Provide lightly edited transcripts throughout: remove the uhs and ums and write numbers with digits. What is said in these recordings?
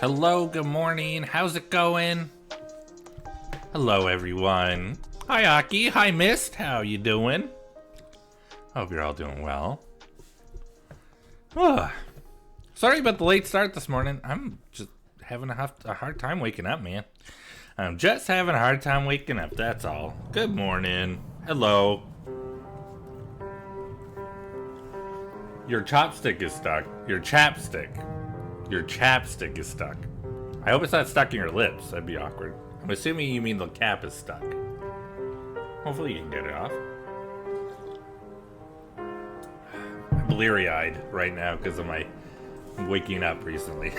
Hello, good morning. How's it going? Hello, everyone. Hi, Aki. Hi, Mist. How you doing? Hope you're all doing well. Sorry about the late start this morning. I'm just having a hard time waking up, man. I'm just having a hard time waking up, that's all. Good morning. Hello. Your chopstick is stuck. Your chapstick is stuck. I hope it's not stuck in your lips. That'd be awkward. I'm assuming you mean the cap is stuck. Hopefully you can get it off. I'm bleary-eyed right now because of my waking up recently.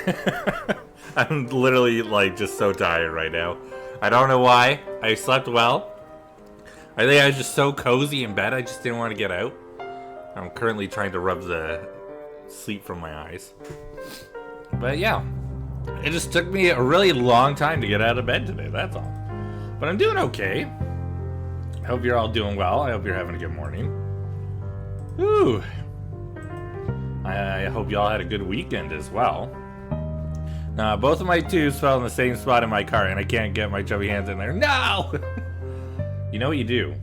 I'm literally like just so tired right now. I don't know why. I slept well. I think I was just so cozy in bed I just didn't want to get out. I'm currently trying to rub the sleep from my eyes. But yeah, it just took me a really long time to get out of bed today, that's all. But I'm doing okay. I hope you're all doing well. I hope you're having a good morning. Ooh. I hope y'all had a good weekend as well. Both of my tubes fell in the same spot in my car and I can't get my chubby hands in there. No! You know what you do?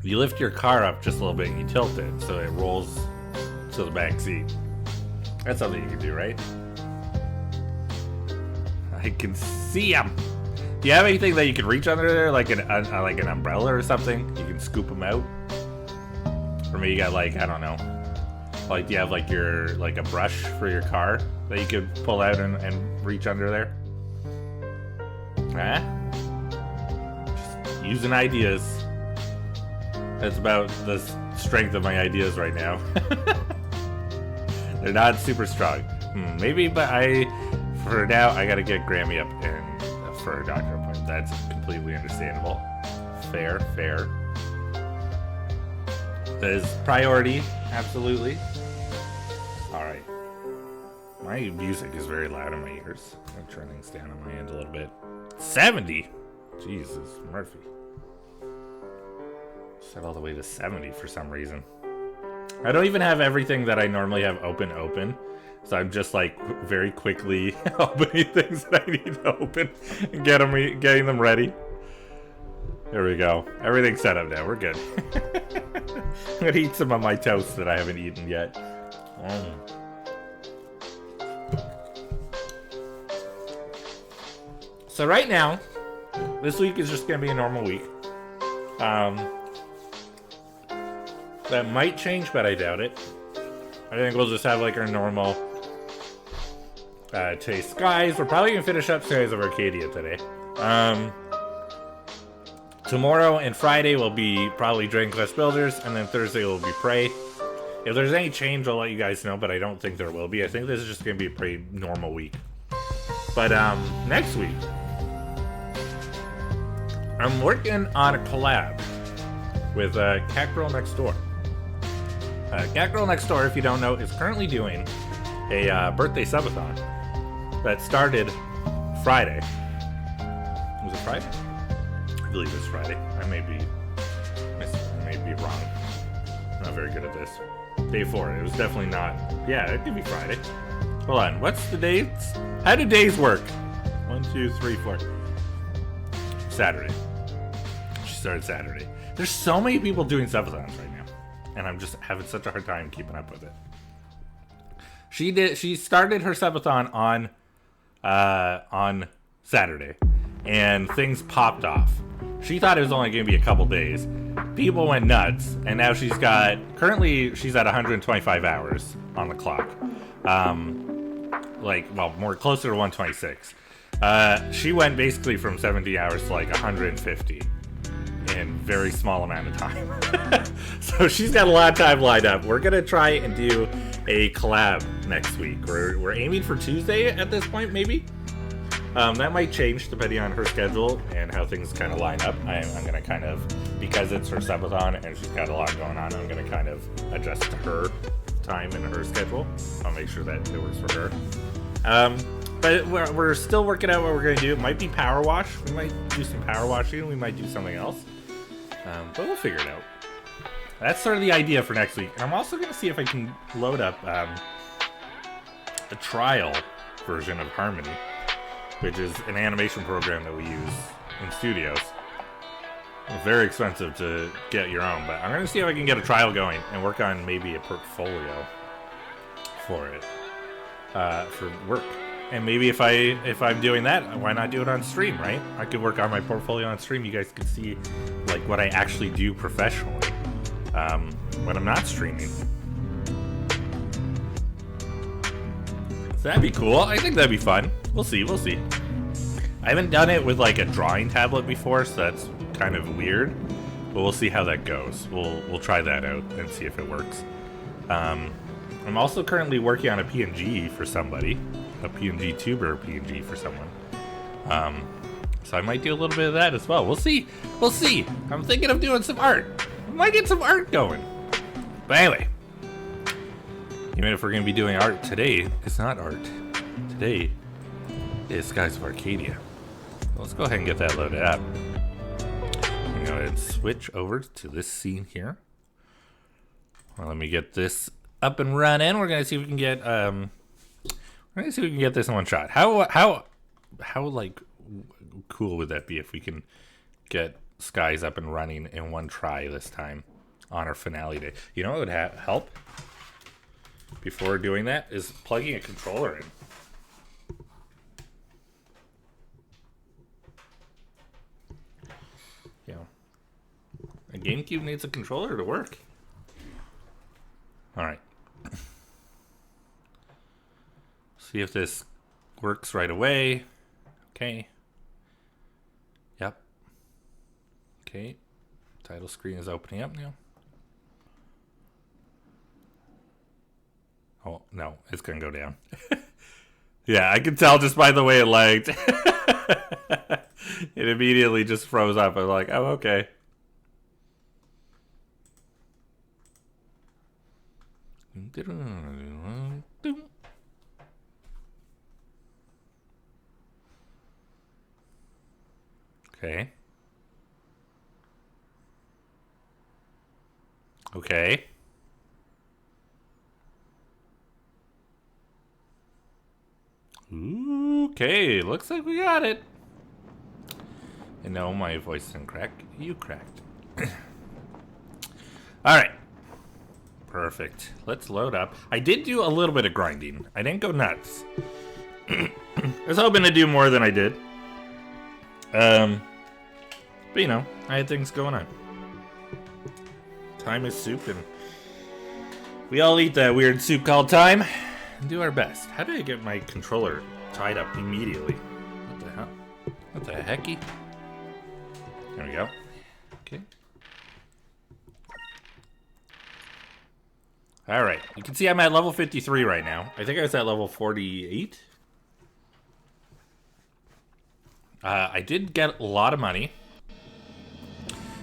You lift your car up just a little bit and you tilt it so it rolls to the back seat. That's something you can do, right? I can see them. Do you have anything that you can reach under there, like an umbrella or something? You can scoop them out. Or maybe you got like, I don't know. Like, do you have like a brush for your car that you could pull out and reach under there? Huh? Just using ideas. That's about the strength of my ideas right now. They're not super strong. Maybe, but for now, I gotta get Grammy up for a doctor appointment. That's completely understandable. Fair. That is priority, absolutely. Alright. My music is very loud in my ears. I'm gonna turn things down on my end a little bit. 70! Jesus, Murphy. Set all the way to 70 for some reason. I don't even have everything that I normally have open. So I'm just like very quickly opening things that I need to open and getting them ready. There we go. Everything's set up now. We're good. I'm gonna eat some of my toast that I haven't eaten yet. So right now, this week is just gonna be a normal week. That might change, but I doubt it. I think we'll just have like our normal taste. Guys, we're probably gonna finish up Skies of Arcadia today. Tomorrow and Friday will be probably Dragon Quest Builders, and then Thursday will be Prey. If there's any change, I'll let you guys know, but I don't think there will be. I think this is just gonna be a pretty normal week. But next week, I'm working on a collab with Cat Girl Next Door. Cat Girl Next Door, if you don't know, is currently doing a birthday subathon that started Friday. Was it Friday? I believe it's Friday. I may be wrong. I'm not very good at this. Day 4. It was definitely not. Yeah, it could be Friday. Hold on. What's the dates? How do days work? 1, 2, 3, 4. Saturday. She started Saturday. There's so many people doing subathons right now, and I'm just having such a hard time keeping up with it. She started her subathon on Saturday, and things popped off. She thought it was only going to be a couple days. People went nuts, and now currently she's at 125 hours on the clock. More closer to 126. She went basically from 70 hours to like 150 in very small amount of time. So she's got a lot of time lined up. We're gonna try and do a collab next week. We're aiming for Tuesday at this point, maybe. That might change depending on her schedule and how things kind of line up. I'm gonna kind of, because it's her subathon and she's got a lot going on, I'm gonna kind of adjust to her time and her schedule. I'll make sure that it works for her. But we're still working out what we're going to do. It might be power wash. We might do some power washing. We might do something else. But we'll figure it out. That's sort of the idea for next week. And I'm also going to see if I can load up a trial version of Harmony, which is an animation program that we use in studios. It's very expensive to get your own, but I'm going to see if I can get a trial going and work on maybe a portfolio for it, for work. And maybe if I'm doing that, why not do it on stream, right? I could work on my portfolio on stream. You guys could see like what I actually do professionally when I'm not streaming. So that'd be cool. I think that'd be fun. We'll see. We'll see. I haven't done it with like a drawing tablet before, so that's kind of weird. But we'll see how that goes. We'll try that out and see if it works. I'm also currently working on a PNG for somebody. A PNG tuber PNG for someone. So I might do a little bit of that as well. We'll see. We'll see. I'm thinking of doing some art. I might get some art going. But anyway, even if we're going to be doing art today, it's not art. Today is Skies of Arcadia. Let's go ahead and get that loaded up. I'm going to go ahead and switch over to this scene here. Well, let me get this up and running. We're going to see if we can get this in one shot. How like cool would that be if we can get Skies up and running in one try this time on our finale day? You know what would help before doing that is plugging a controller in. You know, a GameCube needs a controller to work. All right. See if this works right away. Okay. Yep. Okay. Title screen is opening up now. Oh, no. It's going to go down. Yeah, I can tell just by the way it lagged. It immediately just froze up. I was like, oh, okay. Okay. Okay. Okay, looks like we got it. And no, my voice didn't crack. You cracked. Alright. Perfect. Let's load up. I did do a little bit of grinding. I didn't go nuts. I was hoping to do more than I did. But you know, I had things going on. Time is soup, and we all eat that weird soup called time and do our best. How did I get my controller tied up immediately? What the hell? What the hecky? There we go. Okay. Alright, you can see I'm at level 53 right now. I think I was at level 48. I did get a lot of money.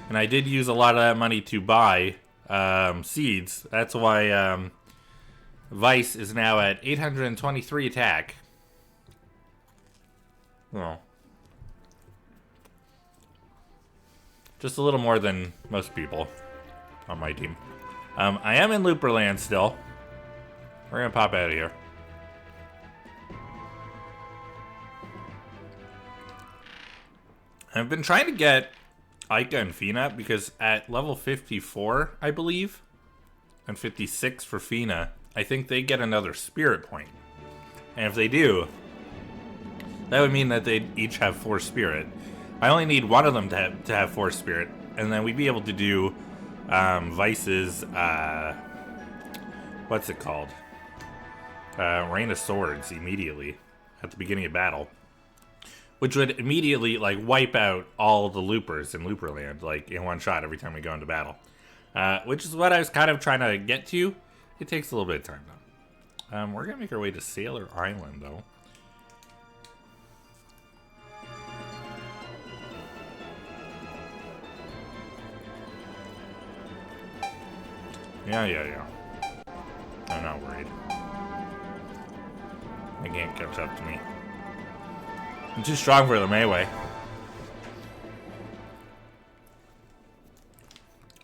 And I did use a lot of that money to buy seeds. That's why Vice is now at 823 attack. Well, just a little more than most people on my team. I am in Looperland still. We're going to pop out of here. I've been trying to get Ica and Fina because at level 54, I believe, and 56 for Fina, I think they get another spirit point. And if they do, that would mean that they'd each have 4 spirit. I only need one of them to have 4 spirit, and then we'd be able to do Vice's, what's it called? Rain of Swords immediately at the beginning of battle. Which would immediately, like, wipe out all the loopers in Looperland, like, in one shot every time we go into battle. Which is what I was kind of trying to get to. It takes a little bit of time, though. We're going to make our way to Sailor Island, though. Yeah. I'm not worried. They can't catch up to me. I'm too strong for the melee.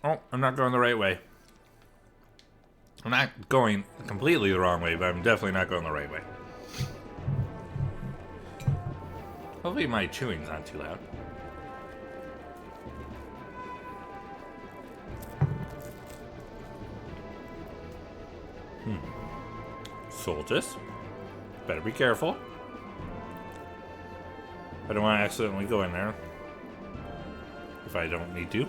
Oh, I'm not going the right way. I'm not going completely the wrong way, but I'm definitely not going the right way. Hopefully my chewing's not too loud. Solstice. Better be careful. I don't want to accidentally go in there if I don't need to.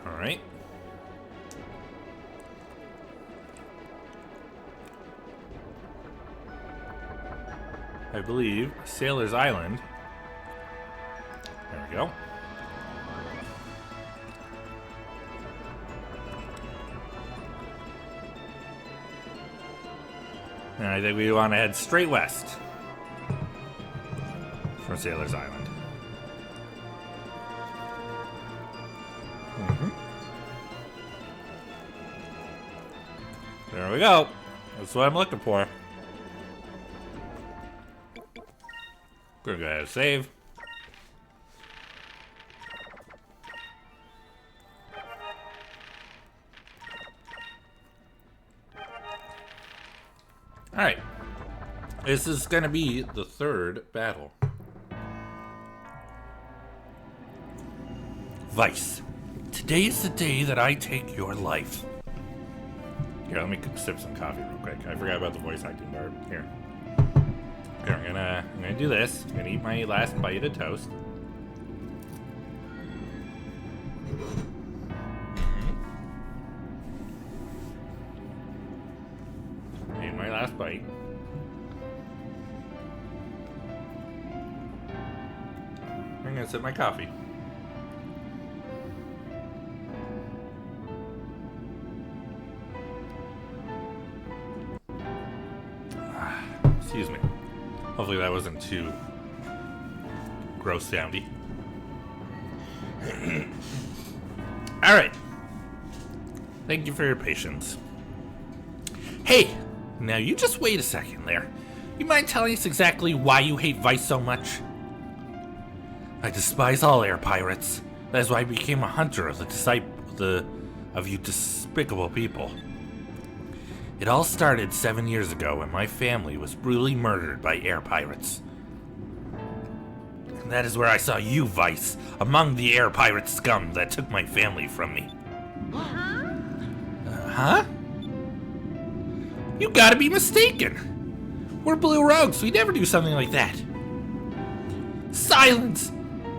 Alright. I believe Sailor's Island. There we go. And I think we want to head straight west from Sailor's Island. There we go. That's what I'm looking for. Gonna go ahead and save. Alright. This is gonna be the third battle. Vice. Today is the day that I take your life. Here, let me sip some coffee real quick. I forgot about the voice acting part. Here. Here, I'm gonna do this. I'm gonna eat my last bite of toast. Eat my last bite. I'm gonna sip my coffee. Excuse me. Hopefully that wasn't too gross soundy. Alright. Thank you for your patience. Hey! Now you just wait a second there. You mind telling us exactly why you hate Vice so much? I despise all air pirates. That is why I became a hunter of of you despicable people. It all started 7 years ago when my family was brutally murdered by air pirates. And that is where I saw you, Vice, among the air pirate scum that took my family from me. Huh? You gotta be mistaken. We're Blue Rogues. We never do something like that. Silence!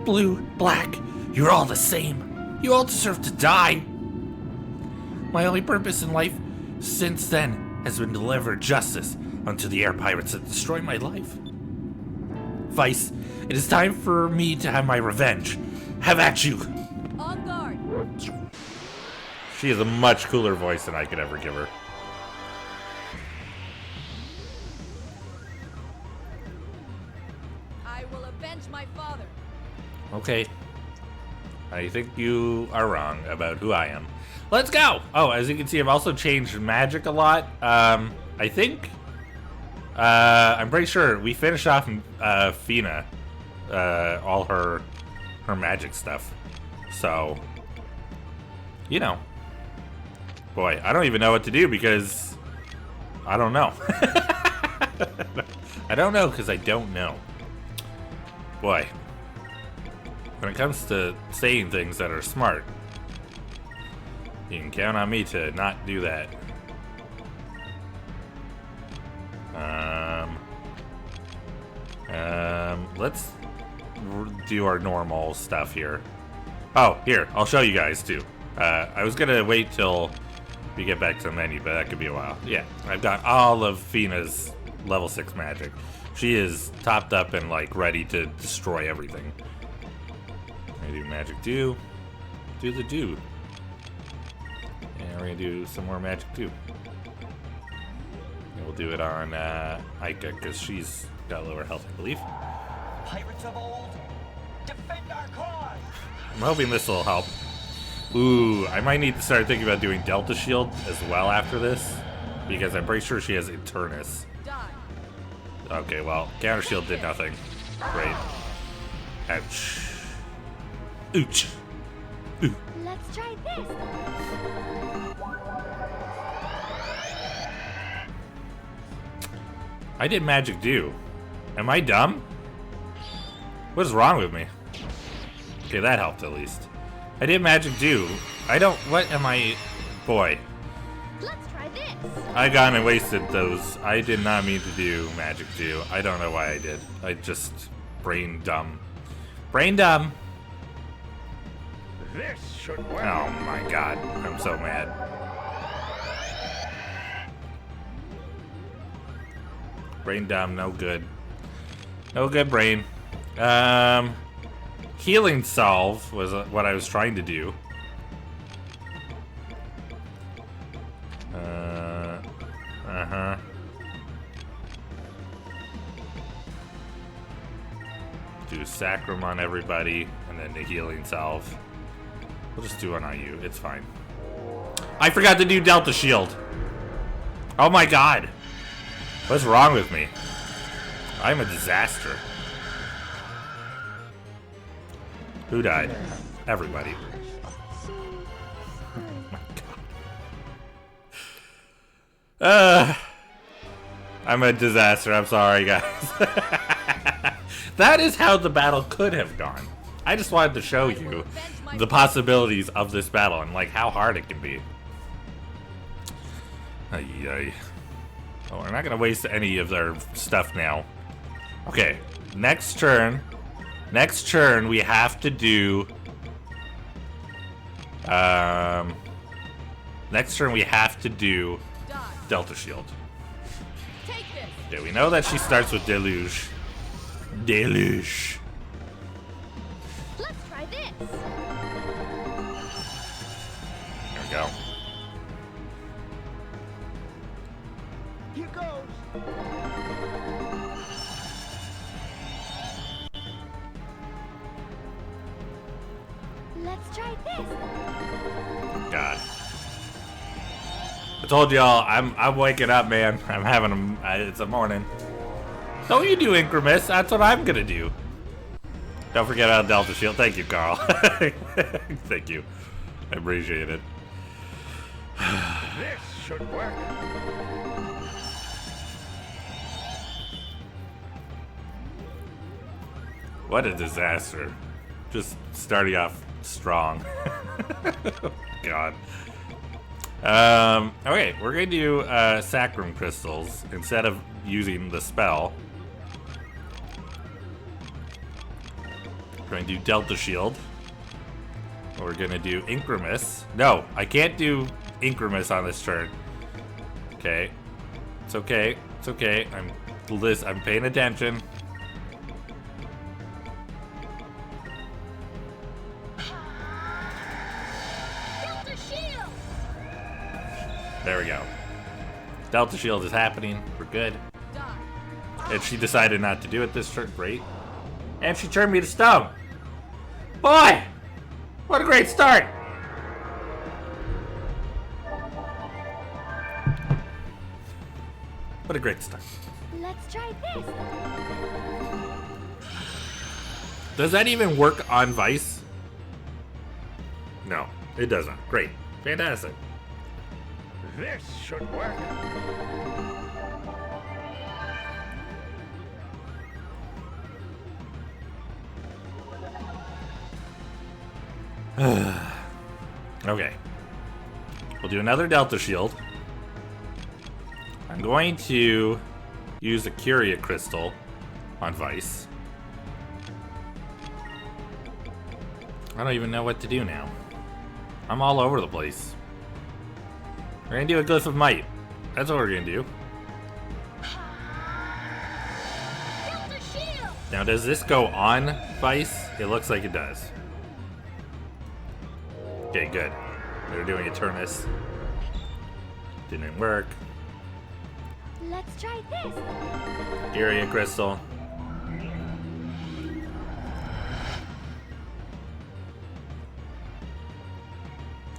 Blue, black, you're all the same. You all deserve to die. My only purpose in life since then has been to deliver justice unto the air pirates that destroyed my life. Vice, it is time for me to have my revenge. Have at you. On guard. She has a much cooler voice than I could ever give her. I will avenge my father. Okay. I think you are wrong about who I am. Let's go! Oh, as you can see, I've also changed magic a lot. I think... I'm pretty sure we finished off Fina. All her magic stuff. So... You know. Boy, I don't even know what to do because... I don't know. I don't know because I don't know. Boy. When it comes to saying things that are smart... You can count on me to not do that. Let's do our normal stuff here. Oh, here, I'll show you guys too. I was gonna wait till we get back to the menu, but that could be a while. Yeah, I've got all of Fina's level 6 magic. She is topped up and like ready to destroy everything. I do magic do the do. And we're gonna do some more magic too. And we'll do it on Aika because she's got lower health, I believe. Pirates of old, defend our cause. I'm hoping this will help. Ooh, I might need to start thinking about doing Delta Shield as well after this because I'm pretty sure she has Eternus. Die. Okay, well, Counter Shield did nothing. Great. Ouch. Ouch. Ooh. Let's try this. I did magic do. Am I dumb? What is wrong with me? Okay, that helped at least. I did magic do. I don't. What am I? Boy. Let's try this. I gone and wasted those. I did not mean to do magic do. I don't know why I did. I just brain dumb. Brain dumb. This should work. Oh my god. I'm so mad. Brain dumb, no good. No good brain. Healing solve was what I was trying to do. Uh-huh. Do sacrum on everybody, and then the healing salve. We'll just do one on you. It's fine. I forgot to do Delta Shield. Oh my god. What's wrong with me? I'm a disaster. Who died? Everybody. Oh my god. I'm a disaster. I'm sorry, guys. That is how the battle could have gone. I just wanted to show you the possibilities of this battle and like how hard it can be. Ay, ay. Oh, we're not gonna waste any of their stuff now. Okay, next turn. Next turn we have to do. Next turn we have to do Delta Shield. Take this. Okay, we know that she starts with Deluge. Deluge. Let's try this. There we go. Here goes. Let's try this. God. I told y'all, I'm waking up, man. I'm having it's a morning. Don't you do Incremis? That's what I'm gonna do. Don't forget about Delta Shield. Thank you, Carl. Thank you. I appreciate it. This should work. What a disaster. Just starting off strong. God. Okay, we're gonna do Sacrum Crystals instead of using the spell. We're gonna do Delta Shield. We're gonna do Incremis. No, I can't do Incremis on this turn. Okay. It's okay. It's okay. I'm paying attention. Delta Shield. There we go. Delta Shield is happening. We're good. Die. And she decided not to do it this turn. Great. And she turned me to stone. Boy! What a great start! What a great start. Let's try this. Does that even work on Vice? No, it doesn't. Great. Fantastic. This should work. Okay. We'll do another Delta Shield. I'm going to use a Curia Crystal on Vice. I don't even know what to do now. I'm all over the place. We're gonna do a Glyph of Might. That's what we're gonna do. Delta Shield. Now, does this go on Vice? It looks like it does. Okay, good. They're doing Eternus. Didn't work. Let's try this. Curia Crystal.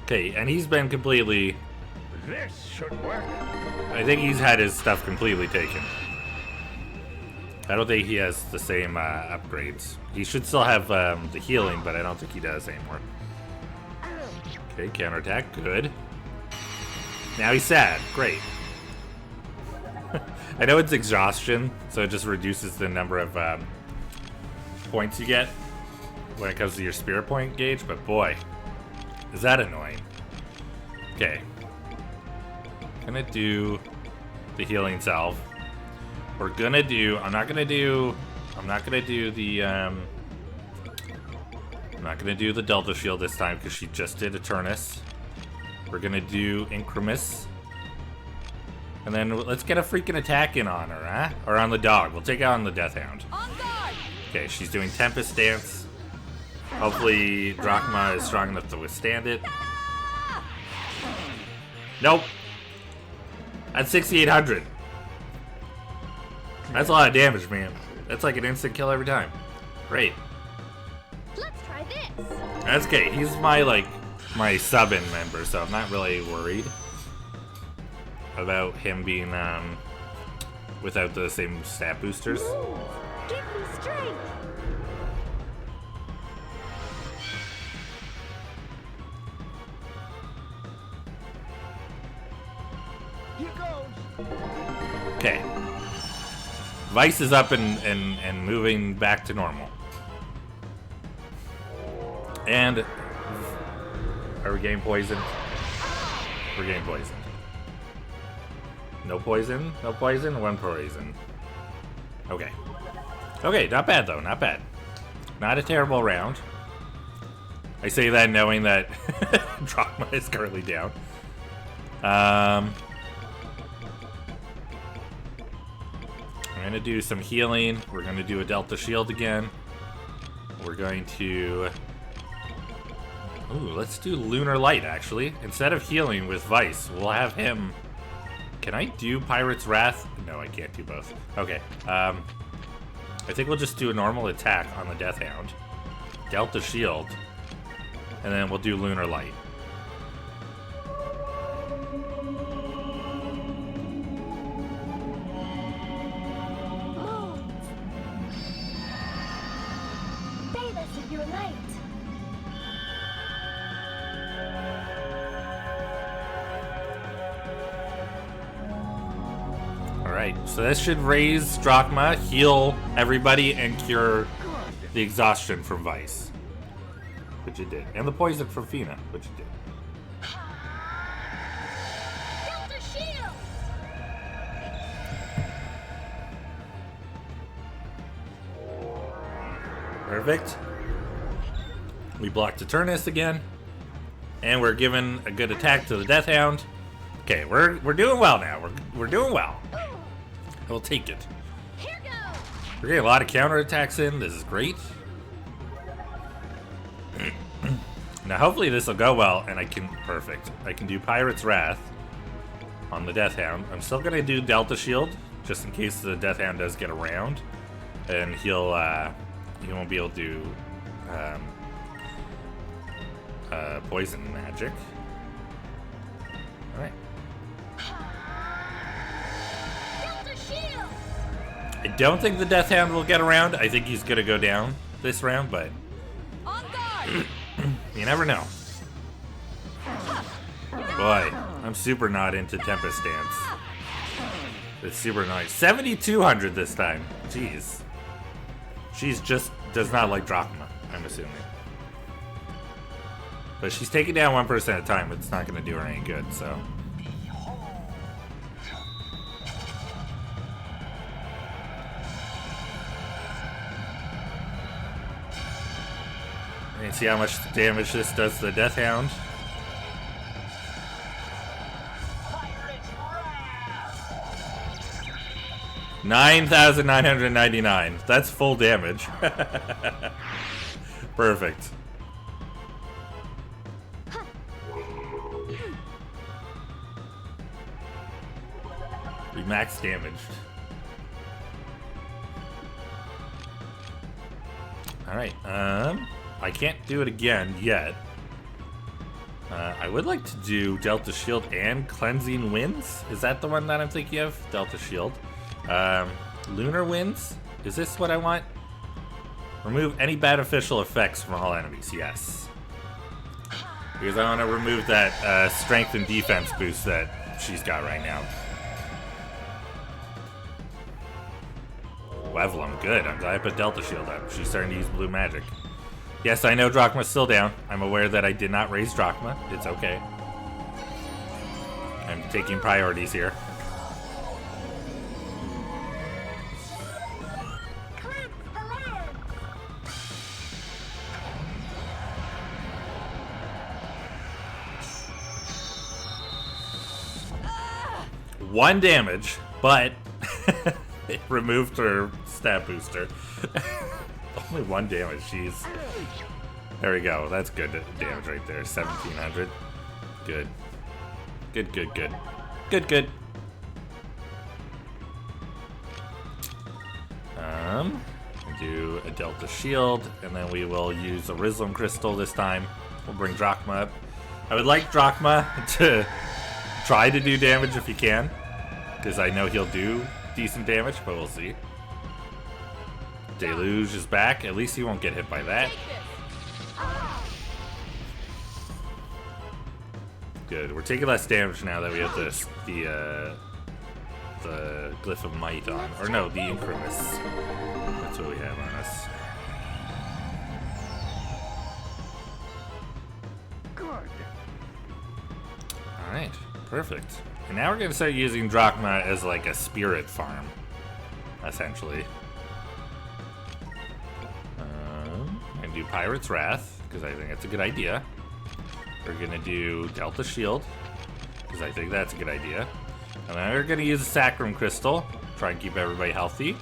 Okay, and he's been completely... This should work. I think he's had his stuff completely taken. I don't think he has the same upgrades. He should still have the healing, but I don't think he does anymore. Okay, counterattack, good. Now he's sad, great. I know it's exhaustion, so it just reduces the number of points you get when it comes to your spirit point gauge, but boy, is that annoying. Okay. Gonna do the healing salve. We're gonna do, I'm not gonna do the Delta Shield this time because she just did Eternus. We're gonna do Incremus. And then let's get a freaking attack in on her, huh? Or on the dog. We'll take it on the Death Hound. On guard! Okay, she's doing Tempest Dance. Hopefully Drachma is strong enough to withstand it. Nope. That's 6,800. That's a lot of damage, man. That's like an instant kill every time. Great. Let's try this. That's okay. He's my sub-in member, so I'm not really worried about him being without the same stat boosters. Move. Give me strength. Here goes. Okay. Vice is up and moving back to normal. And are we getting poisoned? We're getting poisoned. No poison? No poison? One poison. Okay. Okay, not bad though, not bad. Not a terrible round. I say that knowing that Drachma is currently down. I'm gonna do some healing. We're gonna do a Delta Shield again. We're going to... Ooh, let's do Lunar Light, actually. Instead of healing with Vice, we'll have him... Can I do Pirate's Wrath? No, I can't do both. Okay, I think we'll just do a normal attack on the Death Hound. Delta Shield. And then we'll do Lunar Light. Move. Bathe us in your light. Alright, so this should raise Drachma, heal everybody, and cure the exhaustion from Vice. Which it did. And the poison from Fina, which it did. Delta Shield. Perfect. We blocked Eternus again. And we're giving a good attack to the Death Hound. Okay, we're doing well now. We're doing well. We'll take it. Here goes. We're getting a lot of counterattacks in. This is great. Now hopefully this will go well and I can... Perfect. I can do Pirate's Wrath on the Death Hound. I'm still going to do Delta Shield just in case the Death Hound does get around. And he won't be able to do poison magic. Alright. Delta Shield. I don't think the Death Hound will get around. I think he's going to go down this round, but On guard. you never know. Boy, I'm super not into Tempest Dance. It's super nice. 7,200 this time. Jeez. She's just does not like Drachma, I'm assuming. But she's taking down 1% at a time. It's not going to do her any good, so... And see how much damage this does to the Death Hound. Pirate's Wrath! 9,999. That's full damage. Perfect. We max damaged. Alright, I can't do it again yet. I would like to do Delta Shield and Cleansing Winds. Is that the one that I'm thinking of? Delta Shield. Lunar Winds? Is this what I want? Remove any beneficial effects from all enemies. Yes. Because I want to remove that strength and defense boost that she's got right now. Wevelum, good. I'm glad I put Delta Shield up. She's starting to use blue magic. Yes, I know Drachma's still down. I'm aware that I did not raise Drachma. It's okay. I'm taking priorities here. One damage, but it removed her stat booster. Only one damage, jeez. There we go. That's good damage right there. 1,700. Good. Good, good, good. Good, good. Do a Delta Shield, and then we will use a Rizlum Crystal this time. We'll bring Drachma up. I would like Drachma to try to do damage if he can, because I know he'll do decent damage, but we'll see. Deluge is back. At least he won't get hit by that. Good. We're taking less damage now that we have this the Glyph of Might on. Or no, the Incremus. That's what we have on us. Good. Alright, perfect. And now we're going to start using Drachma as like a spirit farm, essentially. And do Pirate's Wrath, because I think that's a good idea. We're going to do Delta Shield, because I think that's a good idea. And then we're going to use a Sacrum Crystal, try and keep everybody healthy.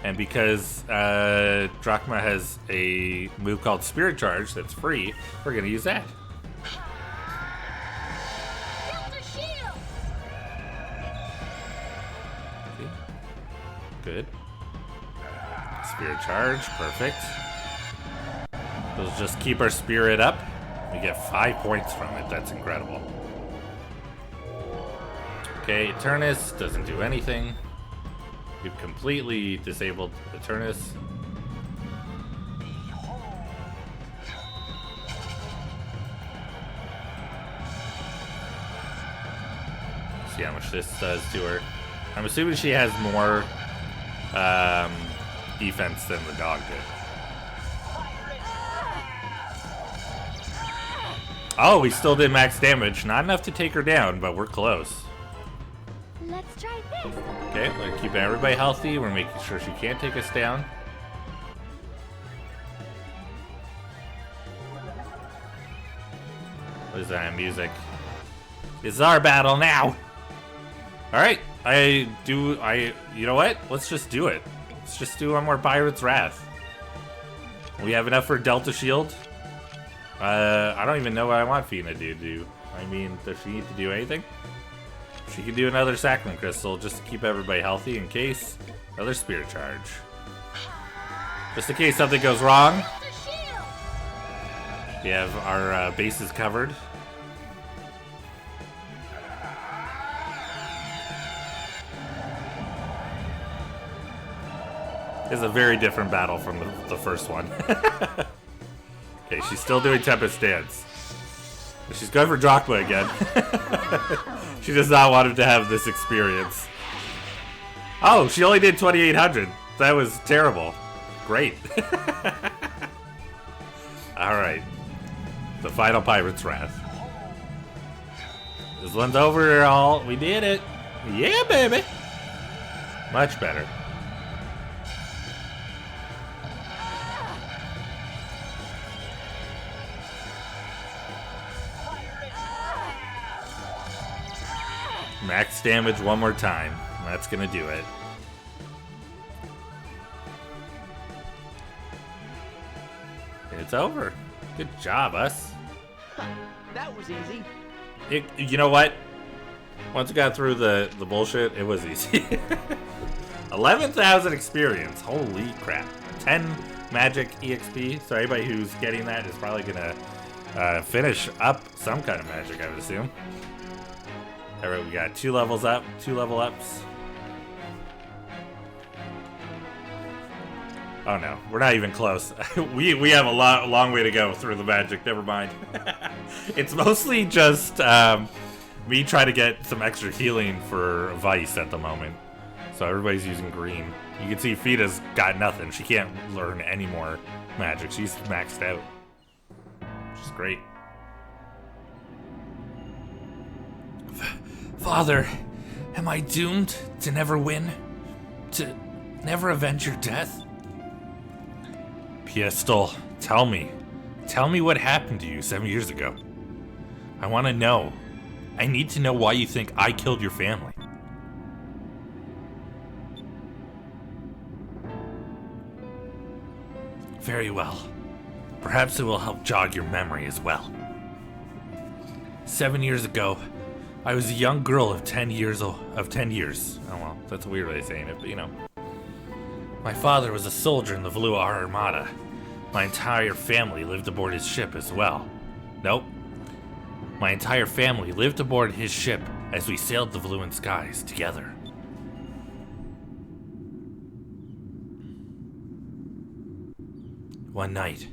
And because Drachma has a move called Spirit Charge that's free, we're going to use that. Delta Shield! Okay. Good. Spirit Charge, perfect. We'll just keep our spirit up. We get 5 points from it. That's incredible. Okay, Eternus doesn't do anything. We've completely disabled Eternus. See how much this does to her. I'm assuming she has more defense than the dog did. Oh, we still did max damage. Not enough to take her down, but we're close. Let's try this. Okay, we're keeping everybody healthy. We're making sure she can't take us down. What is that music? It's our battle now! Alright, you know what? Let's just do it. Let's just do one more Pirate's Wrath. We have enough for Delta Shield. I don't even know what I want Fina to do. I mean, does she need to do anything? She can do another Sacrum Crystal just to keep everybody healthy in case. Another Spirit Charge. Just in case something goes wrong. Delta Shield! We have our bases covered. It's a very different battle from the first one. Okay, she's still doing Tempest Dance. But she's going for Drachma again. She does not want him to have this experience. Oh, she only did 2,800. That was terrible. Great. Alright. The final Pirate's Wrath. This one's over, all. We did it. Yeah, baby. Much better. Max damage one more time. That's gonna do it. It's over. Good job, us. That was easy. You know what? Once we got through the bullshit, it was easy. 11,000 experience. Holy crap. 10 magic EXP. So anybody who's getting that is probably gonna finish up some kind of magic, I would assume. Alright, we got 2 levels up, 2 level ups. Oh no, we're not even close. we have a long way to go through the magic, never mind. It's mostly just me trying to get some extra healing for Vice at the moment. So everybody's using green. You can see Fita's got nothing. She can't learn any more magic. She's maxed out. Which is great. Father, am I doomed to never win? To never avenge your death? Piestol, tell me. Tell me what happened to you 7 years ago. I want to know. I need to know why you think I killed your family. Very well. Perhaps it will help jog your memory as well. 7 years ago, I was a young girl of 10 years. Oh well, that's a weird way of saying it, but you know. My father was a soldier in the Blue Armada. My entire family lived aboard his ship as well. Nope. My entire family lived aboard his ship as we sailed the Blue skies together. One night,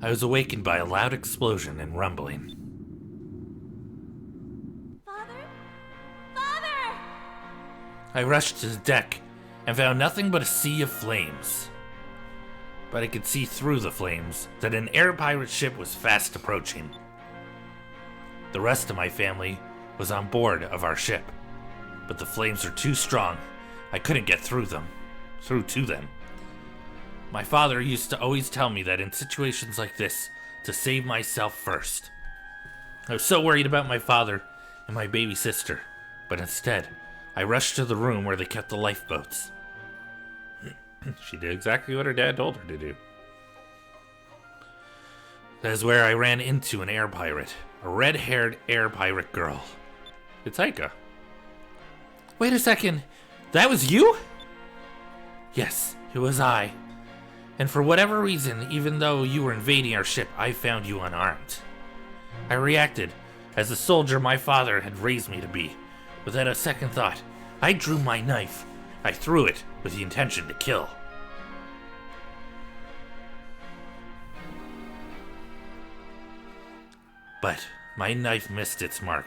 I was awakened by a loud explosion and rumbling. Father! I rushed to the deck and found nothing but a sea of flames. But I could see through the flames that an air pirate ship was fast approaching. The rest of my family was on board of our ship, but the flames were too strong. I couldn't get through to them. My father used to always tell me that in situations like this, to save myself first. I was so worried about my father and my baby sister, but instead, I rushed to the room where they kept the lifeboats. She did exactly what her dad told her to do. That is where I ran into an air pirate, a red-haired air pirate girl. It's Aika. Wait a second, that was you? Yes, it was I. And for whatever reason, even though you were invading our ship, I found you unarmed. I reacted as the soldier my father had raised me to be. Without a second thought, I drew my knife. I threw it with the intention to kill. But my knife missed its mark.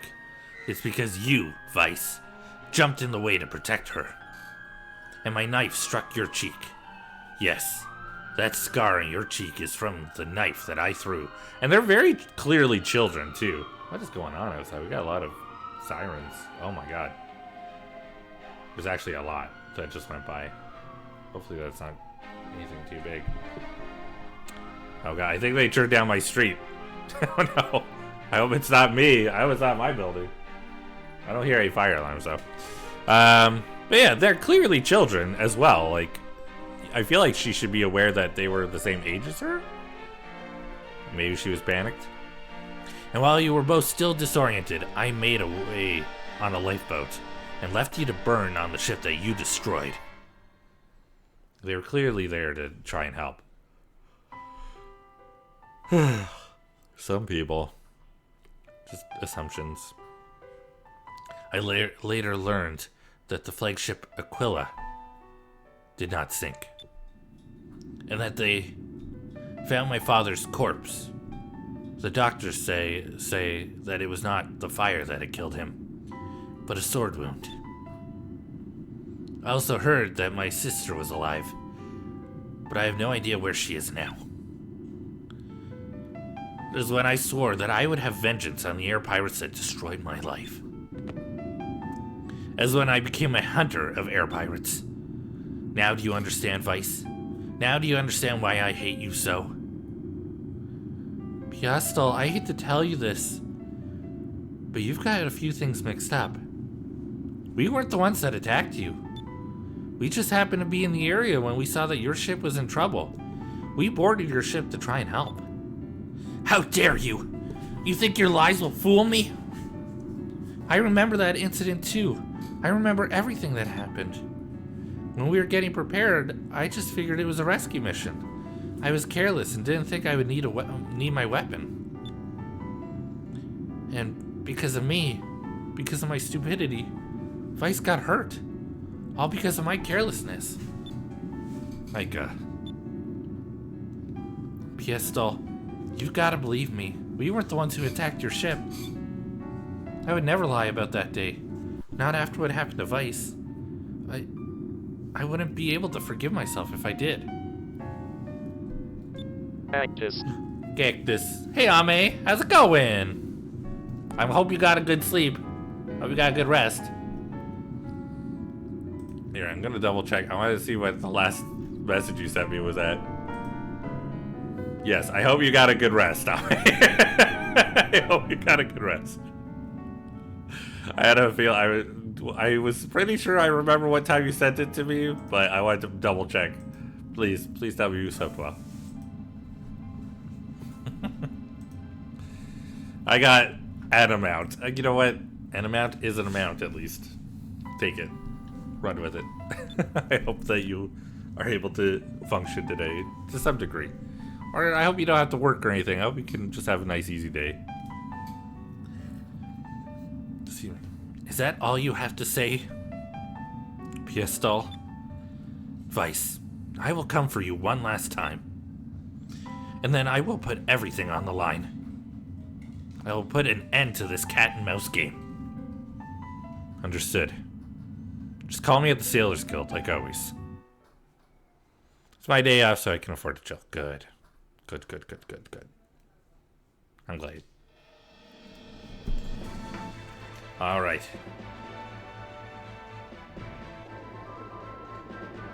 It's because you, Vice, jumped in the way to protect her. And my knife struck your cheek. Yes, that scar on your cheek is from the knife that I threw. And they're very clearly children, too. What is going on outside? We got a lot of sirens. Oh my god. There's actually a lot that just went by. Hopefully that's not anything too big. Oh god, I think they turned down my street. Oh no. I hope it's not me. I hope it's not my building. I don't hear any fire alarms though. But yeah, they're clearly children as well. Like, I feel like she should be aware that they were the same age as her. Maybe she was panicked. And while you were both still disoriented, I made a way on a lifeboat and left you to burn on the ship that you destroyed. They were clearly there to try and help. Some people. Just assumptions. I later learned that the flagship Aquila did not sink. And that they found my father's corpse. The doctors say that it was not the fire that had killed him, but a sword wound. I also heard that my sister was alive, but I have no idea where she is now. It is when I swore that I would have vengeance on the air pirates that destroyed my life. As when I became a hunter of air pirates. Now do you understand, Vice? Now do you understand why I hate you so? Piastel, I hate to tell you this, but you've got a few things mixed up. We weren't the ones that attacked you. We just happened to be in the area when we saw that your ship was in trouble. We boarded your ship to try and help. How dare you! You think your lies will fool me? I remember that incident too. I remember everything that happened. When we were getting prepared, I just figured it was a rescue mission. I was careless and didn't think I would need my weapon. And because of me, because of my stupidity, Vice got hurt. All because of my carelessness. Piestel, you've got to believe me. We weren't the ones who attacked your ship. I would never lie about that day. Not after what happened to Vice. I wouldn't be able to forgive myself if I did. Cactus. Cactus. Hey, Ame. How's it going? I hope you got a good sleep. Hope you got a good rest. Here, I'm gonna double check. I wanted to see what the last message you sent me was at. Yes, I hope you got a good rest, Ame. I hope you got a good rest. I had a feel I was pretty sure I remember what time you sent it to me, but I wanted to double check. Please tell me you slept well. I got an amount. You know what? An amount is an amount, at least. Take it. Run with it. I hope that you are able to function today to some degree. Or I hope you don't have to work or anything. I hope you can just have a nice, easy day. See, is that all you have to say? Piestol? Vice, I will come for you one last time. And then I will put everything on the line. I will put an end to this cat and mouse game. Understood. Just call me at the Sailors Guild, like always. It's my day off, so I can afford to chill. Good. Good. I'm glad. Alright.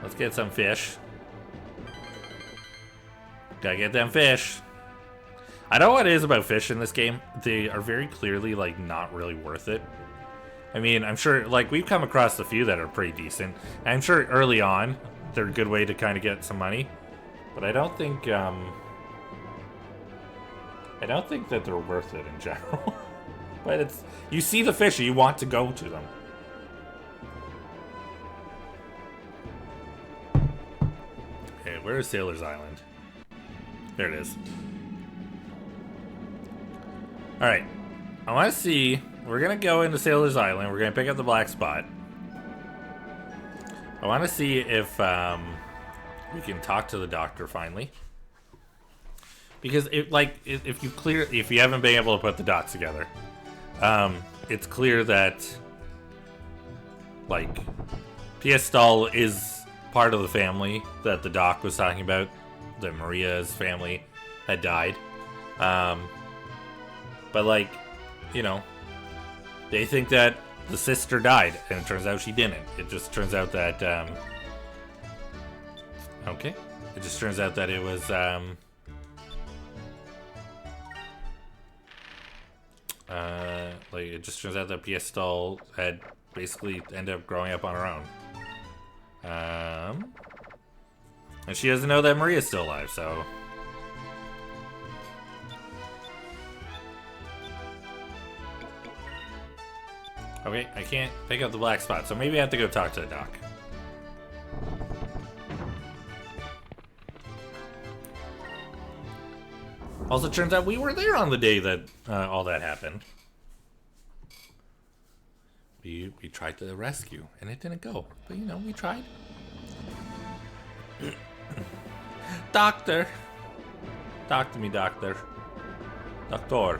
Let's get some fish. Gotta get them fish. I know what it is about fish in this game. They are very clearly, like, not really worth it. I mean, I'm sure, like, we've come across a few that are pretty decent. I'm sure early on, they're a good way to kind of get some money. But I don't think that they're worth it in general. But it's, you see the fish and you want to go to them. Okay, where is Sailor's Island? There it is. Alright. I want to see, we're going to go into Sailor's Island. We're going to pick up the black spot. I want to see if we can talk to the doctor finally. Because if you haven't been able to put the dots together, it's clear that like Piestol is part of the family that the doc was talking about. That Maria's family had died, but like, you know, they think that the sister died, and it turns out she didn't. It just turns out that okay, it just turns out that it was like, it just turns out that Piestol had basically ended up growing up on her own. And she doesn't know that Maria's still alive, so... Okay, I can't pick up the black spot, so maybe I have to go talk to the doc. Also, turns out we were there on the day that all that happened. We tried to rescue, and it didn't go. But, you know, we tried. Doctor! Talk to me, doctor. Doctor.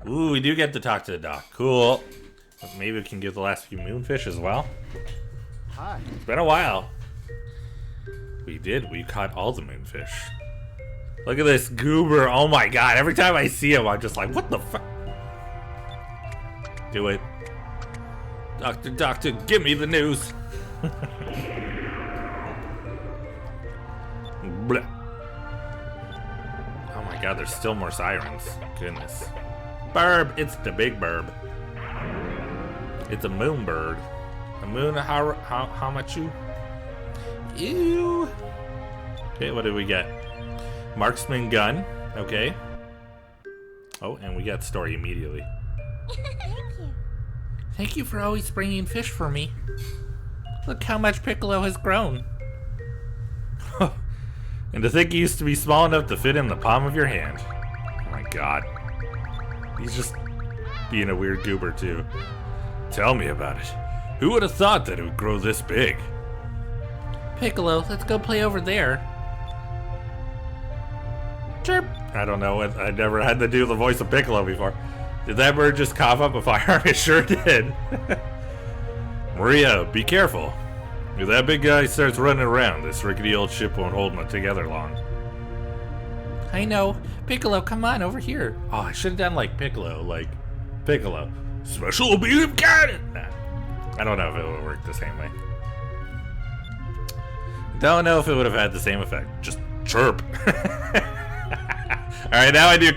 Ooh, we do get to talk to the doc. Cool. Maybe we can get the last few moonfish as well. Hi. It's been a while. We did. We caught all the moonfish. Look at this goober. Oh my god. Every time I see him, I'm just like, what the fuck? Do it. Doctor, give me the news. Blah. Oh my god, there's still more sirens. Goodness. Burb! It's the big burb. It's a moon bird. A moon how much you? Ew. Okay, what did we get? Marksman gun. Okay. Oh, and we got story immediately. Thank you. Thank you for always bringing fish for me. Look how much Piccolo has grown. And to think he used to be small enough to fit in the palm of your hand. Oh my god. He's just being a weird goober too. Tell me about it. Who would have thought that it would grow this big? Piccolo, let's go play over there. Chirp. I don't know what, I never had to do the voice of Piccolo before. Did that bird just cough up a firearm? It sure did. Maria, be careful. If that big guy starts running around, this rickety old ship won't hold me together long. I know. Piccolo, come on, over here. Oh, I should have done like Piccolo. Special beam cannon! Nah, I don't know if it would work the same way. Don't know if it would have had the same effect. Just chirp. Alright, now I do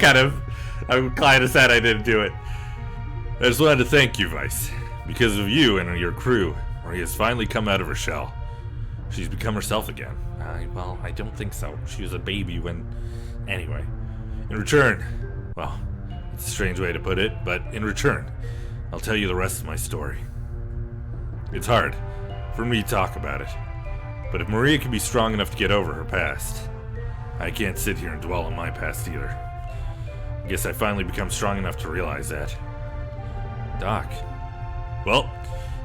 I'm kind of sad I didn't do it. I just wanted to thank you, Vice. Because of you and your crew, Maria's finally come out of her shell. She's become herself again. Well, I don't think so. She was a baby when... Anyway. In return... Well, it's a strange way to put it, but in return, I'll tell you the rest of my story. It's hard for me to talk about it. But if Maria can be strong enough to get over her past, I can't sit here and dwell on my past either. I guess I finally become strong enough to realize that. Doc. Well,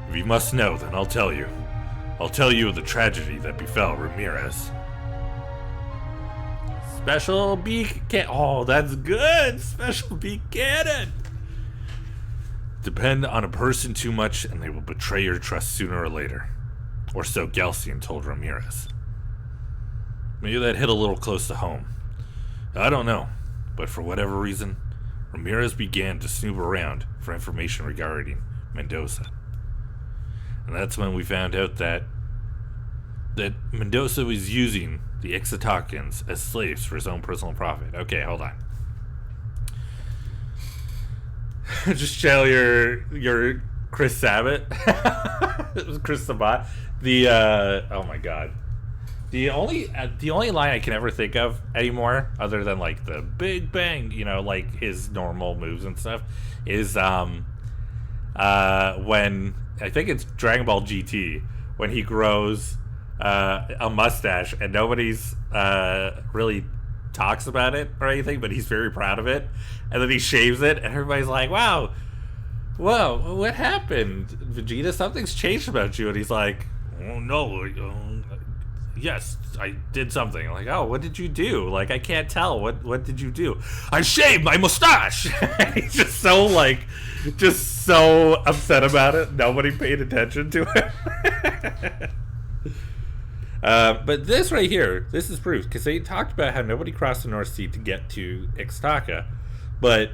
if you must know, then I'll tell you. I'll tell you of the tragedy that befell Ramirez. Special beak cannon. Oh, that's good. Special beak cannon. Depend on a person too much and they will betray your trust sooner or later. Or so Galcian told Ramirez. Maybe that hit a little close to home. I don't know, but for whatever reason, Ramirez began to snoop around for information regarding Mendoza. And that's when we found out that Mendoza was using the Ixtacans as slaves for his own personal profit. Okay, hold on. Just channel your Chris Sabat. Chris Sabat. Oh my god. The only line I can ever think of anymore, other than like the Big Bang, like his normal moves and stuff, is when I think it's Dragon Ball GT when he grows a mustache and nobody's really talks about it or anything, but he's very proud of it, and then he shaves it, and everybody's like, "Wow, whoa, what happened, Vegeta? Something's changed about you." And he's like, "Oh no." Yes, I did something. Like, oh, what did you do? Like, I can't tell. What did you do? I shaved my mustache. He's just so upset about it. Nobody paid attention to him. But this right here, this is proof, because they talked about how nobody crossed the North Sea to get to Ixtaca, but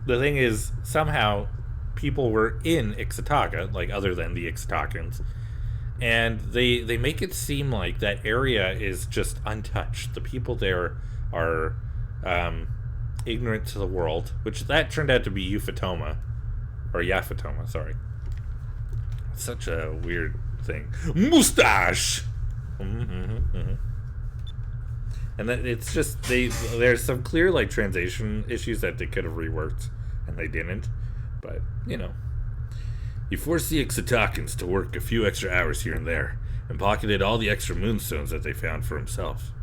the thing is, somehow people were in Ixtaca, like other than the Ixtacans. And they make it seem like that area is just untouched. The people there are ignorant to the world, which that turned out to be Yafatoma, sorry. Such a weird thing. Mustache! And that it's just, there's some clear like translation issues that they could have reworked, and they didn't. But, He forced the Ixtacans to work a few extra hours here and there, and pocketed all the extra moonstones that they found for himself.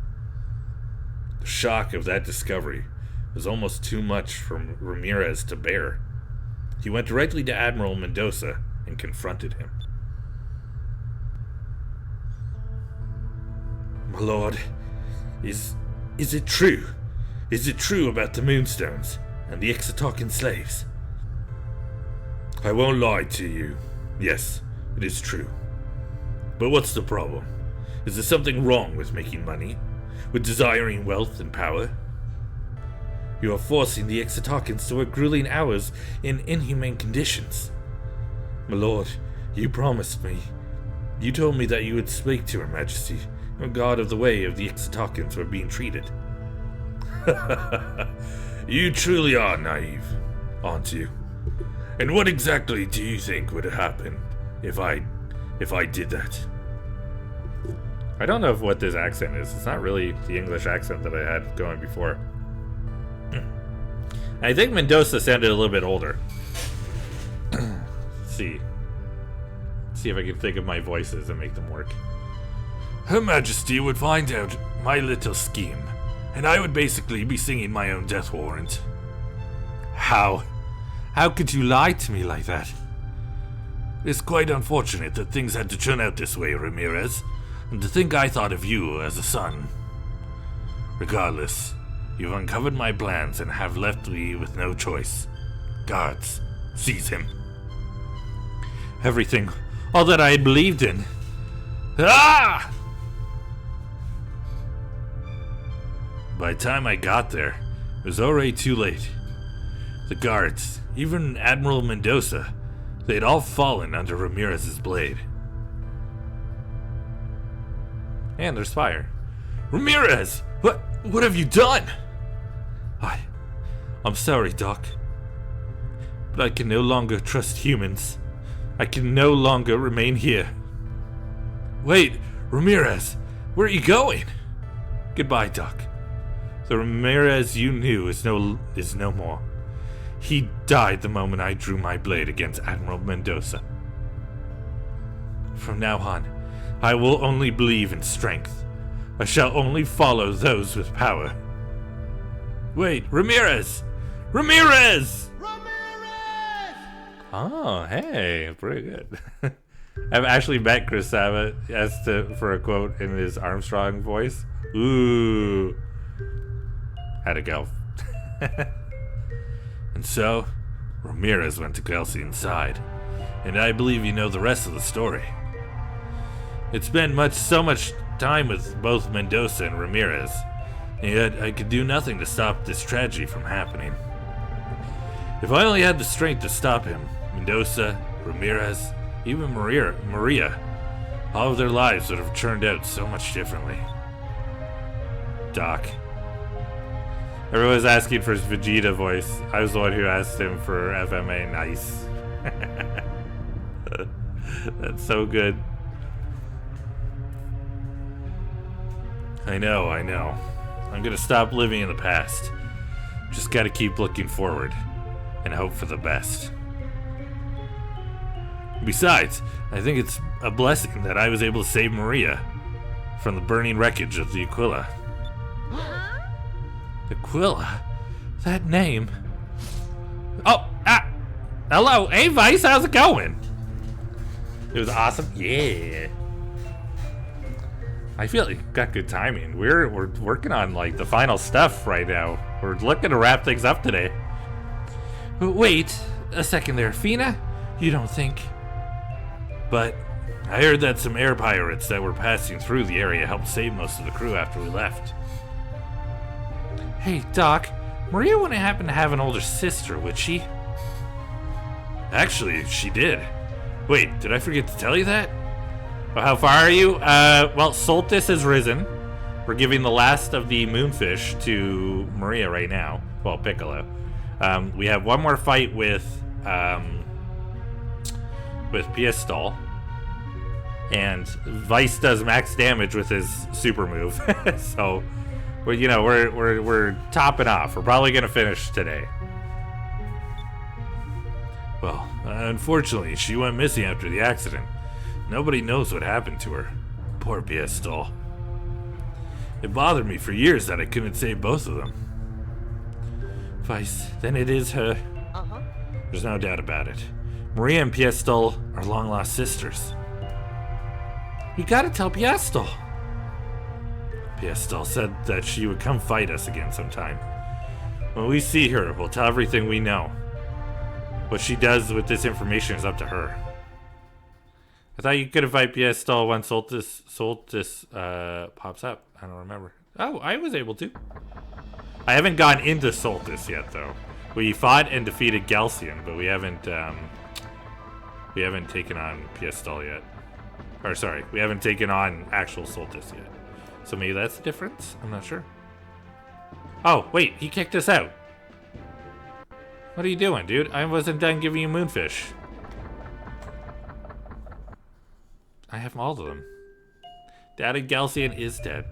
The shock of that discovery was almost too much for Ramirez to bear. He went directly to Admiral Mendoza and confronted him. My lord, is it true? Is it true about the moonstones and the Ixtacan slaves? I won't lie to you. Yes, it is true. But what's the problem? Is there something wrong with making money? With desiring wealth and power? You are forcing the Ixtacans to work grueling hours in inhumane conditions. My lord, you promised me. You told me that you would speak to Her Majesty in regard of the way of the Ixtacans were being treated. You truly are naive, aren't you? And what exactly do you think would have happened if I did that? I don't know what this accent is. It's not really the English accent that I had going before. I think Mendoza sounded a little bit older. Let's see if I can think of my voices and make them work. Her Majesty would find out my little scheme, and I would basically be singing my own death warrant. How? How could you lie to me like that? It's quite unfortunate that things had to turn out this way, Ramirez, and to think I thought of you as a son. Regardless, you've uncovered my plans and have left me with no choice. Guards, seize him. Everything, all that I had believed in. Ah! By the time I got there, it was already too late. The guards, even Admiral Mendoza, they'd all fallen under Ramirez's blade. And there's fire. Ramirez! What have you done? I'm sorry, Doc. But I can no longer trust humans. I can no longer remain here. Wait, Ramirez, where are you going? Goodbye, Doc. The Ramirez you knew is no more. He died the moment I drew my blade against Admiral Mendoza. From now on, I will only believe in strength. I shall only follow those with power. Wait, Ramirez! Ramirez! Ramirez! Oh, hey, pretty good. I've actually met Chris Sabat for a quote in his Armstrong voice. Ooh. Had to go. And so, Ramirez went to Kelsey side, and I believe you know the rest of the story. It's been so much time with both Mendoza and Ramirez, and yet I could do nothing to stop this tragedy from happening. If I only had the strength to stop him, Mendoza, Ramirez, even Maria, all of their lives would have turned out so much differently. Doc. Everyone's asking for his Vegeta voice. I was the one who asked him for FMA. Nice. That's so good. I know. I'm gonna stop living in the past. Just gotta keep looking forward and hope for the best. Besides, I think it's a blessing that I was able to save Maria from the burning wreckage of the Aquila. Aquila? That name? Hello, hey Vice, how's it going? It was awesome. Yeah. I feel like you got good timing. We're working on like the final stuff right now. We're looking to wrap things up today. Wait a second there, Fina? You don't think? But I heard that some air pirates that were passing through the area helped save most of the crew after we left. Hey, Doc, Maria wouldn't happen to have an older sister, would she? Actually, she did. Wait, did I forget to tell you that? Well, how far are you? Well, Soltis has risen. We're giving the last of the moonfish to Maria right now. Well, Piccolo. We have one more fight with Piestol. And Vice does max damage with his super move. So, we're topping off. We're probably gonna finish today. Well, unfortunately, she went missing after the accident. Nobody knows what happened to her. Poor Piestol. It bothered me for years that I couldn't save both of them. Vice, then it is her. Uh-huh. There's no doubt about it. Maria and Piestol are long-lost sisters. You gotta tell Piestol. Piestol said that she would come fight us again sometime. When we see her, we'll tell everything we know. What she does with this information is up to her. I thought you could invite Piestol when Soltis pops up. I don't remember. Oh, I was able to. I haven't gone into Soltis yet, though. We fought and defeated Galcian, but we haven't taken on Piestol yet. Or sorry, we haven't taken on actual Soltis yet. So maybe that's the difference? I'm not sure. Oh, wait, he kicked us out. What are you doing, dude? I wasn't done giving you moonfish. I have all of them. Daddy Galcian is dead.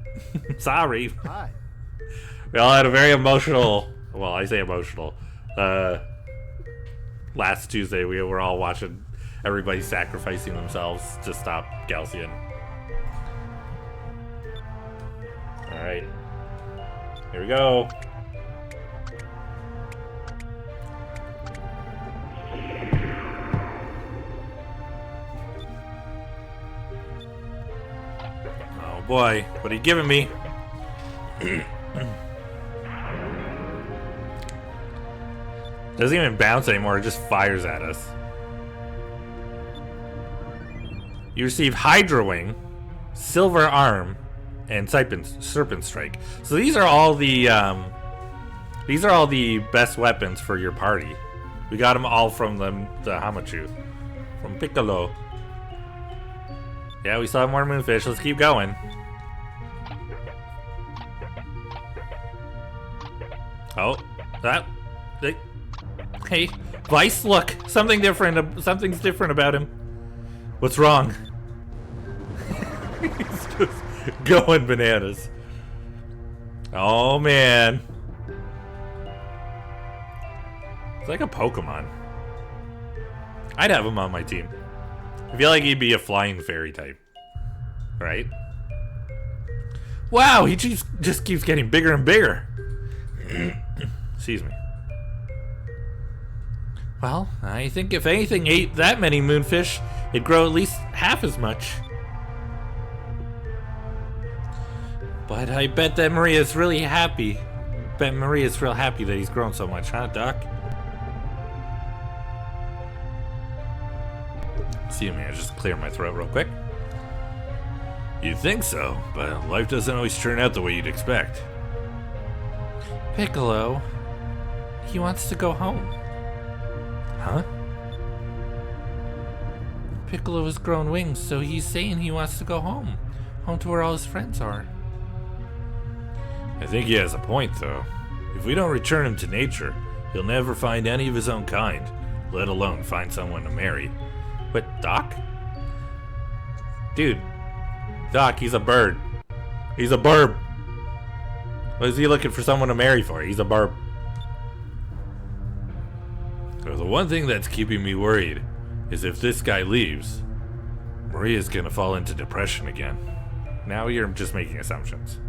Sorry. Hi. We all had a very emotional, well, I say emotional. Last Tuesday, we were all watching everybody sacrificing themselves to stop Galcian. Alright. Here we go. Oh boy, what are you giving me? Doesn't even bounce anymore, it just fires at us. You receive Hydra Wing. Silver Arm, and Serpent Strike. So these are all the best weapons for your party. We got them all from the Hamachu, from Piccolo. Yeah, we still have more Moonfish. Let's keep going. Oh, hey, Vice, look, something's different about him. What's wrong? He's just going bananas. Oh man. It's like a Pokemon. I'd have him on my team. I feel like he'd be a flying fairy type. Right? Wow, he just keeps getting bigger and bigger. Excuse me. Well, I think if anything ate that many Moonfish, it'd grow at least half as much. But I bet that Maria's really happy. Bet Maria's real happy that he's grown so much, huh, Doc? Excuse me, I just clear my throat real quick. You'd think so, but life doesn't always turn out the way you'd expect. Piccolo, he wants to go home. Huh? Piccolo has grown wings, so he's saying he wants to go home. Home to where all his friends are. I think he has a point, though. If we don't return him to nature, he'll never find any of his own kind, let alone find someone to marry. But, Doc? Dude. Doc, he's a bird. He's a burb. What is he looking for someone to marry for? He's a burb. So the one thing that's keeping me worried is if this guy leaves, Maria's gonna fall into depression again. Now you're just making assumptions.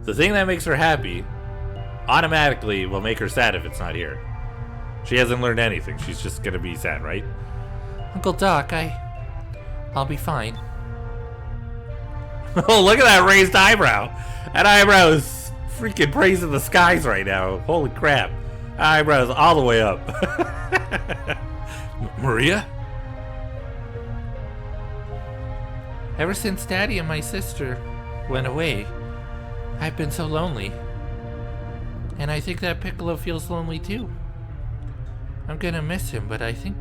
The thing that makes her happy automatically will make her sad if it's not here. She hasn't learned anything. She's just gonna be sad, right? Uncle Doc, I'll be fine. Oh, look at that raised eyebrow. That eyebrow is freaking praising the skies right now. Holy crap. Eyebrows all the way up. Maria? Ever since Daddy and my sister went away, I've been so lonely. And I think that Piccolo feels lonely too. I'm gonna miss him, but I think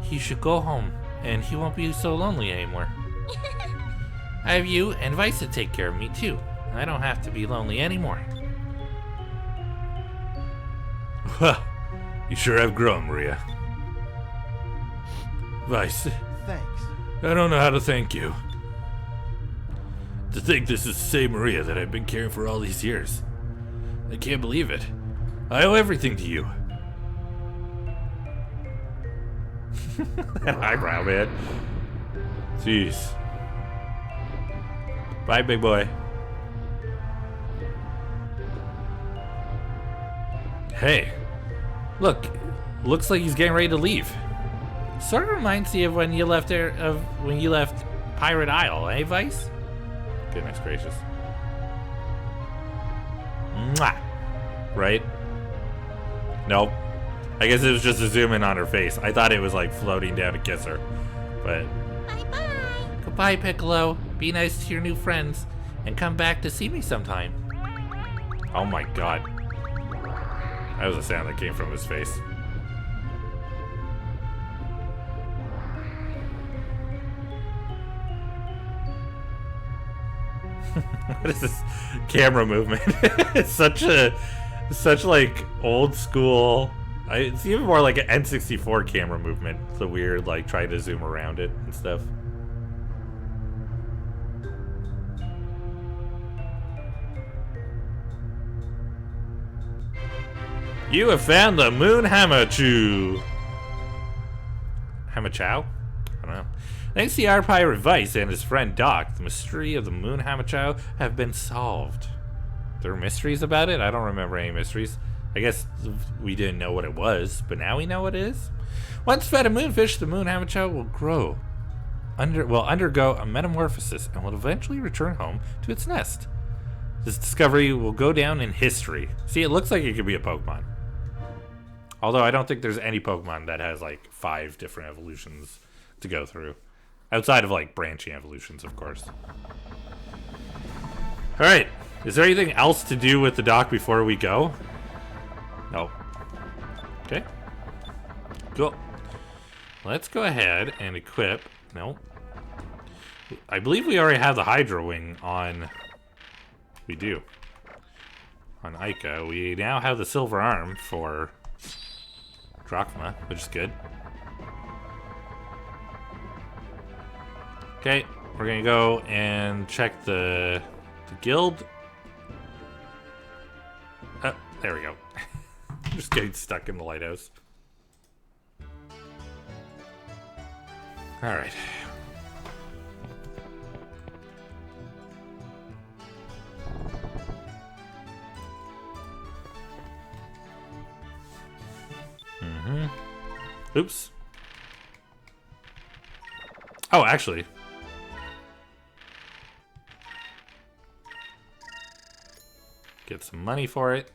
he should go home and he won't be so lonely anymore. I have you and Vice to take care of me too. I don't have to be lonely anymore. Well, you sure have grown, Maria. Vice. Thanks. I don't know how to thank you. To think this is the same Maria that I've been caring for all these years. I can't believe it. I owe everything to you. That eyebrow, man. Jeez. Bye, big boy. Hey. Look. Looks like he's getting ready to leave. Sort of reminds me of when you left Pirate Isle, eh, Vice? Goodness gracious. Mwah. Right? Nope. I guess it was just a zoom in on her face. I thought it was like floating down to kiss her. But Bye-bye. Goodbye, Piccolo. Be nice to your new friends and come back to see me sometime. oh my god. That was a sound that came from his face. What is this camera movement? It's such like old school. It's even more like an N64 camera movement. The weird like trying to zoom around it and stuff. You have found the Moon Hamachu. Hamachow? I don't know. Thanks to our pirate Vice and his friend Doc, the mystery of the Moon Hamachow have been solved. There were mysteries about it? I don't remember any mysteries. I guess we didn't know what it was, but now we know what it is. Once fed a moonfish, the Moon Hamachow will undergo a metamorphosis and will eventually return home to its nest. This discovery will go down in history. See, it looks like it could be a Pokemon. Although I don't think there's any Pokemon that has like 5 different evolutions to go through. Outside of, like, branching evolutions, of course. Alright. Is there anything else to do with the dock before we go? Nope. Okay. Cool. Let's go ahead and equip... No. I believe we already have the Hydro Wing on... We do. On Ica. We now have the Silver Arm for Drachma, which is good. Okay, we're gonna go and check the guild. Oh, there we go. Just getting stuck in the lighthouse. Alright. Oops. Oh, actually. Get some money for it.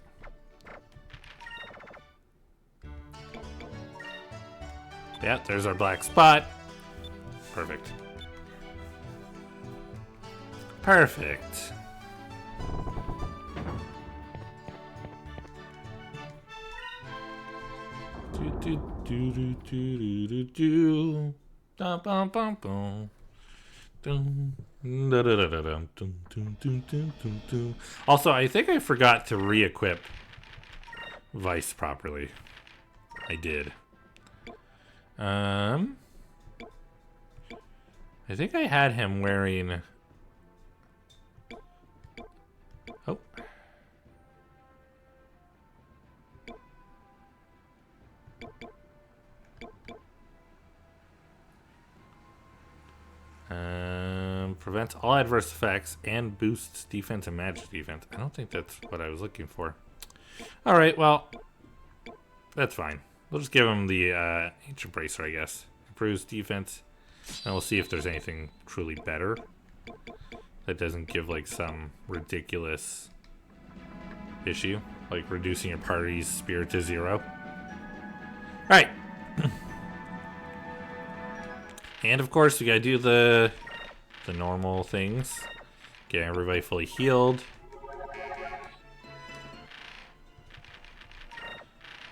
Yeah, there's our black spot. Perfect. Perfect. Also, I think I forgot to re-equip Vice properly. I did. I think I had him wearing... Oh. Prevents all adverse effects and boosts defense and magic defense. I don't think that's what I was looking for. Alright, well, that's fine. We'll just give him the Ancient Bracer, I guess. Improves defense. And we'll see if there's anything truly better that doesn't give, like, some ridiculous issue. Like reducing your party's spirit to 0. Alright. And, of course, we gotta do the normal things. Get everybody fully healed.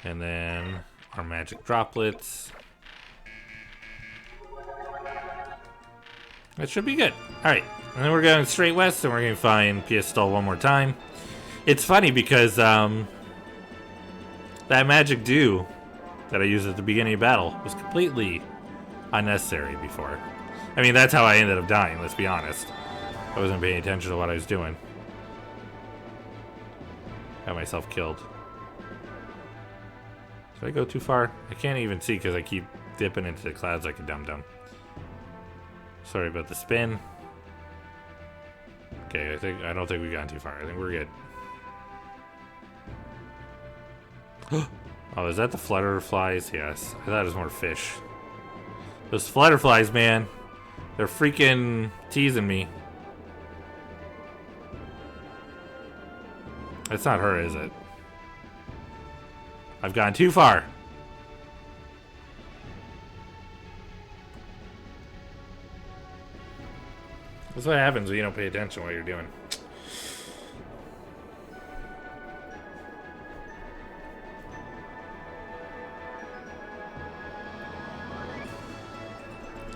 And then our magic droplets. That should be good. Alright. And then we're going straight west and we're going to find Piastol one more time. It's funny because that magic dew that I used at the beginning of battle was completely unnecessary before. I mean, that's how I ended up dying, let's be honest. I wasn't paying attention to what I was doing. Got myself killed. Did I go too far? I can't even see because I keep dipping into the clouds like a dum-dum. Sorry about the spin. Okay, I don't think we've gone too far. I think we're good. Oh, is that the flutterflies? Yes. I thought it was more fish. Those flutterflies, man. They're freaking teasing me. That's not her, is it? I've gone too far. That's what happens when you don't pay attention to what you're doing.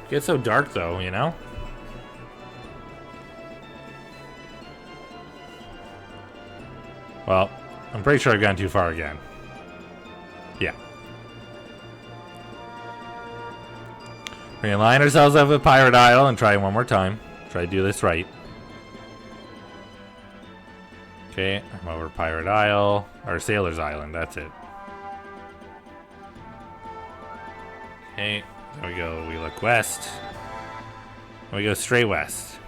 Gets so dark though, you know? Well, I'm pretty sure I've gone too far again. Yeah. We're gonna line ourselves up with Pirate Isle and try one more time. Try to do this right. Okay, I'm over Pirate Isle. Or Sailor's Island, that's it. Okay, there we go. We look west. And we go straight west.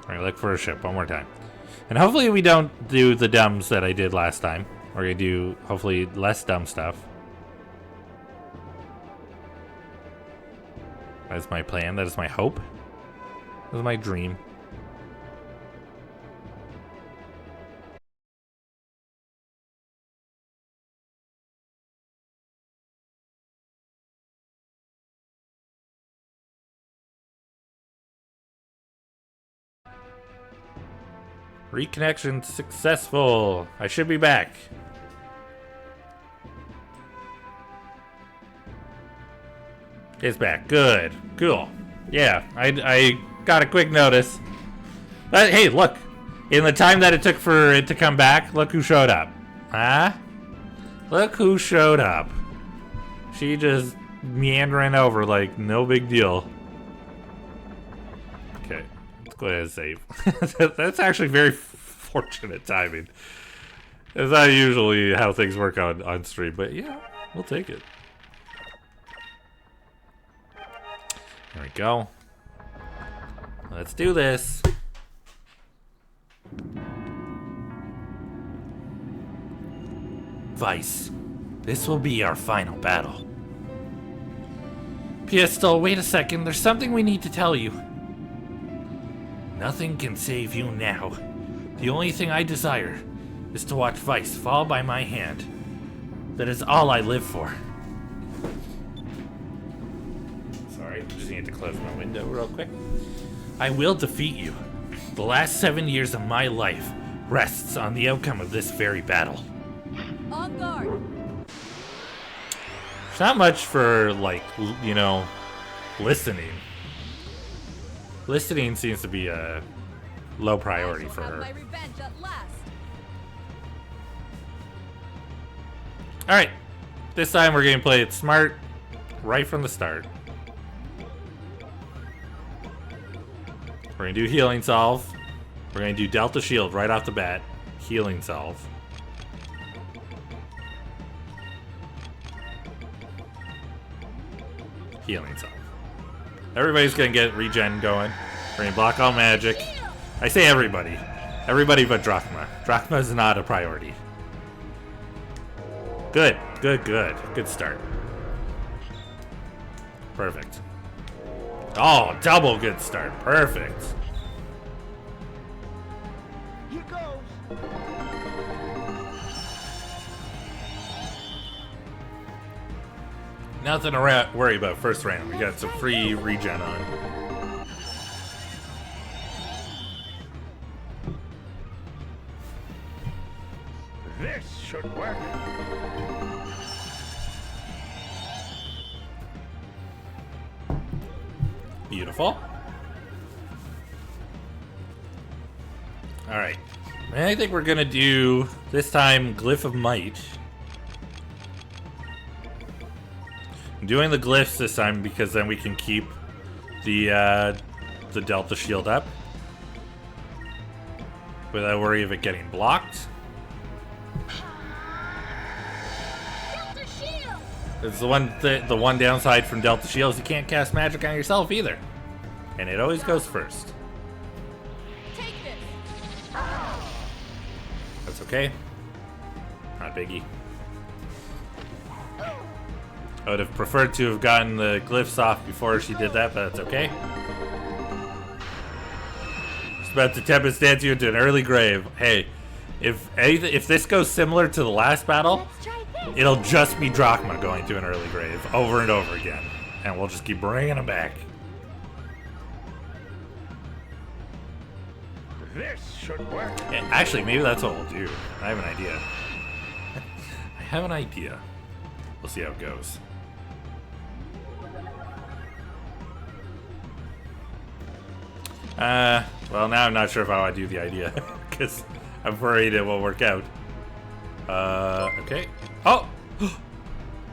We're gonna look for a ship one more time. And hopefully we don't do the dumbs that I did last time. We're gonna do, hopefully, less dumb stuff. That's my plan. That is my hope. That is my dream. Reconnection successful. I should be back. It's back. Good. Cool. Yeah, I got a quick notice. But hey, look. In the time that it took for it to come back, look who showed up. Huh? Look who showed up. She just meandering over like no big deal. Okay, let's go ahead and save. That's actually very fortunate timing. It's not usually how things work on stream, but yeah, we'll take it. There we go. Let's do this. Vice, this will be our final battle. Pistol, wait a second. There's something we need to tell you. Nothing can save you now. The only thing I desire is to watch Vice fall by my hand. That is all I live for. Sorry, just need to close my window real quick. I will defeat you. The last 7 years of my life rests on the outcome of this very battle. On guard. It's not much for, like, you know, listening. Listening seems to be a low priority for her. My revenge at last. Alright, this time we're going to play it smart right from the start. We're going to do Healing Solve. We're going to do Delta Shield right off the bat. Healing Solve. Healing Solve. Everybody's going to get regen going. We're going to block all magic. I say everybody. Everybody but Drachma. Drachma is not a priority. Good, good, good. Good start. Perfect. Oh, double good start. Perfect. Here goes. Nothing to worry about first round. We got some free regen on. This should work. Beautiful. Alright. I think we're gonna do, this time, Glyph of Might. I'm doing the glyphs this time because then we can keep the Delta Shield up without worry of it getting blocked. Delta Shield. It's the one downside from Delta Shield is you can't cast magic on yourself either. And it always goes first. Take this. That's okay. Not a biggie. I would have preferred to have gotten the glyphs off before she did that, but that's okay. Just about to Tempest dance you into an early grave. Hey, if this goes similar to the last battle, Let's try this. it'll just be Drachma going to an early grave over and over again. And we'll just keep bringing them back. This should work. Yeah, actually, maybe that's what we'll do. I have an idea. I have an idea. We'll see how it goes. Well, now I'm not sure if I want to do the idea. Because I'm worried it won't work out. Okay. Oh!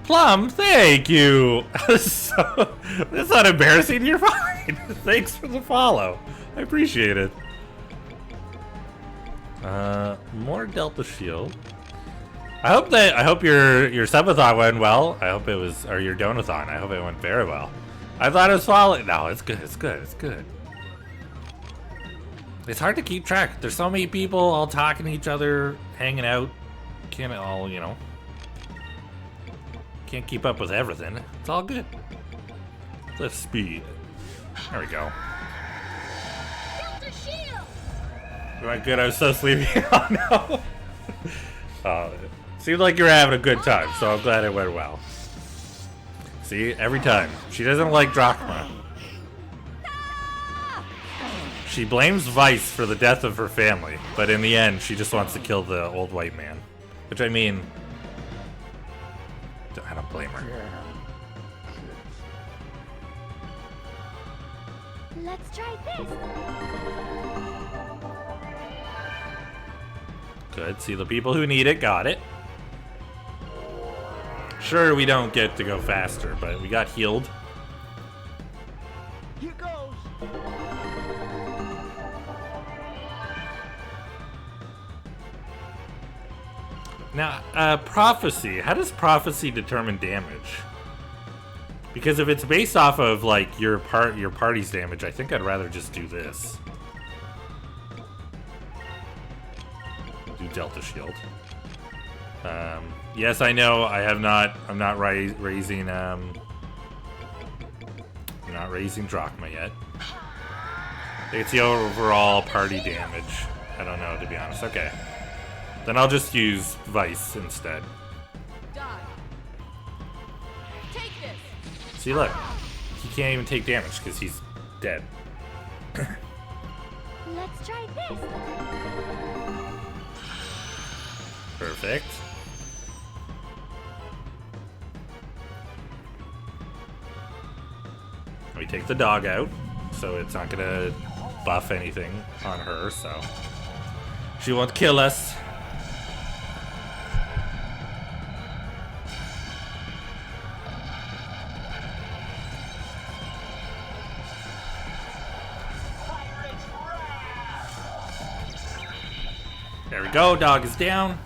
Plum, thank you! That's not embarrassing, you're fine. Thanks for the follow. I appreciate it. More Delta Shield. I hope your subathon went well. I hope it was, or your donathon. I hope it went very well. I thought it was following. No, it's good. It's good. It's good. It's hard to keep track. There's so many people all talking to each other, hanging out. Can't all, you know. Can't keep up with everything. It's all good. Lift speed. There we go. Delta Shield. You went good. I was so sleepy. Oh no. Seemed like you're having a good time, so I'm glad it went well. See, every time. She doesn't like Drachma. She blames Vice for the death of her family, but in the end, she just wants to kill the old white man. Which, I mean, I don't blame her. Let's try this. Good. See, the people who need it got it. Sure, we don't get to go faster, but we got healed. Here goes. Now, prophecy. How does prophecy determine damage? Because if it's based off of like your party's damage, I think I'd rather just do this. Do Delta Shield. Yes, I know. I'm not raising. I'm not raising drachma yet. I think it's the overall party damage. I don't know, to be honest. Okay. Then I'll just use Vice instead. Die. Take this. See, look. He can't even take damage because he's dead. Let's try this. Perfect. We take the dog out, so it's not gonna buff anything on her, so she won't kill us. There we go, dog is down.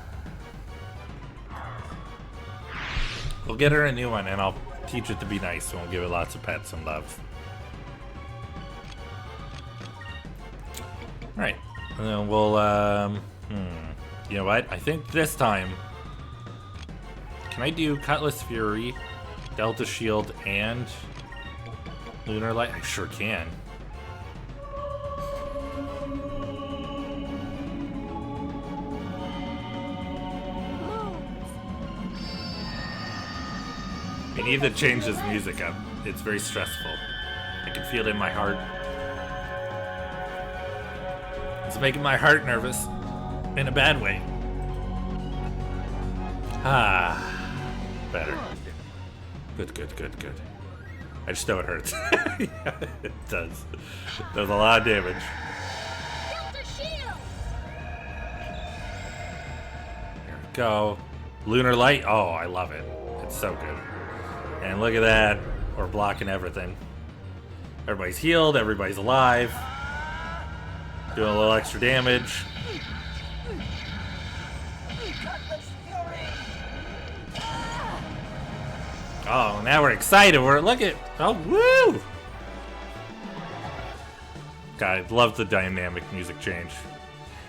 We'll get her a new one, and I'll teach it to be nice, and we'll give it lots of pets and love. Right. And then we'll, you know what? I think this time... Can I do Cutlass Fury, Delta Shield, and Lunar Light? I sure can. We need to change this music up. It's very stressful. I can feel it in my heart. It's making my heart nervous. In a bad way. Ah. Better. Good, good, good, good. I just know it hurts. Yeah, it does. It does a lot of damage. Delta Shield. There we go. Lunar Light. Oh, I love it. It's so good. And look at that. We're blocking everything. Everybody's healed. Everybody's alive. Doing a little extra damage. Oh, now we're excited. Look at. Oh, woo! God, I love the dynamic music change.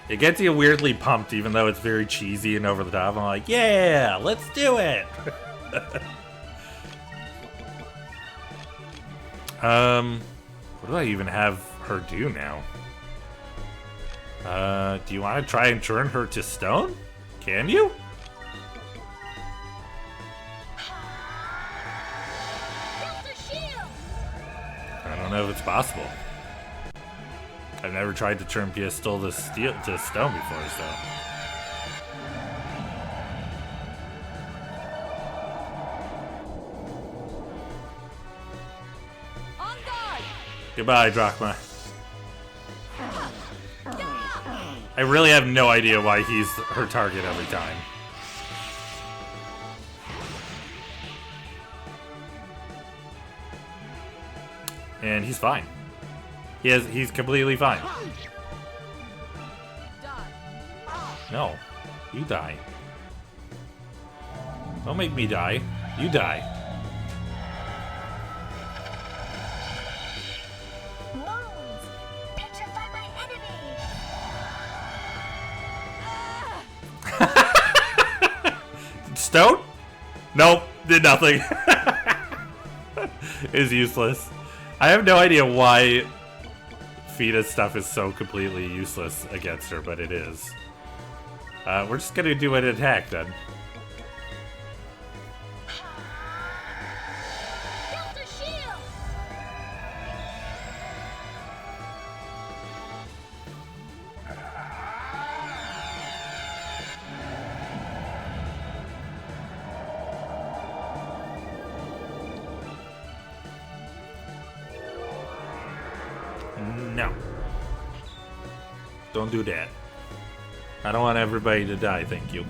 It gets you weirdly pumped, even though it's very cheesy and over the top. I'm like, yeah, let's do it. What do I even have her do now? Do you want to try and turn her to stone? Can you? Delta Shield. I don't know if it's possible. I've never tried to turn Pistol to stone before, so. On guard. Goodbye, Drachma. I really have no idea why he's her target every time. And he's fine. He's completely fine. Die. No, you die. Don't make me die. You die. Moons. Petrify my enemy. Stone? Nope, did nothing. Is useless. I have no idea why Feda's stuff is so completely useless against her, but it is. We're just gonna do an attack then. Delta Shield. No. Don't do that. I don't want everybody to die, thank you.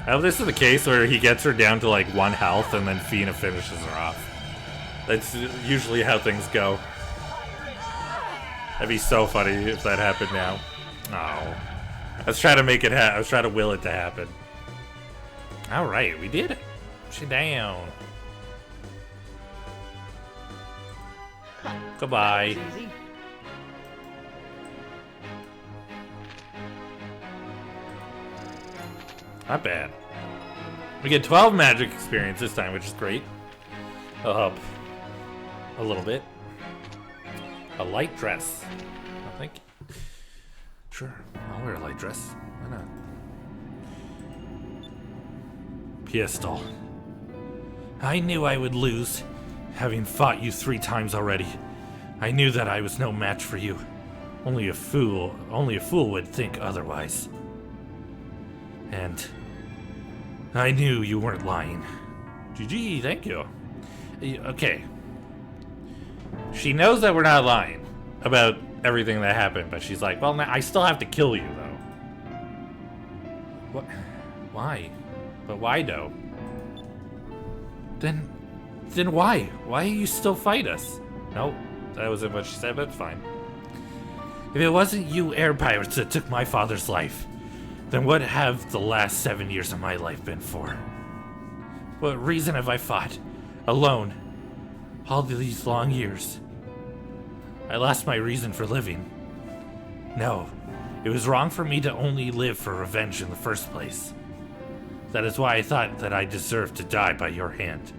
I hope this is the case where he gets her down to like 1 health and then Fina finishes her off. That's usually how things go. That'd be so funny if that happened now. Oh. Let's try to make it I was trying to will it to happen. Alright, we did it. She down. Goodbye. Easy. Not bad. We get 12 magic experience this time, which is great. Up a little bit. A light dress. I think. Sure, I'll wear a light dress. Why not? Pistol. I knew I would lose, having fought you 3 times already. I knew that I was no match for you. Only a fool would think otherwise. And I knew you weren't lying. GG, thank you. Okay. She knows that we're not lying about everything that happened, but she's like, well, I still have to kill you, though. What? Why? But why, though? Then why? Why you still fight us? Nope, that wasn't what she said, but it's fine. If it wasn't you air pirates that took my father's life, then what have the last 7 years of my life been for? What reason have I fought? Alone. All these long years. I lost my reason for living. No, it was wrong for me to only live for revenge in the first place. That is why I thought that I deserved to die by your hand.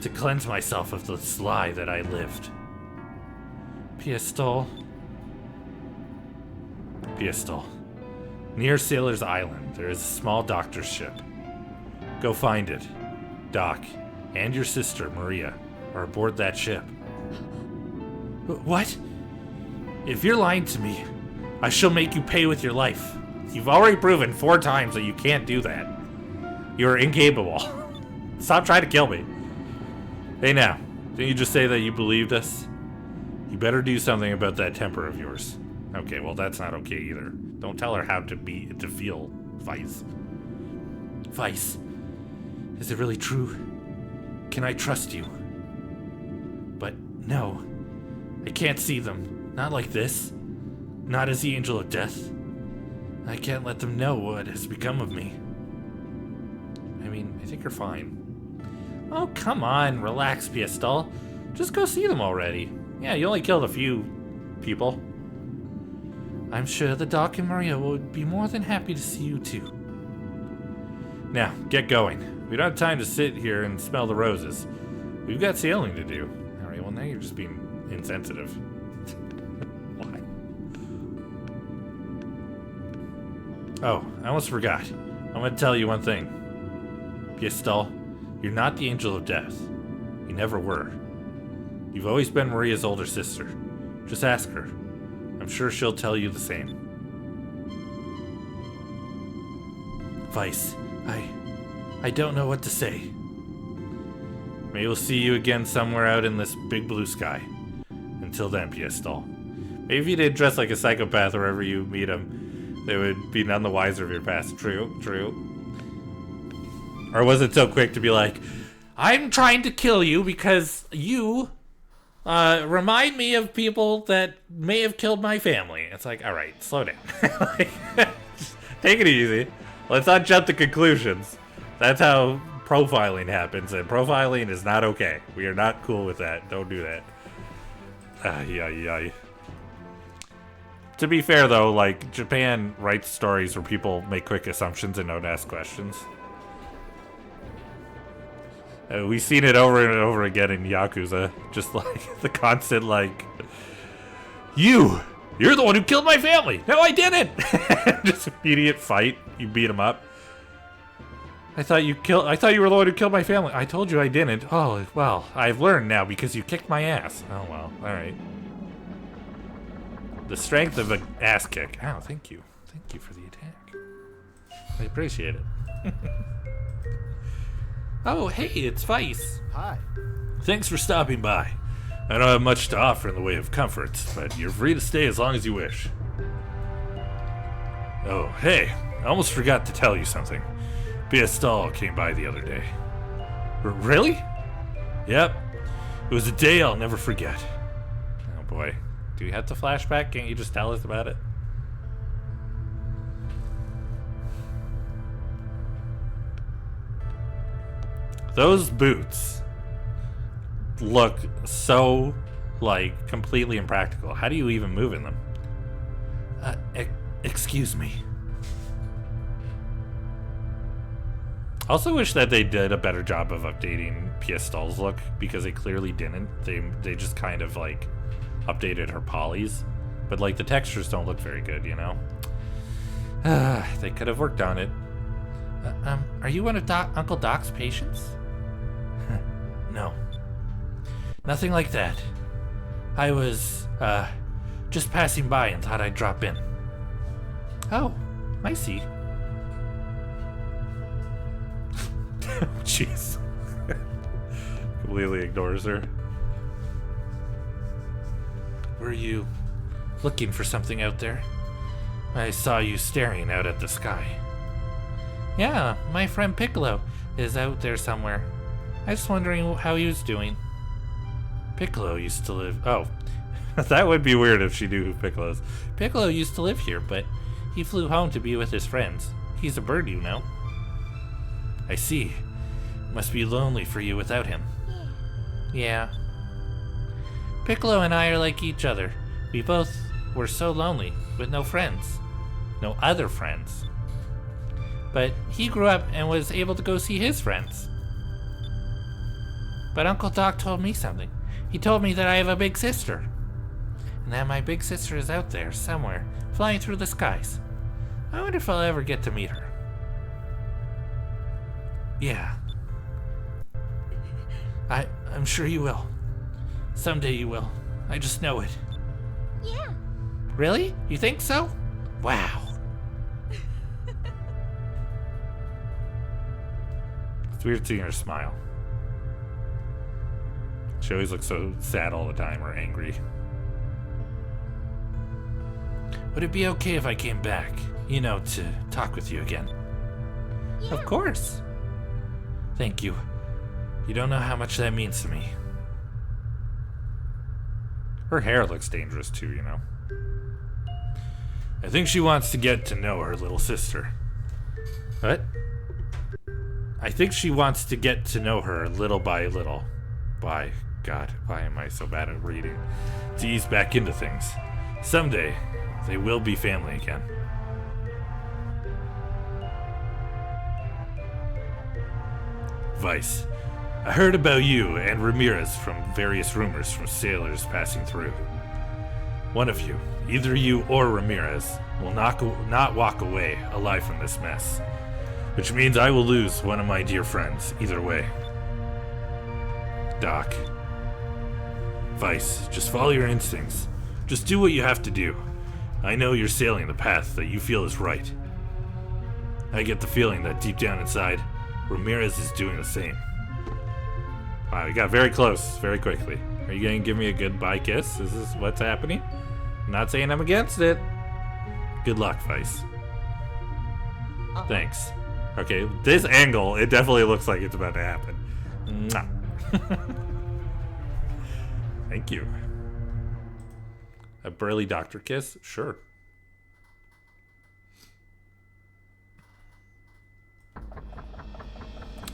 To cleanse myself of this lie that I lived. Pistol. Near Sailor's Island, there is a small doctor's ship. Go find it. Doc, and your sister, Maria, are aboard that ship. What? If you're lying to me, I shall make you pay with your life. You've already proven 4 times that you can't do that. You're incapable. Stop trying to kill me. Hey now, didn't you just say that you believed us? You better do something about that temper of yours. Okay, well that's not okay either. Don't tell her how to feel, Vice. Vice, is it really true? Can I trust you? But no, I can't see them. Not like this. Not as the Angel of Death. I can't let them know what has become of me. I mean, I think you're fine. Oh, come on, relax, Pistol. Just go see them already. Yeah, you only killed a few people. I'm sure the Doc and Maria would be more than happy to see you too. Now, get going. We don't have time to sit here and smell the roses. We've got sailing to do. Alright, well now you're just being insensitive. Why? Oh, I almost forgot. I'm gonna tell you one thing. Pistol, you're not the Angel of Death. You never were. You've always been Maria's older sister. Just ask her. I'm sure she'll tell you the same. Vice, I don't know what to say. Maybe we'll see you again somewhere out in this big blue sky. Until then, Pistol. Maybe if you didn't dress like a psychopath wherever you meet him, they would be none the wiser of your past. True. Or was it so quick to be like, I'm trying to kill you because you remind me of people that may have killed my family. It's like, all right, slow down. Take it easy. Let's not jump to conclusions. That's how profiling happens, and profiling is not okay. We are not cool with that. Don't do that. To be fair, though, like, Japan writes stories where people make quick assumptions and don't ask questions. We've seen it over and over again in Yakuza. Just like the constant, like, you're the one who killed my family. No, I didn't. Just immediate fight. You beat him up. I thought you were the one who killed my family. I told you I didn't. Oh, well, I've learned now because you kicked my ass. Oh, well, all right. The strength of an ass kick. Oh, thank you. Thank you for the attack. I appreciate it. Oh, hey, it's Vice. Hi. Thanks for stopping by. I don't have much to offer in the way of comforts, but you're free to stay as long as you wish. Oh, hey, I almost forgot to tell you something. Piestol came by the other day. Really? Yep. It was a day I'll never forget. Oh boy. Do you have to flashback? Can't you just tell us about it? Those boots look so, like, completely impractical. How do you even move in them? Excuse me. Also wish that they did a better job of updating Piestol's look, because they clearly didn't. They just kind of, like, updated her polys. But, like, the textures don't look very good, you know? They could have worked on it. Are you one of Uncle Doc's patients? No. Nothing like that. I was, just passing by and thought I'd drop in. Oh, I see. Jeez. Completely ignores her. Were you looking for something out there? I saw you staring out at the sky. Yeah, my friend Piccolo is out there somewhere. I was wondering how he was doing. Piccolo used to live... Oh. That would be weird if she knew who Piccolo is. Piccolo used to live here, but he flew home to be with his friends. He's a bird, you know. I see. Must be lonely for you without him. Yeah. Piccolo and I are like each other. We both were so lonely, with no friends. No other friends. But he grew up and was able to go see his friends. But Uncle Doc told me something. He told me that I have a big sister. And that my big sister is out there somewhere, flying through the skies. I wonder if I'll ever get to meet her. Yeah. I'm sure you will. Someday you will. I just know it. Yeah. Really? You think so? Wow. It's weird seeing her smile. She always looks so sad all the time or angry. Would it be okay if I came back? You know, to talk with you again? Yeah. Of course. Thank you. You don't know how much that means to me. Her hair looks dangerous too, you know. I think she wants to get to know her little sister. What? I think she wants to get to know her little by little. By God, why am I so bad at reading? To ease back into things. Someday, they will be family again. Vice. I heard about you and Ramirez from various rumors from sailors passing through. One of you, either you or Ramirez, will not walk away alive from this mess. Which means I will lose one of my dear friends, either way. Doc. Vice, just follow your instincts. Just do what you have to do. I know you're sailing the path that you feel is right. I get the feeling that deep down inside, Ramirez is doing the same. Wow, we got very close very quickly. Are you going to give me a goodbye kiss? Is this what's happening? I'm not saying I'm against it. Good luck, Vice. Thanks. Okay, this angle, it definitely looks like it's about to happen. Mwah. Thank you. A burly doctor kiss? Sure.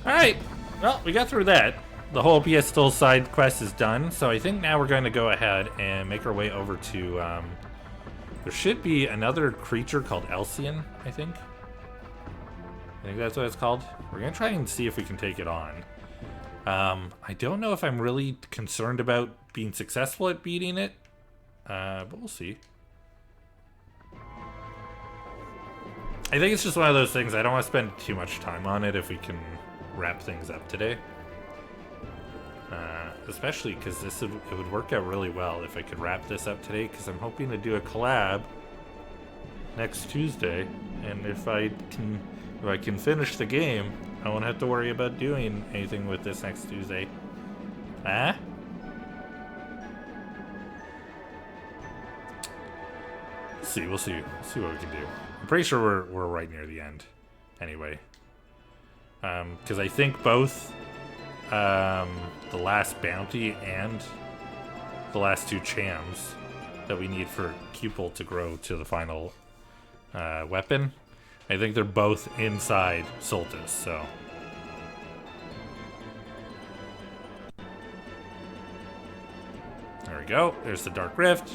Alright, well, we got through that. The whole Piestol side quest is done, so I think now we're going to go ahead and make our way over to, there should be another creature called Elcian, I think. I think that's what it's called. We're going to try and see if we can take it on. I don't know if I'm really concerned about being successful at beating it, but we'll see. I think it's just one of those things, I don't want to spend too much time on it if we can wrap things up today. Especially because it would work out really well if I could wrap this up today, because I'm hoping to do a collab next Tuesday, and if I can finish the game, I won't have to worry about doing anything with this next Tuesday. Huh? See, we'll see what we can do. I'm pretty sure we're right near the end. Anyway. Because I think both the last bounty and the last 2 chams that we need for Cupil to grow to the final weapon, I think they're both inside Soltis, so. There we go. There's the Dark Rift.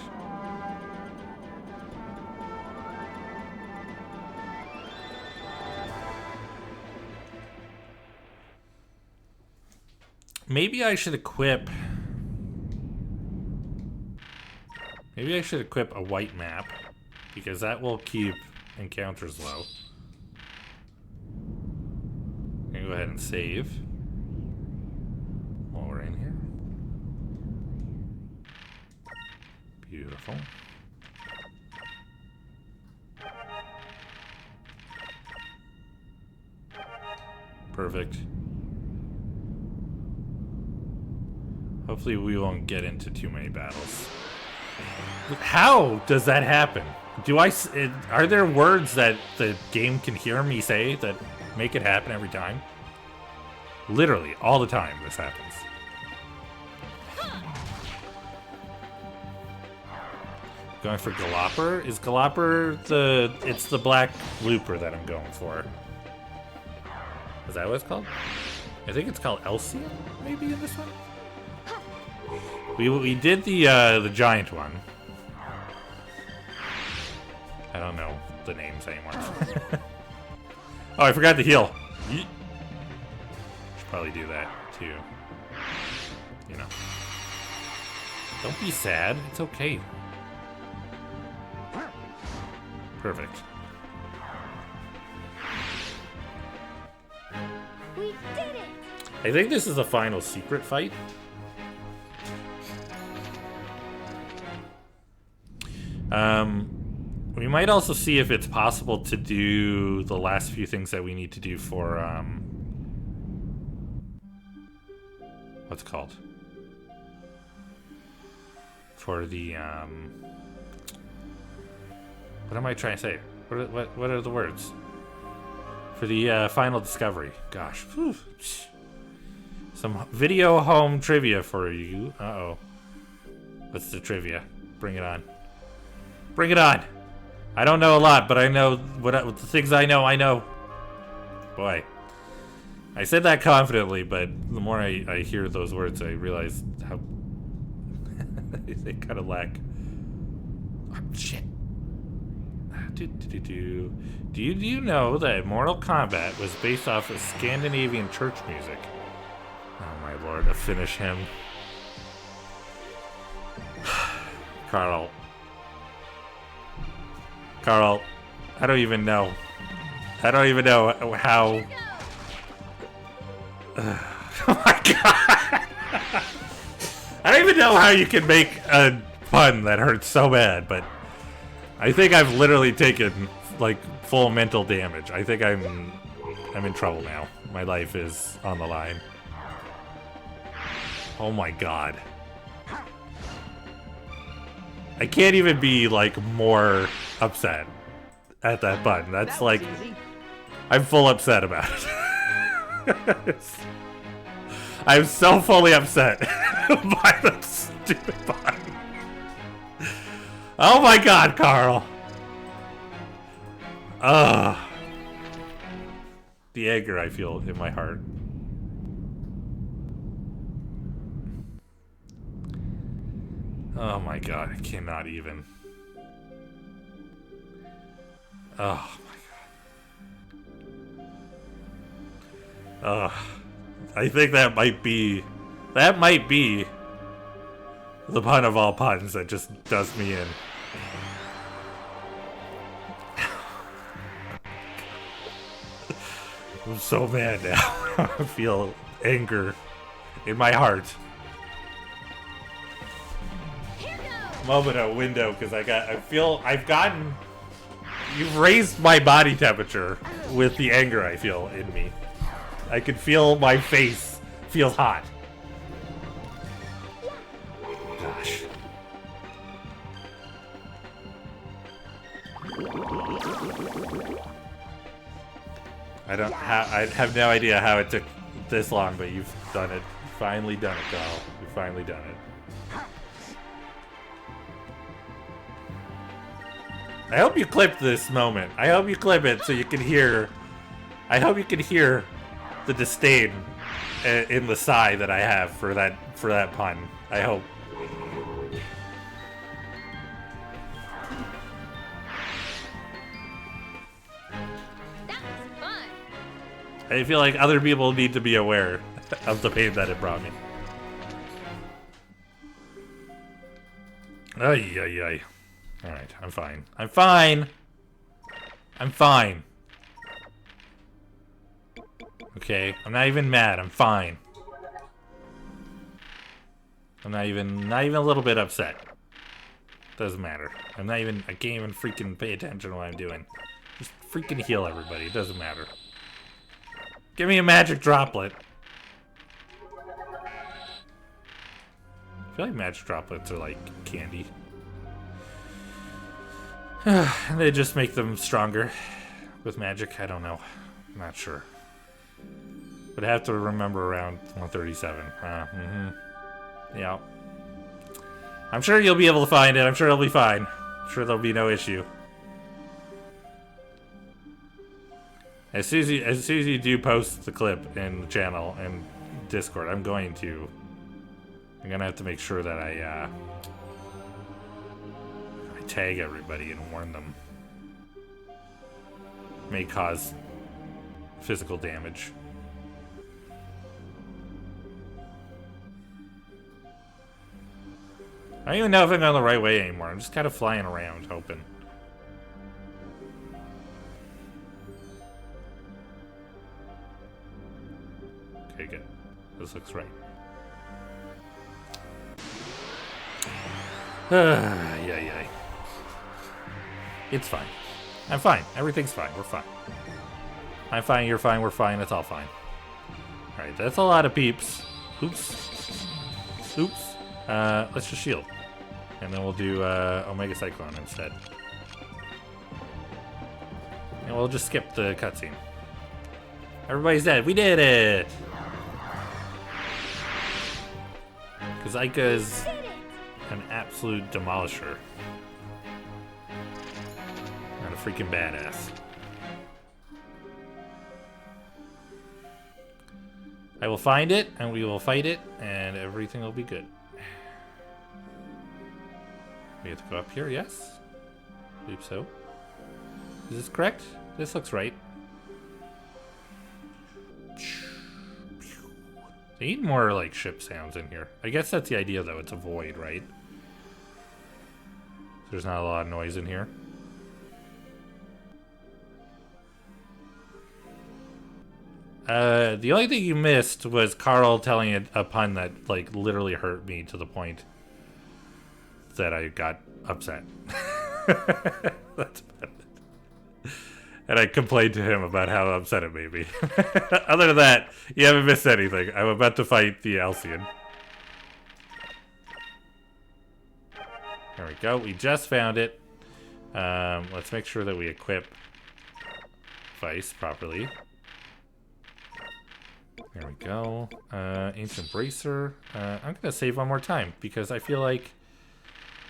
Maybe I should equip... Maybe I should equip a white map, because that will keep encounters low. I'm gonna go ahead and save while we're in here. Beautiful. Perfect. Hopefully we won't get into too many battles. How does that happen? Are there words that the game can hear me say that make it happen every time? Literally, all the time this happens. Going for Galopper? Is Galopper it's the black looper that I'm going for. Is that what it's called? I think it's called Elsia, maybe, in this one? We did the giant one. I don't know the names anymore. Oh, I forgot to heal. Yeet. Should probably do that too. You know. Don't be sad. It's okay. Perfect. We did it! I think this is the final secret fight. We might also see if it's possible to do the last few things that we need to do for, what's it called? For the, what am I trying to say? What are the words? For the, final discovery. Gosh. Whew. Some video home trivia for you. Uh-oh. What's the trivia? Bring it on. Bring it on! I don't know a lot, but I know what the things I know. Boy. I said that confidently, but the more I hear those words, I realize how they kind of lack. Oh, shit. Do you know that Mortal Kombat was based off of Scandinavian church music? Oh my lord, to finish him. Carl, I don't even know. I don't even know how. Oh my god! I don't even know how you can make a pun that hurts so bad, but I think I've literally taken like full mental damage. I think I'm in trouble now. My life is on the line. Oh my god. I can't even be like more upset at that button. That's like, I'm full upset about it. I'm so fully upset by the stupid button. Oh my god, Carl. The anger I feel in my heart. Oh my god, I cannot even. Oh my god. I think that might be the pun of all puns that just does me in. I'm so mad now. I feel anger in my heart. Moment of window, because you've raised my body temperature with the anger I feel in me. I can feel my face feels hot. Gosh. I have no idea how it took this long, but you've done it. You've finally done it, Carl. You've finally done it. I hope you clip this moment. I hope you clip it so you can hear. I hope you can hear the disdain in the sigh that I have for that pun. I hope. That was fun. I feel like other people need to be aware of the pain that it brought me. Ay, ay, ay. Alright, I'm fine. I'm fine! I'm fine. Okay, I'm not even mad. I'm fine. I'm not even a little bit upset. Doesn't matter. I can't even freaking pay attention to what I'm doing. Just freaking heal everybody. It doesn't matter. Give me a magic droplet. I feel like magic droplets are like candy. They just make them stronger with magic. I don't know. I'm not sure. But I have to remember around 137. Yeah. I'm sure you'll be able to find it. I'm sure it'll be fine. I'm sure there'll be no issue. As soon as you do post the clip in the channel and Discord, I'm gonna have to make sure that I tag everybody and warn them. May cause physical damage. I don't even know if I'm going the right way anymore. I'm just kind of flying around, hoping. Okay, good. This looks right. Yeah. It's fine. I'm fine. Everything's fine. We're fine. I'm fine. You're fine. We're fine. It's all fine. Alright, that's a lot of peeps. Oops. Let's just shield. And then we'll do Omega Cyclone instead. And we'll just skip the cutscene. Everybody's dead. We did it! Because Aika's an absolute demolisher. And a freaking badass. I will find it, and we will fight it, and everything will be good. We have to go up here, yes? I believe so. Is this correct? This looks right. They need more, like, ship sounds in here. I guess that's the idea, though. It's a void, right? There's not a lot of noise in here. The only thing you missed was Carl telling a pun that, like, literally hurt me to the point that I got upset. That's about it. And I complained to him about how upset it made me. Other than that, you haven't missed anything. I'm about to fight the Alcyon. There we go. We just found it. Let's make sure that we equip Vice properly. There we go. Ancient Bracer. I'm going to save one more time because I feel like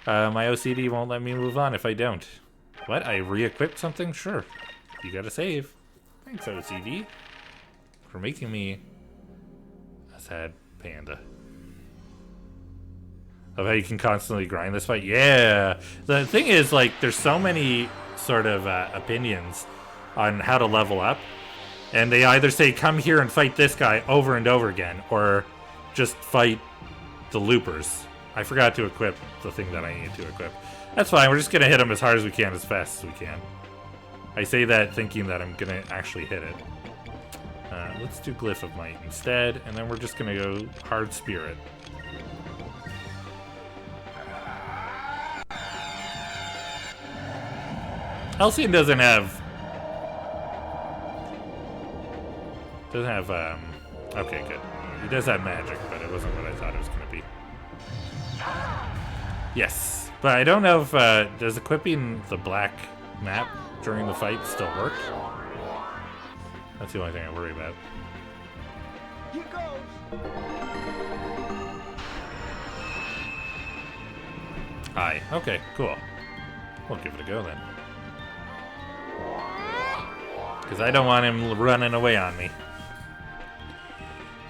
my OCD won't let me move on if I don't. What? I re-equipped something? Sure. You gotta save. Thanks, OCD. For making me a sad panda. Of how you can constantly grind this fight. Yeah! The thing is, like, there's so many sort of opinions on how to level up. And they either say, come here and fight this guy over and over again, or just fight the loopers. I forgot to equip the thing that I need to equip. That's fine, we're just gonna hit him as hard as we can, as fast as we can. I say that thinking that I'm gonna actually hit it. Let's do Glyph of Might instead, and then we're just gonna go Hard Spirit. Alcyon doesn't have Doesn't have, okay, good. He does have magic, but it wasn't what I thought it was going to be. Yes, but I don't know if, does equipping the black map during the fight still work? That's the only thing I worry about. Here goes. Hi. Okay, cool. We'll give it a go then. Because I don't want him running away on me.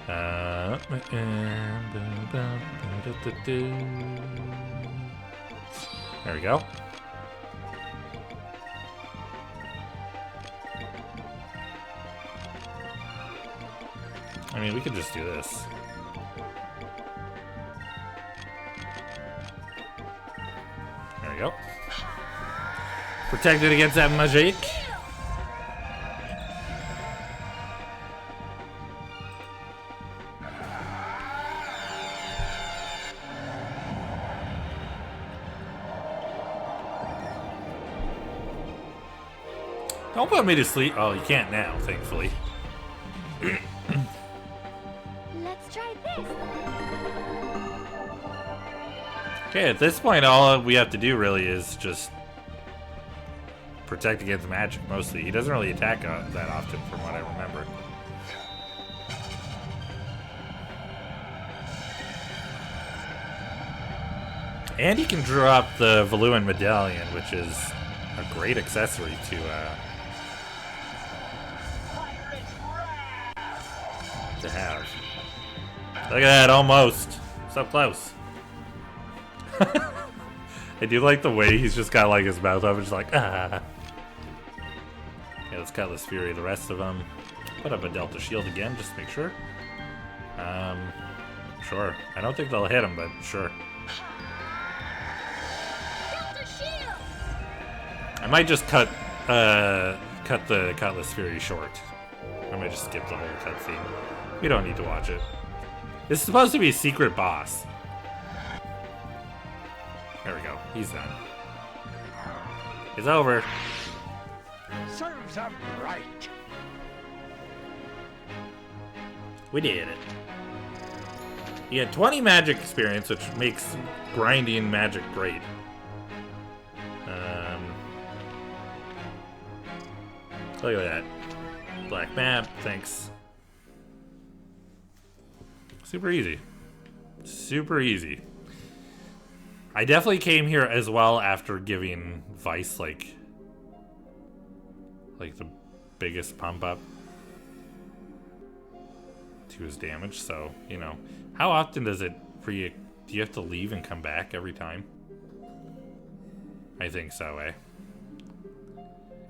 There we go. I mean, we could just do this. There we go. Protected against that magic. Don't put me to sleep. Oh, you can't now, thankfully. Let's try this. Okay, at this point, all we have to do really is just protect against magic, mostly. He doesn't really attack that often, from what I remember. And he can drop the Valuan Medallion, which is a great accessory to have. Look at that, almost. So close. I do like the way he's just got like his mouth open, just like, ah. Okay, let's Cutlass Fury the rest of them. Put up a Delta Shield again, just to make sure. Sure. I don't think they'll hit him, but sure. Delta Shield! I might just cut the Cutlass Fury short. I might just skip the whole cutscene. We don't need to watch it. This is supposed to be a secret boss. There we go. He's done. It's over. Serves 'em right. We did it. He had 20 magic experience, which makes grinding magic great. Look at that. Black map, thanks. Super easy. Super easy. I definitely came here as well after giving Vice like the biggest pump up to his damage, so, you know. How often does it do you have to leave and come back every time? I think so, eh?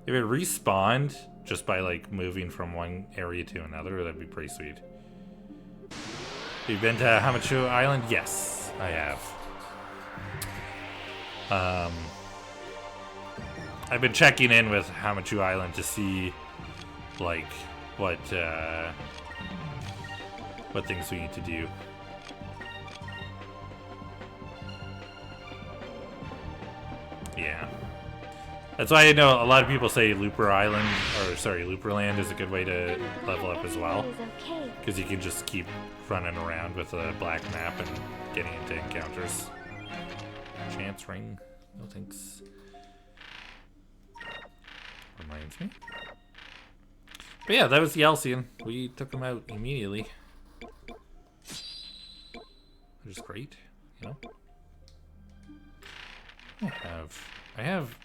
If it respawned just by like moving from one area to another, that'd be pretty sweet. You've been to Hamachu Island? Yes, I have. I've been checking in with Hamachu Island to see like what things we need to do. Yeah. That's why I know a lot of people say Looper Island, or sorry, Looper Land is a good way to level up as well. Because you can just keep running around with a black map and getting into encounters. Chance ring. No thanks. Reminds me. But yeah, that was the Alcyon. We took him out immediately. Which is great, you know? I have...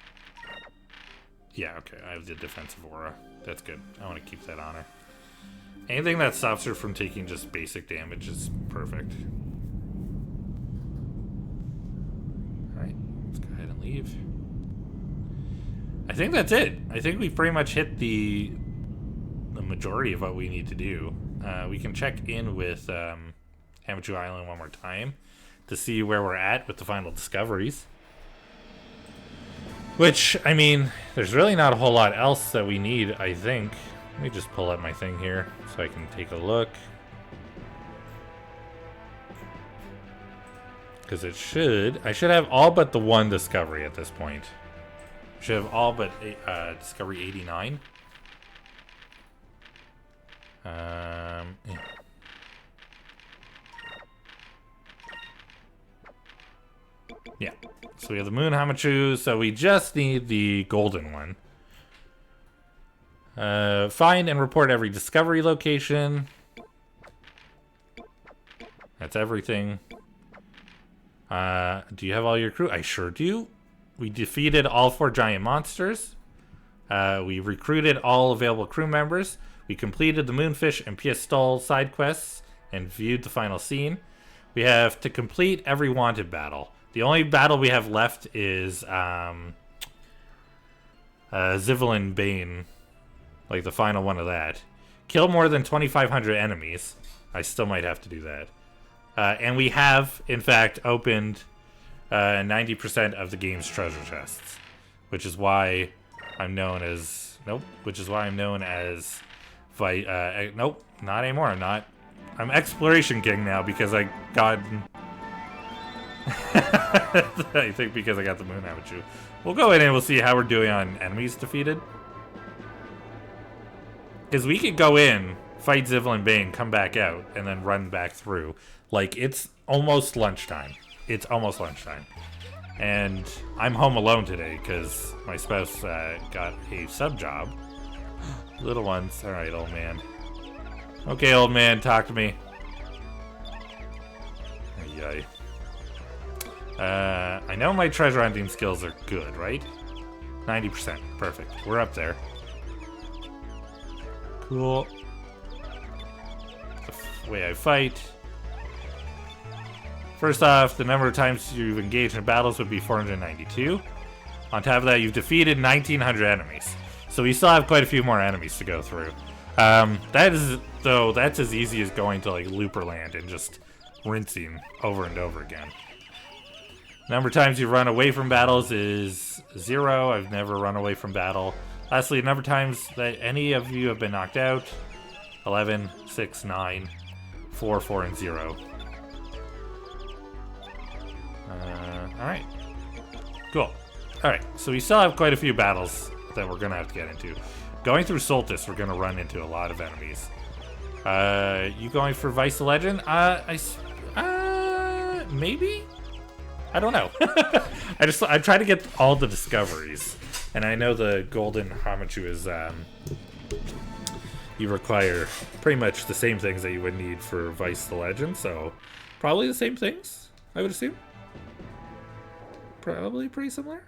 Yeah, okay, I have the defensive aura. That's good. I want to keep that on her. Anything that stops her from taking just basic damage is perfect. Alright, let's go ahead and leave. I think that's it. I think we pretty much hit the majority of what we need to do. We can check in with Hamachu Island one more time to see where we're at with the final discoveries. Which, I mean, there's really not a whole lot else that we need, I think. Let me just pull up my thing here so I can take a look. Because I should have all but the one discovery at this point. I should have all but discovery 89. Yeah. Yeah. So we have the Moon Hamachu, so we just need the golden one. Find and report every discovery location. That's everything. Do you have all your crew? I sure do. We defeated all 4 giant monsters. We recruited all available crew members. We completed the Moonfish and Piastol side quests and viewed the final scene. We have to complete every wanted battle. The only battle we have left is Zivelin Bane. Like the final one of that. Kill more than 2,500 enemies. I still might have to do that. And we have, in fact, opened 90% of the game's treasure chests. Which is why I'm known as... Nope. Which is why I'm known as... nope. Not anymore. I'm Exploration King now because I got... I think because I got the Moon Hamachu. We'll go in and we'll see how we're doing on enemies defeated. Because we could go in, fight Zivelin Bane, come back out, and then run back through. Like, it's almost lunchtime. It's almost lunchtime. And I'm home alone today because my spouse got a sub job. Little ones. Alright, old man. Okay, old man, talk to me. Yay. I know my treasure hunting skills are good, right? 90%. Perfect. We're up there. Cool. The way I fight. First off, the number of times you've engaged in battles would be 492. On top of that, you've defeated 1,900 enemies. So we still have quite a few more enemies to go through. That's as easy as going to like Looperland and just rinsing over and over again. Number of times you've run away from battles is 0. I've never run away from battle. Lastly, the number of times that any of you have been knocked out. 11, 6, 9, 4, 4, and 0. Alright. Cool. Alright, so we still have quite a few battles that we're going to have to get into. Going through Solstice, we're going to run into a lot of enemies. You going for Vice the Legend? Maybe? I don't know. I try to get all the discoveries. And I know the Golden Hamachu is, you require pretty much the same things that you would need for Vice the Legend, so probably the same things, I would assume. Probably pretty similar.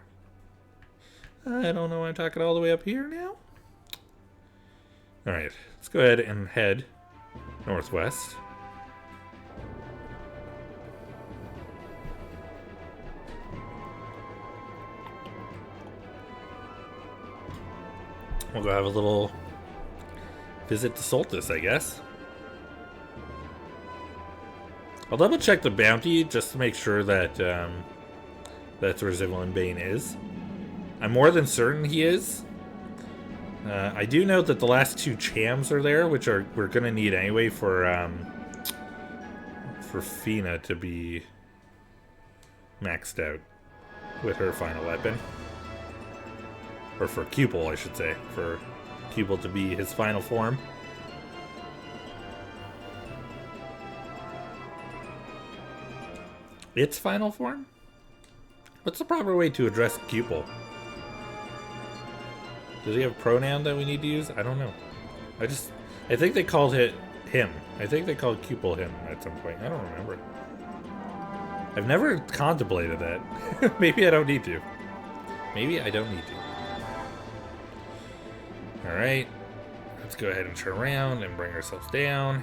I don't know why I'm talking all the way up here now. Alright, let's go ahead and head northwest. We'll go have a little visit to Solstice, I guess. I'll double check the bounty just to make sure that that's where Zivelin Bane is. I'm more than certain he is. I do know that the last 2 Chams are there, which we're gonna need anyway for Fina to be maxed out with her final weapon. Or for Cupel, I should say. For Cupel to be his final form. Its final form? What's the proper way to address Cupel? Does he have a pronoun that we need to use? I don't know. I think they called it him. I think they called Cupel him at some point. I don't remember. I've never contemplated that. Maybe I don't need to. Maybe I don't need to. Alright, let's go ahead and turn around and bring ourselves down.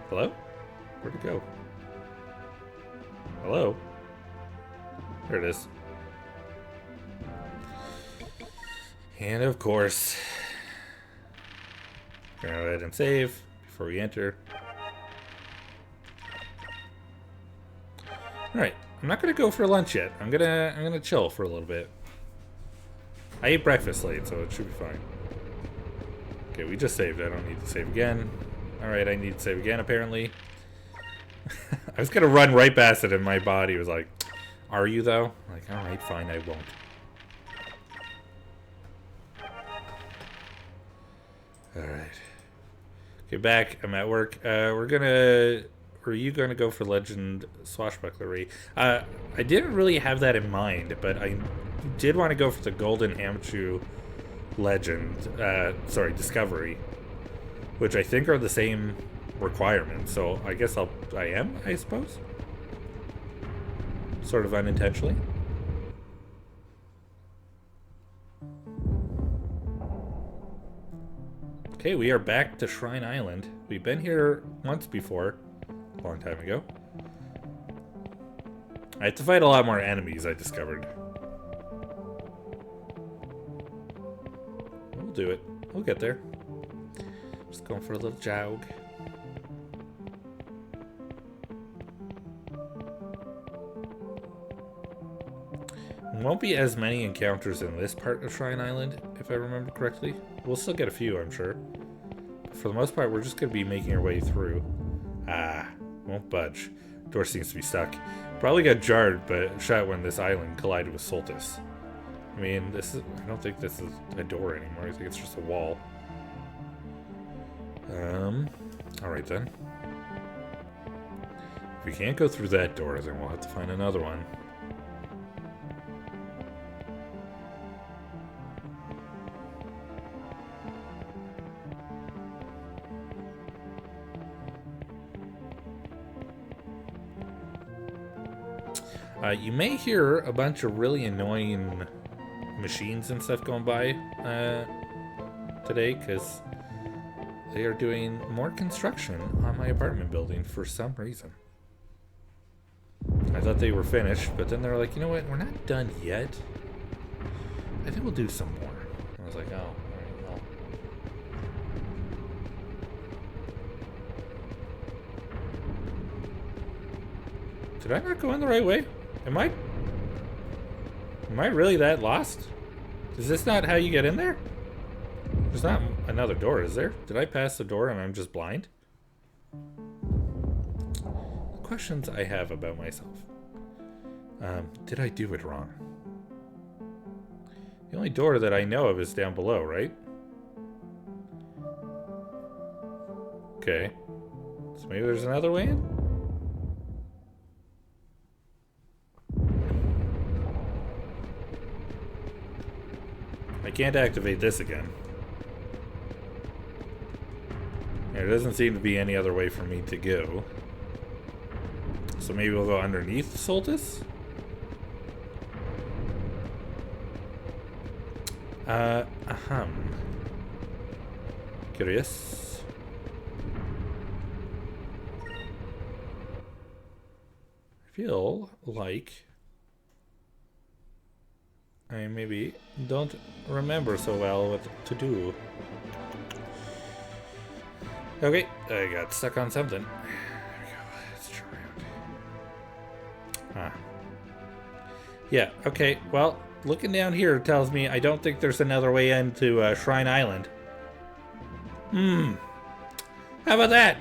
Hello? Where'd it go? Hello? There it is. And of course, go ahead and save before we enter. Alright, I'm not gonna go for lunch yet. I'm gonna chill for a little bit. I ate breakfast late, so it should be fine. Okay, we just saved. I don't need to save again. Alright, I need to save again, apparently. I was gonna run right past it, and my body was like, are you, though? Like, alright, fine, I won't. Alright. Okay, back. I'm at work. Were you gonna go for Legend Swashbucklery? I didn't really have that in mind, but I did want to go for the Golden Amchu Legend. Discovery. Which I think are the same requirements, so I guess I suppose? Sort of unintentionally. Okay, we are back to Shrine Island. We've been here once before, a long time ago. I have to fight a lot more enemies, I discovered. We'll do it. We'll get there. Just going for a little jog. Won't be as many encounters in this part of Shrine Island, if I remember correctly. We'll still get a few, I'm sure. But for the most part, we're just going to be making our way through. Ah, won't budge. Door seems to be stuck. Probably got jarred, but shut when this island collided with Soltis. I mean, I don't think this is a door anymore. I think it's just a wall. Alright then. If we can't go through that door, then we'll have to find another one. You may hear a bunch of really annoying machines and stuff going by today, because they are doing more construction on my apartment building for some reason. I thought they were finished, but then they're like, you know what, we're not done yet. I think we'll do some more. I was like, oh, alright, well. Did I not go in the right way? Am I really that lost? Is this not how you get in there? There's not another door, is there? Did I pass the door and I'm just blind? The questions I have about myself. Did I do it wrong? The only door that I know of is down below, right? Okay. So maybe there's another way in? I can't activate this again. There doesn't seem to be any other way for me to go. So maybe we'll go underneath Soltis? Curious. I feel like I maybe don't remember so well what to do. Okay, I got stuck on something. There we go. Let's turn around. Ah. Yeah, okay, well, looking down here tells me I don't think there's another way into Shrine Island. How about that?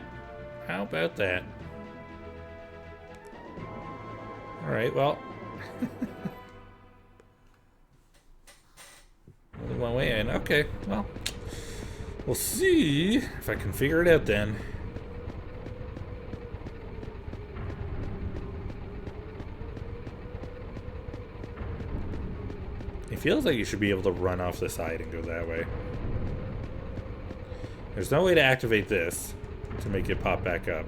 How about that? Alright, well. Only one way in. Okay, well. We'll see if I can figure it out then. It feels like you should be able to run off the side and go that way. There's no way to activate this to make it pop back up.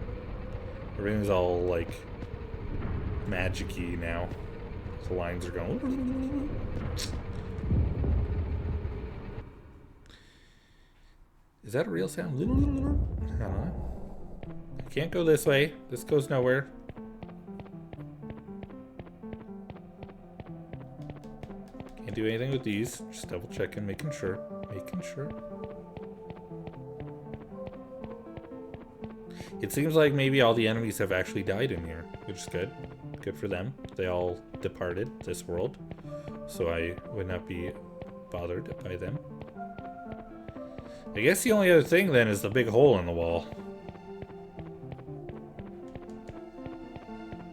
Everything's all like magic-y now. The lines are going. Is that a real sound? I don't know. I can't go this way. This goes nowhere. Can't do anything with these. Just double checking, making sure. Making sure. It seems like maybe all the enemies have actually died in here, which is good. Good for them. They all departed this world, so I would not be bothered by them. I guess the only other thing then is the big hole in the wall.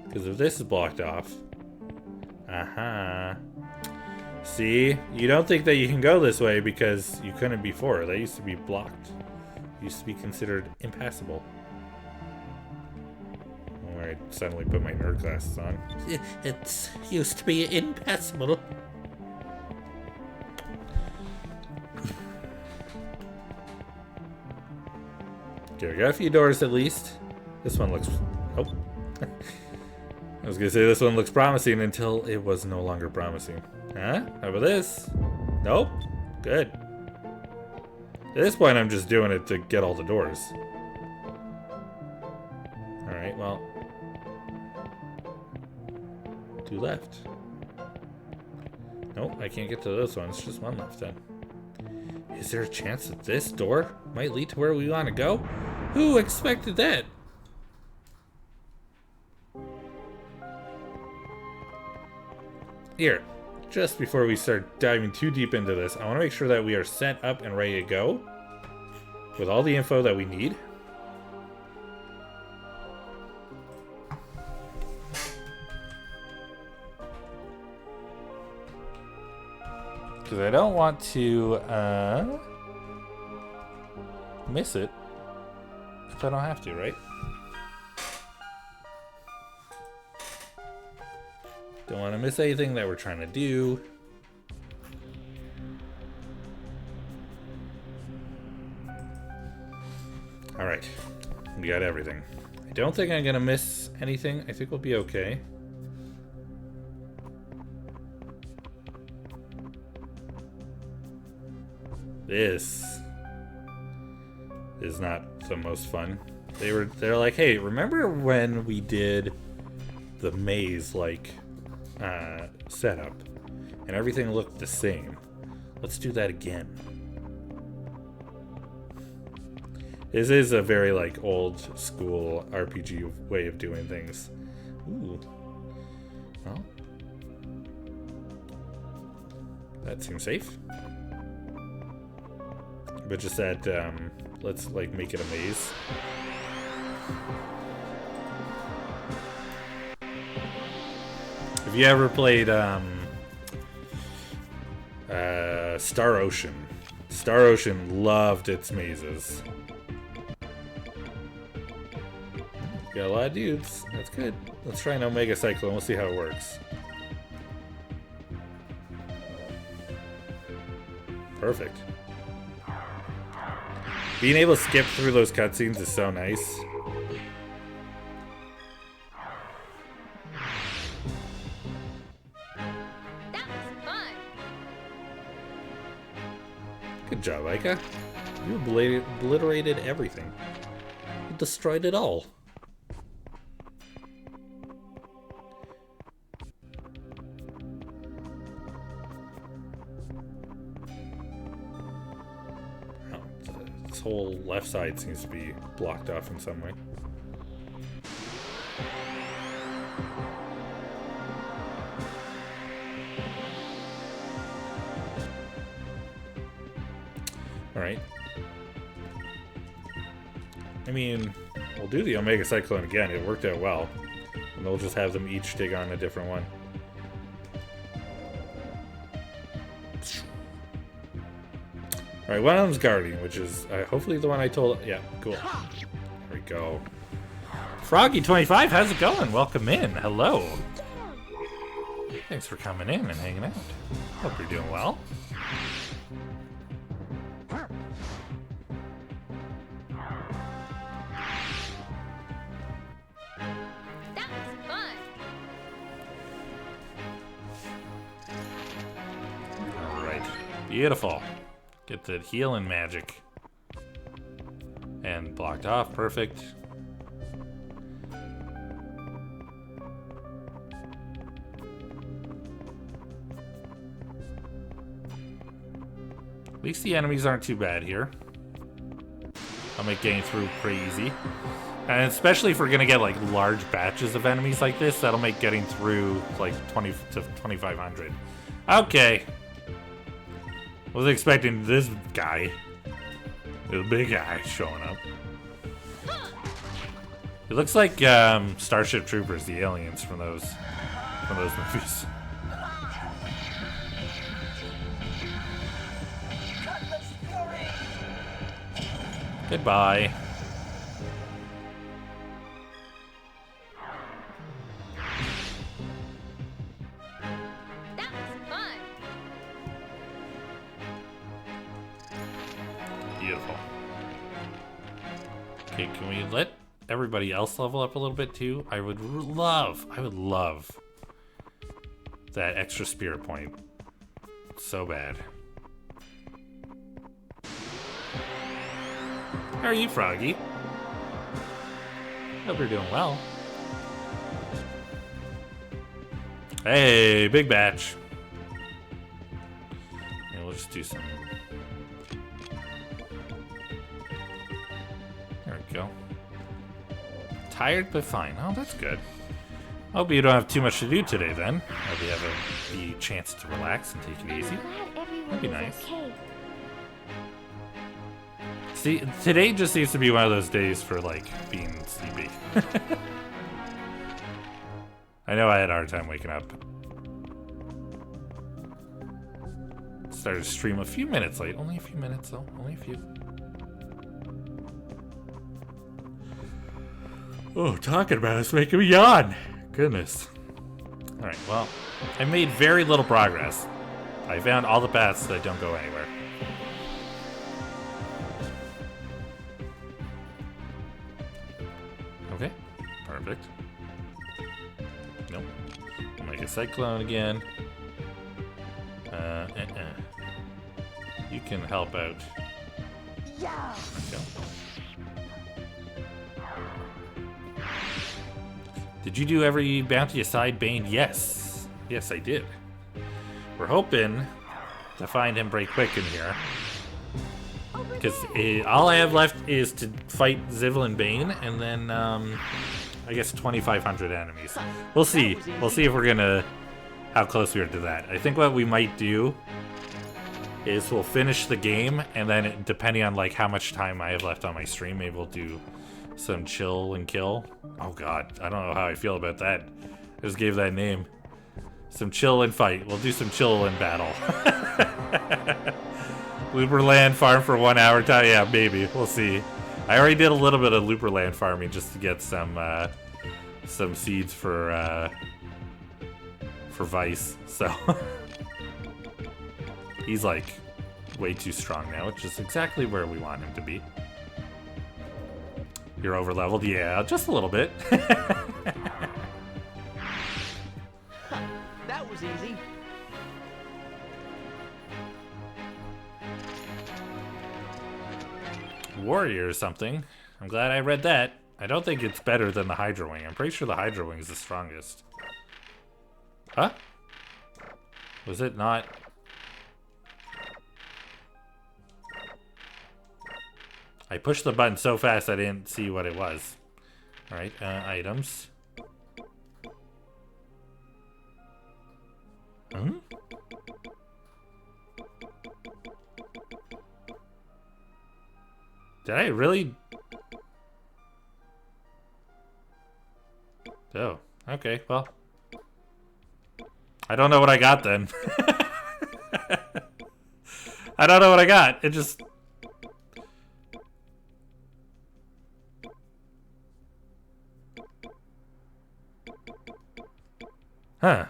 Because if this is blocked off... Aha. See? You don't think that you can go this way because you couldn't before. That used to be blocked. Used to be considered impassable. Oh, I suddenly put my nerd glasses on. It used to be impassable. Okay, we got a few doors at least. This one looks... Oh. I was gonna say this one looks promising until it was no longer promising. Huh? How about this? Nope. Good. At this point, I'm just doing it to get all the doors. Alright, well. 2 left. Nope, I can't get to those ones. Just 1 left then. Is there a chance that this door might lead to where we want to go? Who expected that? Here, just before we start diving too deep into this, I want to make sure that we are set up and ready to go with all the info that we need. Because I don't want to miss it if I don't have to, right? Don't want to miss anything that we're trying to do. Alright, we got everything. I don't think I'm gonna miss anything. I think we'll be okay. This is not the most fun. They're like, hey, remember when we did the maze setup and everything looked the same? Let's do that again. This is a very old school RPG way of doing things. Ooh. Well, that seems safe. But just that, let's make it a maze. Have you ever played Star Ocean? Star Ocean loved its mazes. Got a lot of dudes. That's good. Let's try an Omega Cyclone. We'll see how it works. Perfect. Being able to skip through those cutscenes is so nice. That was fun. Good job, Aika. You obliterated everything. You destroyed it all. This whole left side seems to be blocked off in some way. Alright. I mean, we'll do the Omega Cyclone again. It worked out well. And we'll just have them each dig on a different one. Alright, one of them's guarding, which is hopefully the one I told. Yeah, cool. There we go. Froggy25, how's it going? Welcome in. Hello. Thanks for coming in and hanging out. Hope you're doing well. That was fun. Alright. Beautiful. Get the healing magic. And blocked off. Perfect. At least the enemies aren't too bad here. I'll make getting through pretty easy. And especially if we're gonna get large batches of enemies like this, that'll make getting through 20 to 2,500. Okay. Wasn't expecting this guy, the big guy, showing up. It looks like Starship Troopers, the aliens from those movies. Goodbye. That was fun. Beautiful. Okay, can we let everybody else level up a little bit too? I would love that extra spirit point. So bad. How are you, Froggy? Hope you're doing well. Hey, big batch. And we'll just do some. There we go. Tired but fine. Oh, that's good. Hope you don't have too much to do today then. Hope you have the chance to relax and take it easy. That'd be nice. Okay. See, today just seems to be one of those days for, like, being sleepy. I know I had a hard time waking up. Started to stream a few minutes late. Only a few minutes, though. Only a few. Oh, talking about it's making me yawn. Goodness. Alright, well, I made very little progress. I found all the paths that don't go anywhere. Okay, perfect. Nope. I'll make a cyclone again. You can help out. Yeah. Go. Did you do every bounty aside Bane? Yes. Yes, I did. We're hoping to find him pretty quick in here. Because all I have left is to fight Zivil and Bane, and then, I guess 2,500 enemies. We'll see. We'll see if we're gonna... how close we are to that. I think what we might do is we'll finish the game, and then depending on, like, how much time I have left on my stream, maybe we'll do some chill and kill. Oh god, I don't know how I feel about that. I just gave that name. Some chill and fight. We'll do some chill and battle. Looperland farm for 1 hour time. Yeah, maybe. We'll see. I already did a little bit of Looperland farming just to get some seeds for Vice. So he's like way too strong now, which is exactly where we want him to be. You're over leveled? Yeah, just a little bit. That was easy. Warrior or something. I'm glad I read that. I don't think it's better than the Hydra Wing. I'm pretty sure the Hydra Wing is the strongest. Huh? Was it not? I pushed the button so fast I didn't see what it was. Alright, items. Hmm? Did I really? Oh, okay, well. I don't know what I got then. I don't know what I got. It just... Huh.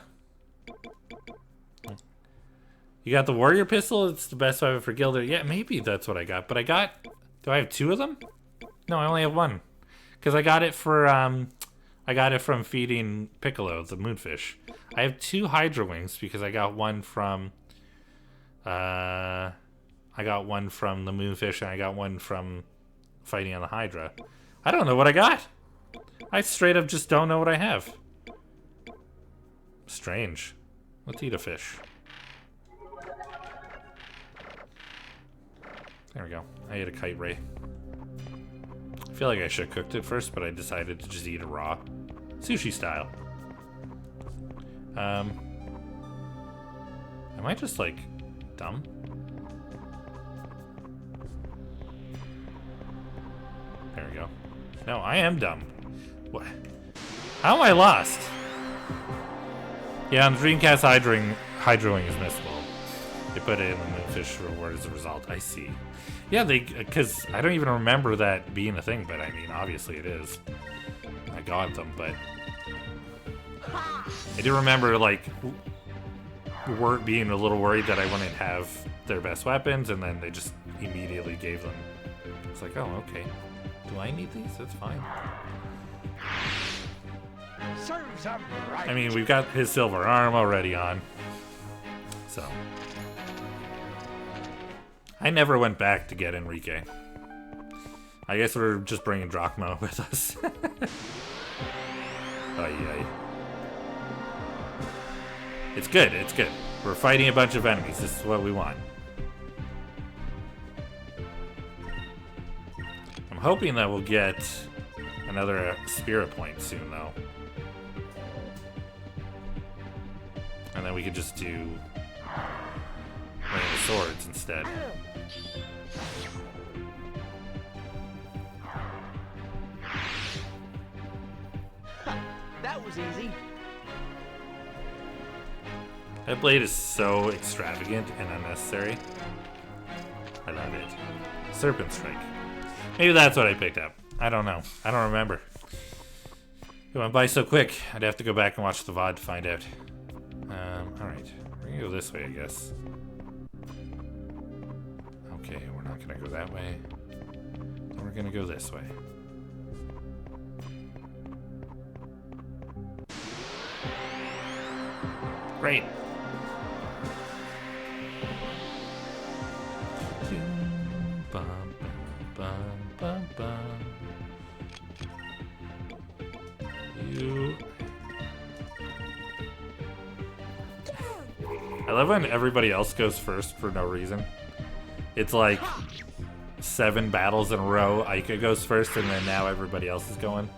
You got the warrior pistol? It's the best weapon for Gilder. Yeah, maybe that's what I got. But I got... Do I have two of them? No, I only have one. Because I got it for, I got it from feeding Piccolo, the moonfish. I have two Hydra Wings because I got one from... I got one from the moonfish and I got one from fighting on the Hydra. I don't know what I got. I straight up just don't know what I have. Strange. Let's eat a fish. There we go. I ate a kite ray. I feel like I should have cooked it first, but I decided to just eat it raw. Sushi style. Am I just, like, dumb? There we go. No, I am dumb. What? How am I lost? Yeah, on the Dreamcast, Hydra Wing is missable. They put it in the Moonfish reward as a result. I see. Yeah, because I don't even remember that being a thing, but I mean, obviously it is. I got them, but I do remember, like, being a little worried that I wouldn't have their best weapons, and then they just immediately gave them. It's like, oh, okay. Do I need these? That's fine. Serves him right. I mean, we've got his silver arm already on. So. I never went back to get Enrique. I guess we're just bringing Drachma with us. Ay, ay. It's good, it's good. We're fighting a bunch of enemies. This is what we want. I'm hoping that we'll get another spirit point soon, though. And then we could just do Rain of Swords instead. That was easy. That blade is so extravagant and unnecessary. I love it. Serpent Strike. Maybe that's what I picked up. I don't know. I don't remember. It went by so quick. I'd have to go back and watch the VOD to find out. Alright. We're gonna go this way, I guess. Okay, we're not gonna go that way. We're gonna go this way. Great. You. I love when everybody else goes first for no reason. It's like 7 battles in a row. Aika goes first, and then now everybody else is going.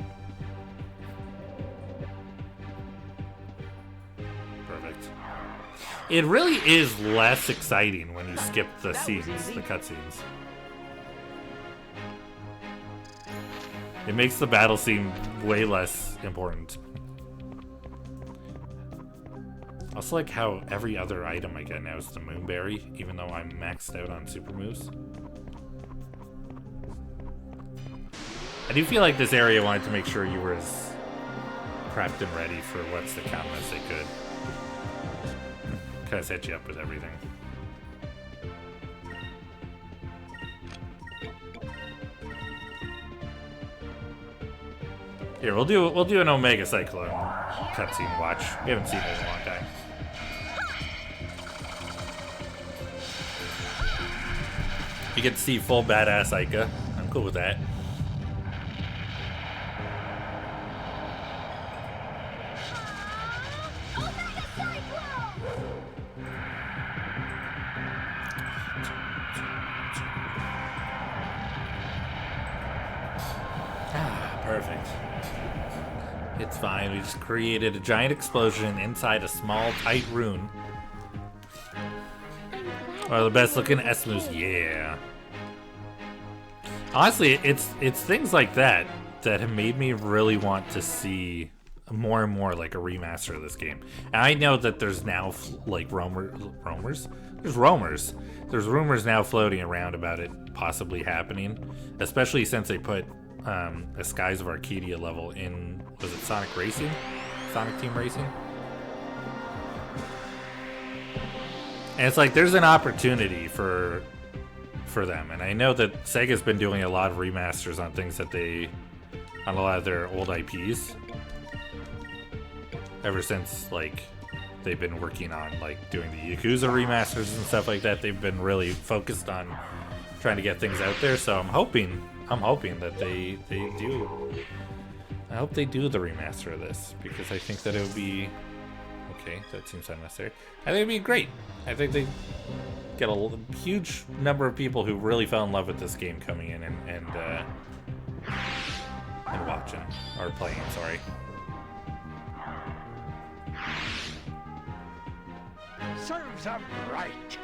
Perfect. It really is less exciting when you skip the scenes, the cutscenes. It makes the battle seem way less important. I also like how every other item I get now is the Moonberry, even though I'm maxed out on super moves. I do feel like this area wanted to make sure you were as prepped and ready for what's to come as they could. Kind of set you up with everything. Here, we'll do an Omega Cyclone cutscene watch. We haven't seen it in a long time. You get to see full badass Aika. I'm cool with that. Perfect. It's fine. We just created a giant explosion inside a small, tight rune. One of the best looking S-moves. Yeah. Honestly, it's things like that that have made me really want to see more and more like a remaster of this game. And I know that there's now like rumors. There's rumors now floating around about it possibly happening, especially since they put a Skies of Arcadia level in, was it Sonic Racing? Sonic Team Racing? And it's like there's an opportunity for them, and I know that Sega's been doing a lot of remasters on things that on a lot of their old IPs ever since like they've been working on like doing the Yakuza remasters and stuff like that. They've been really focused on trying to get things out there, so I'm hoping that they do. I hope they do the remaster of this, because I think that it would be okay. That seems unnecessary. I think it'd be great. I think they get a huge number of people who really fell in love with this game coming in and watching or playing. Sorry. Serves him right.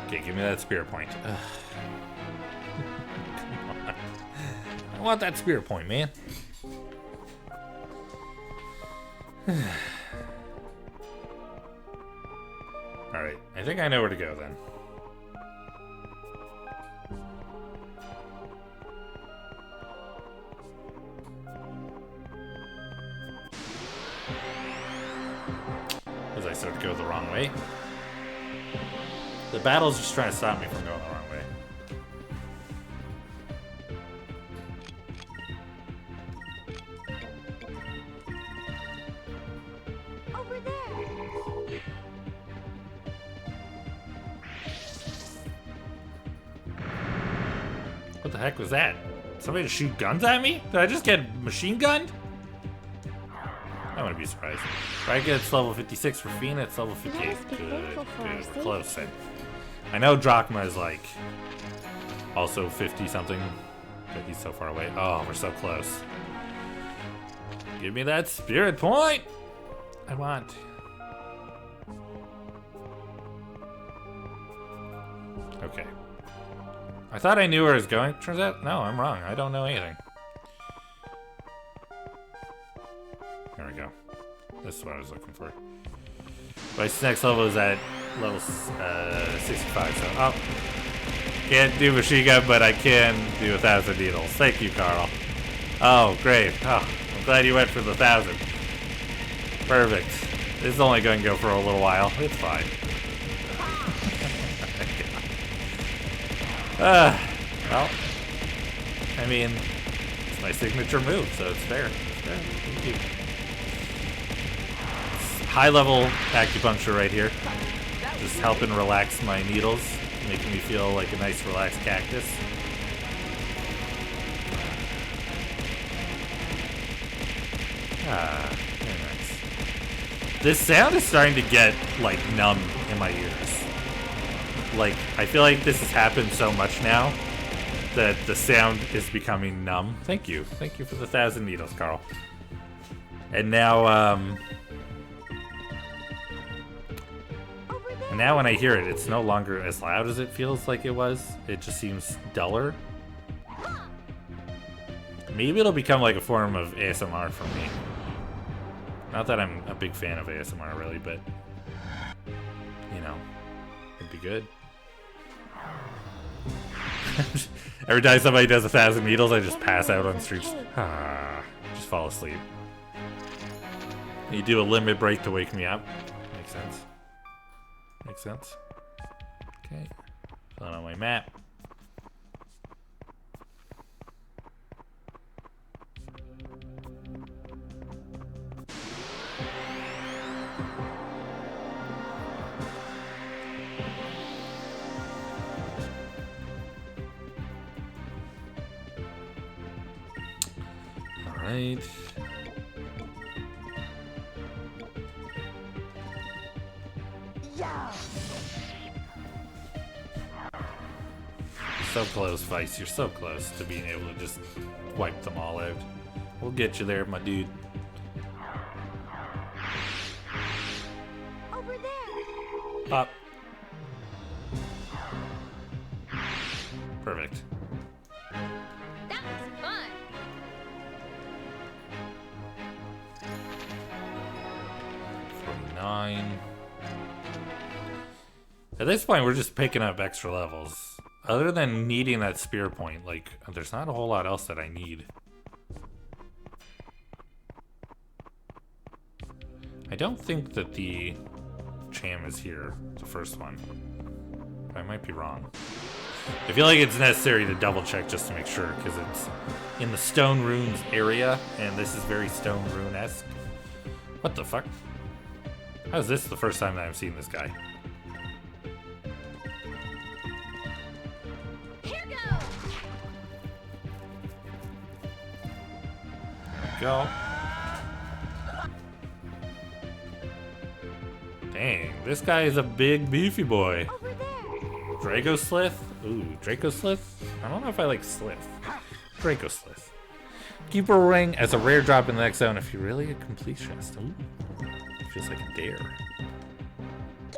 Okay, give me that spirit point. Ugh. Come on. I want that spirit point, man. think I know where to go then. As I start to go the wrong way. The battle's just trying to stop me from going the wrong way. Over there. What the heck was that? Somebody to shoot guns at me? Did I just get machine gunned? I wouldn't be surprised. Racket's level 56 for Fiend, it's level 58. Let us be thankful for our Good. safety. Close then. I know Drachma is like also 50 something, but he's so far away. Oh, we're so close. Give me that spirit point! I want. Okay. I thought I knew where I was going. Turns out, no, I'm wrong. I don't know anything. There we go. This is what I was looking for. My next level is at level 65, so... Oh. Can't do machine gun, but I can do 1,000 needles. Thank you, Carl. Oh, great. Oh, I'm glad you went for the 1,000. Perfect. This is only going to go for a little while. It's fine. Well, I mean, it's my signature move, so it's fair. It's fair. Thank you. High level acupuncture right here. Just helping relax my needles, making me feel like a nice relaxed cactus. Ah, very nice. This sound is starting to get like numb in my ears. Like, I feel like this has happened so much now that the sound is becoming numb. Thank you. Thank you for the 1,000 needles, Carl. And now, and now when I hear it, it's no longer as loud as it feels like it was. It just seems duller. Maybe it'll become like a form of ASMR for me. Not that I'm a big fan of ASMR, really, but, you know, it'd be good. Every time somebody does 1,000 needles, I just pass out on the streets. Just fall asleep. You do a limit break to wake me up. Makes sense. Makes sense. Okay. Filling out my map. Alright. So close, Vice. You're so close to being able to just wipe them all out. We'll get you there, my dude. Over there. Up. Perfect. That was fun. Nine. At this point, we're just picking up extra levels. Other than needing that spear point, like, there's not a whole lot else that I need. I don't think that the Cham is here, the first one. I might be wrong. I feel like it's necessary to double check just to make sure, because it's in the Stone Runes area, and this is very Stone Rune-esque. What the fuck? How is this the first time that I've seen this guy? Here goes. There we go. Dang, this guy is a big beefy boy. Over there. Draco Slith? Ooh, Draco Slith? I don't know if I like Slith. Draco Slith. Keeper ring as a rare drop in the next zone if you're really a completionist. Ooh. Feels like a dare.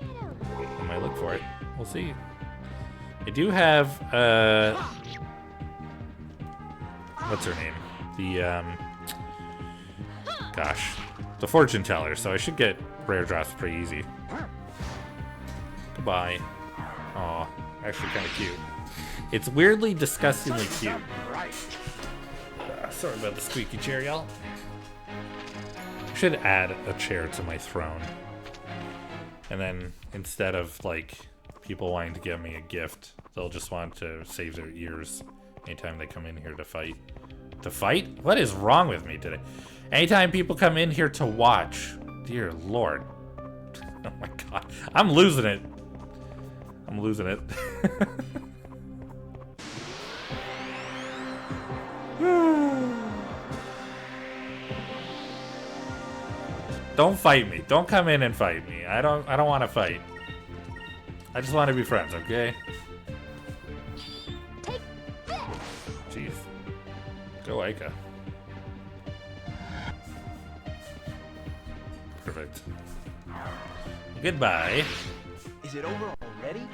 I might look for it. We'll see. I do have, what's her name? The, gosh. The fortune teller, so I should get rare drops pretty easy. Goodbye. Aw, actually kind of cute. It's weirdly, disgustingly cute. Right. Sorry about the squeaky chair, y'all. I should add a chair to my throne. And then, instead of, like, people wanting to give me a gift, they'll just want to save their ears anytime they come in here to fight. To fight? What is wrong with me today? Anytime people come in here to watch. Dear Lord. Oh my god. I'm losing it. I'm losing it. Don't fight me. Don't come in and fight me. I don't want to fight. I just want to be friends, okay? Take this. Jeez. Go Aika. Perfect. Goodbye. Is it over already?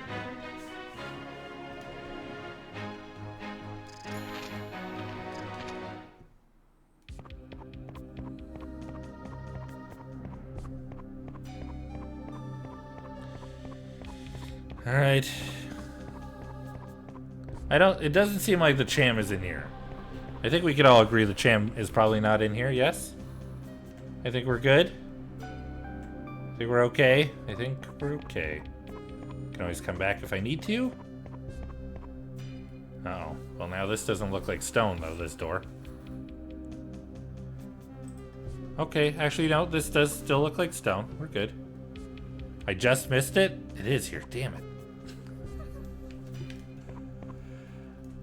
Alright. It doesn't seem like the Cham is in here. I think we could all agree the Cham is probably not in here, yes? I think we're good. I think we're okay. I think we're okay. Can always come back if I need to. Oh, well now this doesn't look like stone though, this door. Okay, actually no, this does still look like stone. We're good. I just missed it? It is here, damn it.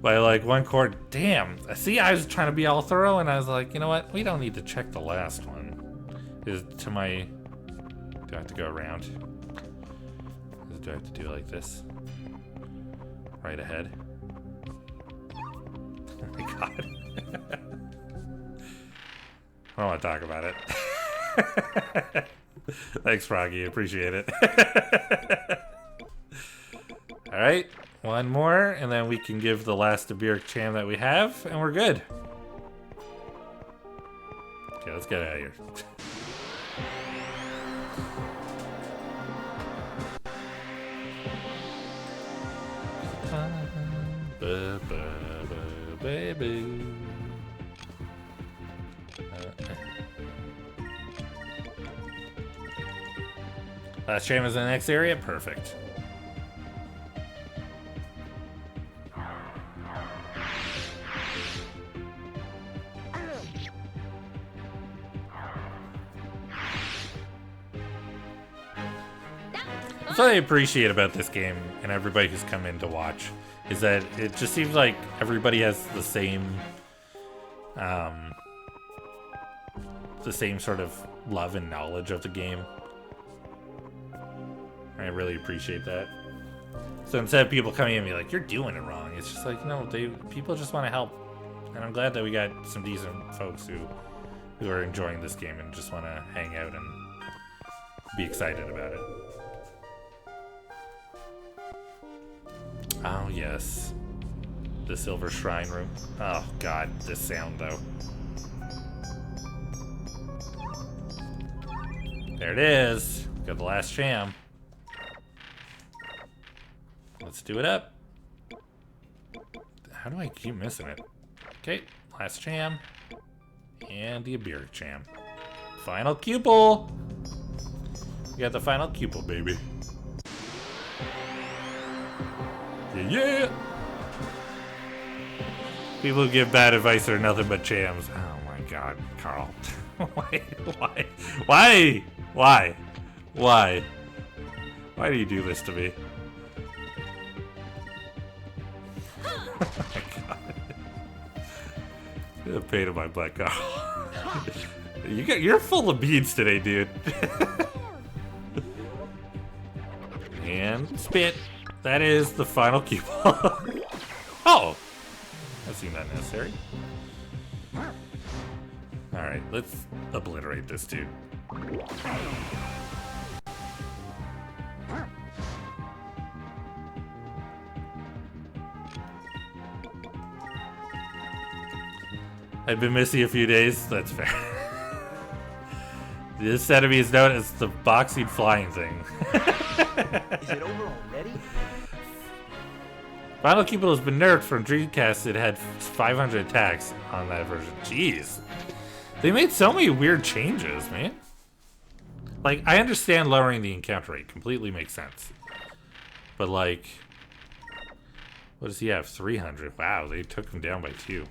By like one chord, damn. See, I was trying to be all thorough and I was like, you know what? We don't need to check the last one. Is to my... Do I have to go around? Do I have to do it like this? Right ahead? Oh my god. I don't want to talk about it. Thanks, Froggy. Appreciate it. Alright, one more, and then we can give the last Abiric Cham that we have, and we're good. Okay, let's get out of here. Baby. Last Cham is in the next area? Perfect. That's what I appreciate about this game and everybody who's come in to watch is that it just seems like everybody has the same sort of love and knowledge of the game. I really appreciate that. So instead of people coming in and be like, you're doing it wrong, it's just like, no, people just want to help. And I'm glad that we got some decent folks who are enjoying this game and just want to hang out and be excited about it. Oh, yes. The Silver Shrine Room. Oh, God, this sound, though. There it is. Got the last Cham. Let's do it up. How do I keep missing it? Okay, last Cham. And the Abiric Cham. Final Cupel! We got the final Cupel, baby. Yeah! People who give bad advice are nothing but Chams. Oh my god, Carl. Why do you do this to me? Oh my god. The pain in my butt, Carl. You're full of beads today, dude. And spit. That is the final Cupel. Oh! That seemed unnecessary. Alright, let's obliterate this dude. I've been missing a few days, that's fair. This enemy is known as the boxing flying thing. Is it over already? Final Keyblade has been nerfed from Dreamcast. It had 500 attacks on that version. Jeez. They made so many weird changes, man. Like, I understand lowering the encounter rate. Completely makes sense. But, like... What does he have? 300. Wow, they took him down by 2.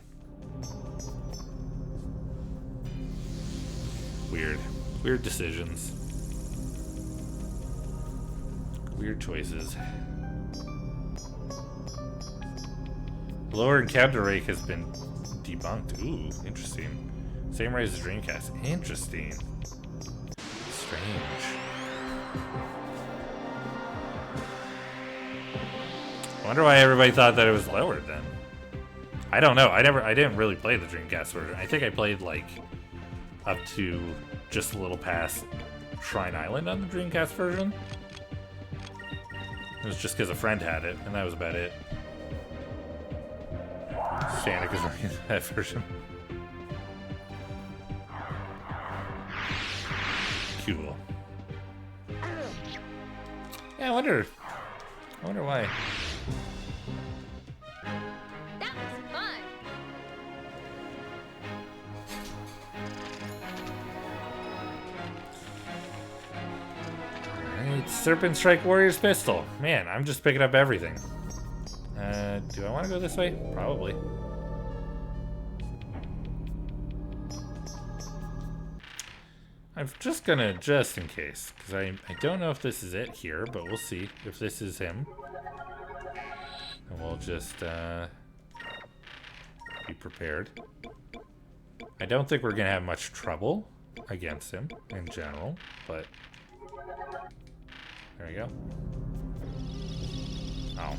Weird. Weird decisions. Weird choices. Lower encounter rate has been debunked. Ooh, interesting. Same rate as Dreamcast. Interesting. Strange. I wonder why everybody thought that it was lower then. I don't know. I didn't really play the Dreamcast version. I think I played like up to just a little past Shrine Island on the Dreamcast version. It was just because a friend had it, and that was about it. Shannick is running that version. Cool. Yeah, I wonder why. That was fun. Alright, Serpent Strike Warrior's Pistol. Man, I'm just picking up everything. Do I want to go this way? Probably. I'm just gonna, just in case, because I don't know if this is it here, but we'll see if this is him. And we'll just be prepared. I don't think we're gonna have much trouble against him in general, but there we go. Oh,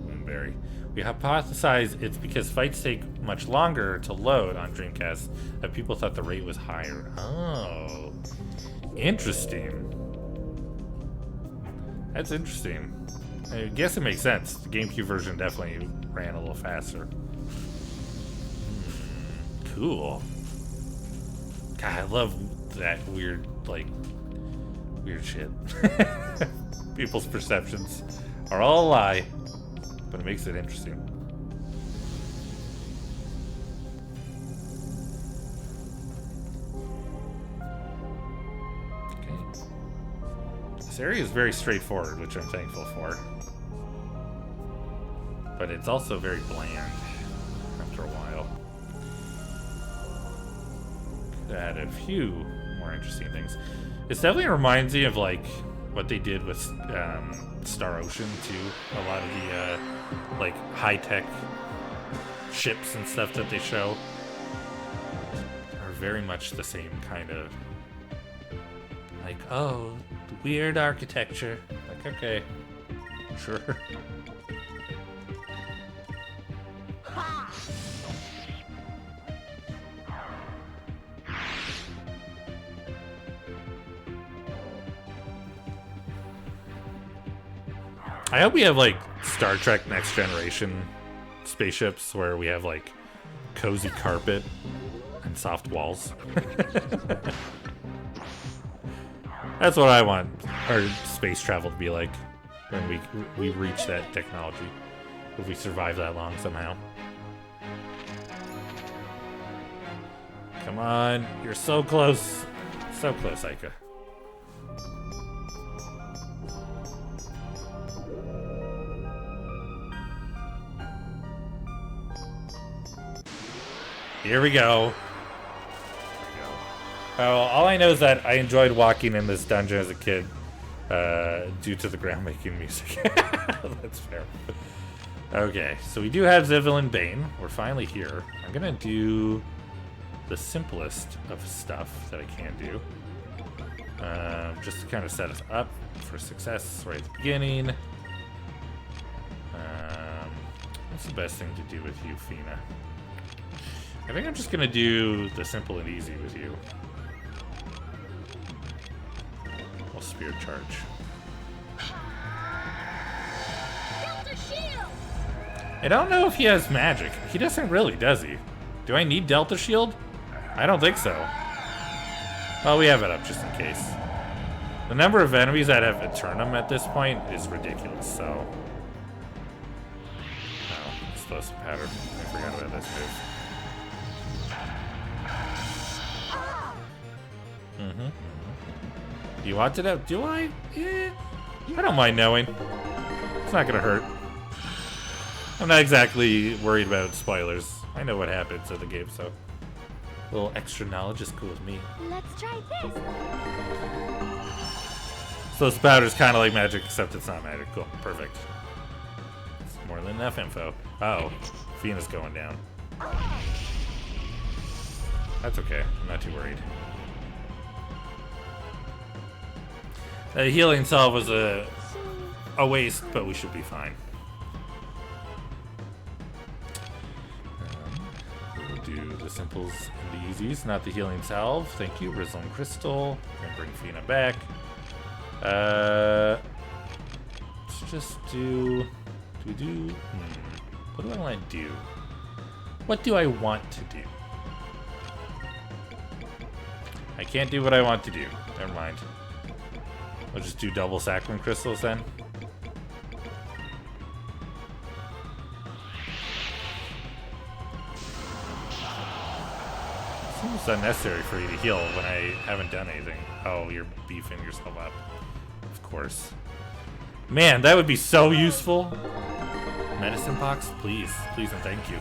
Moonberry. We hypothesize it's because fights take much longer to load on Dreamcast that people thought the rate was higher. Oh, interesting. That's interesting. I guess it makes sense. The GameCube version definitely ran a little faster. Cool. God, I love that weird, like, weird shit. People's perceptions are all a lie, but it makes it interesting. Okay. This area is very straightforward, which I'm thankful for. But it's also very bland after a while. Could add a few more interesting things. It definitely reminds me of like what they did with Star Ocean too. A lot of the like high-tech ships and stuff that they show are very much the same kind of like, oh, weird architecture. Like, okay, sure. I hope we have like Star Trek Next Generation spaceships where we have like cozy carpet and soft walls. That's what I want our space travel to be like when we reach that technology. If we survive that long somehow. Come on, you're so close. So close, Aika. Here we go. Oh, all I know is that I enjoyed walking in this dungeon as a kid due to the groundbreaking music. That's fair. Okay, so we do have Zivelin Bane. We're finally here. I'm gonna do the simplest of stuff that I can do. Just to kind of set us up for success right at the beginning. What's the best thing to do with you, Fina? I think I'm just gonna do the simple and easy with you. We'll spear charge. Delta Shield! I don't know if he has magic. He doesn't really, does he? Do I need Delta Shield? I don't think so. Well, we have it up just in case. The number of enemies that have Eternum at this point is ridiculous, so... Oh, explosive pattern. I forgot about this move. You want to know? Do I? Yeah. I don't mind knowing. It's not gonna hurt. I'm not exactly worried about spoilers. I know what happens in the game, so... A little extra knowledge is cool with me. Let's try this. So Spouter's kind of like magic, except it's not magic. Cool. Perfect. It's more than enough info. Oh, Fina's going down. That's okay. I'm not too worried. The healing salve was a waste, but we should be fine. We'll do the simples and the easies, not the healing salve. Thank you. Rizlin Crystal. Gonna bring Fina back. Let's just do... What do I want to do? What do I want to do? I can't do what I want to do. Never mind. I'll just do double saccharin crystals then. Seems unnecessary for you to heal when I haven't done anything. Oh, you're beefing yourself up. Of course. Man, that would be so useful. Medicine box, please. Please and thank you.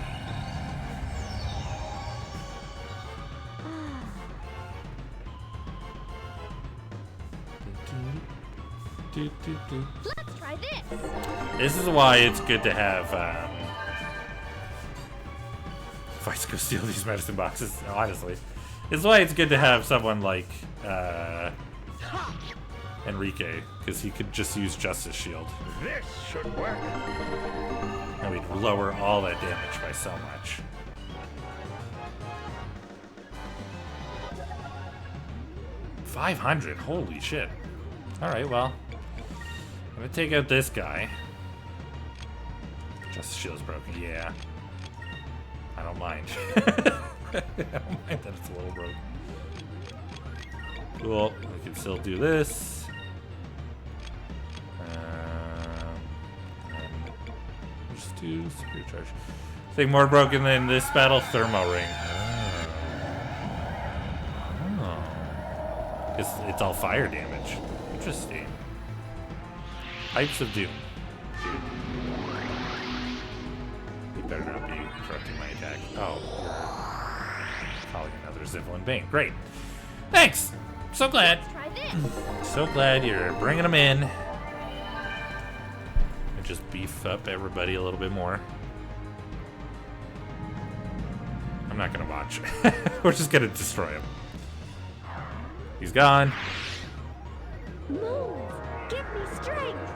Let's try this. This is why it's good to have, if I just go steal these medicine boxes, honestly. This is why it's good to have someone like, Enrique, because he could just use Justice Shield. This should work. And we'd lower all that damage by so much. $500, holy shit. Alright, well. I'm gonna take out this guy. Justice Shield's broken, yeah. I don't mind. I don't mind that it's a little broken. Cool, we can still do this. Just do Spirit Charge. Thing more broken than this battle, Thermo Ring. Oh. It's all fire damage. Interesting. Pipes of Doom. Dude. You better not be interrupting my attack. Oh, you're calling another Zivlin Bane. Great. Thanks! So glad. Let's try this. So glad you're bringing them in. And just beef up everybody a little bit more. I'm not gonna watch. We're just gonna destroy him. He's gone. Moons, give me strength.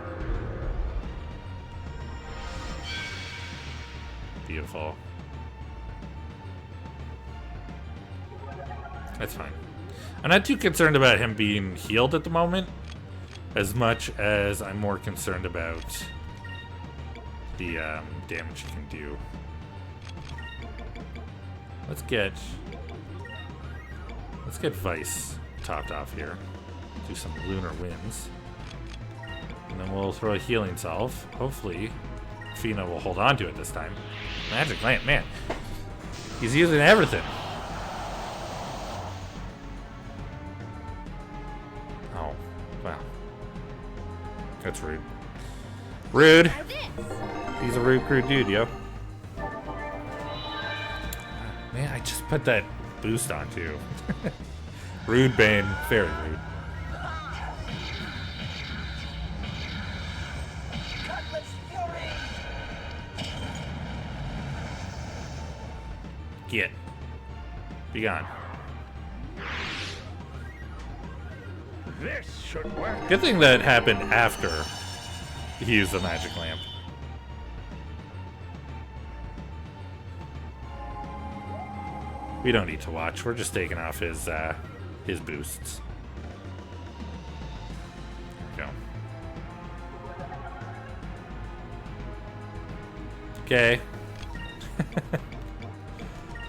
Beautiful. That's fine. I'm not too concerned about him being healed at the moment, as much as I'm more concerned about the damage he can do. Let's get Vice topped off here. Do some lunar winds. And then we'll throw a healing salve. Hopefully, Fina will hold on to it this time. Magic Lamp, man. He's using everything. Oh, wow. That's rude. Rude! Try this. He's a rude, crude dude, yo. Man, I just put that boost on too. Rude Bane, very rude. Cutlass Fury! Get. Be gone. This should work. Good thing that happened after he used the magic lamp. We don't need to watch. We're just taking off his boosts. There we go. Okay.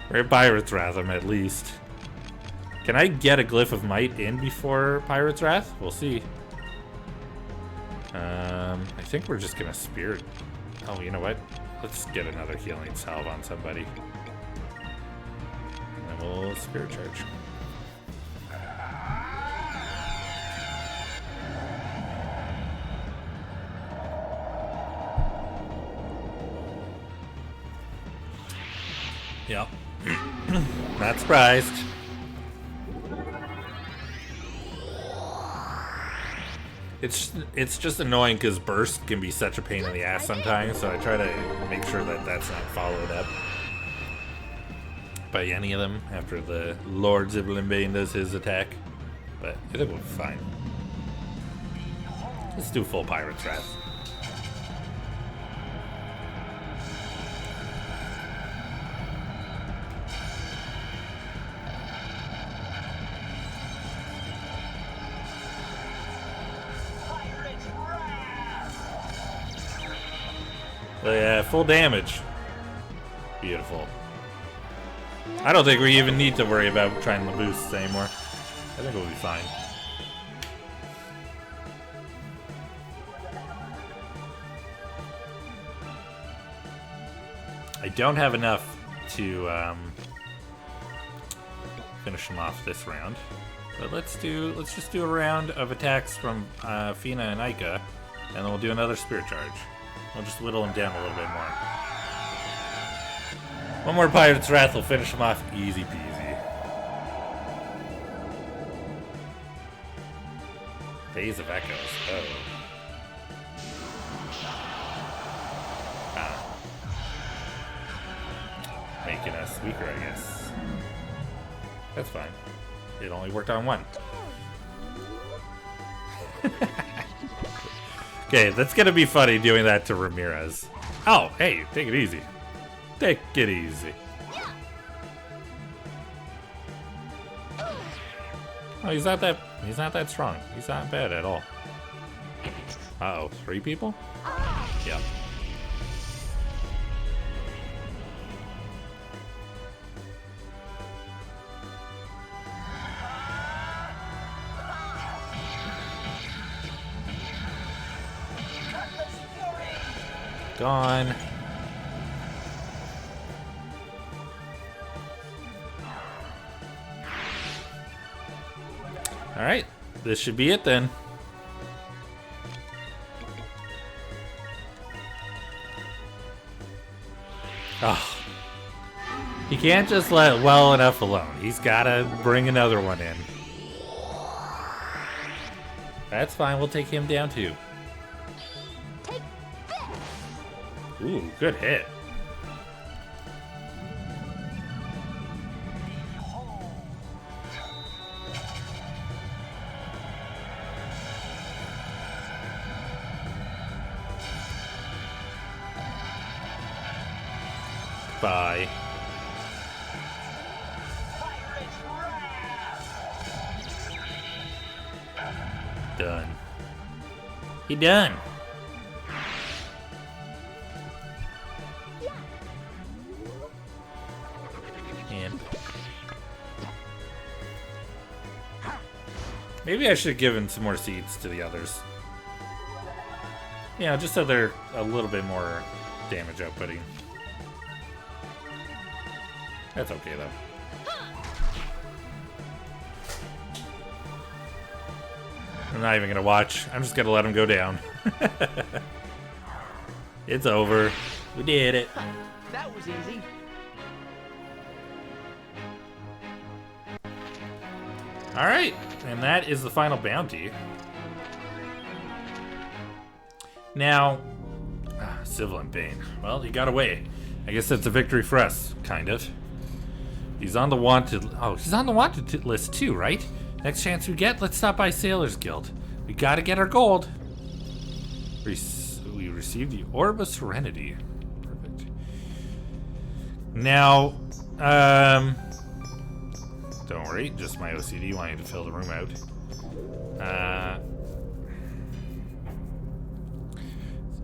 We're at Pirate's Wrath, at least. Can I get a Glyph of Might in before Pirate's Wrath? We'll see. I think we're just gonna Spirit. Oh, you know what? Let's get another healing salve on somebody. And then we'll Spirit Charge. Yep. Not surprised. It's just annoying because burst can be such a pain in the ass sometimes, so I try to make sure that that's not followed up by any of them after the Lord Ziblimbane does his attack. But I think we'll be fine. Let's do full Pirate's Wrath. Yeah, full damage. Beautiful. I don't think we even need to worry about trying the boosts anymore. I think we'll be fine. I don't have enough to finish him off this round, but let's just do a round of attacks from Fina and Aika, and then we'll do another Spirit Charge. We'll just whittle him down a little bit more. One more Pirate's Wrath will finish him off easy peasy. Phase of Echoes. Oh. Ah. Making us weaker, I guess. That's fine. It only worked on one. Okay, that's gonna be funny doing that to Ramirez. Oh, hey, take it easy. Take it easy. Oh, he's not that strong. He's not bad at all. Uh-oh, 3 people? Yep. Gone. All right, this should be it then. Oh, he can't just let well enough alone. He's gotta bring another one in. That's fine. We'll take him down too. Ooh, good hit. Bye. Done. He done. Maybe I should have given some more seeds to the others. Yeah, just so they're a little bit more damage outputting. That's okay though. I'm not even gonna watch. I'm just gonna let him go down. It's over. We did it. That was easy. Alright, and that is the final bounty. Now, Civil and Bane. Well, he got away. I guess that's a victory for us, kind of. He's on the wanted... Oh, he's on the wanted list too, right? Next chance we get, let's stop by Sailor's Guild. We gotta get our gold. We received the Orb of Serenity. Perfect. Now, don't worry, just my OCD wanting to fill the room out.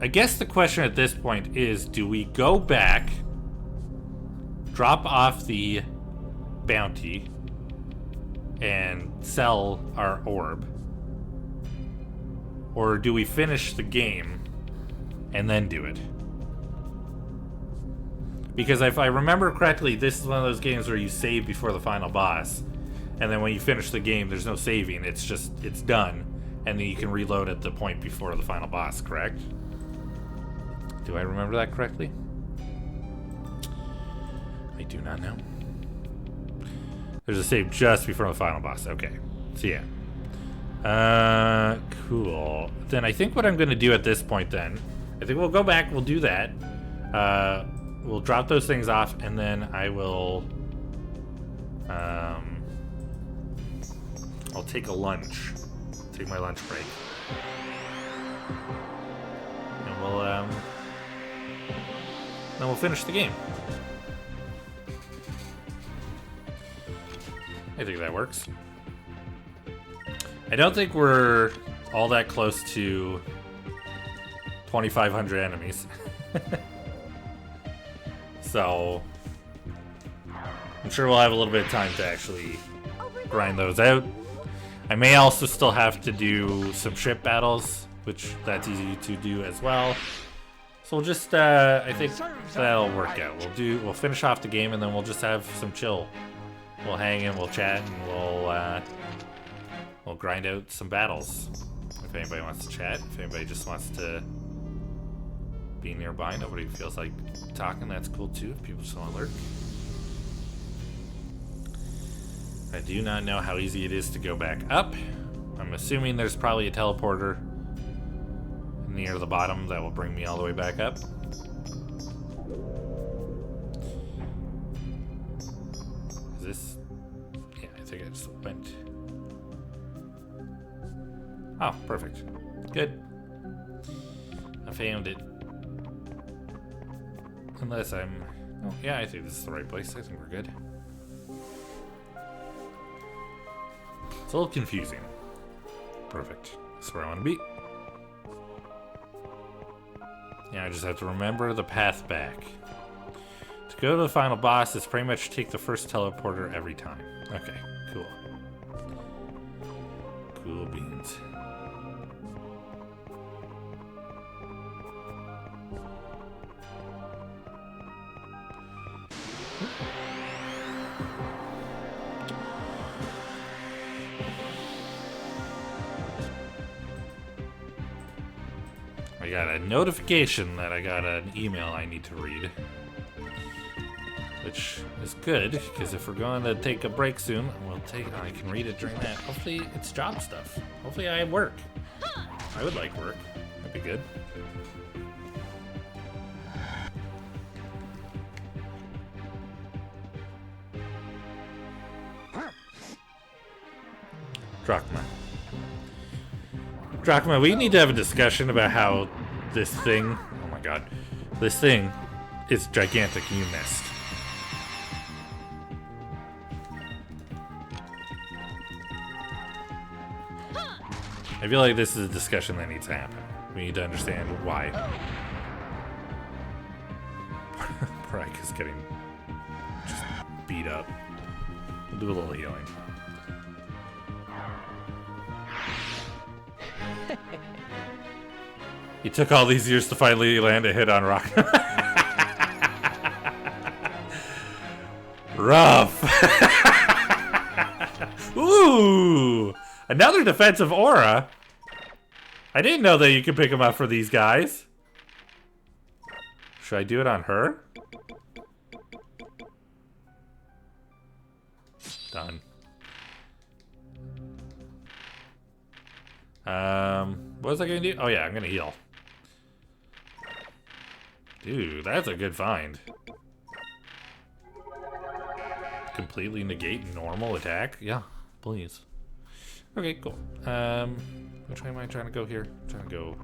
I guess the question at this point is, do we go back, drop off the bounty, and sell our orb? Or do we finish the game and then do it? Because if I remember correctly, this is one of those games where you save before the final boss, and then when you finish the game, there's no saving. It's just, it's done, and then you can reload at the point before the final boss, correct? Do I remember that correctly? I do not know. There's a save just before the final boss. Okay, so yeah. Cool. Then I think what I'm going to do at this point then, I think we'll go back, we'll do that. We'll drop those things off, and then I will, I'll take a lunch. Take my lunch break. And then we'll finish the game. I think that works. I don't think we're all that close to 2,500 enemies. So I'm sure we'll have a little bit of time to actually grind those out. I may also still have to do some ship battles, which that's easy to do as well. So we'll just, I think that'll work out. We'll finish off the game, and then we'll just have some chill. We'll hang and we'll chat, and we'll grind out some battles. If anybody wants to chat, if anybody just wants to be nearby, nobody feels like talking, that's cool too. If people just want to lurk. I do not know how easy it is to go back up. I'm assuming there's probably a teleporter near the bottom that will bring me all the way back up. Is this? Yeah, I think I just went. Oh, perfect. Good. I found it. Unless I'm... Oh, yeah, I think this is the right place. I think we're good. It's a little confusing. Perfect. That's where I want to be. Yeah, I just have to remember the path back. To go to the final boss is pretty much take the first teleporter every time. Okay, cool. Cool beans. I got a notification that I got an email I need to read. Which is good, because if we're going to take a break soon, I can read it during that. Hopefully it's job stuff. Hopefully I have work. I would like work. That'd be good. Drachma, we need to have a discussion about how this thing, oh my god, this thing is gigantic and you missed. I feel like this is a discussion that needs to happen. We need to understand why. Brack is getting just beat up. We'll do a little healing. He took all these years to finally land a hit on Rock. Rough. Ooh! Another defensive aura. I didn't know that you could pick them up for these guys. Should I do it on her? Done. What was I gonna do? Oh yeah, I'm gonna heal. Dude, that's a good find. Completely negate normal attack? Yeah, please. Okay, cool. Which way am I trying to go here? I'm trying to go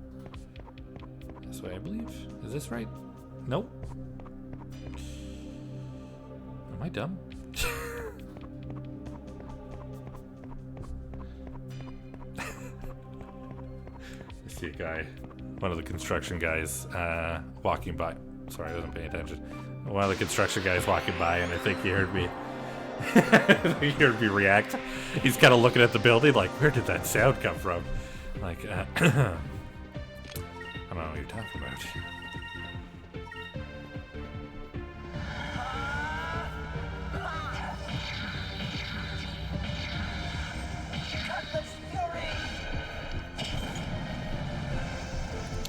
this way, I believe. Is this right? Nope. Am I dumb? I see a guy, one of the construction guys, walking by. Sorry, I wasn't paying attention. One of the construction guys walking by, and I think he heard me. You hear me react. He's kind of looking at the building like, where did that sound come from? Like, I don't know what you're talking about. Cutlass Fury!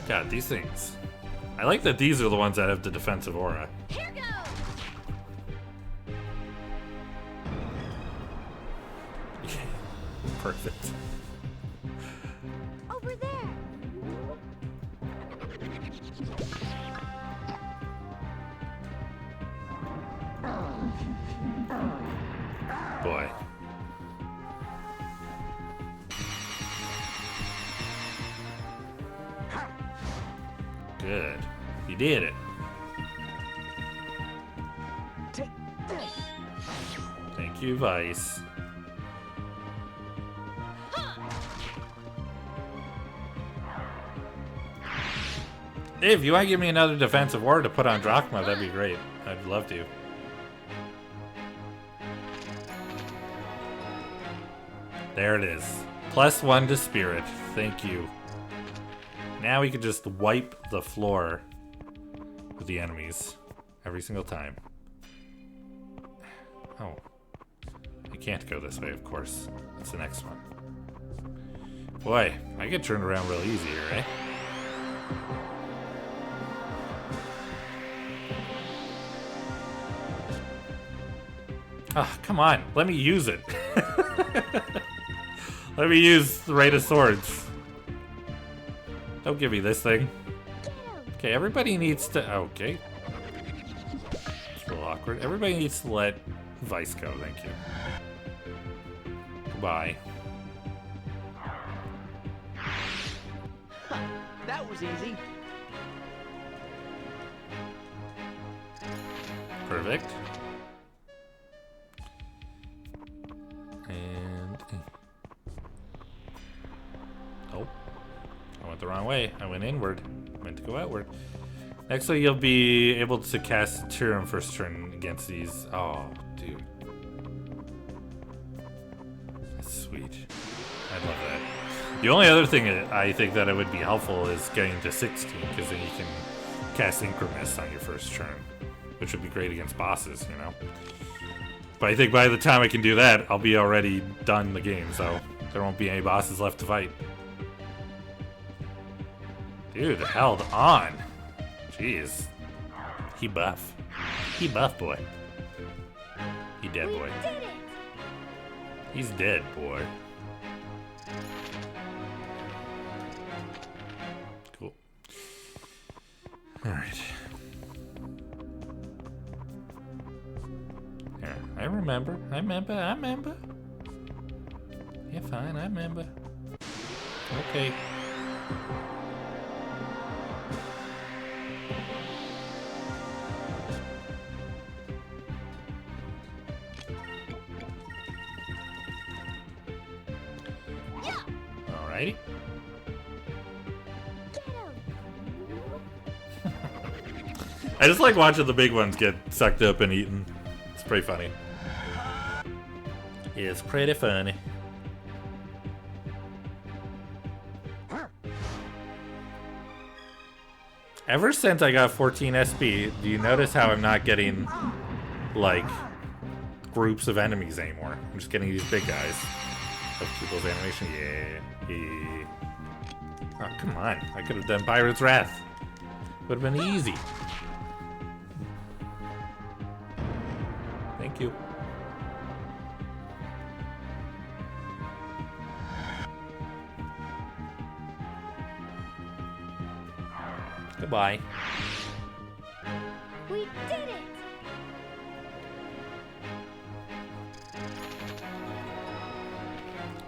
God, these things. I like that these are the ones that have the defensive aura. Here goes. Perfect. Over there. Boy. Good. You did it. Take this! Thank you, Vice. Hey, if you want to give me another defensive ward to put on Drachma, that'd be great. I'd love to. There it is. +1 to Spirit. Thank you. Now we can just wipe the floor with the enemies every single time. Oh. You can't go this way, of course. That's the next one. Boy, I get turned around real easy here, eh? Ah, come on. Let me use it. Let me use the Raid of Swords. Don't give me this thing. Okay, everybody needs to... Okay. It's a little awkward. Everybody needs to let Vice go, thank you. Goodbye. That was easy. Perfect. And... Oh. I went the wrong way. I went inward. I meant to go outward. Next, you'll be able to cast Tyrion first turn against these. Oh, dude. That's sweet. I love that. The only other thing I think that it would be helpful is getting to 16, because then you can cast Incremist on your first turn, which would be great against bosses, you know? But I think by the time I can do that, I'll be already done the game, so there won't be any bosses left to fight. Dude, held on. Jeez. He buff. He buff, boy. He dead, boy. We did it. He's dead, boy. Cool. Alright. Yeah, I remember. I remember. Yeah, fine, I remember. Okay. Alrighty. Get him. I just like watching the big ones get sucked up and eaten. It's pretty funny. It's pretty funny. Ever since I got 14 SP, do you notice how I'm not getting, like, groups of enemies anymore? I'm just getting these big guys. Of people's animation. Yeah. Oh, come on. I could have done Pirate's Wrath. Would have been easy. Thank you. Goodbye. We did it.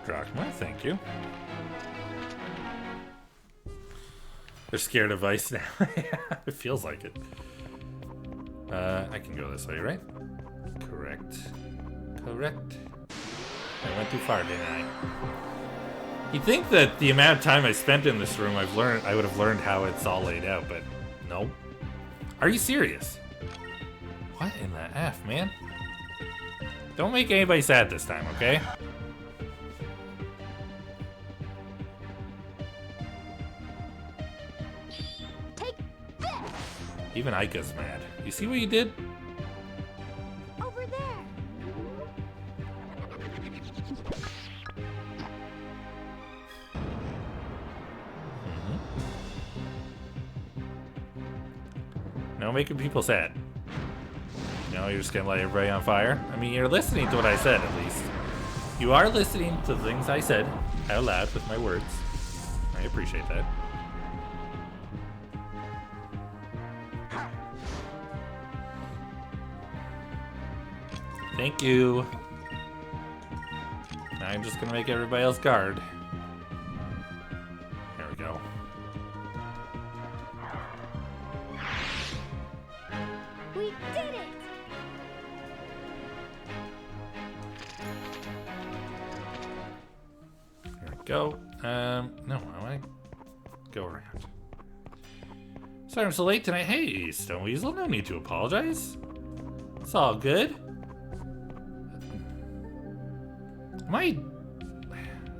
Drachma, thank you. They're scared of ice now. It feels like it. I can go this way, right? Correct. Correct. I went too far, didn't I? You'd think that the amount of time I spent in this room, I would have learned how it's all laid out, but nope. Are you serious? What in the F, man? Don't make anybody sad this time, okay? Take this! Even Aika's mad. You see what you did? Over there! No making people sad. No, you're just gonna light everybody on fire? I mean, you're listening to what I said, at least. You are listening to the things I said out loud with my words. I appreciate that. Thank you. Now I'm just gonna make everybody else guard. There we go. We did it! There we go. No, I want to go around. Sorry I'm so late tonight. Hey, Stone Weasel, no need to apologize. It's all good.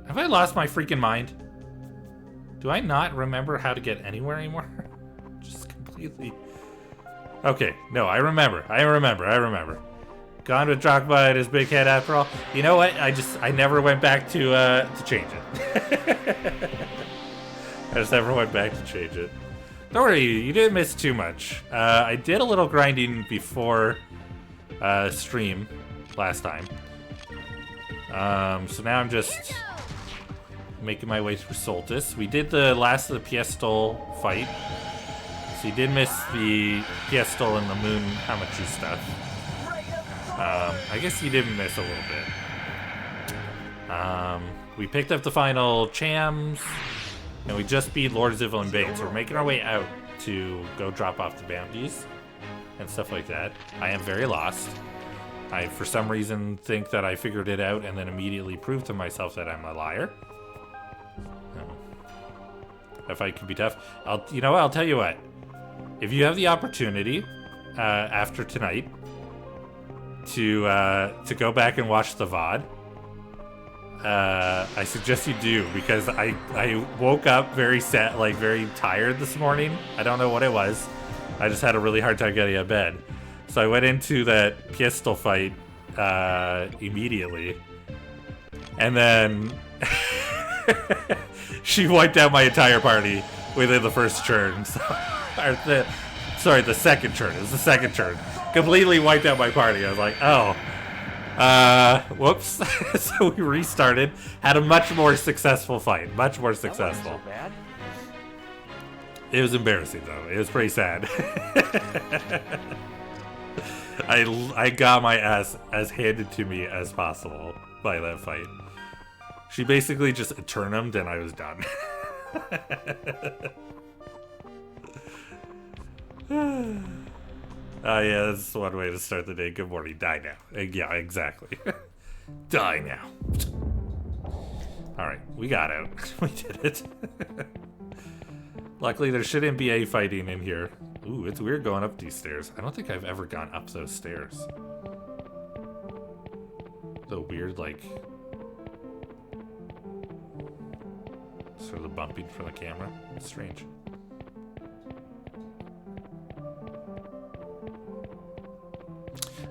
Have I lost my freaking mind? Do I not remember how to get anywhere anymore? Just completely... Okay, no, I remember. Gone with Drachma and his big head after all. You know what? I never went back to change it. I just never went back to change it. Don't worry, you didn't miss too much. I did a little grinding before stream last time. So now I'm just making my way through Soltis. We did the last of the Piestol fight. So you did miss the Piestol and the Moon Hamachi stuff. I guess you didn't miss a little bit. We picked up the final Chams, and we just beat Lord Zivil and Bane. So we're making our way out to go drop off the bounties and stuff like that. I am very lost. I, for some reason, think that I figured it out and then immediately proved to myself that I'm a liar. That fight could be tough. You know what? I'll tell you what. If you have the opportunity after tonight to go back and watch the VOD, I suggest you do, because I woke up very sad, like very tired this morning. I don't know what it was. I just had a really hard time getting out of bed. So I went into that pistol fight immediately, and then she wiped out my entire party within the first turn. So, sorry, the second turn. It was the second turn. Completely wiped out my party. I was like, oh, whoops. So we restarted. Had a much more successful fight. Much more successful. So bad. It was embarrassing though. It was pretty sad. I got my ass as handed to me as possible by that fight. She basically just eternumed and I was done. Yeah, that's one way to start the day. Good morning. Die now. Yeah, exactly. Die now. Alright, we got out. We did it. Luckily, there shouldn't be a fighting in here. Ooh, it's weird going up these stairs. I don't think I've ever gone up those stairs. The weird, like... sort of bumping for the camera. It's strange.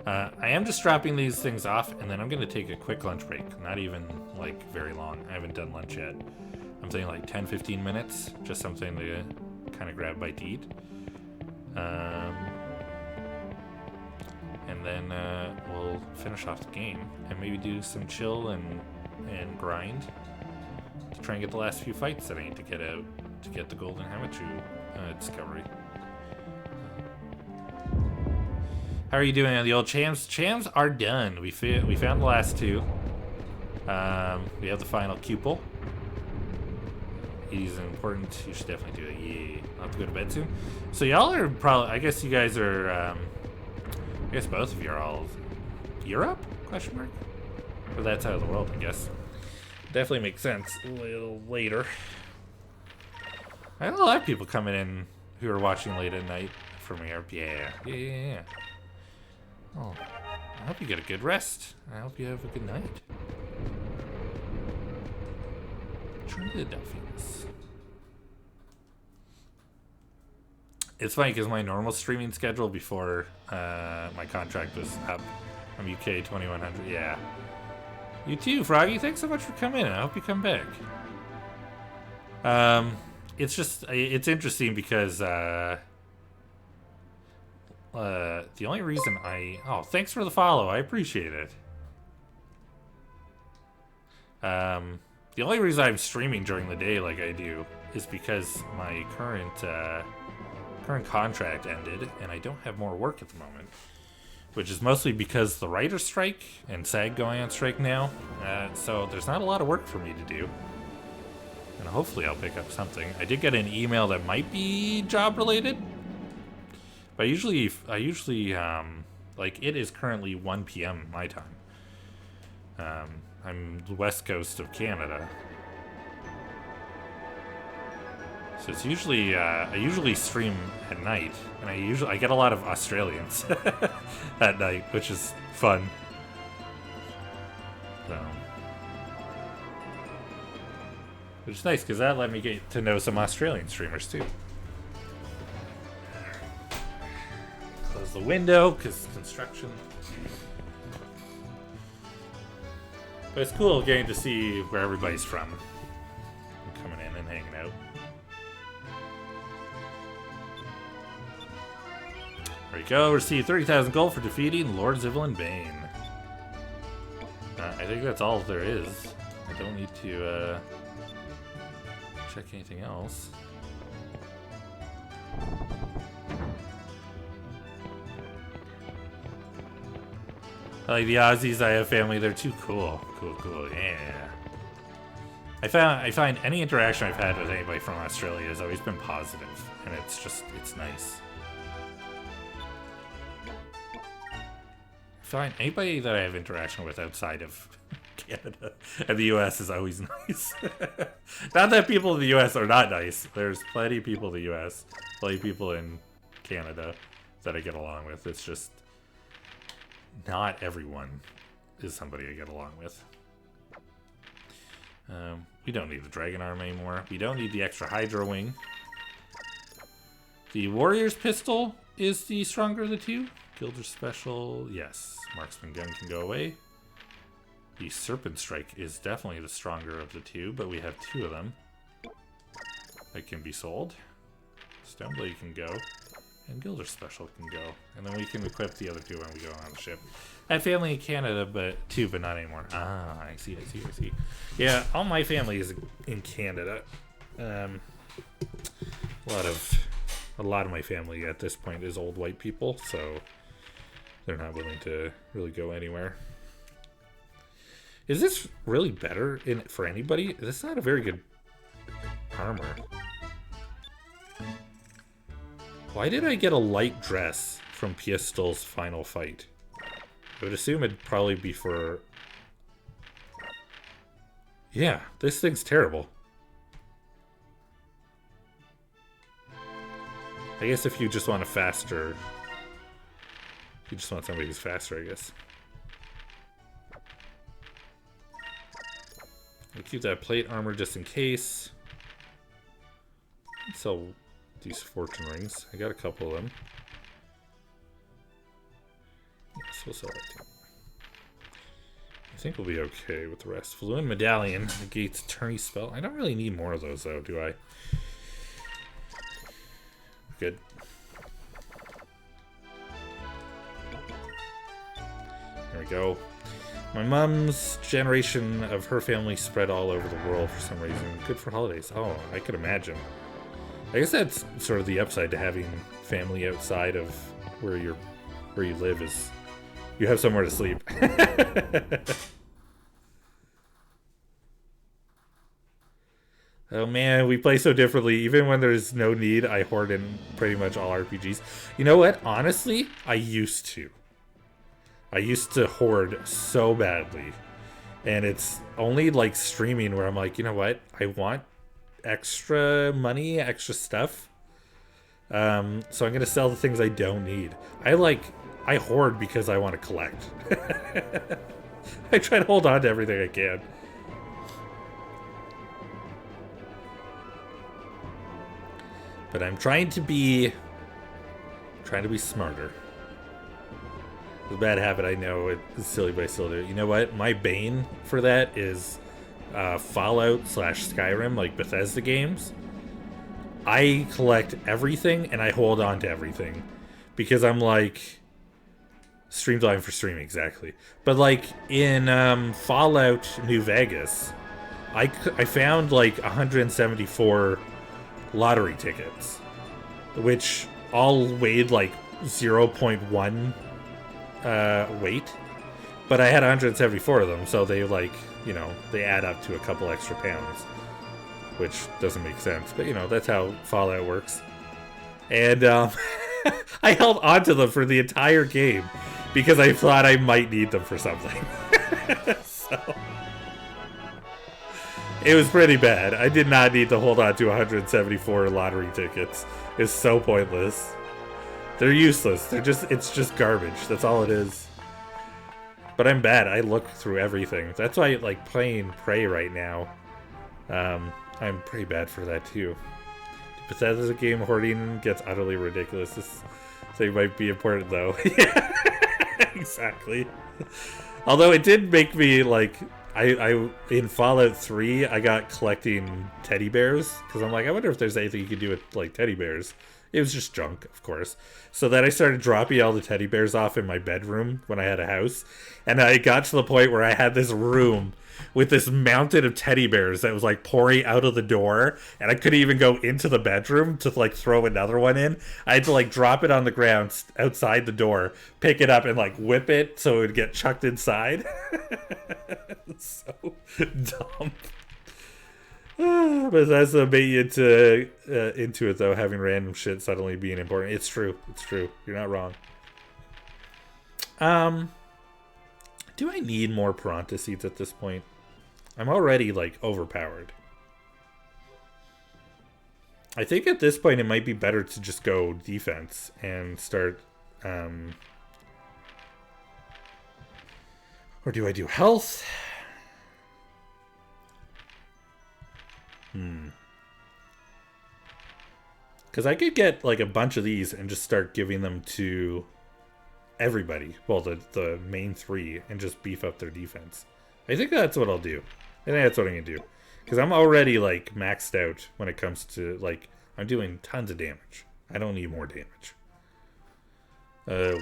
I am just dropping these things off, and then I'm going to take a quick lunch break. Not even, like, very long. I haven't done lunch yet. I'm thinking like 10-15 minutes. Just something to kind of grab a bite to eat. And then we'll finish off the game and maybe do some chill and grind to try and get the last few fights that I need to get out to get the Golden Hamachu discovery. How are you doing on the old Chams? Chams are done. We found the last two. We have the final Cupel. He's important. You should definitely do it. Yeah, I'll have to go to bed soon. So y'all are probably, I guess you guys are, I guess both of you are all Europe? Question mark? Or that side of the world, I guess. Definitely makes sense a little later. I have a lot of people coming in who are watching late at night from Europe. Yeah. Oh, I hope you get a good rest. I hope you have a good night. Truly Delphinus. It's funny because my normal streaming schedule before my contract was up, I'm UK 2100. Yeah. You too, Froggy. Thanks so much for coming in. I hope you come back. It's interesting because the only reason thanks for the follow. I appreciate it. The only reason I'm streaming during the day like I do is because my current contract ended and I don't have more work at the moment, which is mostly because the writer's strike and SAG going on strike now. So there's not a lot of work for me to do. And hopefully I'll pick up something. I did get an email that might be job related. But I usually like it is currently 1 p.m. my time. I'm the west coast of Canada. So it's usually I usually stream at night, and I get a lot of Australians at night, which is fun. So, which is nice because that let me get to know some Australian streamers too. Close the window because construction. But it's cool getting to see where everybody's from. And coming in and hanging out. There you go. Receive 30,000 gold for defeating Lord Zivlin Bane. I think that's all there is. I don't need to check anything else. I like the Aussies. I have family. They're too cool. Cool. Yeah. I find any interaction I've had with anybody from Australia has always been positive, and it's nice. I find anybody that I have interaction with outside of Canada and the US is always nice. Not that people in the US are not nice. There's plenty of people in the US, plenty of people in Canada that I get along with. It's just not everyone is somebody I get along with. We don't need the Dragon Arm anymore. We don't need the extra Hydro Wing. The Warrior's Pistol is the stronger of the two. Gilder Special, yes. Marksman Gun can go away. The Serpent Strike is definitely the stronger of the two, but we have two of them that can be sold. Stoneblade can go, and Gilder Special can go. And then we can equip the other two when we go on the ship. I have family in Canada, but not anymore. Ah, I see. Yeah, all my family is in Canada. A lot of my family at this point is old white people, so they're not willing to really go anywhere. Is this really better for anybody? This is not a very good armor. Why did I get a light dress from Pistol's final fight? I would assume it'd probably be for... Yeah, this thing's terrible. I guess if you just want a faster... You just want somebody who's faster, I guess. I'll keep that plate armor just in case. Sell these fortune rings. I got a couple of them. Yes, we'll sell that too. I think we'll be okay with the rest. Fluent Medallion negates Attorney Spell. I don't really need more of those though, do I? Good. There we go. My mom's generation of her family spread all over the world for some reason. Good for holidays. Oh, I could imagine. I guess that's sort of the upside to having family outside of where you live is you have somewhere to sleep. Oh man, we play so differently. Even when there's no need, I hoard in pretty much all RPGs. You know what? Honestly, I used to hoard so badly. And it's only like streaming where I'm like, you know what? I want extra money, extra stuff. So I'm going to sell the things I don't need. I like I hoard because I want to collect. I try to hold on to everything I can. But I'm trying to be smarter. It's a bad habit, I know. It's silly, but I still do. You know what? My bane for that is Fallout / Skyrim, like Bethesda games. I collect everything and I hold on to everything because I'm like streamline for stream, exactly. But like in Fallout New Vegas, I found like 174 lottery tickets, which all weighed like 0.1 weight, but I had 174 of them, so they like, you know, they add up to a couple extra pounds, which doesn't make sense, but you know, that's how Fallout works. And I held onto them for the entire game because I thought I might need them for something. So it was pretty bad. I did not need to hold on to 174 lottery tickets. It's so pointless. They're useless. It's just garbage. That's all it is. But I'm bad. I look through everything. That's why, like, playing Prey right now, I'm pretty bad for that too. Bethesda's game hoarding gets utterly ridiculous. This thing might be important though. Yeah, exactly. Although it did make me like, I in Fallout 3 I got collecting teddy bears because I'm like, I wonder if there's anything you could do with like teddy bears. It was just junk, of course. So then I started dropping all the teddy bears off in my bedroom when I had a house. And I got to the point where I had this room with this mountain of teddy bears that was like pouring out of the door. And I couldn't even go into the bedroom to like throw another one in. I had to like drop it on the ground outside the door, pick it up and like whip it so it would get chucked inside. So dumb. But that's a bait you into it though, having random shit suddenly being important. It's true. It's true. You're not wrong. Do I need more Piranha seeds at this point? I'm already like overpowered. I think at this point it might be better to just go defense and start or do I do health? Because I could get like a bunch of these and just start giving them to everybody. Well, the main three, and just beef up their defense. I think that's what I'll do. I think that's what I'm going to do. Because I'm already like maxed out when it comes to like, I'm doing tons of damage. I don't need more damage.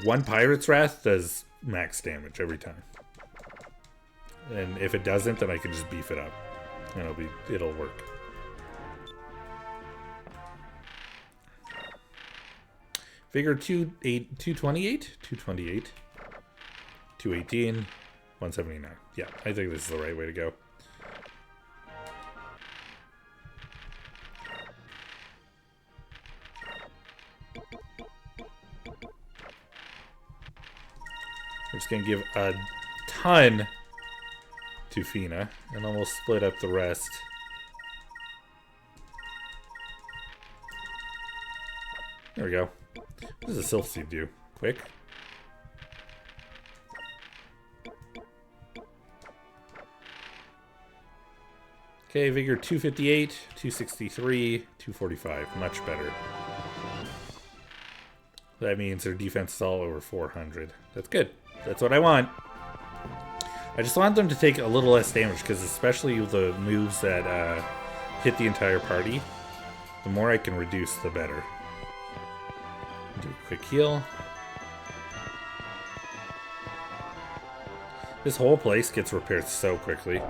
One Pirate's Wrath does max damage every time. And if it doesn't, then I can just beef it up. And it'll work. Figure 228, 218, 179. Yeah, I think this is the right way to go. I'm just gonna give a ton to Fina, and then we'll split up the rest. There we go. What does a Sylph Seed do? Quick. Okay, Vigor 258, 263, 245. Much better. That means their defense is all over 400. That's good. That's what I want. I just want them to take a little less damage, because especially the moves that hit the entire party, the more I can reduce, the better. Do a quick heal. This whole place gets repaired so quickly.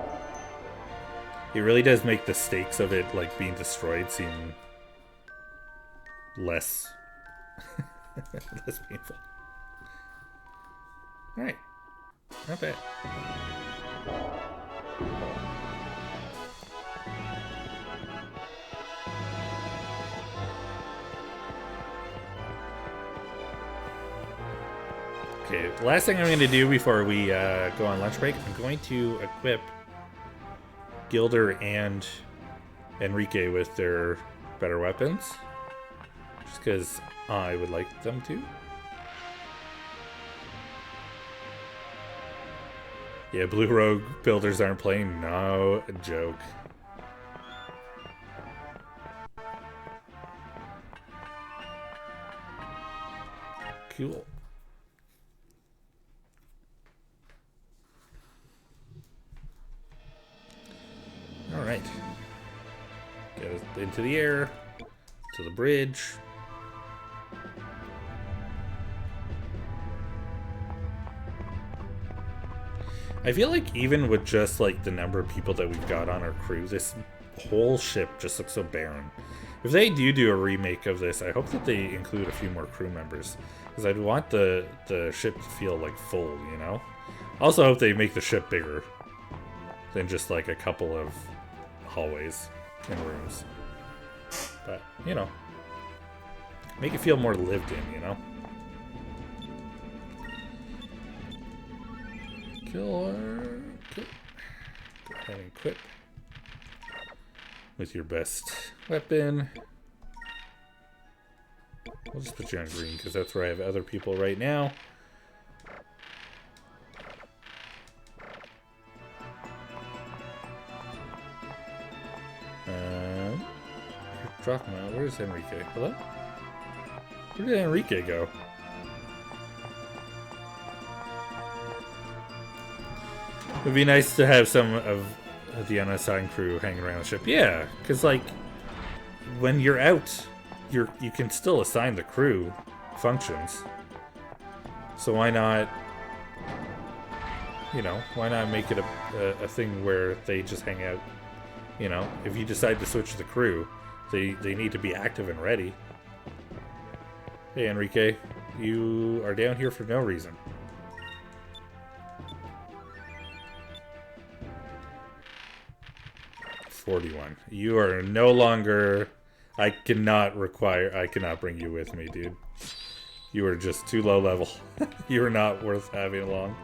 It really does make the stakes of it, like, being destroyed seem less, less painful. Alright. Not bad. Okay, last thing I'm going to do before we go on lunch break, I'm going to equip Gilder and Enrique with their better weapons. Just because I would like them to. Yeah, Blue Rogue builders aren't playing. No joke. Cool. All right. Get us into the air, to the bridge. I feel like even with just like the number of people that we've got on our crew, this whole ship just looks so barren. If they do a remake of this, I hope that they include a few more crew members, because I'd want the ship to feel like full, you know? Also hope they make the ship bigger than just like a couple of hallways and rooms. But, you know, make it feel more lived in, you know? Kill. Go ahead and equip with your best weapon. We'll just put you on green because that's where I have other people right now. Drachma, where's Enrique? Hello? Where did Enrique go? It'd be nice to have some of the unassigned crew hanging around the ship. Yeah, because like when you're out, you can still assign the crew functions. So why not? You know, why not make it a thing where they just hang out? You know, if you decide to switch the crew, they need to be active and ready. Hey Enrique, you are down here for no reason. $41. You are no longer... I cannot bring you with me, dude. You are just too low level. You are not worth having along.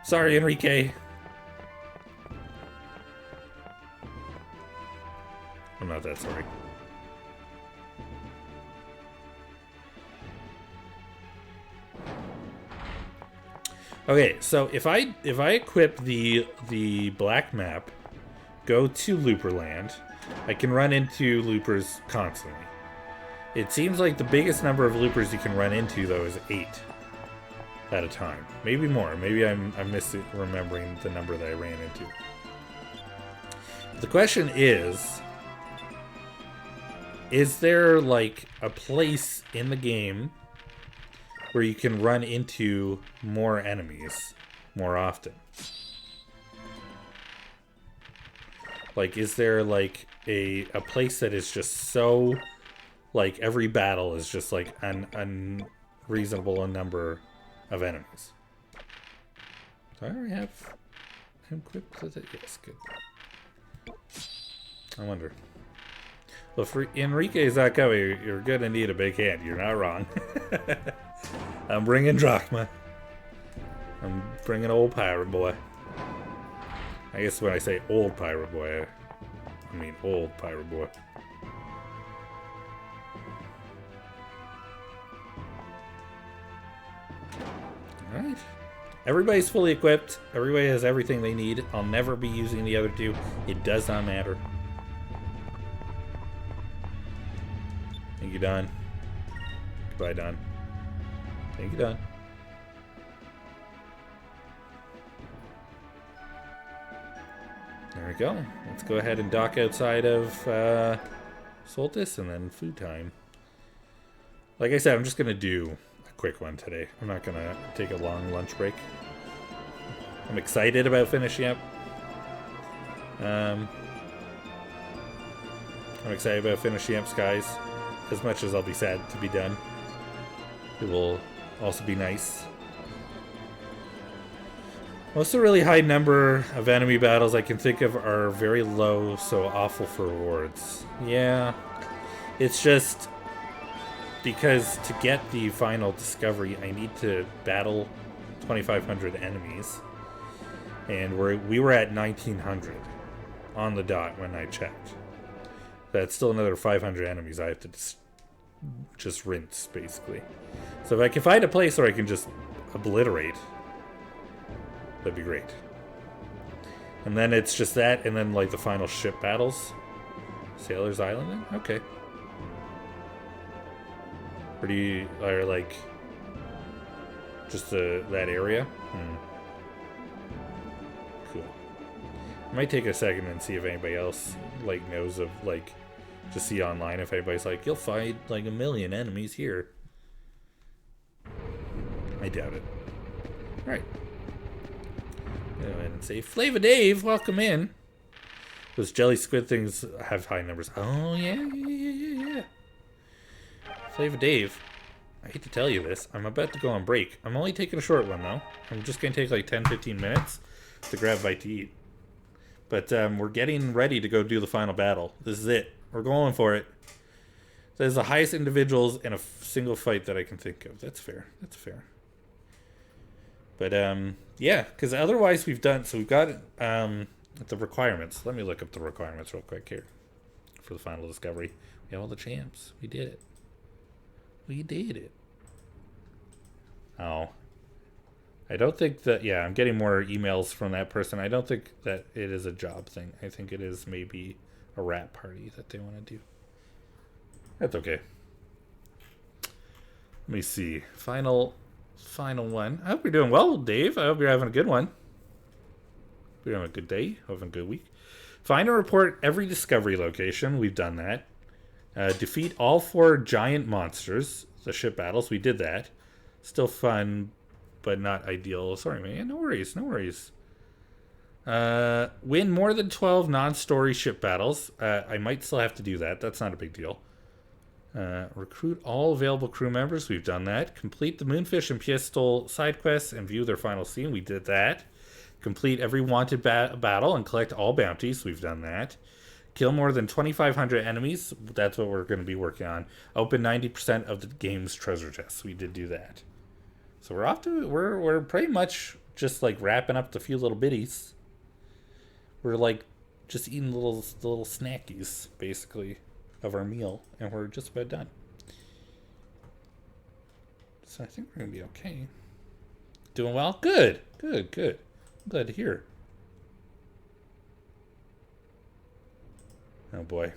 Sorry, Enrique. I'm not that sorry. Okay, so if I equip the black map, go to Looperland, I can run into loopers constantly. It seems like the biggest number of loopers you can run into though is 8 at a time, maybe more. Maybe I'm remembering the number that I ran into. The question is there like a place in the game where you can run into more enemies more often? Like, is there like a place that is just so like every battle is just like an unreasonable number of enemies? Do I already have him equipped with it? Yes, good. I wonder. Well, if Enrique is not coming, you're gonna need a big hand. You're not wrong. I'm bringing Drachma. I'm bringing old pirate boy. I guess when I say old pirate boy, I mean old pirate boy. Alright. Everybody's fully equipped. Everybody has everything they need. I'll never be using the other two. It does not matter. Thank you, Don. Goodbye, Don. Thank you, Don. There we go. Let's go ahead and dock outside of Soltis and then food time. Like I said, I'm just going to do a quick one today. I'm not going to take a long lunch break. I'm excited about finishing up. I'm excited about finishing up Skies. As much as I'll be sad to be done. It will also be nice. Most of the really high number of enemy battles I can think of are very low, so awful for rewards. Yeah, it's just because to get the final discovery, I need to battle 2,500 enemies, and we were at 1,900 on the dot when I checked. That's still another 500 enemies I have to just rinse, basically. So if I can find a place where I can just obliterate That'd be great. And then it's just that, and then like the final ship battles. Sailor's Island then? Okay. Or do you, or like, just that area? Cool. I might take a second and see if anybody else, like, knows of, like, to see online if anybody's like, you'll fight, like, 1 million enemies here. I doubt it. Alright. Go ahead and say, Flava Dave, welcome in. Those jelly squid things have high numbers. Oh, yeah. Flava Dave, I hate to tell you this. I'm about to go on break. I'm only taking a short one, though. I'm just going to take like 10-15 minutes to grab a bite to eat. But we're getting ready to go do the final battle. This is it. We're going for it. That is the highest individuals in a single fight that I can think of. That's fair. That's fair. But, yeah, because otherwise we've done... So we've got the requirements. Let me look up the requirements real quick here for the final discovery. We have all the champs. We did it. We did it. Oh. I don't think that... Yeah, I'm getting more emails from that person. I don't think that it is a job thing. I think it is maybe a rap party that they want to do. That's okay. Let me see. Final one. I hope you're doing well, Dave. I hope you're having a good one. You're having a good day. Having a good week. Find and report every discovery location. We've done that. Defeat all 4 giant monsters. The ship battles. We did that. Still fun, but not ideal. Sorry, man. No worries. No worries. Win more than 12 non-story ship battles. I might still have to do that. That's not a big deal. Recruit all available crew members. We've done that. Complete the Moonfish and Pistol side quests and view their final scene. We did that. Complete every wanted battle and collect all bounties. We've done that. Kill more than 2,500 enemies. That's what we're going to be working on. Open 90% of the game's treasure chests. We did do that. So we're off to... We're pretty much just like wrapping up the few little bitties. We're like just eating little snackies, basically, of our meal. And we're just about done. So I think we're going to be okay. Doing well? Good. Good, good. I'm glad to hear. Oh boy.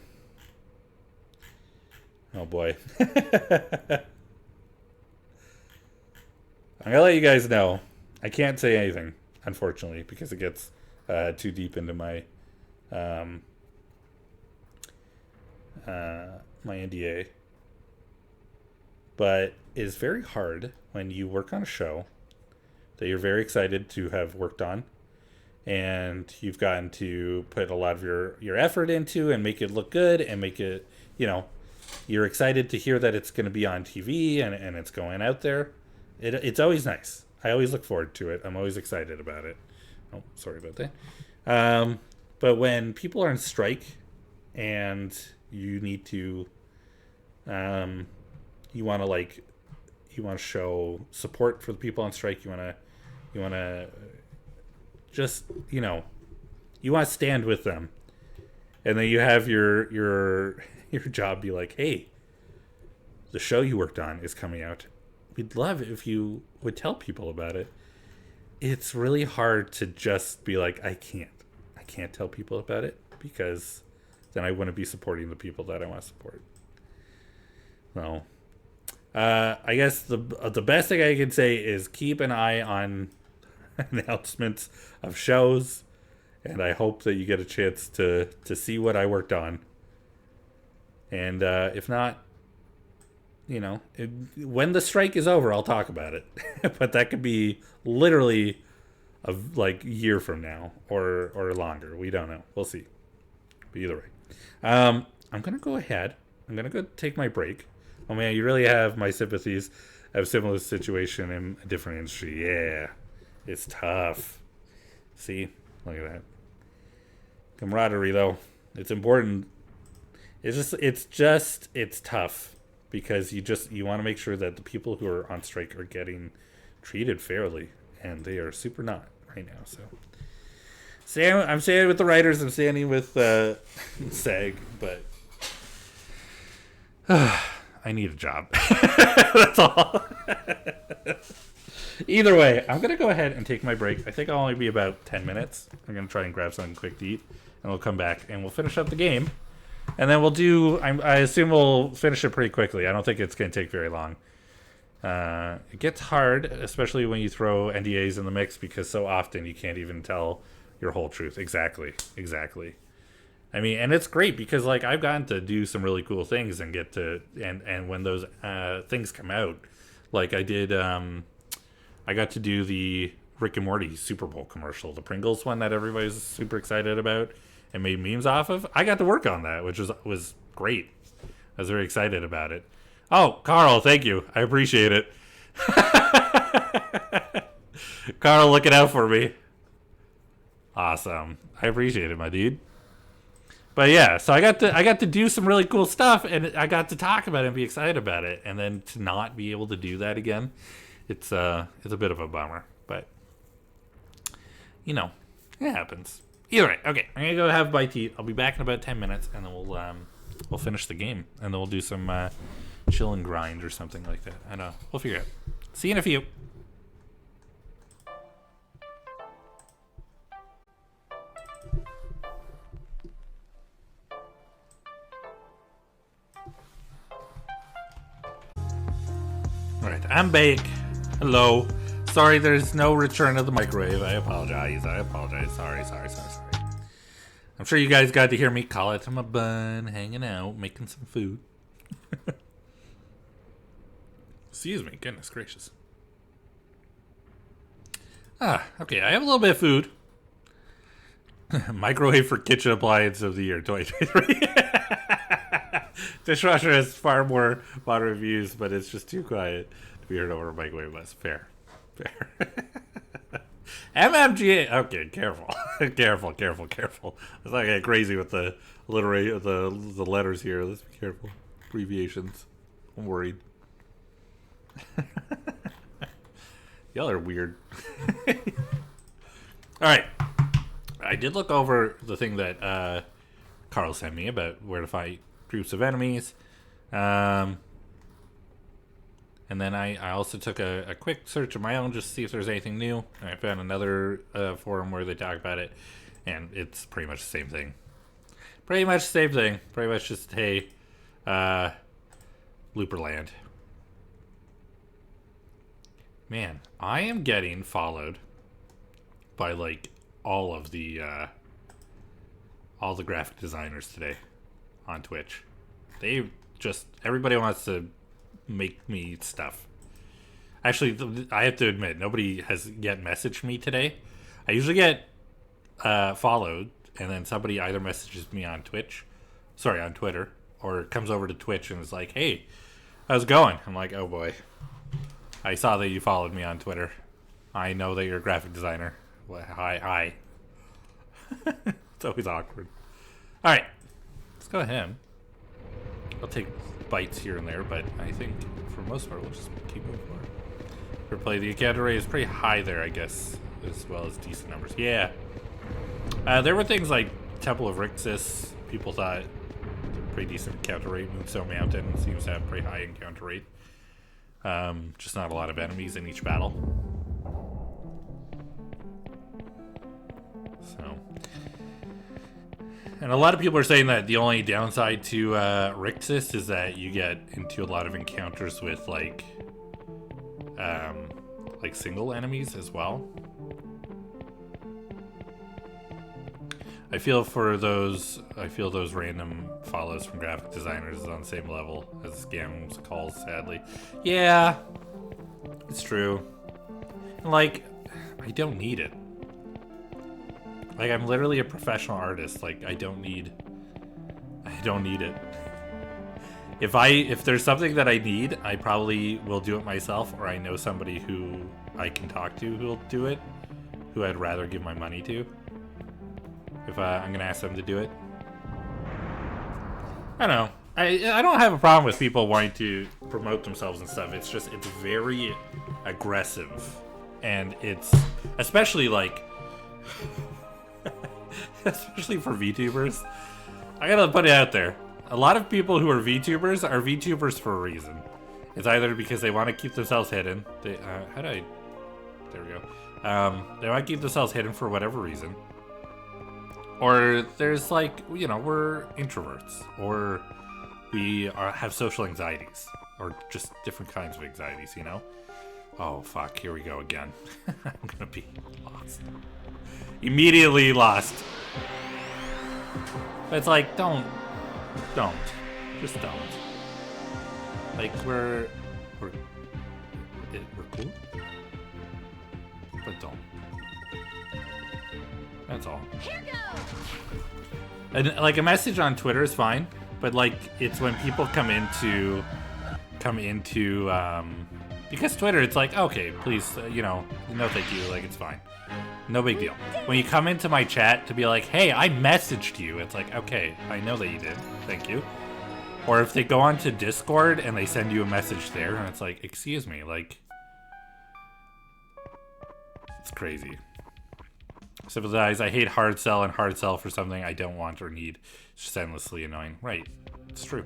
Oh boy. I'm gonna let you guys know. I can't say anything, unfortunately, because it gets too deep into my my NDA. But it's very hard when you work on a show that you're very excited to have worked on, and you've gotten to put a lot of your effort into and make it look good and make it, you know, you're excited to hear that it's going to be on TV and it's going out there. It's always nice. I always look forward to it. I'm always excited about it. Oh, sorry about that. But when people are on strike and you need to, you want to show support for the people on strike. You want to just, you know, you want to stand with them, and then you have your job be like, hey, the show you worked on is coming out. We'd love it if you would tell people about it. It's really hard to just be like, I can't tell people about it, because then I wouldn't be supporting the people that I want to support. So, I guess the best thing I can say is keep an eye on announcements of shows, and I hope that you get a chance to see what I worked on. And if not, you know, when the strike is over, I'll talk about it. But that could be literally like a year from now or longer. We don't know. We'll see. But either way, I'm gonna go ahead. I'm gonna go take my break. Oh man, you really have my sympathies. I have a similar situation in a different industry. Yeah, it's tough. See, look at that. Camaraderie, though, it's important. It's tough, because you want to make sure that the people who are on strike are getting treated fairly, and they are super not right now. So, I'm standing with the writers. I'm standing with SAG, but I need a job. That's all. Either way, I'm going to go ahead and take my break. I think I'll only be about 10 minutes. I'm going to try and grab something quick to eat, and we'll come back, and we'll finish up the game. And then we'll do, I assume we'll finish it pretty quickly. I don't think it's going to take very long. It gets hard, especially when you throw NDAs in the mix, because so often you can't even tell your whole truth. Exactly. I mean, and it's great because, like, I've gotten to do some really cool things and get to, and when those things come out, like I did, I got to do the Rick and Morty Super Bowl commercial, the Pringles one that everybody's super excited about and made memes off of. I got to work on that, which was great. I was very excited about it. Oh, Carl, thank you. I appreciate it. Carl, looking out for me. Awesome. I appreciate it, my dude. But yeah, so I got to do some really cool stuff, and I got to talk about it and be excited about it, and then to not be able to do that again, it's a bit of a bummer. But you know, it happens. Either way, okay, I'm gonna go have a bite to eat. I'll be back in about 10 minutes, and then we'll finish the game, and then we'll do some chill and grind or something like that. I know. We'll figure it out. See you in a few. Alright, I'm back. Hello. Sorry, there's no return of the microwave. I apologize. Sorry. I'm sure you guys got to hear me call it to my bun, hanging out, making some food. Excuse me, goodness gracious. Okay, I have a little bit of food. Microwave for kitchen appliance of the year 2023. Dishwasher has far more modern reviews, but it's just too quiet to be heard over a microwave less. Fair. MMGA. Okay, careful. careful. Let's not get crazy with the the letters here. Let's be careful. Abbreviations. I'm worried. Y'all are weird. Alright. I did look over the thing that Carl sent me about where to fight groups of enemies. And then I also took a quick search of my own just to see if there's anything new. And I found another forum where they talk about it. And it's pretty much the same thing. Pretty much just, hey, Looperland. Man, I am getting followed by, like, all the graphic designers today on Twitch. Everybody wants to make me stuff. Actually, I have to admit, nobody has yet messaged me today. I usually get followed, and then somebody either messages me on Twitter, or comes over to Twitch and is like, hey, how's it going? I'm like, oh boy. I saw that you followed me on Twitter. I know that you're a graphic designer. Well, hi. It's always awkward. Alright, let's go ahead. I'll take bites here and there, but I think for the most part we'll just keep moving forward. Replay the encounter rate is pretty high there, I guess, as well as decent numbers. Yeah. There were things like Temple of Rixus. People thought pretty decent encounter rate. Moonstone Mountain seems to have pretty high encounter rate. Just not a lot of enemies in each battle. So, and a lot of people are saying that the only downside to Rixus is that you get into a lot of encounters with like single enemies as well. I feel those random follows from graphic designers is on the same level as scams calls, sadly. Yeah, it's true. Like, I don't need it. Like, I'm literally a professional artist. Like, I don't need it. If there's something that I need, I probably will do it myself, or I know somebody who I can talk to who'll do it, who I'd rather give my money to. If I'm gonna ask them to do it. I don't know. I don't have a problem with people wanting to promote themselves and stuff. It's just, it's very aggressive. And it's, especially like, especially for VTubers. I gotta put it out there. A lot of people who are VTubers for a reason. It's either because they want to keep themselves hidden. They, how do I... There we go. They want to keep themselves hidden for whatever reason. Or there's like, you know, we're introverts. Or we have social anxieties. Or just different kinds of anxieties, you know? Oh, fuck. Here we go again. I'm gonna be lost. Immediately lost. But it's like, don't. Just don't. Like, we're cool. But don't. That's all. Here goes. And like a message on Twitter is fine, but like it's when people come into because Twitter, it's like, okay, please, you know, no thank you, like it's fine. No big deal. When you come into my chat to be like, hey, I messaged you, it's like, okay, I know that you did. Thank you. Or if they go onto Discord and they send you a message there and it's like, excuse me, like, it's crazy. Sympathize, I hate hard sell and hard sell for something I don't want or need. It's just endlessly annoying. Right. It's true.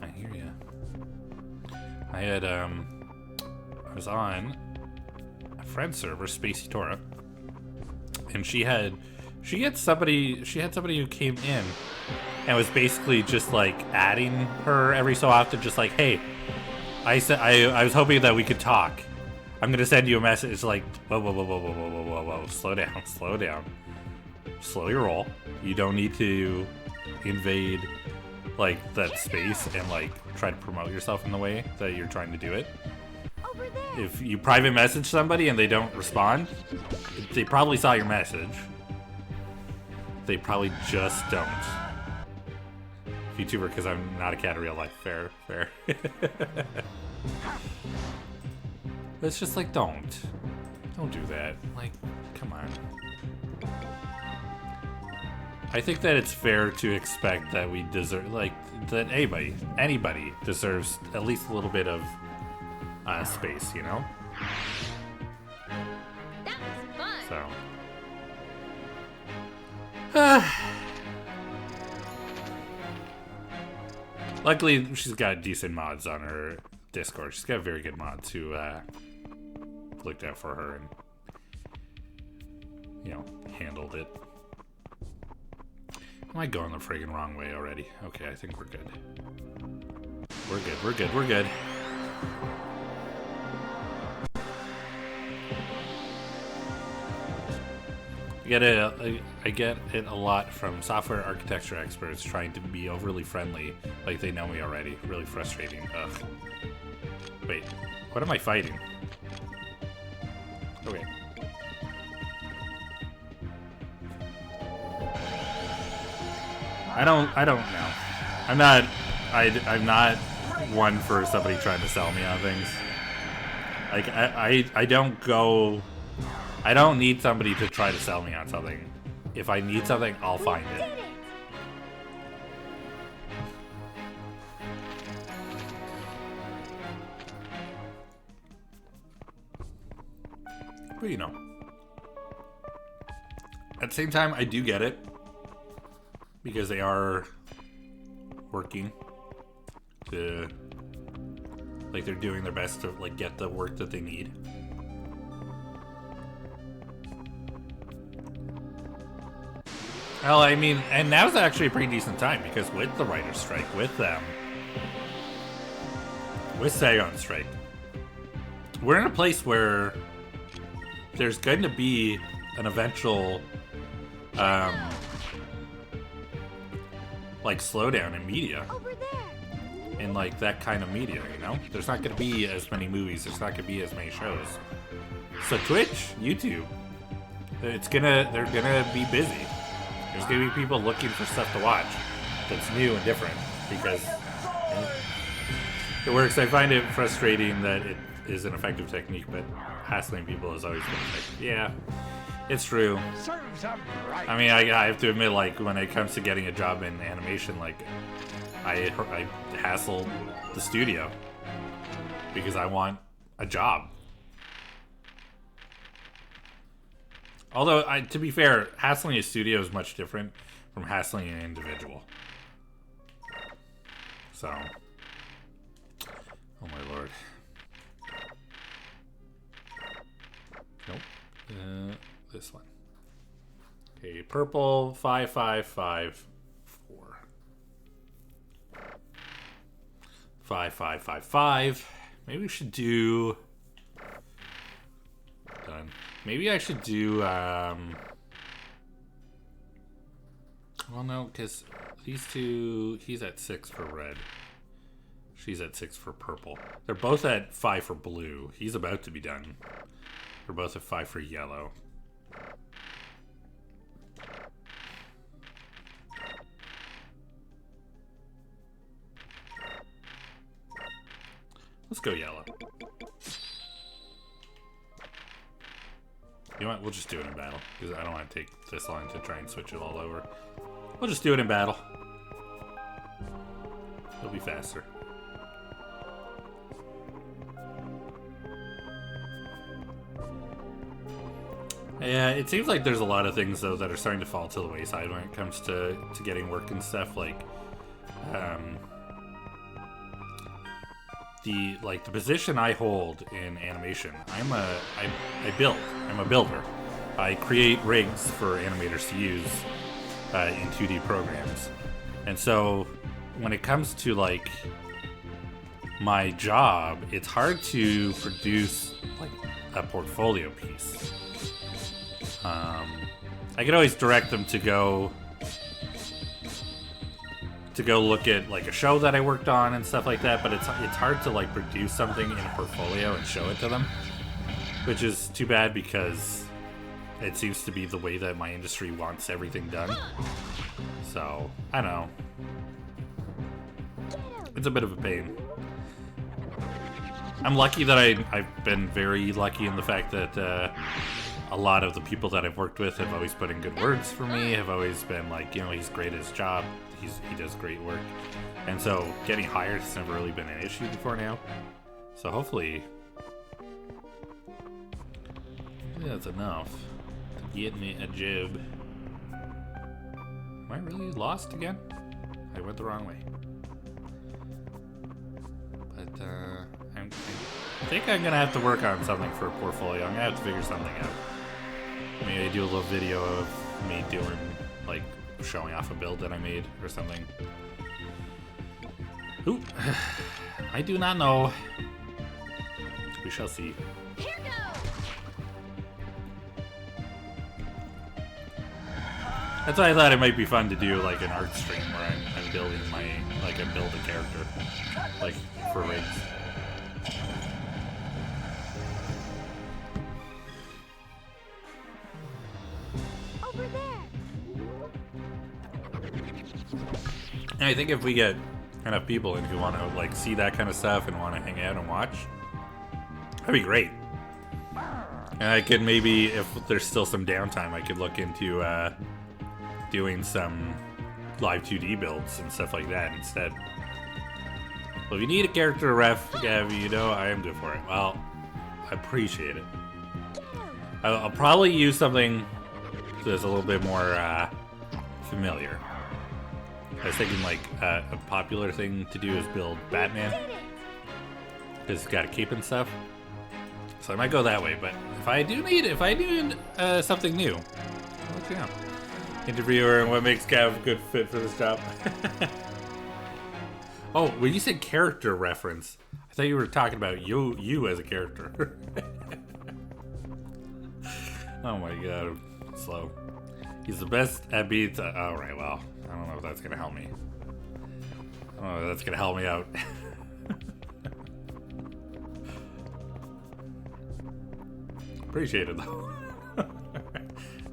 I hear ya. I had, I was on a friend server, Spacey Tora, and she had somebody who came in and was basically just like adding her every so often, just like, hey, I was hoping that we could talk. I'm gonna send you a message. It's like, whoa, slow down. Slow your roll. You don't need to invade like that space and like try to promote yourself in the way that you're trying to do it. Over there. If you private message somebody and they don't respond, they probably saw your message. They probably just don't. VTuber, because I'm not a cat in real life. Fair. But it's just like, don't do that. Like, come on. I think that it's fair to expect that we deserve, like, that anybody deserves at least a little bit of space, you know? That was fun. So. Luckily, she's got decent mods on her Discord. She's got very good mods who looked out for her and, you know, handled it. Am I going the friggin' wrong way already? Okay, I think we're good. We're good. I get it a lot from software architecture experts trying to be overly friendly, like they know me already. Really frustrating. Ugh. Wait, what am I fighting? Okay. I don't know. I'm not one for somebody trying to sell me on things. Like I don't need somebody to try to sell me on something. If I need something, I'll find it. But you know, at the same time, I do get it. Because they are working to, like, they're doing their best to, like, get the work that they need. Well, I mean, and now's actually a pretty decent time because with the writer's strike, with SAG on strike, we're in a place where there's going to be an eventual, like, slowdown in media. Over there. In, like, that kind of media, you know? There's not going to be as many movies. There's not going to be as many shows. So Twitch, YouTube, they're gonna be busy. There's gonna be people looking for stuff to watch that's new and different because it works. I find it frustrating that it is an effective technique, but hassling people is always been like, yeah, it's true. Serves them right. I mean, I have to admit, like, when it comes to getting a job in animation, like, I hassle the studio because I want a job. Although, to be fair, hassling a studio is much different from hassling an individual. So, this one. Okay, purple 5554. 5555. Maybe we should do. Done. Maybe I should do. Well, no, because these two. He's at 6 for red. She's at 6 for purple. They're both at 5 for blue. He's about to be done. They're both at 5 for yellow. Let's go yellow. You know what? We'll just do it in battle. Because I don't want to take this long to try and switch it all over. We'll just do it in battle. It'll be faster. Yeah, it seems like there's a lot of things, though, that are starting to fall to the wayside when it comes to getting work and stuff. Like, the position I hold in animation, I'm a builder. I create rigs for animators to use in 2D programs, and so when it comes to like my job, it's hard to produce like a portfolio piece. I could always direct them to go look at like a show that I worked on and stuff like that, but it's hard to like produce something in a portfolio and show it to them, which is too bad because it seems to be the way that my industry wants everything done. So I don't know. It's a bit of a pain. I'm lucky that I've been very lucky in the fact that a lot of the people that I've worked with have always put in good words for me, have always been like, you know, he's great at his job, he does great work. And so getting hired has never really been an issue before now. So hopefully that's enough to get me a job. Am I really lost again? I went the wrong way. But I think I'm gonna have to work on something for a portfolio. I'm gonna have to figure something out. Maybe do a little video of me doing, like, showing off a build that I made or something. Ooh, I do not know. We shall see. Here goes. That's why I thought it might be fun to do like an art stream where I'm building I build a character, like for rigs. Over there. And I think if we get enough people in who want to like see that kind of stuff and want to hang out and watch, that'd be great. And I could maybe, if there's still some downtime, I could look into doing some live 2D builds and stuff like that instead. Well, if you need a character ref, Gav, you know I am good for it. Well, I appreciate it. I'll probably use something that's a little bit more familiar. I was thinking like a popular thing to do is build Batman, because he's got a cape and stuff. So I might go that way, but if I do need something new, I'll let you know. Interviewer and what makes Gav a good fit for this job. Oh, when you said character reference, I thought you were talking about you as a character. Oh my god, I'm slow. He's the best at beats. Alright, well, I don't know if that's gonna help me. I don't know if that's gonna help me out. Appreciate it though.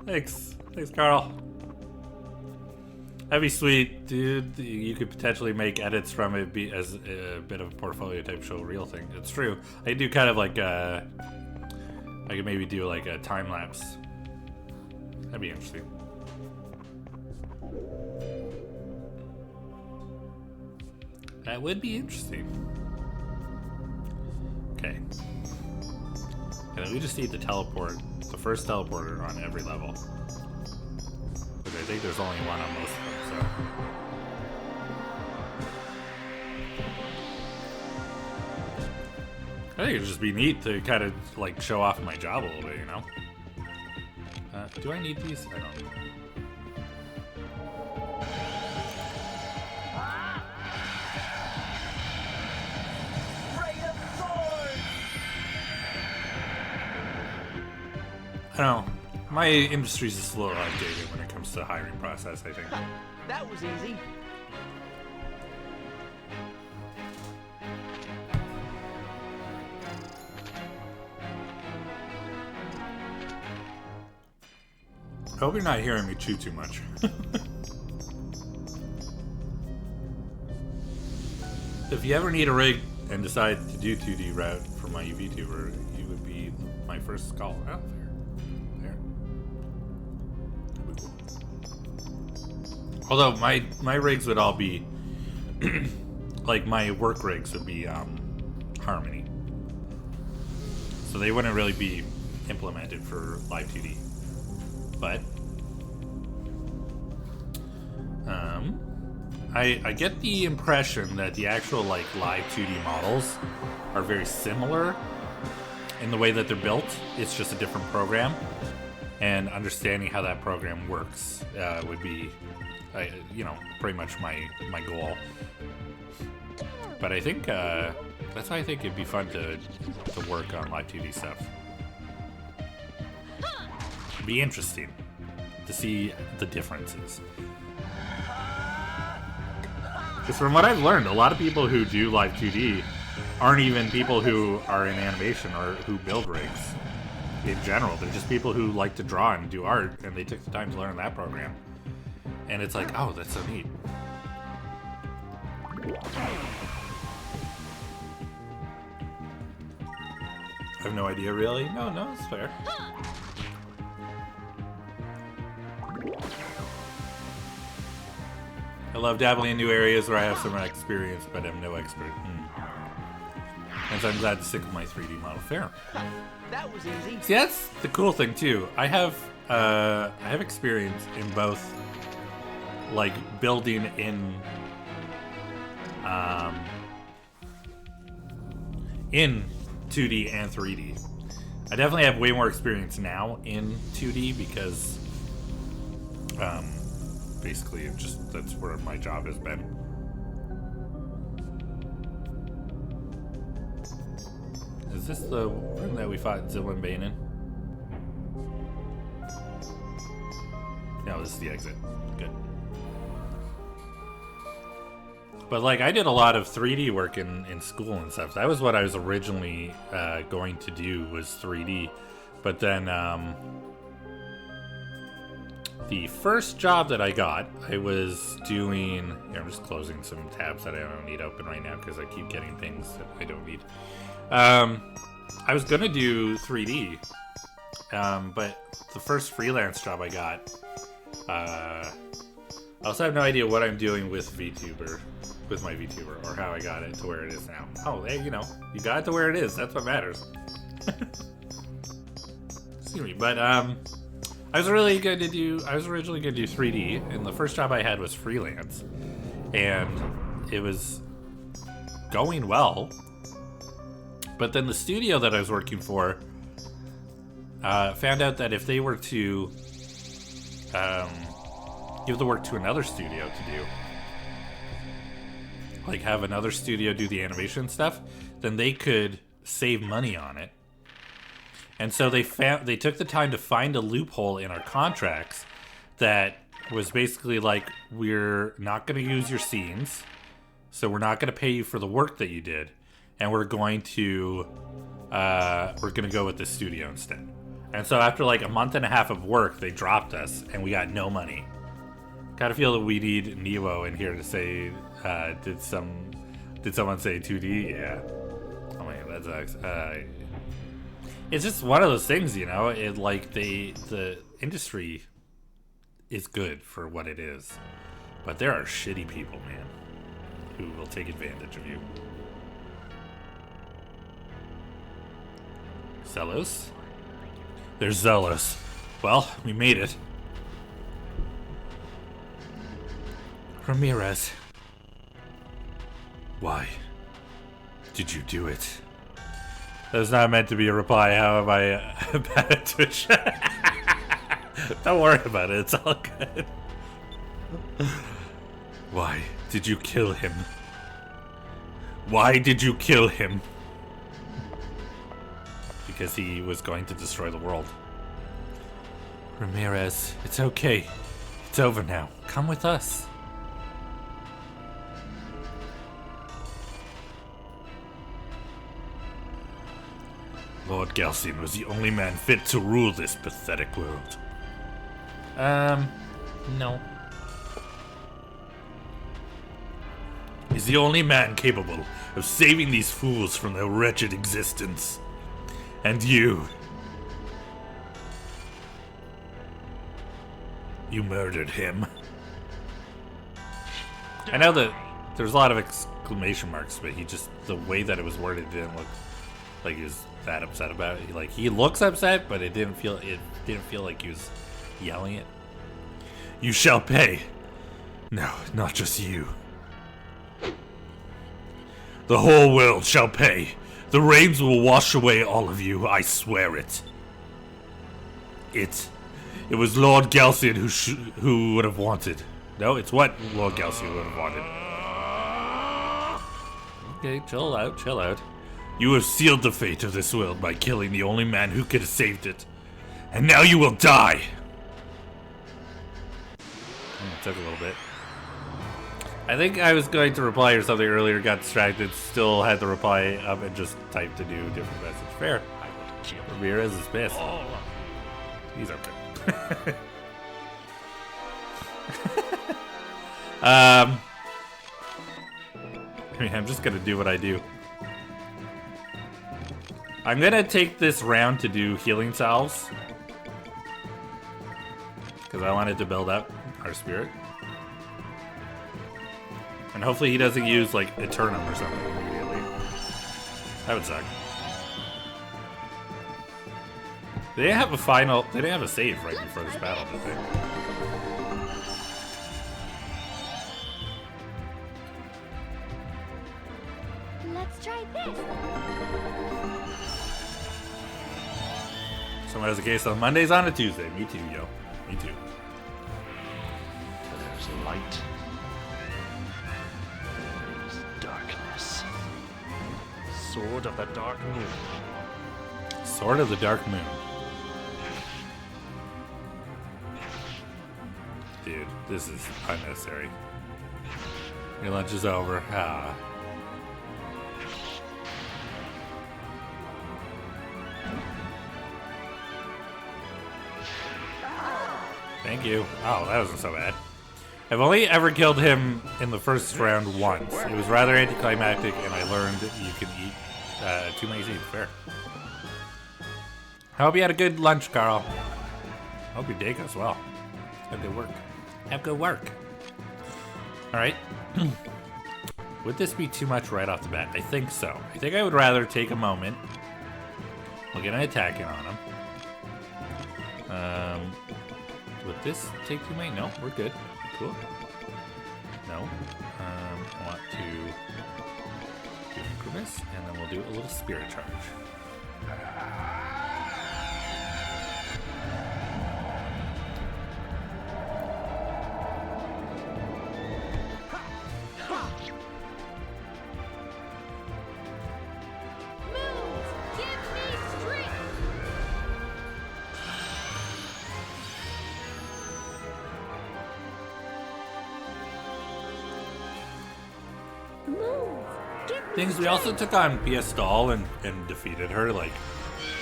Thanks, Carl. That'd be sweet, dude. You could potentially make edits from it as a bit of a portfolio type show reel thing. It's true. I do kind of like I could maybe do like a time lapse. That'd be interesting. That would be interesting. Okay. And then we just need to teleport the first teleporter on every level. Because I think there's only one on most of them, so. I think it'd just be neat to kind of like show off my job a little bit, you know? Do I need these? I don't. Ray of sword! I don't know. My industry's a little outdated when it comes to the hiring process, I think. That was easy. I hope you're not hearing me chew too much. If you ever need a rig and decide to do 2D route for my VTuber, you would be my first call. Oh, there. That'd be cool. Although my rigs would all be like my work rigs would be Harmony. So they wouldn't really be implemented for live 2D. But I get the impression that the actual like live 2D models are very similar in the way that they're built. It's just a different program, and understanding how that program works would be, pretty much my goal. But I think that's why I think it'd be fun to work on live 2D stuff. It'd be interesting to see the differences. Because from what I've learned, a lot of people who do live 2D aren't even people who are in animation or who build rigs in general. They're just people who like to draw and do art, and they took the time to learn that program. And it's like, oh, that's so neat. I have no idea, really. No, it's fair. I love dabbling in new areas where I have some experience, but am no expert. And so I'm glad to stick with my 3D model. Fair. That was easy. See, that's the cool thing too. I have experience in both, like building in 2D and 3D. I definitely have way more experience now in 2D because basically that's where my job has been. Is this the room that we fought Zilla and Bane in? No, this is the exit. Good. But like I did a lot of 3D work in school and stuff. That was what I was originally going to do, was 3D. But then the first job that I got, I was doing... I'm just closing some tabs that I don't need open right now because I keep getting things that I don't need. I was gonna do 3D, but the first freelance job I got, I also have no idea what I'm doing with with my VTuber, or how I got it to where it is now. Oh, hey, you got it to where it is. That's what matters. Excuse me, but I was originally gonna do 3D, and the first job I had was freelance, and it was going well. But then the studio that I was working for found out that if they were to give the work to another studio to do, like have another studio do the animation stuff, then they could save money on it. And so they took the time to find a loophole in our contracts that was basically like, we're not going to use your scenes, so we're not going to pay you for the work that you did. And we're going to go with the studio instead. And so after like a month and a half of work, they dropped us, and we got no money. Kind of feel that we need Nevo in here to say, did someone say 2D? Yeah. Oh man, that sucks. It's just one of those things, It like the industry is good for what it is, but there are shitty people, man, who will take advantage of you. Zelos? They're zealous. Well, we made it. Ramirez. Why did you do it? That was not meant to be a reply. How am I bad at Twitch? Don't worry about it. It's all good. Why did you kill him? Why did you kill him? Because he was going to destroy the world. Ramirez, it's okay. It's over now. Come with us. Lord Galcian was the only man fit to rule this pathetic world. No. He's the only man capable of saving these fools from their wretched existence. And you. You murdered him. I know that there's a lot of exclamation marks, but the way that it was worded didn't look like he was that upset about it. He looks upset, but it didn't feel like he was yelling it. You shall pay. No, not just you. The whole world shall pay. The rains will wash away all of you, I swear it. It was Lord Galcian who would have wanted. No, it's what Lord Galcian would have wanted. Okay, chill out, chill out. You have sealed the fate of this world by killing the only man who could have saved it. And now you will die! It took a little bit. I think I was going to reply or something earlier, got distracted, still had the reply up and just typed a new different message. Fair. Ramirez is pissed. He's okay. I mean, I'm just gonna do what I do. I'm gonna take this round to do healing salves. Because I wanted to build up our spirit. And hopefully he doesn't use, like, Eternum or something immediately. That would suck. They didn't have a final... They didn't have a save right before this battle, did they? Let's try this. Someone has a case on Mondays on a Tuesday. Me too, yo. Me too. There's light. There's darkness. Sword of the Dark Moon. Sword of the Dark Moon. Dude, this is unnecessary. Your lunch is over. Ah. Thank you. Oh, that wasn't so bad. I've only ever killed him in the first round once. It was rather anticlimactic, and I learned that you can eat too many seeds. Fair. I hope you had a good lunch, Carl. I hope your day goes well. Have good work. Have good work. Alright. Would this be too much right off the bat? I think so. I think I would rather take a moment. We'll get an attack in on him. Would this take too many? No, we're good. Cool. No. I want to do increments, and then we'll do a little spirit charge. Move! Give me strength! Move! Give me Things we also took on Pia Stahl and defeated her. Like,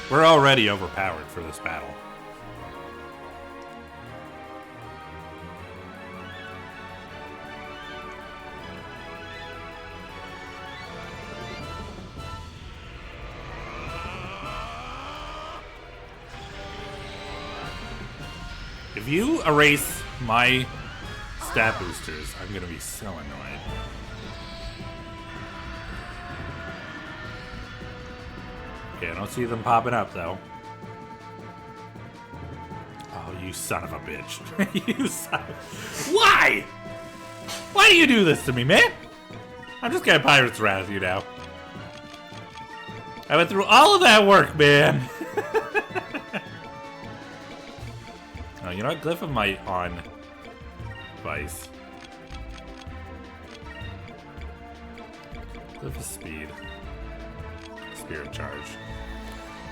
we're already overpowered for this battle. If you erase my stat boosters, I'm gonna be so annoyed. Okay, I don't see them popping up though. Oh, you son of a bitch. You son of... Why? Why do you do this to me, man? I'm just gonna Pirate's Wrath you now. I went through all of that work, man. Oh, you know what? Glyph of Might on Vice. Glyph of Speed. Spirit Charge.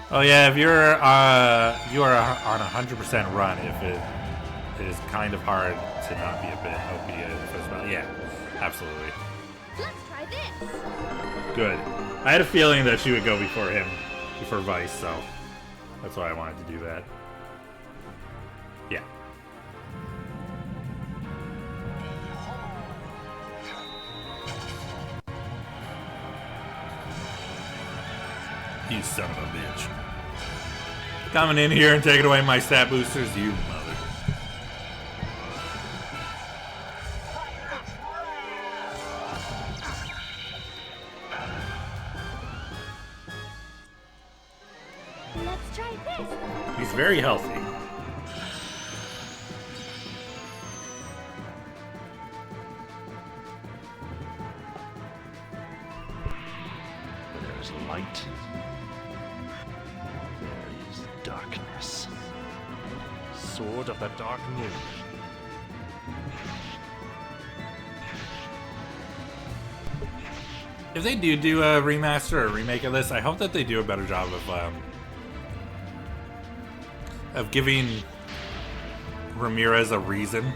Oh yeah, if you are on 100% run, if it is kind of hard to not be a bit OP as well. Yeah, absolutely. Let's try this. Good. I had a feeling that she would go before him, before Vice, so that's why I wanted to do that. Yeah. You son of a bitch. Coming in here and taking away my stat boosters, you mother. Let's try this. He's very healthy. There is light. There is darkness. Sword of the Dark Moon. If they do a remaster or a remake of this, I hope that they do a better job of giving Ramirez a reason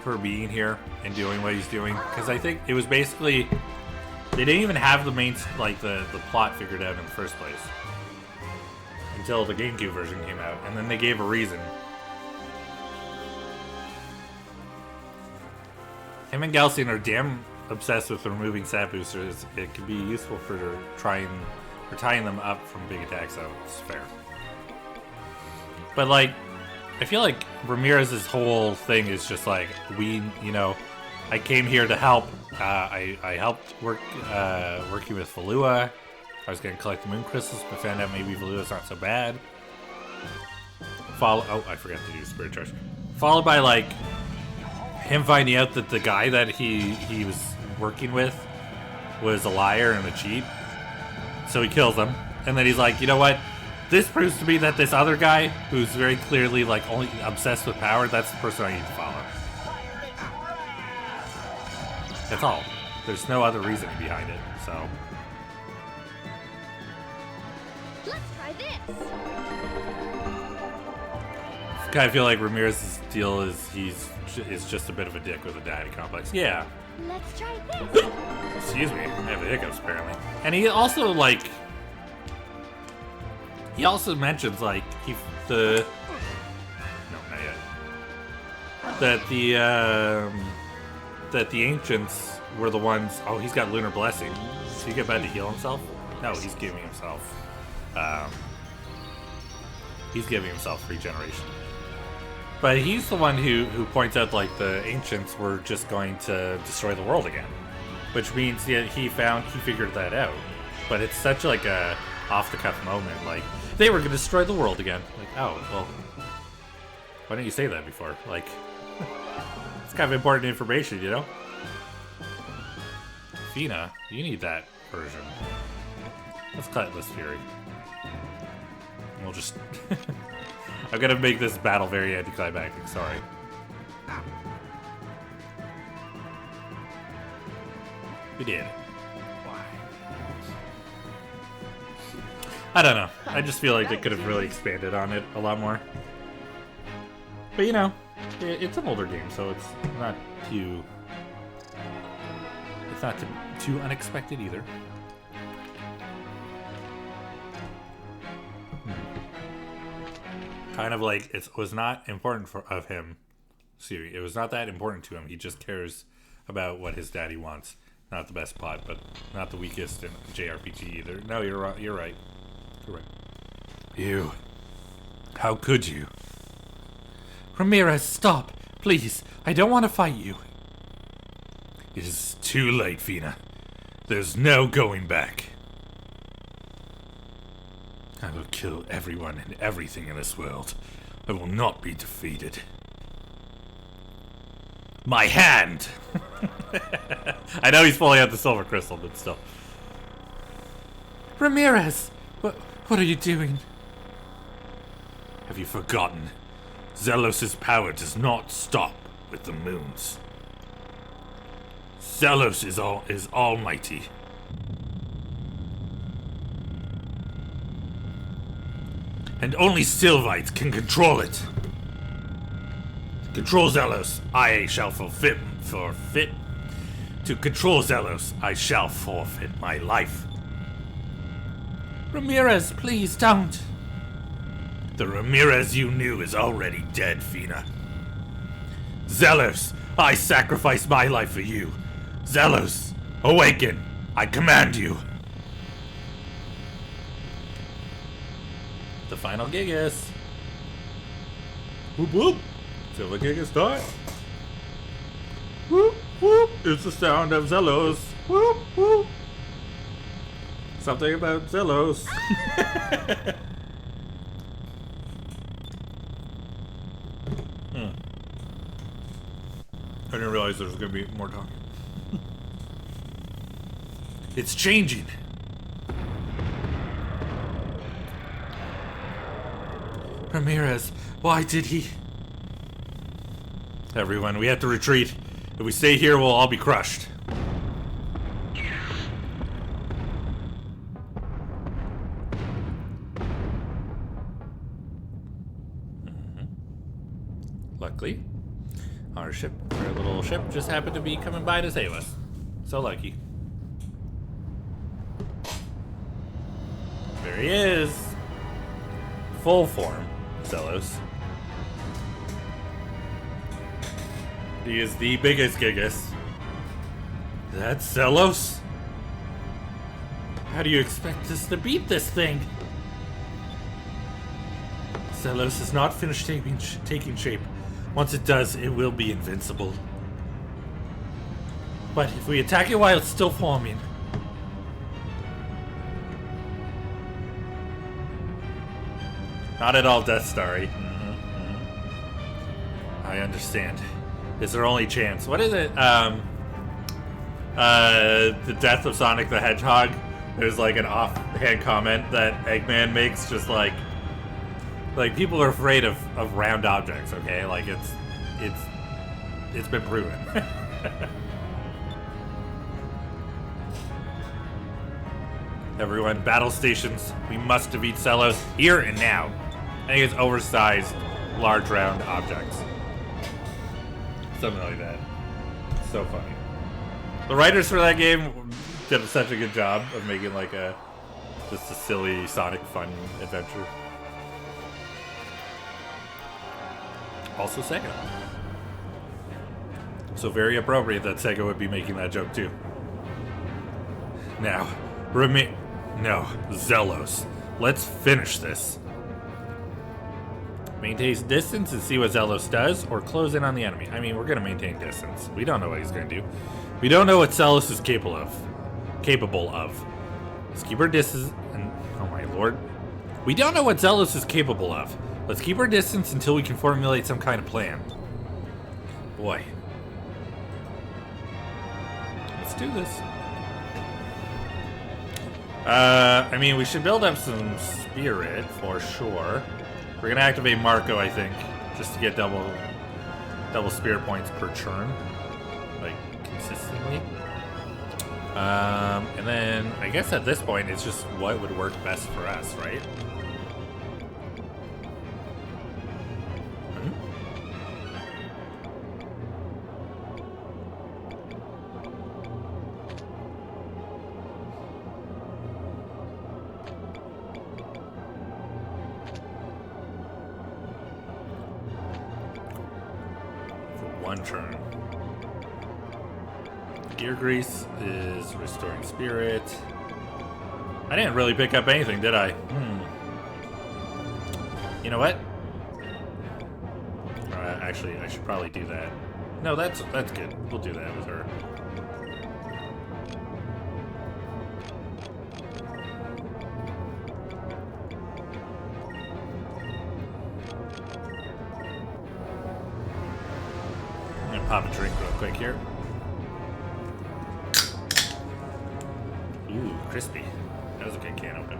for being here and doing what he's doing. Because I think it was basically, they didn't even have the main, like the plot figured out in the first place until the GameCube version came out, and then they gave a reason. Him and Galcian are damn obsessed with removing stat boosters. It could be useful for tying them up from big attacks, so it's fair. But like, I feel like Ramirez's whole thing is just like, I came here to help. I helped working with Falua. I was gonna collect the moon crystals, but found out maybe Valua's not so bad. Oh, I forgot to do Spirit Charge. Followed by like him finding out that the guy that he was working with was a liar and a cheat. So he kills him, and then he's like, you know what? This proves to me that this other guy, who's very clearly like only obsessed with power, that's the person I need to follow. That's all. There's no other reasoning behind it, so. Let's try this. I kind of feel like Ramirez's deal is he's just a bit of a dick with a daddy complex. Yeah. Let's try this. Excuse me, I have the hiccups apparently. And he also mentions like not yet. That the ancients were the ones. Oh, he's got Lunar Blessing. Does he get bad to heal himself? No, he's giving himself. He's giving himself regeneration. But he's the one who points out like the ancients were just going to destroy the world again, which means he figured that out. But it's such like a off the cuff moment, like they were going to destroy the world again. Like, oh well, why didn't you say that before? Like, it's kind of important information, you know. Fina, you need that version. Let's Cutlass Fury. We'll just. I'm gonna make this battle very anticlimactic, sorry. We did. Why? I don't know. I just feel like they could have really expanded on it a lot more. But you know, it's an older game, so it's not too. It's not too unexpected either. Kind of like it was not important of him. See, it was not that important to him. He just cares about what his daddy wants. Not the best plot, but not the weakest in JRPG either. No, you're right. You're right. You're right. You. How could you? Ramirez, stop, please. I don't want to fight you. It is too late, Fina. There's no going back. I will kill everyone and everything in this world. I will not be defeated. My hand! I know he's pulling out the silver crystal, but still. Ramirez! What are you doing? Have you forgotten? Zelos' power does not stop with the moons. Zelos is almighty. And only Sylvites can control it. To control Zelos, I shall forfeit. To control Zelos, I shall forfeit my life. Ramirez, please don't. The Ramirez you knew is already dead, Fina. Zelos, I sacrifice my life for you. Zelos, awaken. I command you. The final Gigas. Whoop whoop. Silver Gigas time. Whoop whoop. It's the sound of Zelos. Whoop whoop. Something about Zelos. I didn't realize there was going to be more talking. It's changing. Ramirez, why did he? Everyone, we have to retreat. If we stay here, we'll all be crushed. Luckily, our little ship just happened to be coming by to save us. So lucky. There he is. Full form, Zelos. He is the biggest Gigas. That's Zelos? How do you expect us to beat this thing? Zelos is not finished taking shape. Once it does, it will be invincible. But if we attack it while it's still forming... Not at all Death Starry. I understand. It's their only chance. What is it? The death of Sonic the Hedgehog. There's like an offhand comment that Eggman makes, just like people are afraid of round objects. Okay, like it's been proven. Everyone, battle stations. We must defeat Zelos here and now. I think it's oversized, large round objects. Something like that. So funny. The writers for that game did such a good job of making like just a silly Sonic fun adventure. Also Sega. So very appropriate that Sega would be making that joke too. Now, no, Zelos. Let's finish this. Maintain distance and see what Zelos does, or close in on the enemy. I mean, we're gonna maintain distance. We don't know what he's gonna do. We don't know what Zelos is capable of. Let's keep our distance and oh my lord. We don't know what Zelos is capable of. Let's keep our distance until we can formulate some kind of plan. Boy. Let's do this. I mean, we should build up some spirit for sure. We're gonna activate Marco, I think, just to get double spirit points per turn, like consistently. And then I guess at this point it's just what would work best for us, right? Turn. Gear grease is restoring spirit. I didn't really pick up anything, did I? You know what? Actually, I should probably do that. No, that's good. We'll do that with her. Pop a drink real quick here. Ooh, crispy. That was a good can open.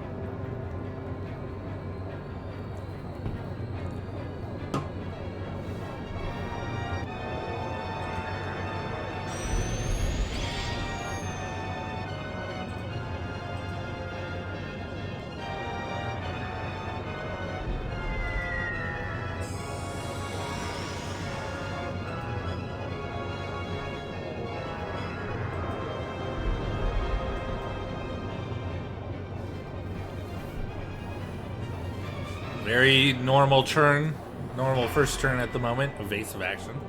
Very normal turn. Normal first turn at the moment. Evasive action.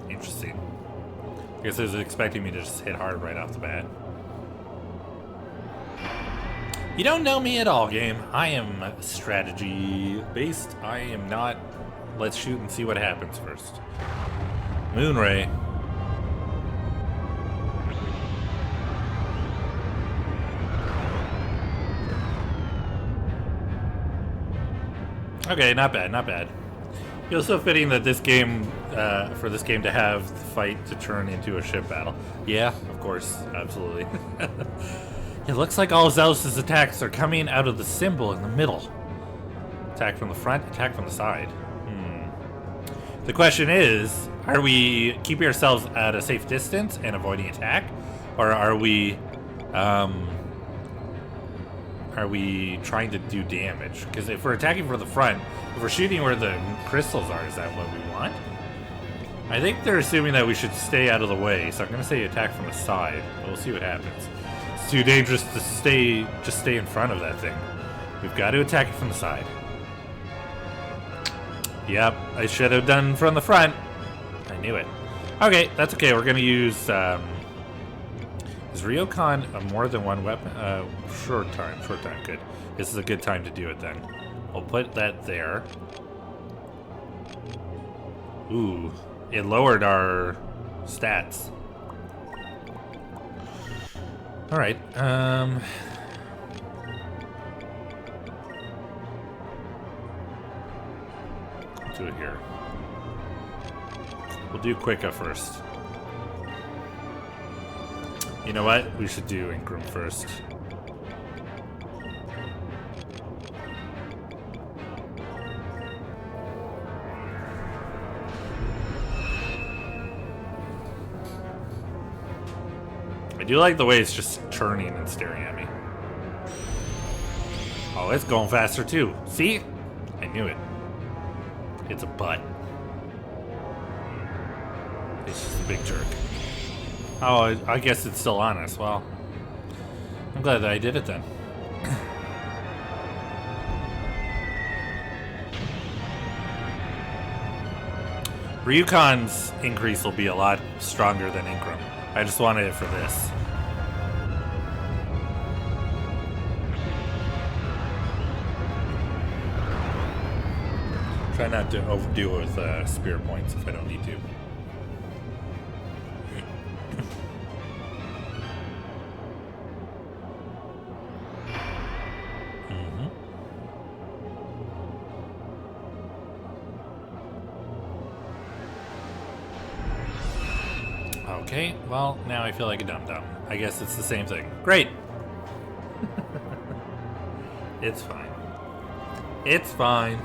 Interesting. I guess it was expecting me to just hit hard right off the bat. You don't know me at all, game. I am strategy based. I am not. Let's shoot and see what happens first. Moonray. Okay, not bad, not bad. Feels so fitting that this game, for this game to have the fight to turn into a ship battle. Yeah, of course, absolutely. It looks like all Zealous' attacks are coming out of the symbol in the middle. Attack from the front, attack from the side. The question is, are we keeping ourselves at a safe distance and avoiding attack? Or are we trying to do damage? Because if we're attacking from the front, if we're shooting where the crystals are, is that what we want? I think they're assuming that we should stay out of the way, so I'm going to say attack from the side. But we'll see what happens. It's too dangerous to just stay in front of that thing. We've got to attack it from the side. Yep, I should have done from the front. I knew it. Okay, that's okay. We're going to use... is Ryokon a more than one weapon? Short time, good. This is a good time to do it then. We'll put that there. Ooh, it lowered our stats. Alright, do it here. We'll do Quicka first. You know what? We should do Ingram first. I do like the way it's just turning and staring at me. Oh, it's going faster too. See? I knew it. It's a butt. It's just a big jerk. Oh, I guess it's still on us. Well, I'm glad that I did it then. Ryukon's increase will be a lot stronger than Ingram. I just wanted it for this. Try not to overdo it with spear points if I don't need to. Okay, well, now I feel like a dum-dum. I guess it's the same thing. Great! It's fine. It's fine.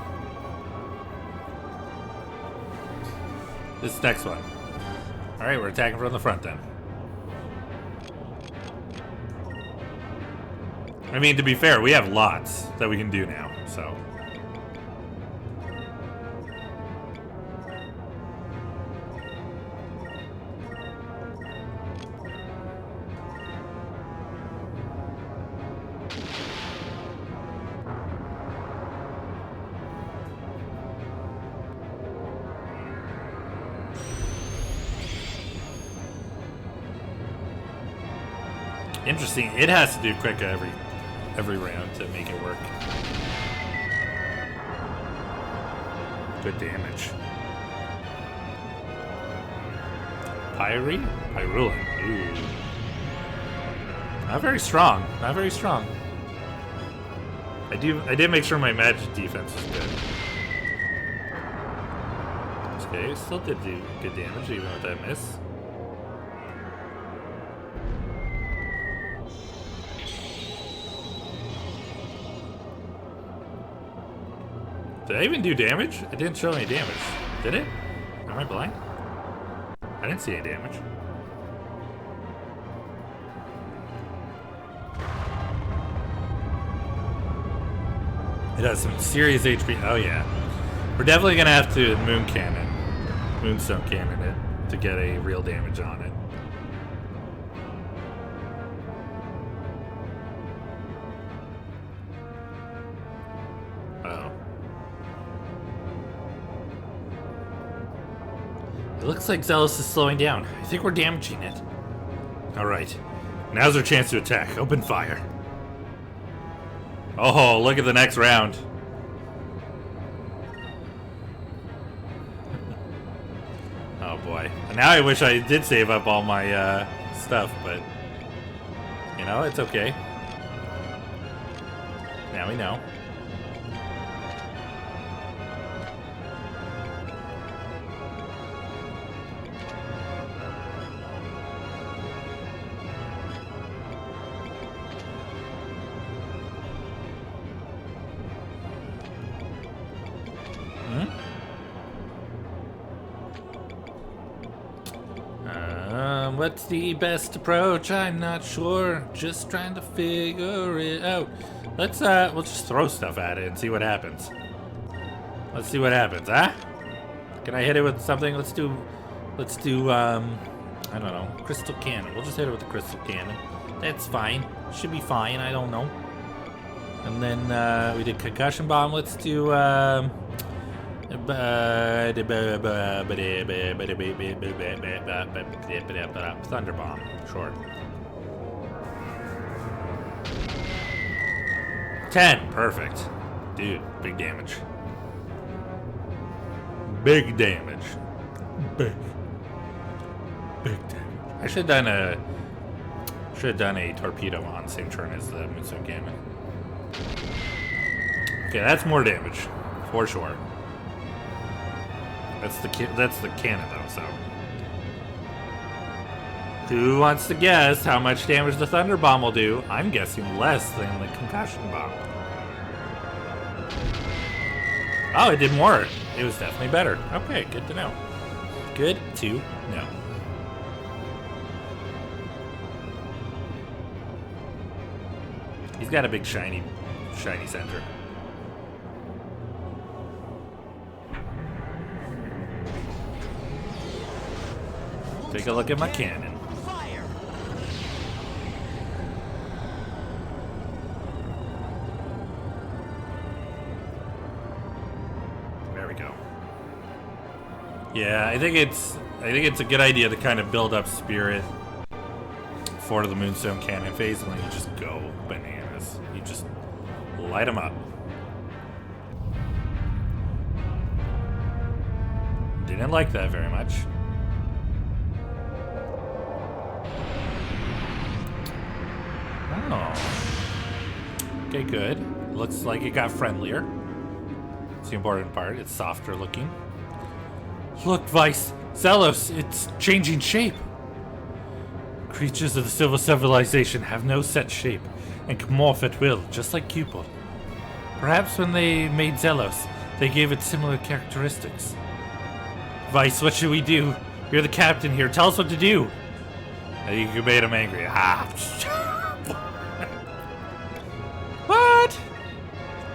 This next one. Alright, we're attacking from the front then. I mean, to be fair, we have lots that we can do now, so... Interesting. It has to do quick every round to make it work. Good damage. Pyrulin. Ooh. Not very strong. Not very strong. I did make sure my magic defense was good. Okay, still did do good damage even with that miss. Did I even do damage? It didn't show any damage. Did it? Am I blind? I didn't see any damage. It has some serious HP. Oh yeah. We're definitely gonna have to Moonstone Cannon it to get a real damage on it. It looks like Zealous is slowing down. I think we're damaging it. Alright. Now's our chance to attack. Open fire. Oh, look at the next round. Oh boy. Now I wish I did save up all my stuff, but you know, it's okay. Now we know. What's the best approach? I'm not sure. Just trying to figure it out. We'll just throw stuff at it and see what happens. Let's see what happens, huh? Can I hit it with something? Let's do, I don't know, crystal cannon. We'll just hit it with the crystal cannon. That's fine. Should be fine. I don't know. And then we did concussion bomb. Let's do Thunder bomb. Sure. 10. Perfect. Dude, big damage. Big damage. Big damage. I should have done a torpedo on the same turn as the Moonstone Cannon. Okay, that's more damage, for sure. That's the cannon though, so. Who wants to guess how much damage the Thunder Bomb will do? I'm guessing less than the Concussion Bomb. Oh, it did more. It was definitely better. Okay, good to know. Good to know. He's got a big shiny center. Take a look at my cannon. Fire! There we go. Yeah, I think it's a good idea to kind of build up spirit for the Moonstone Cannon phase, and then you just go bananas. You just light them up. Didn't like that very much. Oh. Okay, good. Looks like it got friendlier. It's the important part. It's softer looking. Look, Vice! Zelos! It's changing shape! Creatures of the Silver Civilization have no set shape and can morph at will, just like Cupid. Perhaps when they made Zelos, they gave it similar characteristics. Vice, what should we do? You're the captain here. Tell us what to do! You made him angry. Ah. What?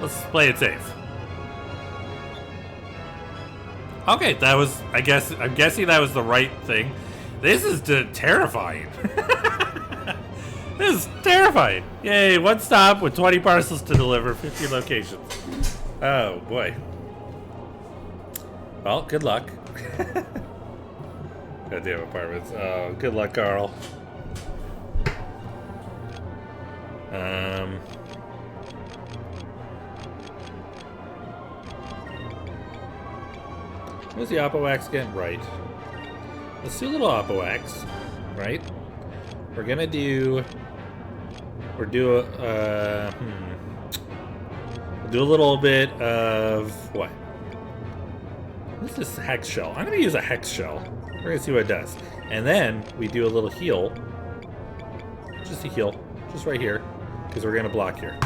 Let's play it safe. Okay, that was, I'm guessing that was the right thing. This is terrifying. This is terrifying. Yay, one stop with 20 parcels to deliver, 50 locations. Oh, boy. Well, good luck. Goddamn apartments. Oh, good luck, Carl. What's the Oppoax again? Right. Let's do a little Oppoax, right? We'll do a little bit of what? What's this hex shell? I'm gonna use a hex shell. We're gonna see what it does. And then we do a little heal. Just a heal. Just right here. Because we're gonna block here.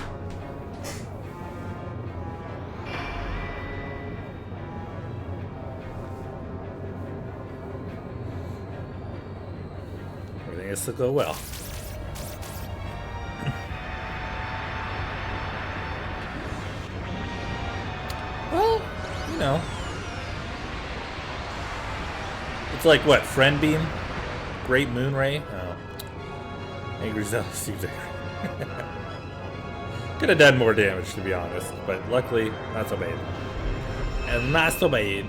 Everything has to go well. Well, you know. It's like what? Friend Beam? Great Moon Ray? Oh. Angry Zealous seems angry. Could have done more damage, to be honest, but luckily, not so bad. And not so bad.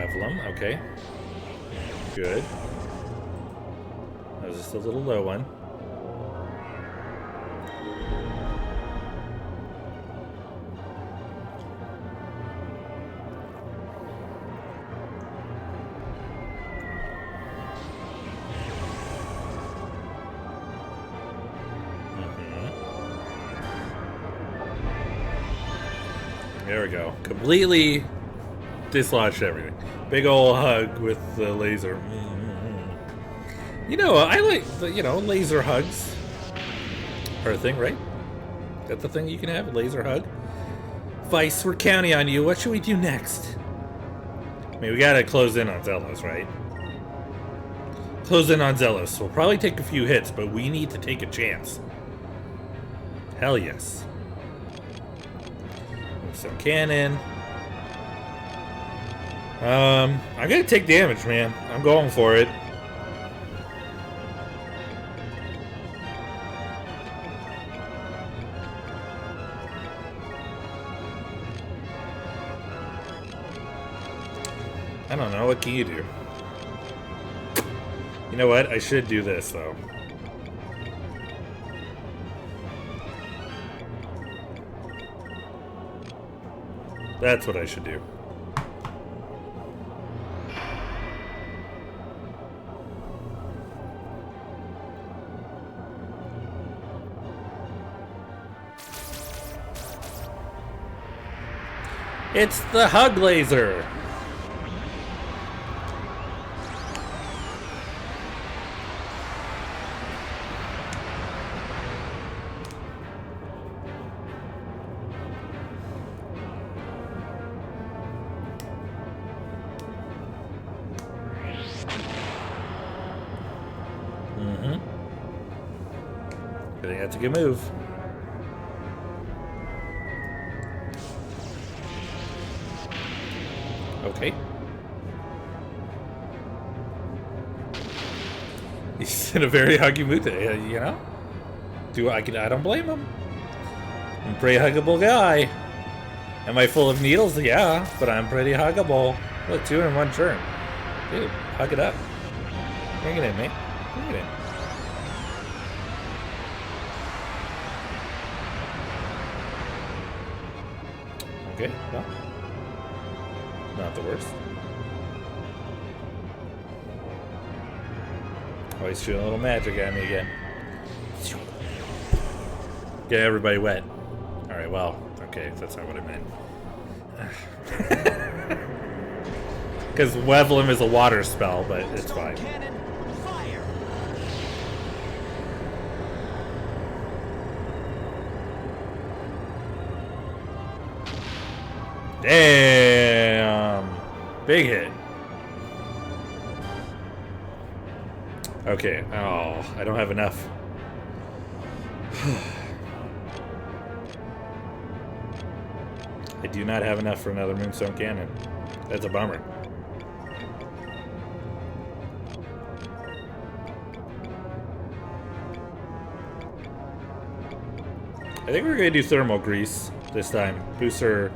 Wevlum, okay. Good. That was just a little low one. There we go. Completely dislodged everything. Big ol' hug with the laser. You know, I like the, laser hugs. Are a thing, right? Is that the thing you can have? A laser hug? Vice, we're counting on you. What should we do next? I mean, we gotta close in on Zelos, right? Close in on Zelos. We'll probably take a few hits, but we need to take a chance. Hell yes. Some cannon. I'm gonna take damage, man. I'm going for it. I don't know. What can you do? You know what? I should do this, though. That's what I should do. It's the hug laser! I think that's a good move. Okay. He's in a very huggy mood today, you know? I don't blame him. I'm a pretty huggable guy. Am I full of needles? Yeah, but I'm pretty huggable. Look, 2 in 1 turn. Dude, hug it up. Bring it in, mate. Bring it in. Okay, well, not the worst. Oh, he's shooting a little magic at me again. Get everybody wet. Alright, well, okay, that's not what I meant. Because Wevlum is a water spell, but it's fine. Cannon, fire! Damn! Big hit. Okay, oh, I don't have enough. I do not have enough for another Moonstone Cannon. That's a bummer. I think we're going to do Thermal Grease this time. Boost her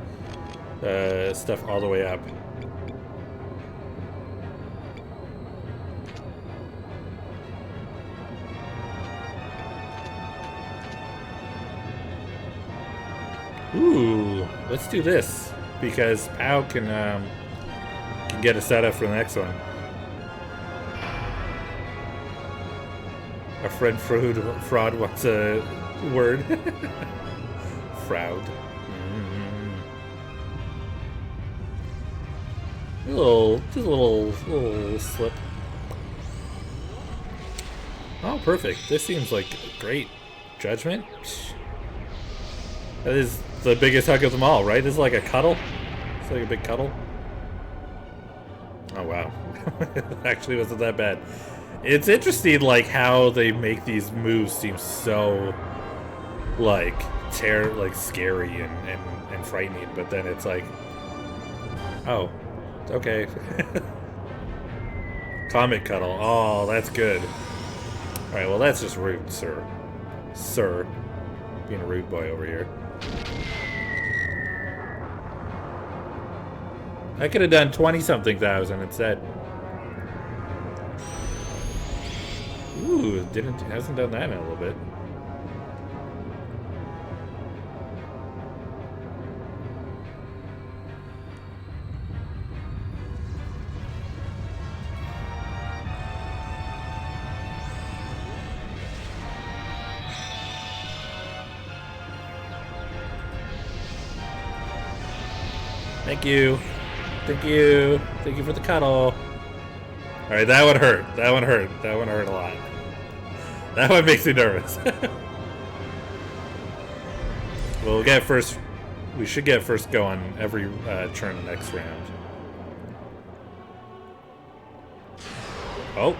stuff all the way up. Ooh, let's do this because Pow can get a setup for the next one. Our friend Fraud wants a word. Fraud. Just a little slip. Oh, perfect. This seems like great. Judgment? That is the biggest hug of them all, right? This is like a cuddle. It's like a big cuddle. Oh, wow. Actually wasn't that bad. It's interesting, like, how they make these moves seem so, like, scary and frightening, but then it's like, oh, okay. Comet cuddle. Oh, that's good. Alright, well, that's just rude, sir. Sir. Being a rude boy over here. I could have done 20-something thousand instead. Ooh, hasn't done that in a little bit. Thank you. Thank you. Thank you for the cuddle. Alright, that one hurt. That one hurt. That one hurt a lot. That one makes me nervous. We'll get first. We should get first go on every turn next round. Oh.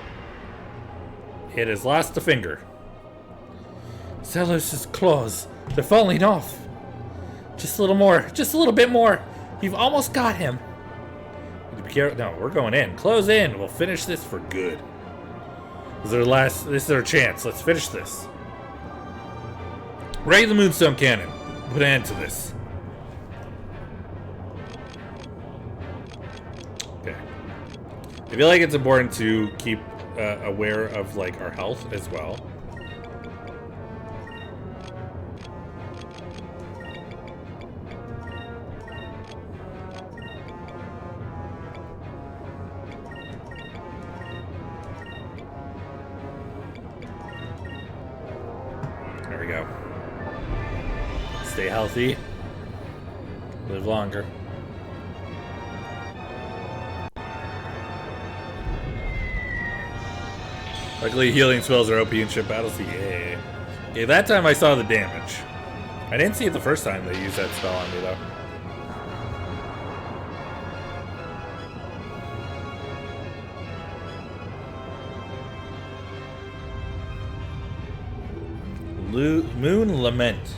It has lost a finger. Zelos' claws. They're falling off. Just a little more. Just a little bit more. You've almost got him. Be careful. No, we're going in. Close in. We'll finish this for good. This is our chance. Let's finish this. Raid the Moonstone Cannon. Put an end to this. Okay. I feel like it's important to keep aware of like our health as well. There we go. Stay healthy. Live longer. Luckily, healing spells are OP in ship battles. Yeah. Okay, that time I saw the damage. I didn't see it the first time they used that spell on me, though. Moon Lament.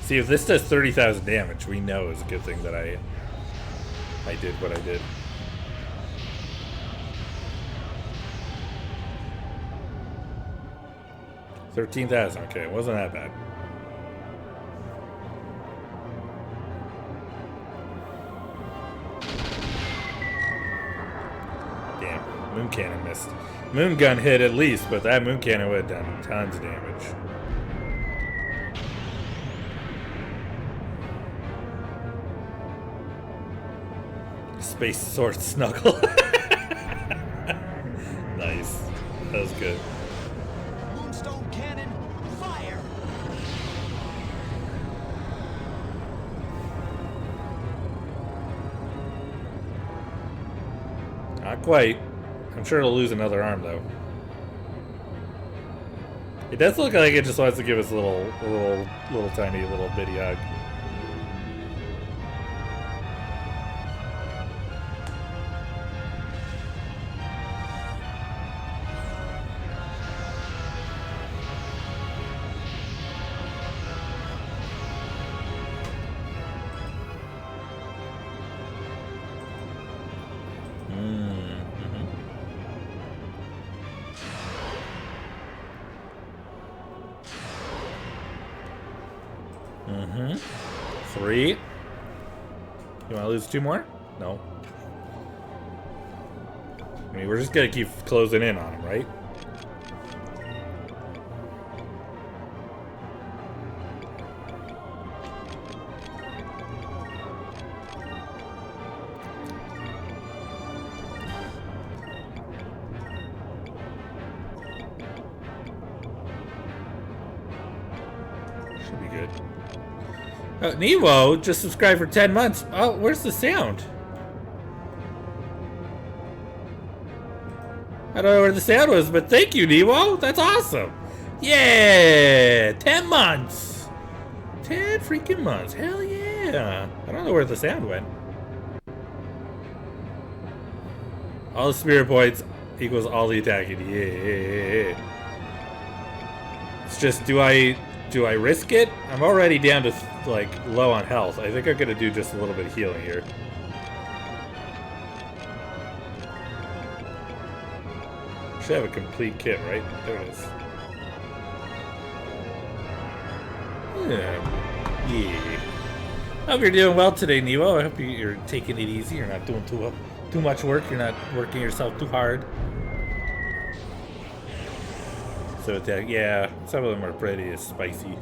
See, if this does 30,000 damage, we know it's a good thing that I did what I did. $13,000. Okay, it wasn't that bad. Damn, Moon Cannon missed. Moon Gun hit at least, but that Moon Cannon would have done tons of damage. Space Sword Snuggle. Nice. That was good. Moonstone Cannon, fire! Not quite. I'm sure it'll lose another arm, though. It does look like it just wants to give us a little tiny, little bitty hug. Three. You want to lose two more? No. I mean, we're just gonna keep closing in on him, right? Should be good. Oh, Nevo just subscribed for 10 months. Oh, where's the sound? I don't know where the sound was, but thank you, Nevo. That's awesome. Yeah, 10 months. 10 freaking months. Hell yeah. I don't know where the sound went. All the spirit points equals all the attacking. Yeah. It's just, do I risk it? I'm already down to like low on health. I think I'm gonna do just a little bit of healing here. Should have a complete kit, right? There it is. Yeah. Hope you're doing well today, Neo. I hope you're taking it easy. You're not doing too much work. You're not working yourself too hard. So yeah, some of them are pretty spicy.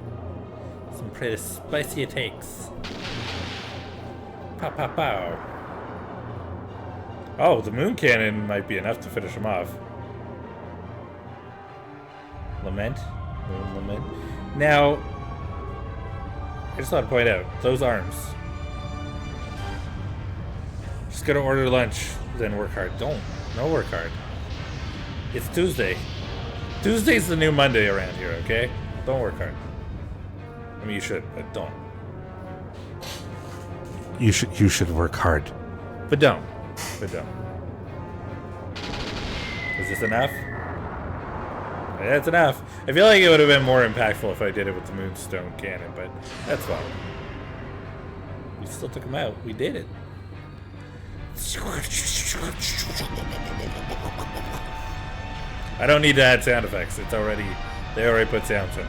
Some pretty spicy attacks. Pow pow pow. Oh, the moon cannon might be enough to finish him off. Lament. Moon lament. Now, I just want to point out, those arms. Just gonna order lunch, then work hard. Don't work hard. It's Tuesday. Tuesday's the new Monday around here, okay? Don't work hard. I mean, you should, but don't. You should work hard. But don't. Is this enough? Yeah, it's enough. I feel like it would have been more impactful if I did it with the Moonstone Cannon, but that's fine. We still took him out. We did it. I don't need to add sound effects. It's already... They already put sounds in.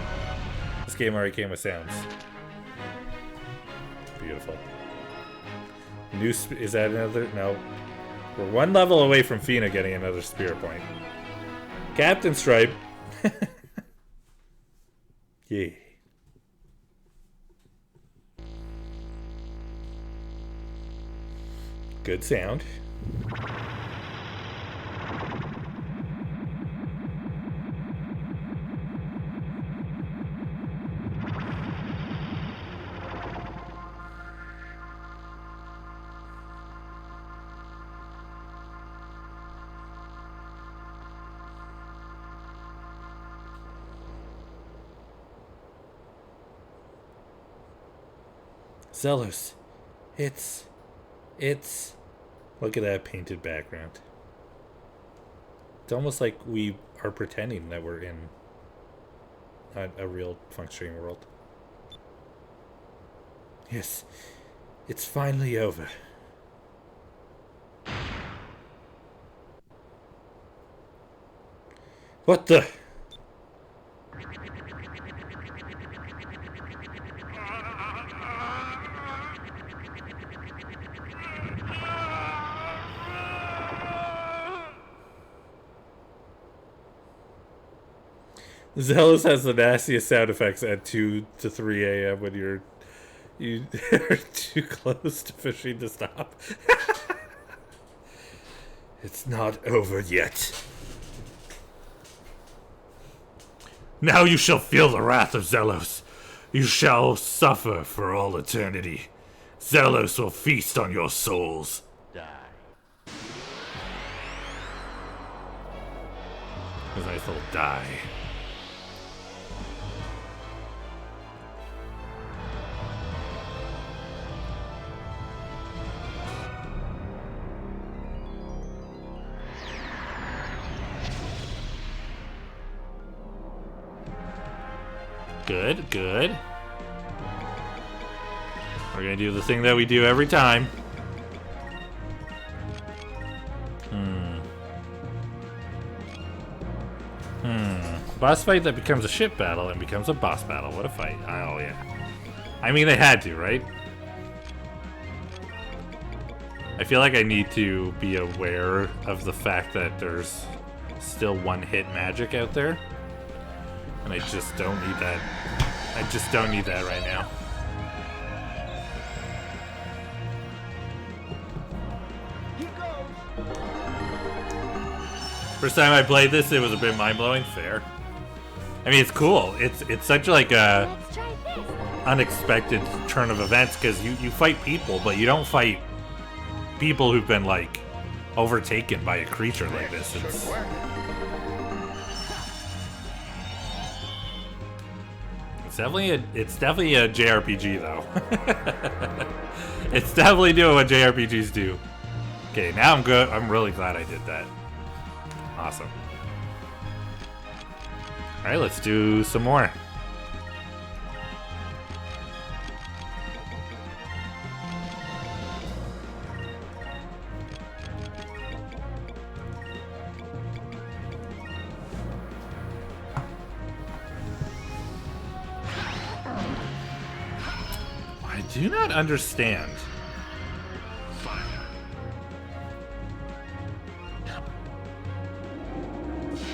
This game already came with sounds. Beautiful. Is that another? No. We're one level away from Fina getting another spirit point. Captain Stripe. Yeah. Good sound. Zelos. It's... Look at that painted background. It's almost like we are pretending that we're in a real functioning world. Yes. It's finally over. What the... Zealous has the nastiest sound effects at 2 to 3 a.m. when you are too close to fishing to stop. It's not over yet. Now you shall feel the wrath of Zelos. You shall suffer for all eternity. Zelos will feast on your souls. Die. A nice little die. Good, good. We're gonna do the thing that we do every time. Boss fight that becomes a ship battle and becomes a boss battle. What a fight. Oh, yeah. I mean, they had to, right? I feel like I need to be aware of the fact that there's still one-hit magic out there. And I just don't need that. I just don't need that right now. First time I played this, it was a bit mind-blowing. Fair. I mean, it's cool. It's such like a Let's try this. unexpected turn of events because you fight people, but you don't fight people who've been like overtaken by a creature like this. It's definitely a JRPG though. It's definitely doing what JRPGs do. Okay, now I'm good. I'm really glad I did that. Awesome. All right, let's do some more. do not understand.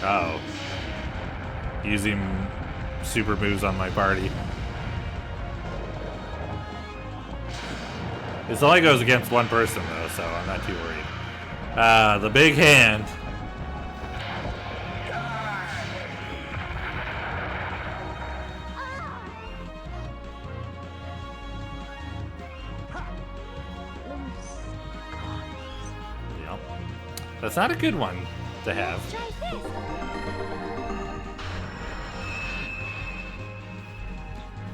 Uh oh. Using super moves on my party. This only goes against one person though, so I'm not too worried. The big hand. Yep. That's not a good one to have. Let's try this.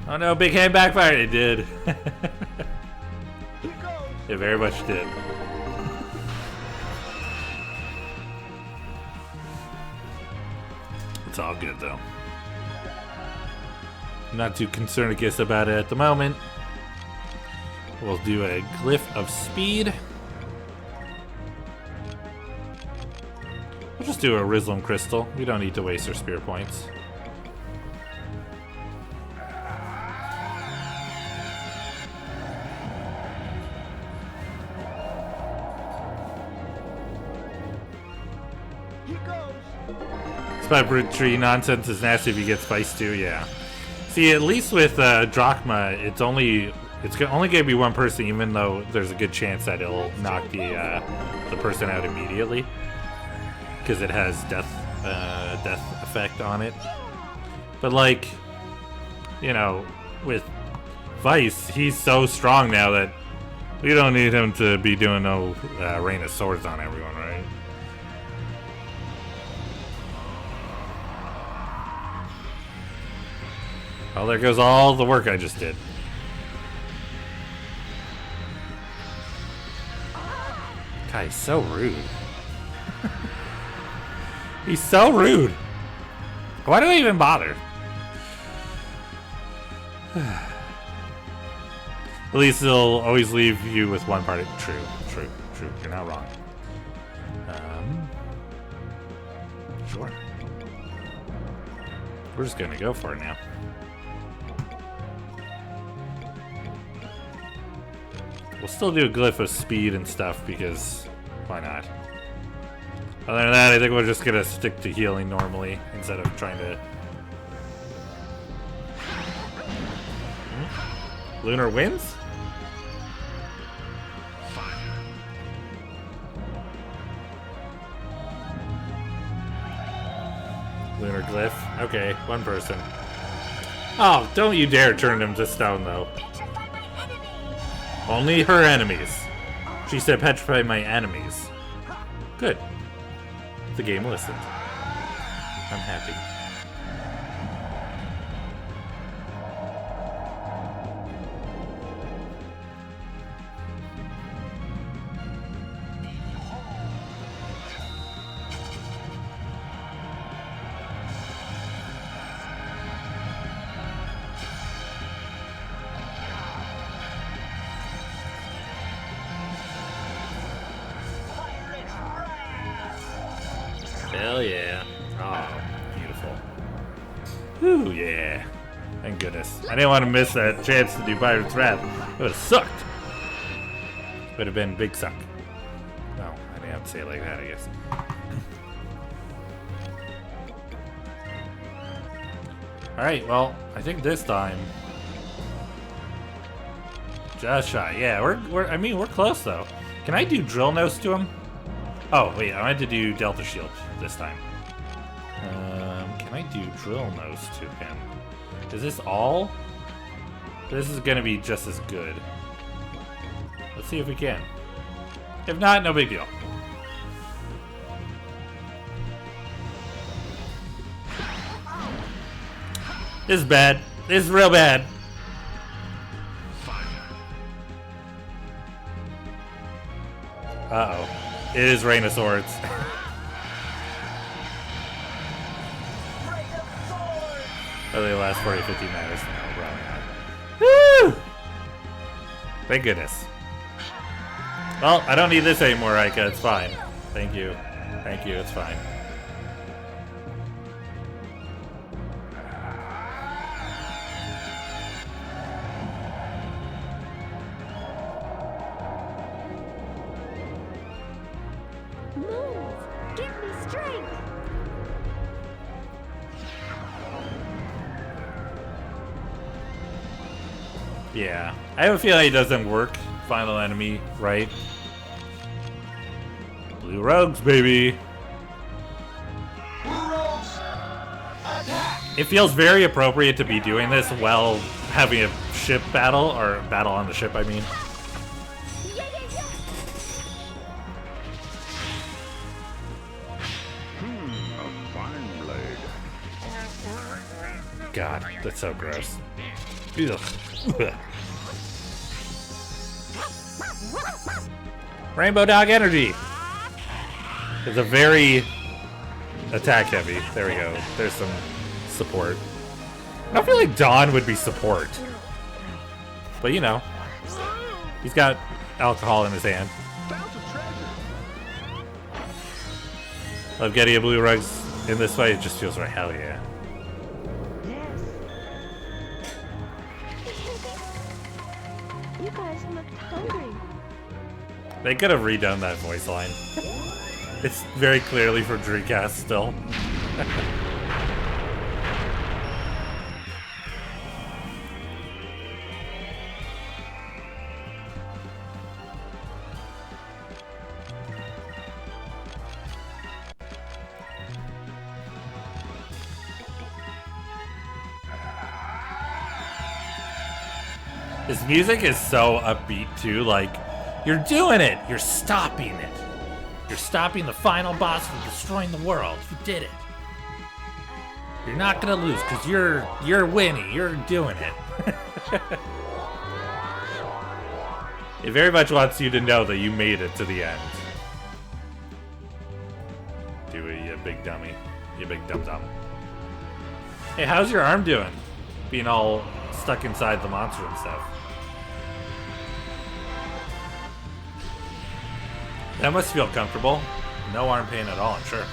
Oh no, big hand backfired. It did. It very much did. It's all good though. I'm not too concerned, I guess, about it at the moment. We'll do a glyph of speed. We'll just do a Rizlum crystal. We don't need to waste our spear points. Pepper tree nonsense is nasty if you get spiced too, yeah. See, at least with Drachma, it's only gonna be one person, even though there's a good chance that it'll knock the person out immediately, because it has death effect on it. But like, you know, with Vice, he's so strong now that we don't need him to be doing no rain of swords on everyone, right? Well, there goes all the work I just did. God, he's so rude. He's so rude. Why do I even bother? At least they'll always leave you with one party. True. You're not wrong. Sure. We're just gonna go for it now. We'll still do a glyph of speed and stuff because why not? Other than that, I think we're just gonna stick to healing normally instead of trying to. Lunar wins? Lunar glyph. Okay, one person. Oh, don't you dare turn him to stone though. Only her enemies. She said petrify my enemies. Good. The game listened. I'm happy. Hell yeah. Oh, beautiful. Whew, yeah. Thank goodness. I didn't want to miss that chance to do Pirate's Wrath. It would have sucked. Would have been big suck. No, I didn't have to say it like that, I guess. Alright, well, I think this time. Just shy. Yeah, we're close though. Can I do drill nose to him? Oh, wait, I wanted to do Delta Shield this time. Can I do drill nose to him? Is this all? This is gonna be just as good. Let's see if we can. If not, no big deal. This is bad. This is real bad. Uh-oh. It is Rain of Swords. Probably the last 40 50 minutes. No, probably not. Woo! Thank goodness. Well, I don't need this anymore, Aika. It's fine. Thank you. Thank you. It's fine. Moons, give me strength. Yeah. I have a feeling it doesn't work. Final enemy, right? Blue rogues, baby. It feels very appropriate to be doing this while having a ship battle, or battle on the ship, I mean. Yeah, yeah, yeah. A fine blade. God, that's so gross. Ugh. Rainbow Dog Energy! It's a very attack heavy. There we go. There's some support. I feel like Dawn would be support. But you know, he's got alcohol in his hand. Love getting a blue rugs in this way. It just feels right. Hell yeah. You guys looked hungry. They could have redone that voice line. It's very clearly for Dreamcast still. His music is so upbeat too, like, you're doing it! You're stopping it! You're stopping the final boss from destroying the world. You did it. You're not gonna lose, because you're winning. You're doing it. It very much wants you to know that you made it to the end. Do it, you big dummy. You big dum-dum. Hey, how's your arm doing? Being all stuck inside the monster and stuff. That must feel comfortable. No arm pain at all, I'm sure.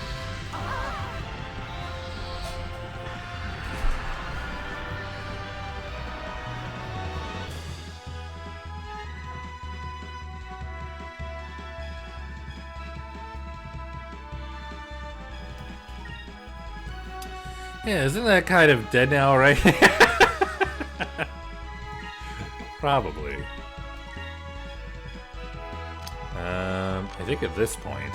Yeah, isn't that kind of dead now, right? Probably. I think at this point.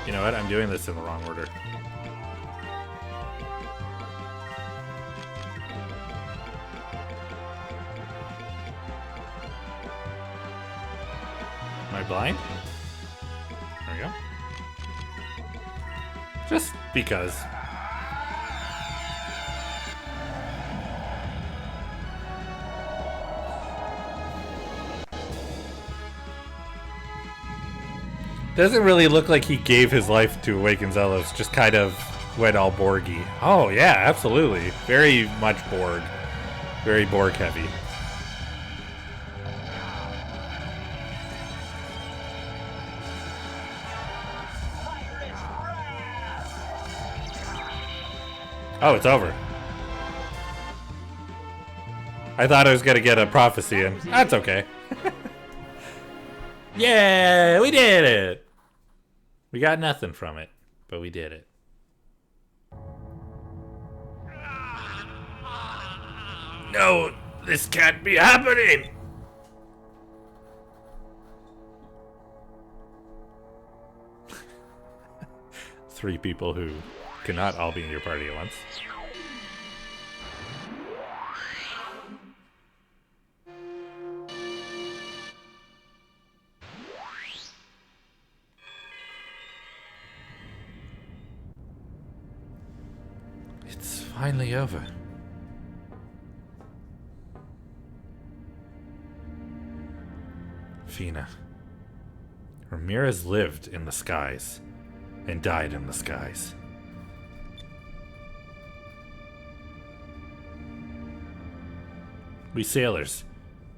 You know what? I'm doing this in the wrong order. Am I blind? There we go. Just because. Doesn't really look like he gave his life to Awaken Zelos, just kind of went all Borgy. Oh yeah, absolutely. Very much Borg. Very Borg heavy. Oh, it's over. I thought I was gonna get a prophecy in. That's okay. Yeah, we did it! We got nothing from it, but we did it. No, this can't be happening! Three people who cannot all be in your party at once. It's finally over. Fina. Ramirez lived in the skies and died in the skies. We sailors,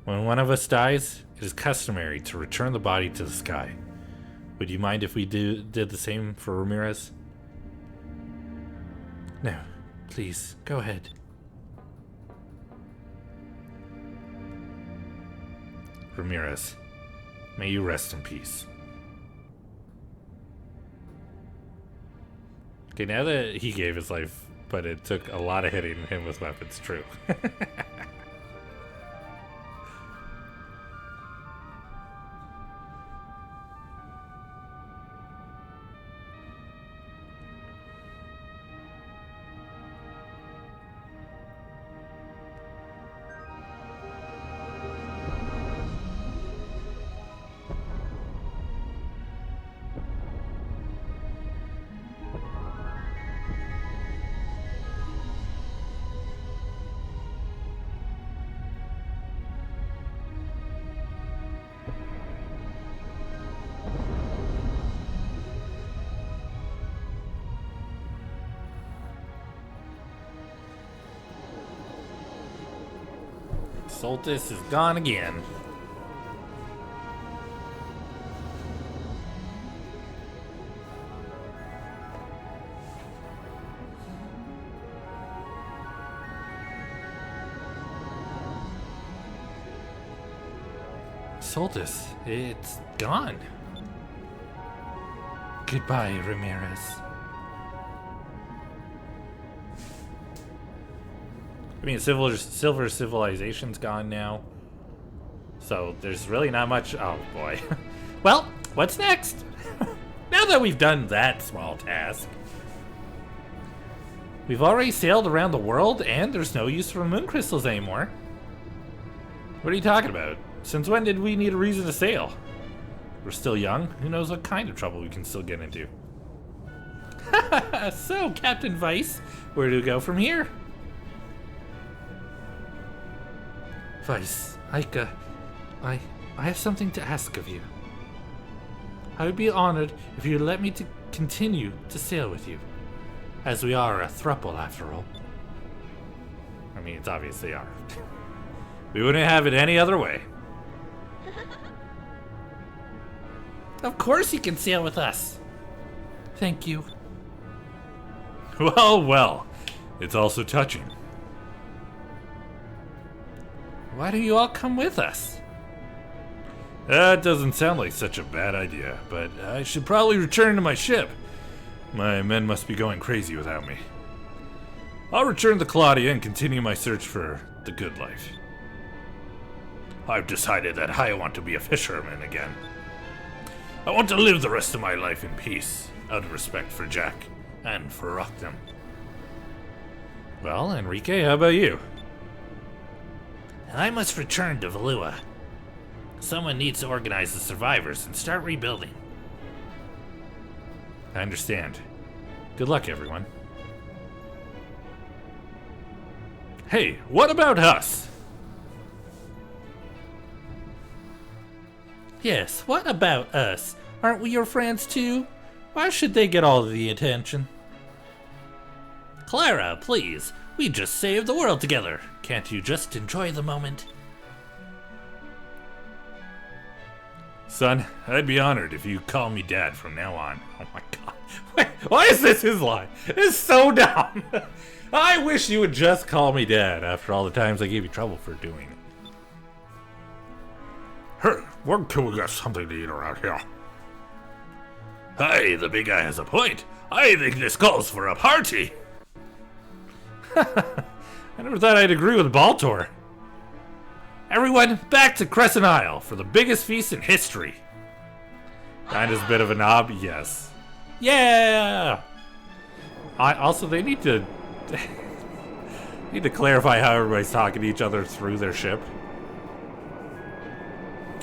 when one of us dies, it is customary to return the body to the sky. Would you mind if we did the same for Ramirez? No, please, go ahead. Ramirez, may you rest in peace. Okay, now that he gave his life, but it took a lot of hitting him with weapons, true. Soltis is gone again. Soltis, it's gone. Goodbye, Ramirez. I mean, Silver Civilization's gone now. So there's really not much. Oh boy. Well, what's next? Now that we've done that small task, we've already sailed around the world and there's no use for moon crystals anymore. What are you talking about? Since when did we need a reason to sail? We're still young. Who knows what kind of trouble we can still get into. So, Captain Weiss, where do we go from here? Weiss, Aika, I have something to ask of you. I would be honored if you would let me to continue to sail with you, as we are a throuple after all. I mean, it's obvious they are. We wouldn't have it any other way. Of course you can sail with us. Thank you. Well, well, it's also touching. Why don't you all come with us? That doesn't sound like such a bad idea, but I should probably return to my ship. My men must be going crazy without me. I'll return to Claudia and continue my search for the good life. I've decided that I want to be a fisherman again. I want to live the rest of my life in peace, out of respect for Jack and for Rockdom. Well, Enrique, how about you? I must return to Valua. Someone needs to organize the survivors and start rebuilding. I understand. Good luck, everyone. Hey, what about us? Yes, what about us? Aren't we your friends too? Why should they get all of the attention? Clara, please. We just saved the world together. Can't you just enjoy the moment? Son, I'd be honored if you call me Dad from now on. Oh my god. Wait, why is this his line? It's so dumb. I wish you would just call me Dad after all the times I gave you trouble for doing it. Hey, when can we get something to eat around here? Hey, the big guy has a point. I think this calls for a party. I never thought I'd agree with Baltor. Everyone, back to Crescent Isle for the biggest feast in history. Dinah's a bit of a knob, yes. Yeah! Also, they need to clarify how everybody's talking to each other through their ship.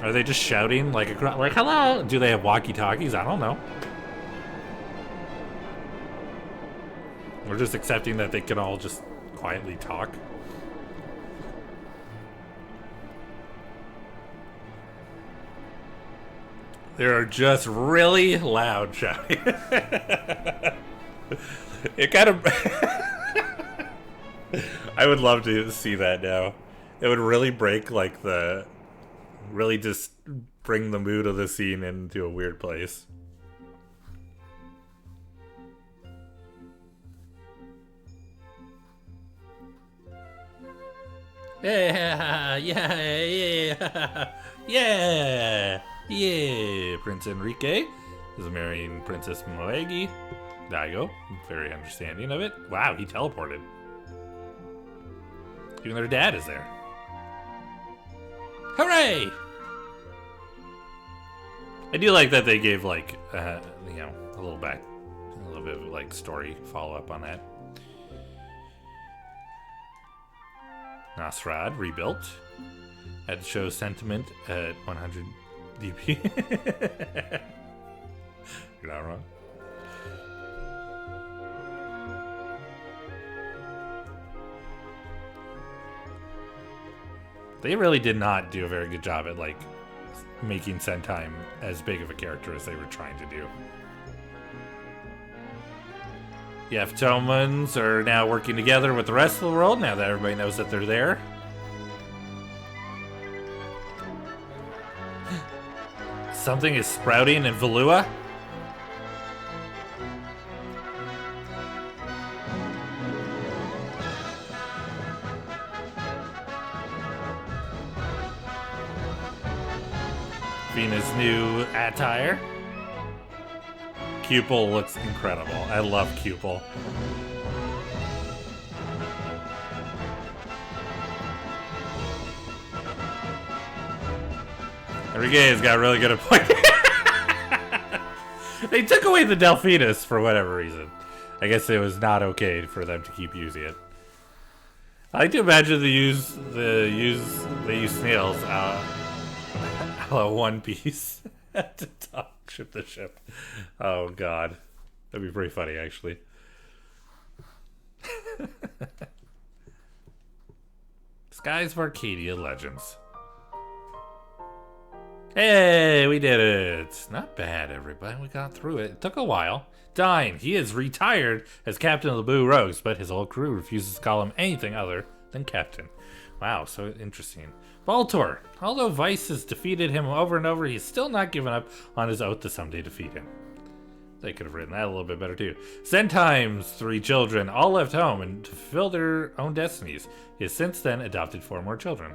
Are they just shouting like hello? Do they have walkie-talkies? I don't know. We're just accepting that they can all just quietly talk. They're just really loud shouting. It kind of... I would love to see that now. It would really break, like, really just bring the mood of the scene into a weird place. Yeah, yeah, yeah, yeah. Prince Enrique is marrying Princess Moegi. Daigo, very understanding of it. Wow, he teleported. Even their dad is there. Hooray! I do like that they gave like, you know, a little bit of like story follow up on that. Nasrad rebuilt. Had to show sentiment at 100 DP. You're not wrong. They really did not do a very good job at like making Sentai as big of a character as they were trying to do. The Aftomans are now working together with the rest of the world now that everybody knows that they're there. Something is sprouting in Valua. Fina's new attire. Cupel looks incredible. I love Cupel. Enrique's got really good at pointing. They took away the Delphinus for whatever reason. I guess it was not okay for them to keep using it. I like to imagine they use snails One Piece to ship the ship. Oh god, that'd be pretty funny actually. Skies of Arcadia Legends. Hey, we did it. Not bad, everybody. We got through it. It took a while. Dine, he is retired as captain of the Blue Rogues, but his whole crew refuses to call him anything other than captain. Wow, so interesting. Baltor, although Vice has defeated him over and over, he's still not given up on his oath to someday defeat him. They could have written that a little bit better too. Zentheim's 3 children all left home and to fulfill their own destinies. He has since then adopted 4 more children.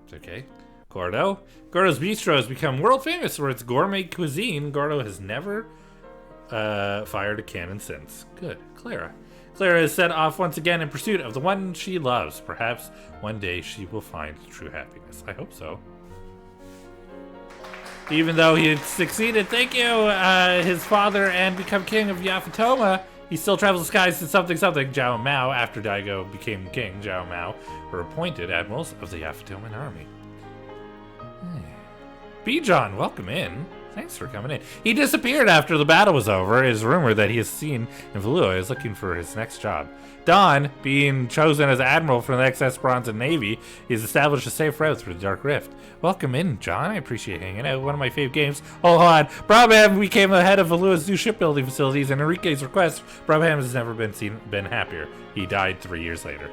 It's okay. Gordo's Bistro has become world famous for its gourmet cuisine. Gordo has never fired a cannon since. Good. Clara is set off once again in pursuit of the one she loves. Perhaps one day she will find true happiness. I hope so. Even though he had succeeded, thank you, his father, and become king of Yafatoma, he still travels the skies to something. Zhao Mao, after Daigo became king, Zhao Mao were appointed admirals of the Yafatoman army. Bijan, welcome in. Thanks for coming in. He disappeared after the battle was over. It is rumored that he is seen in Valua is looking for his next job. Don, being chosen as admiral for the next Esperanza Navy, he has established a safe route through the Dark Rift. Welcome in, John. I appreciate hanging out. One of my favorite games. Oh, hold on. Brabham became the head of Valua's new shipbuilding facilities, and Enrique's request, Brabham has never been happier. He died 3 years later.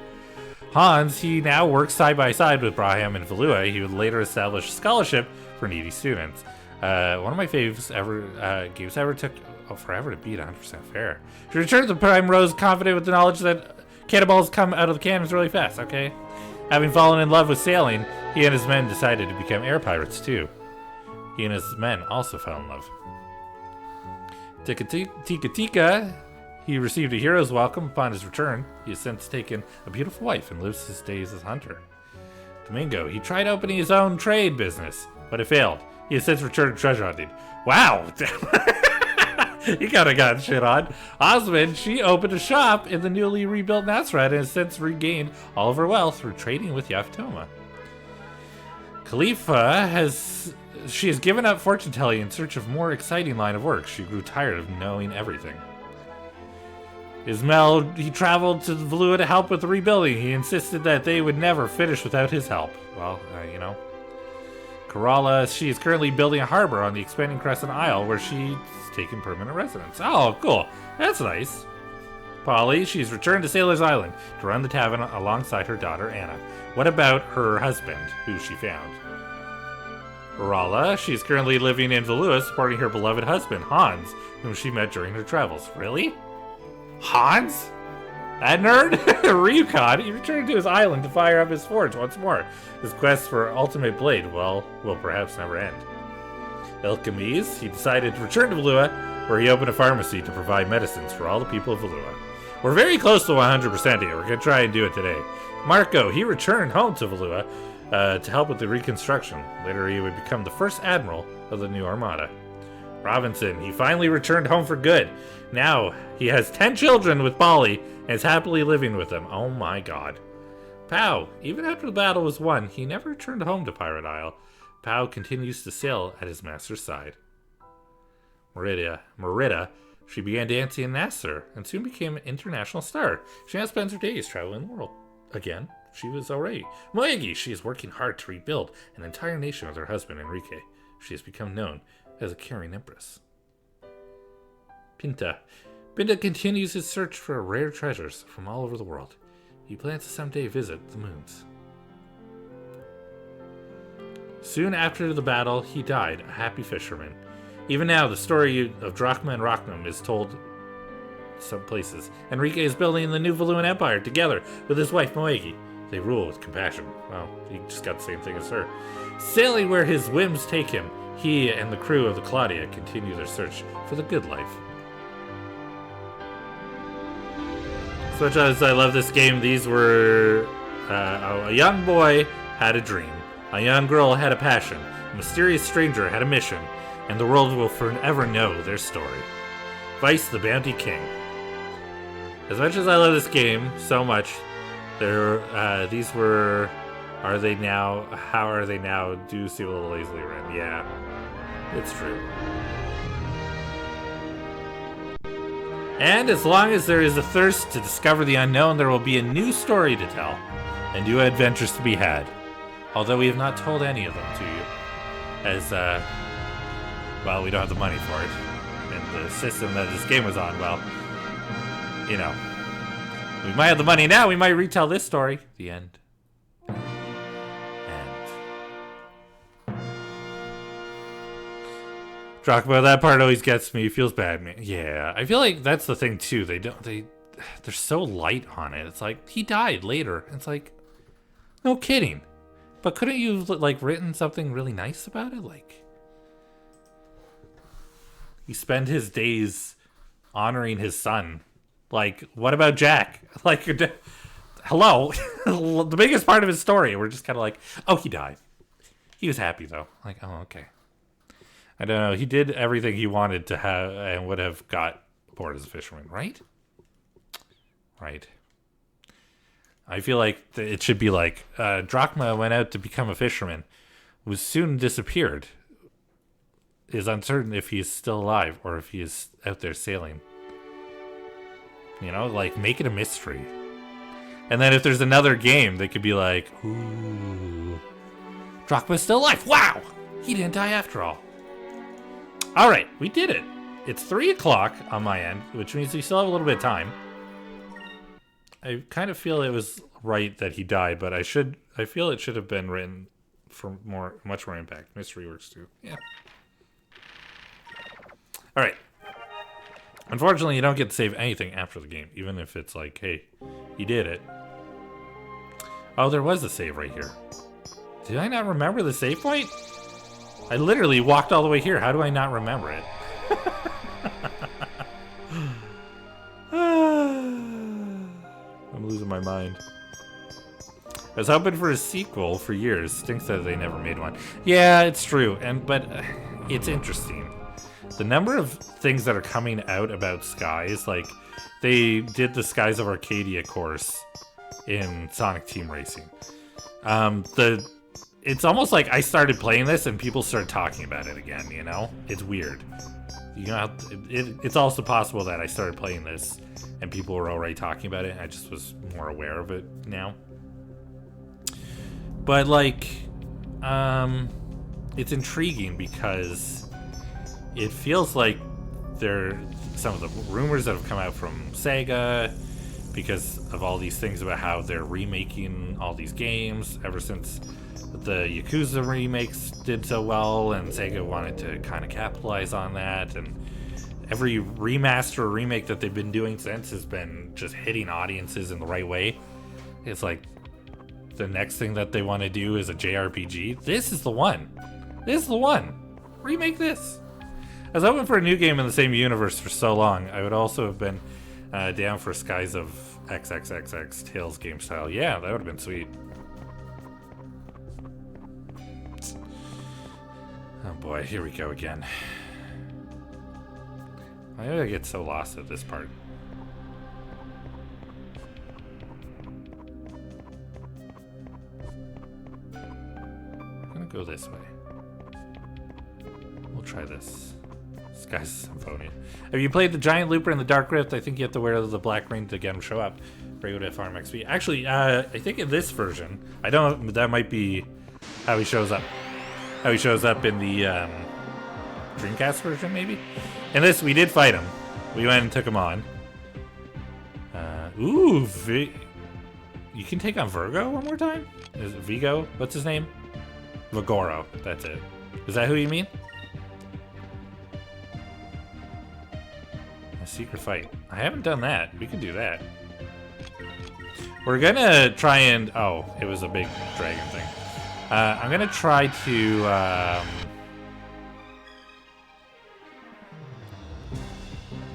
Hans, he now works side by side with Braham and Valua. He would later establish a scholarship for needy students. One of my faves games ever took forever to beat 100% fair. She returned to Prime Rose confident with the knowledge that cannonballs come out of the cannons really fast, okay? Having fallen in love with sailing, he and his men decided to become air pirates too. He and his men also fell in love. Tika, he received a hero's welcome upon his return. He has since taken a beautiful wife and lives his days as a hunter. Domingo, he tried opening his own trade business, but it failed. He has since returned to treasure hunting. Wow! He kind of got shit on. Osmond, she opened a shop in the newly rebuilt Nasrat and has since regained all of her wealth through trading with Yaftoma. Khalifa has given up fortune telling in search of more exciting line of work. She grew tired of knowing everything. Ismail, he traveled to Valua to help with the rebuilding. He insisted that they would never finish without his help. Well, you know. Kerala, she is currently building a harbor on the expanding Crescent Isle where she's taken permanent residence. Oh, cool. That's nice. Polly, she's returned to Sailor's Island to run the tavern alongside her daughter, Anna. What about her husband, who she found? Rala, she's currently living in Valua supporting her beloved husband, Hans, whom she met during her travels. Really? Hans? That nerd, Ryukon, he returned to his island to fire up his forge once more. His quest for Ultimate Blade, well, will perhaps never end. Alchemies, he decided to return to Valua, where he opened a pharmacy to provide medicines for all the people of Valua. We're very close to 100% here. We're going to try and do it today. Marco, he returned home to Valua to help with the reconstruction. Later, he would become the first admiral of the new armada. Robinson, he finally returned home for good. Now, he has 10 children with Polly and is happily living with them. Oh my god. Pow, even after the battle was won, he never returned home to Pirate Isle. Pow continues to sail at his master's side. Merida, she began dancing in Nasser and soon became an international star. She now spends her days traveling the world. Again, she was already. Moegi, she is working hard to rebuild an entire nation with her husband Enrique. She has become known as a caring empress. Pinta continues his search for rare treasures from all over the world. He plans to someday visit the moons. Soon after the battle, he died, a happy fisherman. Even now, the story of Drachma and Rocknum is told some places. Enrique is building the new Valuan Empire together with his wife Moegi. They rule with compassion. Well, he just got the same thing as her. Sailing where his whims take him, he and the crew of the Claudia continue their search for the good life. So much as I love this game, these were a young boy had a dream. A young girl had a passion. A mysterious stranger had a mission. And the world will forever know their story. Vice the Bounty King. As much as I love this game so much, these were... Are they now? How are they now? Do seem a little lazily written. Yeah, it's true. And as long as there is a thirst to discover the unknown, there will be a new story to tell and new adventures to be had. Although we have not told any of them to you, as well, we don't have the money for it, and the system that this game was on, well, you know, we might have the money now. We might retell this story. The end. Drachma, that part always gets me. He feels bad, man. Yeah, I feel like that's the thing too. They're so light on it. It's like he died later. It's like, no kidding. But couldn't you like written something really nice about it? Like, he spent his days honoring his son. Like, what about Jack? Like, hello, the biggest part of his story. We're just kind of like, oh, he died. He was happy though. Like, oh, okay. I don't know. He did everything he wanted to have and would have got aboard as a fisherman, right? Right. I feel like it should be like Drachma went out to become a fisherman, was soon disappeared, is uncertain if he's still alive or if he is out there sailing. You know, like make it a mystery. And then if there's another game, they could be like, ooh, Drachma's still alive. Wow! He didn't die after all. All right, we did it. It's 3 o'clock on my end, which means we still have a little bit of time. I kind of feel it was right that he died, but I feel it should have been written for much more impact. Mystery works too. Yeah. All right. Unfortunately, you don't get to save anything after the game, even if it's like, hey, you did it. Oh, there was a save right here. Did I not remember the save point? I literally walked all the way here. How do I not remember it? I'm losing my mind. I was hoping for a sequel for years. Stinks that they never made one. Yeah, it's true. But it's interesting. The number of things that are coming out about Skies, like they did the Skies of Arcadia course in Sonic Team Racing. It's almost like I started playing this and people started talking about it again, you know? It's weird. You know, it's also possible that I started playing this and people were already talking about it and I just was more aware of it now. But, like, it's intriguing because it feels like some of the rumors that have come out from Sega because of all these things about how they're remaking all these games ever since the Yakuza remakes did so well, and Sega wanted to kind of capitalize on that, every remaster or remake that they've been doing since has been just hitting audiences in the right way. It's like the next thing that they want to do is a JRPG. This is the one. This is the one. Remake this. I was hoping for a new game in the same universe for so long. I would also have been down for Skies of XXXX Tales game style. Yeah, that would have been sweet. Oh boy, here we go again. Why do I get so lost at this part? I'm gonna go this way. We'll try this. Skies Symphonia. Have you played the Giant Looper in the Dark Rift? I think you have to wear the black ring to get him show up. Break with Farm XP. Actually, I think in this version, I don't. That might be how he shows up. How he shows up in the Dreamcast version, maybe. In this, we did fight him. We went and took him on. You can take on Virgo one more time? Is it Vigo? What's his name? Vigoro. That's it. Is that who you mean? A secret fight. I haven't done that. We can do that. We're gonna try and... Oh, it was a big dragon thing. I'm gonna try to...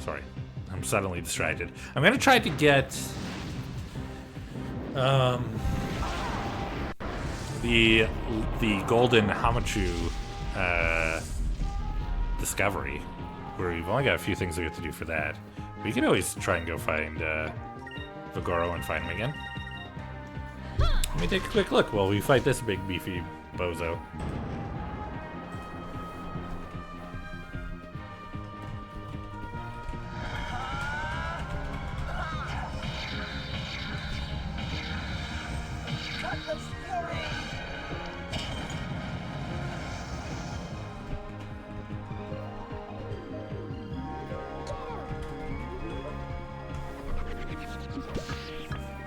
Sorry. I'm suddenly distracted. I'm gonna try to get... the golden Hamachu discovery, where we've only got a few things we have to do for that. We can always try and go find Vigoro and find him again. Let me take a quick look while we fight this big beefy bozo.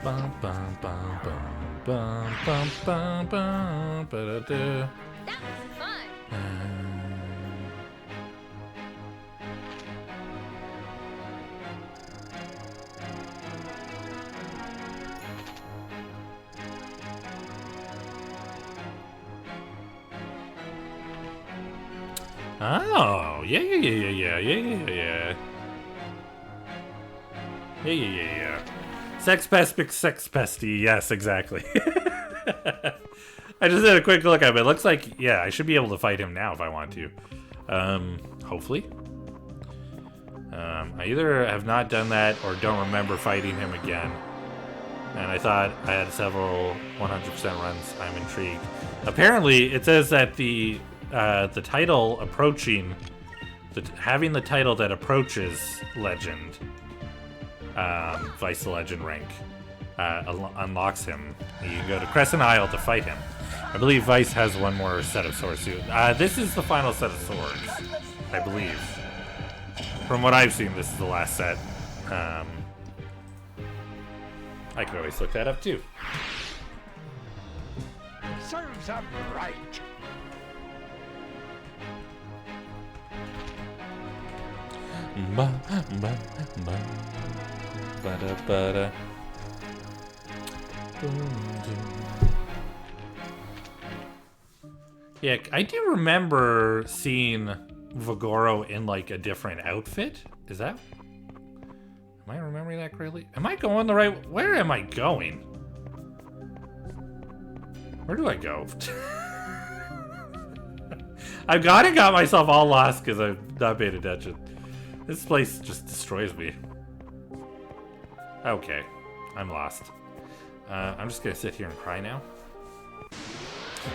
Bum, bum, bum, bum, bum, bum, bum, bum, ba-da-da. That was fun. Oh, yeah. Sex pesty, yes, exactly. I just did a quick look at it. It looks like, yeah, I should be able to fight him now if I want to. Hopefully. I either have not done that or don't remember fighting him again. And I thought I had several 100% runs. I'm intrigued. Apparently, it says that the title approaching, having the title that approaches Legend, Vice the Legend rank, unlocks him. You can go to Crescent Isle to fight him. I believe Vice has one more set of swords too. This is the final set of swords, I believe. From what I've seen, this is the last set. I could always look that up too. Serves up right. Ba-da-ba-da. Yeah, I do remember seeing Vigoro in like a different outfit. Is that? Am I remembering that correctly? Am I going the right? Where am I going? Where do I go? I've got myself all lost because I've not paid attention. This place just destroys me. Okay, I'm lost. I'm just gonna sit here and cry now.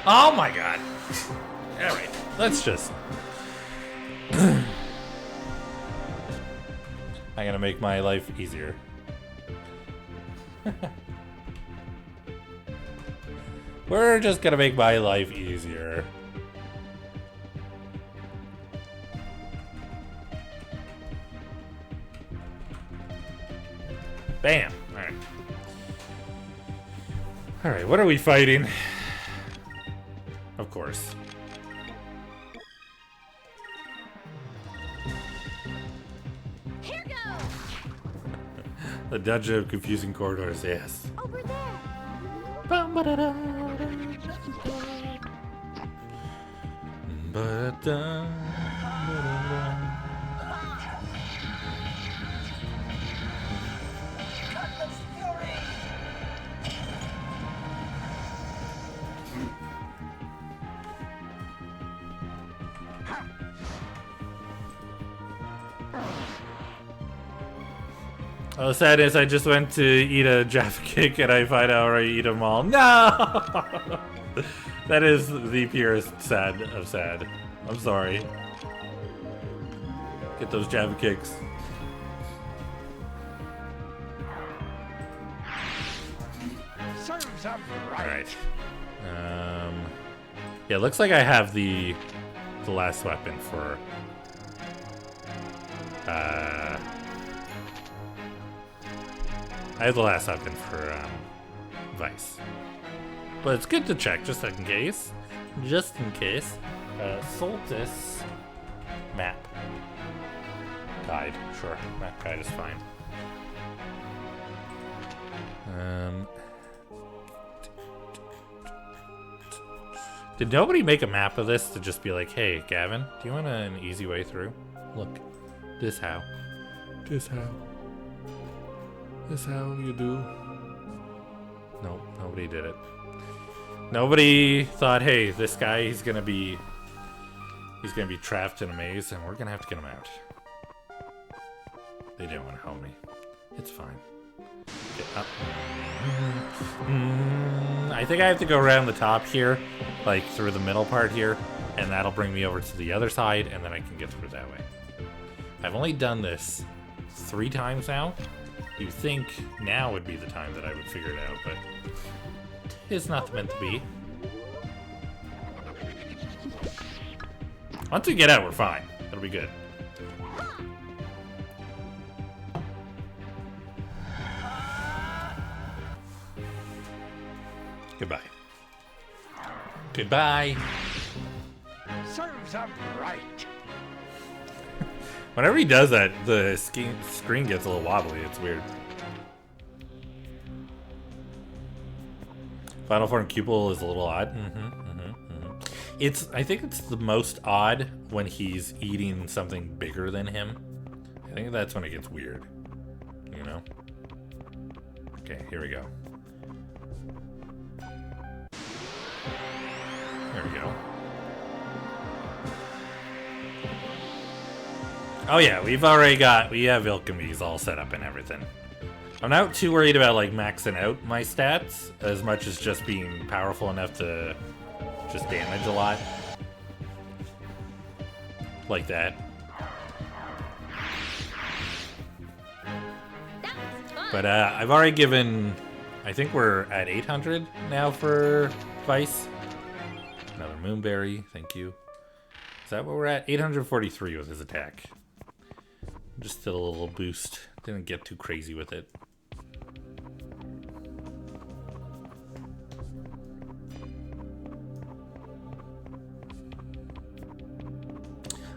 Oh my god! Alright, let's just... I'm gonna make my life easier. We're just gonna make my life easier. Bam! Alright. Alright, what are we fighting? Of course. The dungeon of confusing corridors, yes. Over there. Cutlass Fury! Oh, sad is I just went to eat a Jaffa cake and I find out where I eat them all. No! That is the purest sad of sad. I'm sorry. Get those Jaffa cakes. Serves them right. Alright. Yeah, looks like I have the last weapon for I have the last weapon for Vice. But it's good to check just in case. Just in case. Soltis map. Guide. Sure. Map guide is fine. Did nobody make a map of this to just be like, hey, Gavin, do you want an easy way through? Look. This how. This how. This how you do. Nope, nobody did it. Nobody thought, hey, this guy, he's gonna be trapped in a maze and we're gonna have to get him out. They didn't want to help me. It's fine. Get up. I think I have to go around the top here, like through the middle part here, and that'll bring me over to the other side, and then I can get through that way. I've only done this 3 times now. You'd think now would be the time that I would figure it out, but it's not meant to be. Once we get out, we're fine. It'll be good. Goodbye. Goodbye. Serves them right. Whenever he does that, the screen gets a little wobbly. It's weird. Final form Cupil is a little odd. I think it's the most odd when he's eating something bigger than him. I think that's when it gets weird. You know? Okay, here we go. There we go. Oh yeah, we have alchemies all set up and everything. I'm not too worried about like maxing out my stats as much as just being powerful enough to just damage a lot. Like that. But I've already given, I think we're at 800 now for Vice. Another Moonberry, thank you. Is that what we're at? 843 with his attack. Just did a little boost. Didn't get too crazy with it.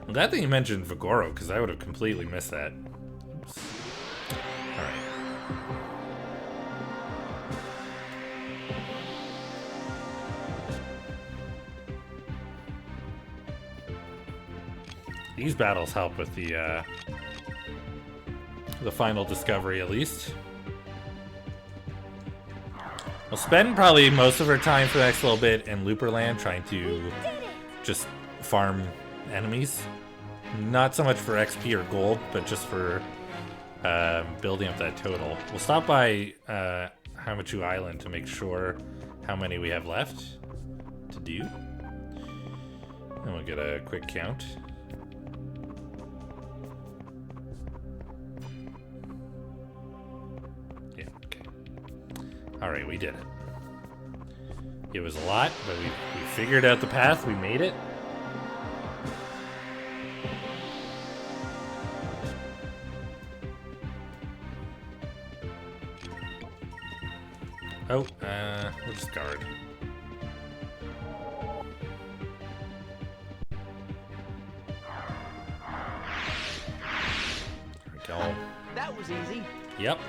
I'm glad that you mentioned Vigoro, because I would have completely missed that. Oops. Alright. These battles help with the final discovery, at least. We'll spend probably most of our time for the next little bit in Looperland trying to just farm enemies. Not so much for XP or gold, but just for building up that total. We'll stop by Hamachu Island to make sure how many we have left to do. And we'll get a quick count. Alright, we did it. It was a lot, but we figured out the path, we made it. Oh, we'll just guard. There we go. That was easy. Yep.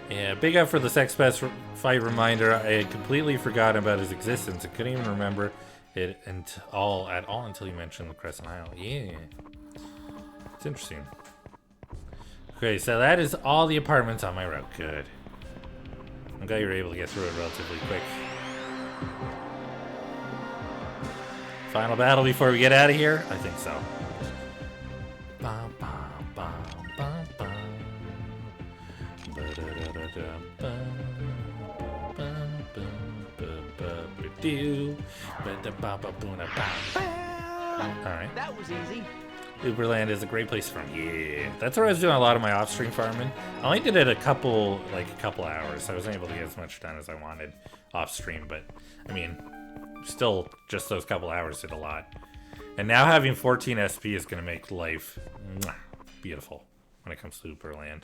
Yeah, big up for the Sex Pest fight reminder. I had completely forgotten about his existence. I couldn't even remember it at all until you mentioned the Crescent Isle. Yeah. It's interesting. Okay, so that is all the apartments on my route. Good. I'm glad you were able to get through it relatively quick. Final battle before we get out of here? I think so. Bum, bum, bum, bum, bum. Alright. That was easy. Uberland is a great place from. Yeah. That's where I was doing a lot of my off-stream farming. I only did it a couple hours, so I wasn't able to get as much done as I wanted off-stream, but I mean, still just those couple hours did a lot. And now having 14 SP is going to make life beautiful when it comes to Uberland.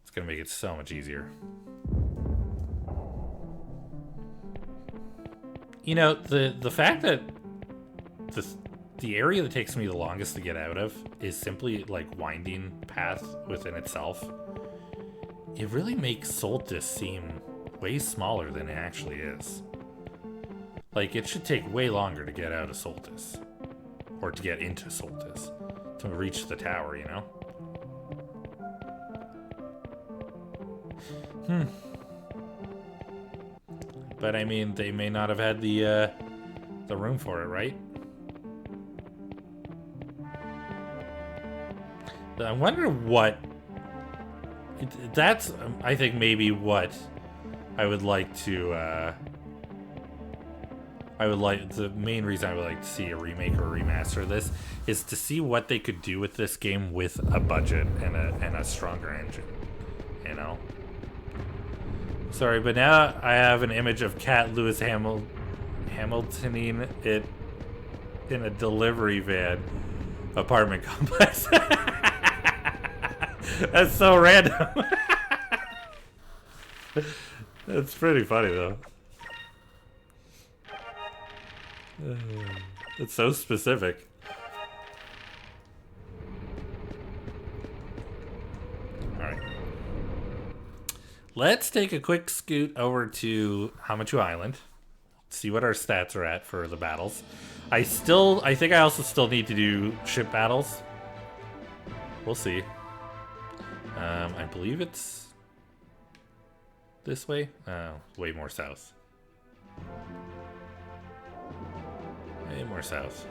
It's going to make it so much easier. You know, the fact that the area that takes me the longest to get out of is simply like winding path within itself. It really makes Soltis seem way smaller than it actually is. Like, it should take way longer to get out of Soltis. Or to get into Soltis. To reach the tower, you know? But I mean, they may not have had the room for it, right? I wonder what... That's, I think, maybe what I would like to... the main reason I would like to see a remake or a remaster of this is to see what they could do with this game with a budget and a stronger engine, you know? Sorry, but now I have an image of Cat Lewis Hamiltoning it in a delivery van apartment complex. That's so random. That's pretty funny, though. It's so specific. Alright. Let's take a quick scoot over to Hamachu Island. See what our stats are at for the battles. I think I also still need to do ship battles. We'll see. I believe it's this way. Way more south. Way more south.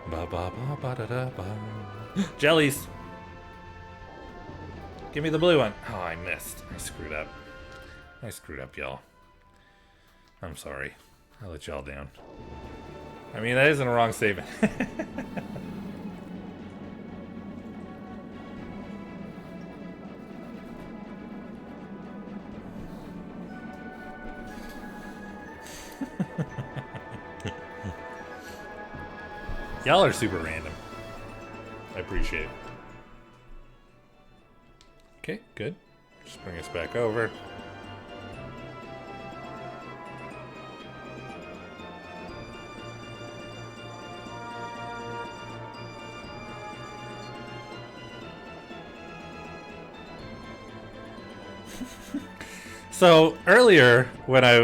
Ba ba ba ba da da ba. Jellies. Give me the blue one. Oh, I missed. I screwed up, y'all. I'm sorry. I let y'all down. I mean, that isn't a wrong statement. Y'all are super random. I appreciate it. Okay, good. Just bring us back over. So earlier when I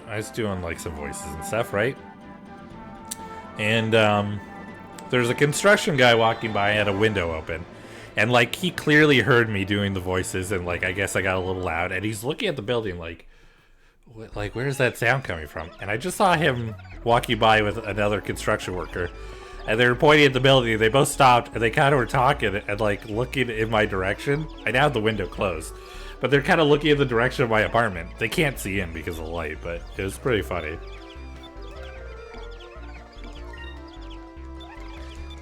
was doing like some voices and stuff, right? And there's a construction guy walking by and had a window open. And like he clearly heard me doing the voices, and like I guess I got a little loud, and he's looking at the building like where's that sound coming from? And I just saw him walking by with another construction worker, and they were pointing at the building. They both stopped and they kind of were talking and like looking in my direction. I now have the window closed, but they're kind of looking in the direction of my apartment. They can't see in because of the light, but it was pretty funny.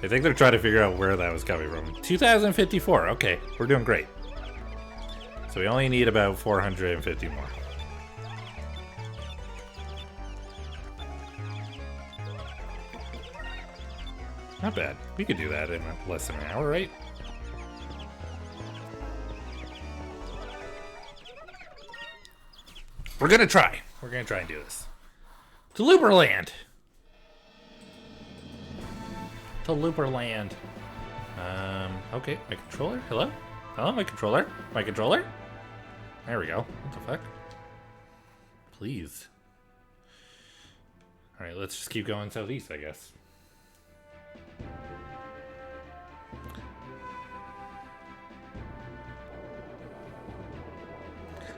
I think they're trying to figure out where that was coming from. 2054. Okay, we're doing great. So we only need about 450 more. Not bad. We could do that in less than an hour, right? We're gonna try. We're gonna try and do this. To Luberland! to Looperland. Okay, my controller? Hello? Hello, my controller? My controller? There we go. What the fuck? Please. Alright, let's just keep going southeast, I guess.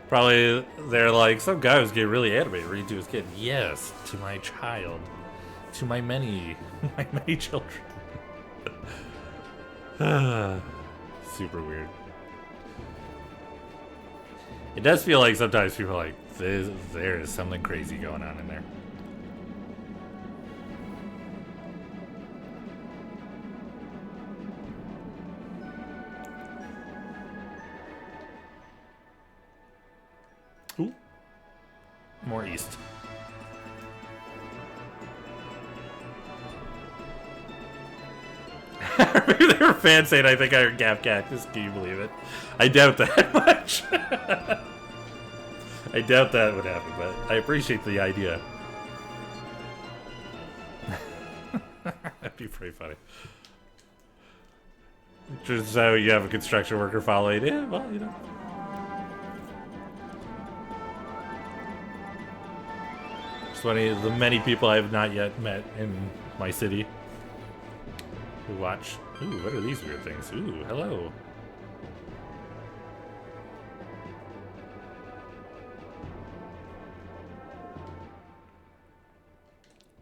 Probably they're like, some guy was getting really animated reading to his kid. Yes, to my child. To my many children. Super weird. It does feel like sometimes people are like, there is something crazy going on in there. Ooh. More east. Maybe they were fans saying, I think I heard Gap Cactus. Can you believe it? I doubt that much. I doubt that would happen, but I appreciate the idea. That'd be pretty funny. Just so you have a construction worker following. Yeah, well, you know. Just one of the many people I have not yet met in my city who watch. Ooh, what are these weird things? Ooh, hello.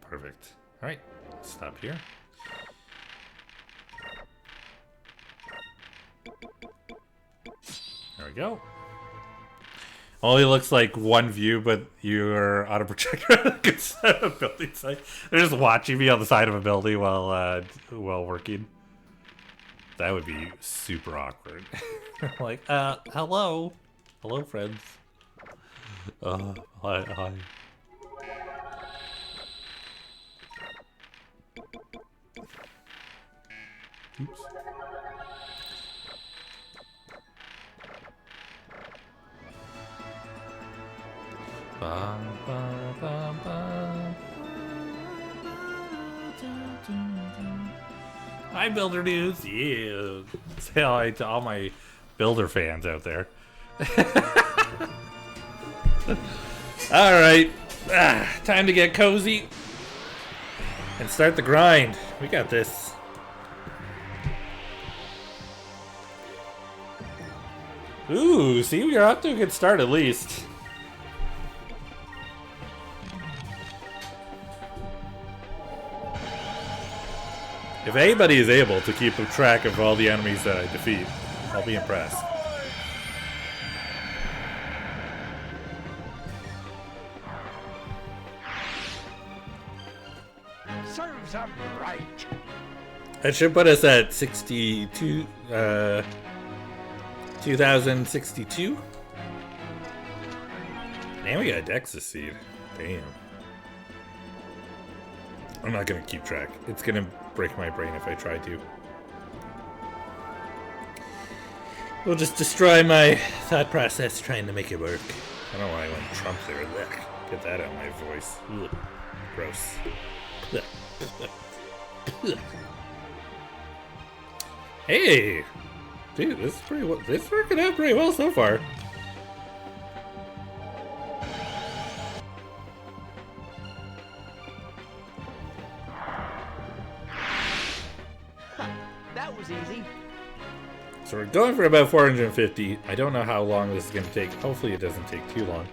Perfect. Alright, stop here. There we go. Only looks like one view, but you're on a projector at a building site. They're just watching me on the side of a building while working. That would be super awkward. Like, hello. Hello, friends. Hi. Oops. Hi, Builder Dudes. Yeah. Say hi to all my Builder fans out there. Alright. Time to get cozy and start the grind. We got this. Ooh, see, we're off to a good start at least. If anybody is able to keep a track of all the enemies that I defeat, I'll be impressed. Serves 'em right. That should put us at 62, 2062. And we got a Dexus seed. Damn. I'm not gonna keep track. It's gonna break my brain if I try to. We'll just destroy my thought process trying to make it work. I don't know why I went Trump there. Ugh. Get that out of my voice. Ugh. Gross. Hey! Dude, this is pretty well. This is working out pretty well so far. That was easy. So we're going for about 450. I don't know how long this is going to take. Hopefully it doesn't take too long.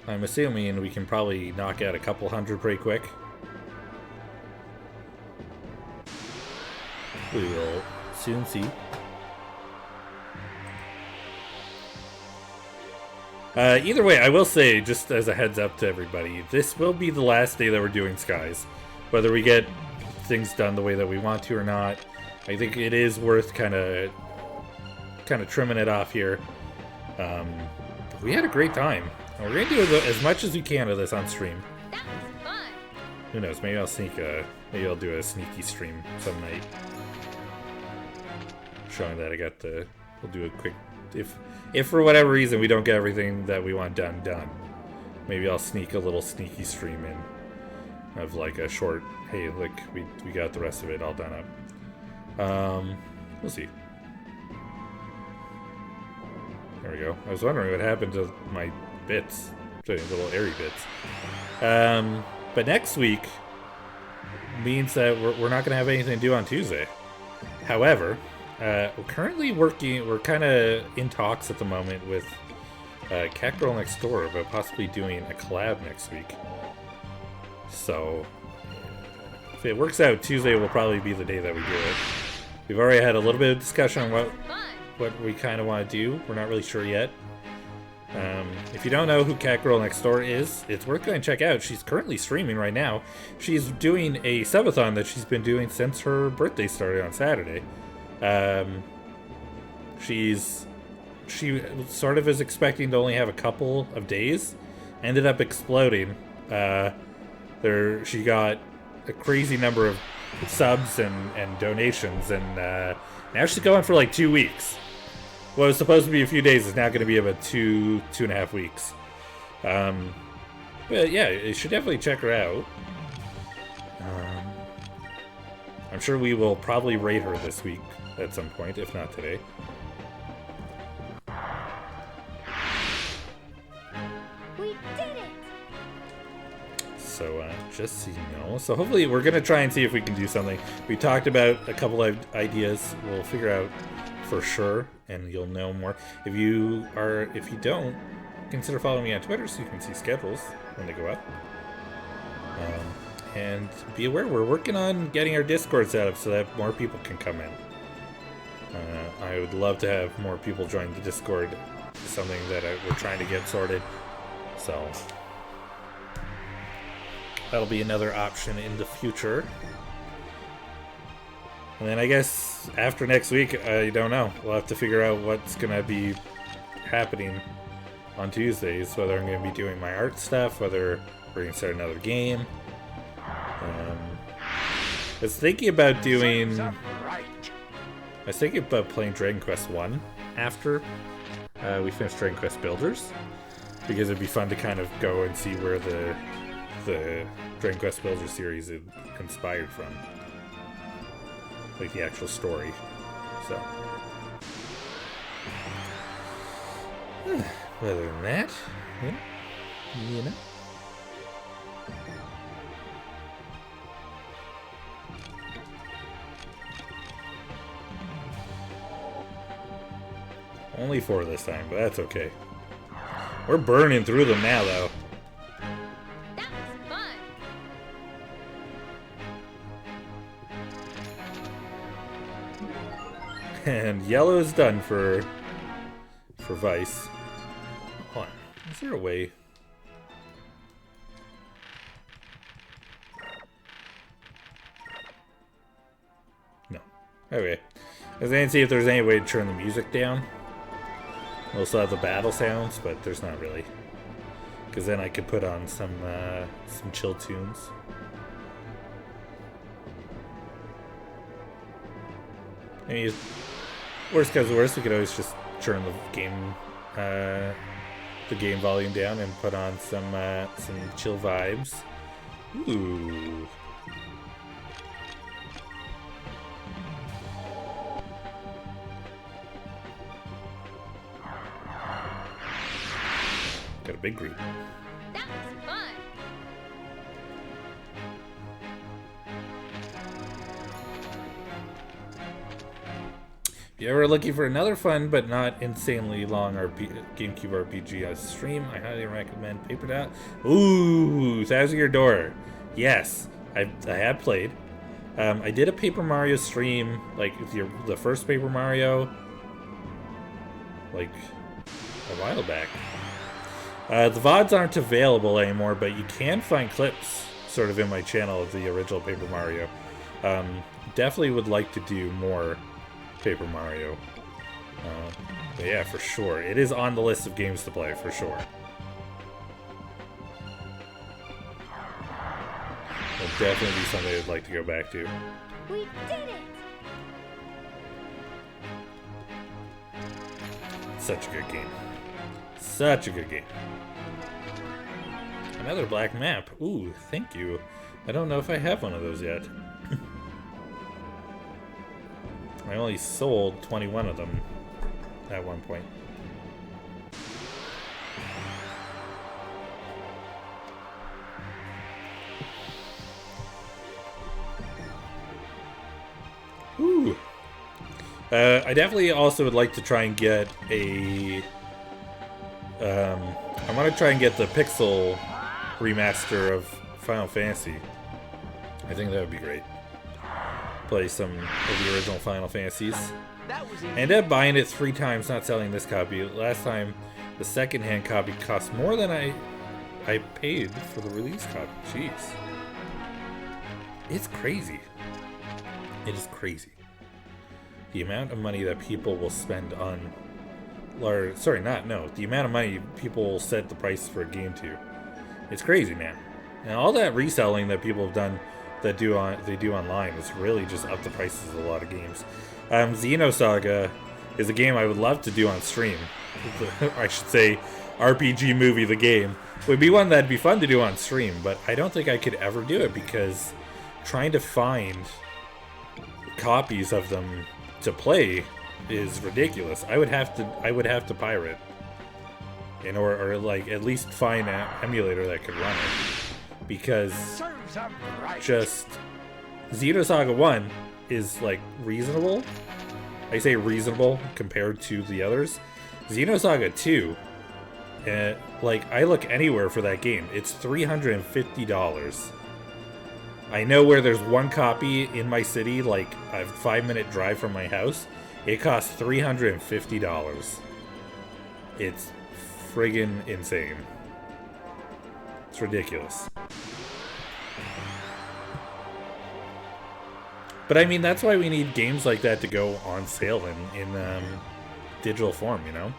I'm assuming we can probably knock out a couple hundred pretty quick. We will soon see. Either way, I will say, just as a heads up to everybody, this will be the last day that we're doing skies. Whether we get things done the way that we want to or not, I think it is worth kind of trimming it off here. We had a great time. We're gonna do as much as we can of this on stream. That was fun. Who knows? Maybe I'll do a sneaky stream some night, showing that I got the. We'll do a quick. If for whatever reason we don't get everything that we want done, maybe I'll sneak a little sneaky stream in of like a short. Hey, look, we got the rest of it all done up. We'll see. There we go. I was wondering what happened to my bits. Little airy bits. But next week means that we're not going to have anything to do on Tuesday. However, we're currently working, we're kind of in talks at the moment with Cat Girl Next Door about possibly doing a collab next week. So, if it works out, Tuesday will probably be the day that we do it. We've already had a little bit of discussion on what we kind of want to do. We're not really sure yet. If you don't know who Cat Girl Next Door is, it's worth going to check out. She's currently streaming right now. She's doing a subathon that she's been doing since her birthday started on Saturday. She sort of is expecting to only have a couple of days. Ended up exploding. She got a crazy number of subs and donations, and now she's going for like 2 weeks. What was supposed to be a few days is now going to be about 2.5 weeks. But yeah, you should definitely check her out. I'm sure we will probably rate her this week at some point, if not today. We did it! So, just so you know. So hopefully we're going to try and see if we can do something. We talked about a couple of ideas. We'll figure out for sure, and you'll know more. If you don't, consider following me on Twitter so you can see schedules when they go up. And be aware, we're working on getting our Discord set up so that more people can come in. I would love to have more people join the Discord. It's something that we're trying to get sorted. So that'll be another option in the future. And then I guess after next week, I don't know. We'll have to figure out what's going to be happening on Tuesdays. Whether I'm going to be doing my art stuff, whether we're going to start another game. I was thinking about Serves 'em right. I was thinking about playing Dragon Quest 1 after we finish Dragon Quest Builders. Because it'd be fun to kind of go and see where the Dragon Quest Builders series is inspired from. Like the actual story. So. Other than that, you know. Only 4 this time, but that's okay. We're burning through them now, though. That was fun! And yellow is done for Vice. Hold on. Is there a way? No. Okay. I was going to see if there's any way to turn the music down. We'll still have the battle sounds, but there's not really. Because then I could put on some chill tunes. I mean, worst comes to worst, we could always just turn the game volume down and put on some chill vibes. Ooh. Got a big group. That was fun! If you're ever looking for another fun but not insanely long GameCube RPG stream, I highly recommend Paper Dot. Ooh, Thousand Year Door. Yes, I have played. I did a Paper Mario stream, like the first Paper Mario, like a while back. The VODs aren't available anymore, but you can find clips sort of in my channel of the original Paper Mario. Definitely would like to do more Paper Mario. But yeah, for sure. It is on the list of games to play, for sure. It'll definitely be something I'd like to go back to. We did it! Such a good game. Such a good game. Another black map. Ooh, thank you. I don't know if I have one of those yet. I only sold 21 of them at one point. Ooh. I definitely also would like to try and get a... I want to try and get the Pixel remaster of Final Fantasy. I think that would be great. Play some of the original Final Fantasies. That was easy. I ended up buying it 3 times, not selling this copy. Last time, the second-hand copy cost more than I paid for the release copy. Jeez. It's crazy. It is crazy. The amount of money that people will spend on... Or, sorry, the amount of money people will set the price for a game to. It's crazy, man. And all that reselling that people have done, they do online, is really just up the prices of a lot of games. Xenosaga is a game I would love to do on stream. I should say, RPG movie, the game, would be one that'd be fun to do on stream, but I don't think I could ever do it because trying to find copies of them to play is ridiculous. I would have to pirate, or like at least find an emulator that could run it, because Serves 'em right. just Xenosaga 1 is like reasonable. I say reasonable compared to the others. Xenosaga 2, like I look anywhere for that game, it's $350. I know where there's one copy in my city, like a 5-minute drive from my house. It costs $350. It's friggin' insane. It's ridiculous. But I mean, that's why we need games like that to go on sale in digital form, you know?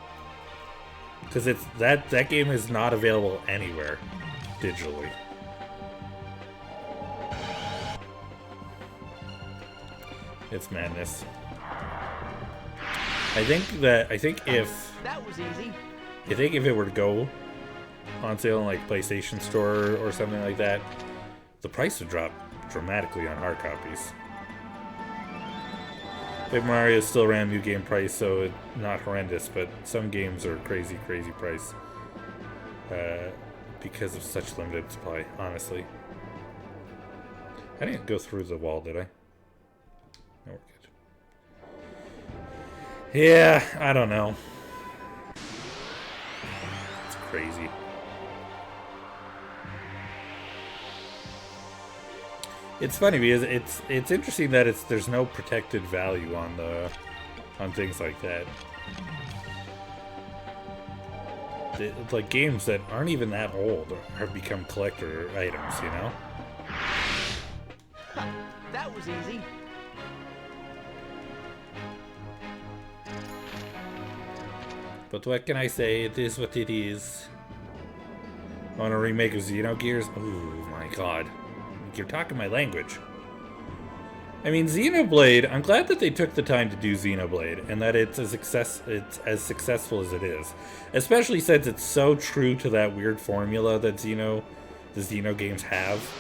Because it's that game is not available anywhere digitally. It's madness. I think if That was easy. if it were to go on sale in like PlayStation Store or something like that, the price would drop dramatically on hard copies. Paper Mario is still around new game price, so it's not horrendous, but some games are crazy price because of such limited supply, honestly. I didn't go through the wall, did I? No, we're good. Yeah, I don't know. It's crazy. It's funny because it's interesting that there's no protected value on things like that. Like games that aren't even that old have become collector items, you know? That was easy. But what can I say? It is what it is. I want a remake of Xenogears? Oh my god. You're talking my language. I mean, Xenoblade, I'm glad that they took the time to do Xenoblade and that it's as successful as it is. Especially since it's so true to that weird formula that the Xeno games have.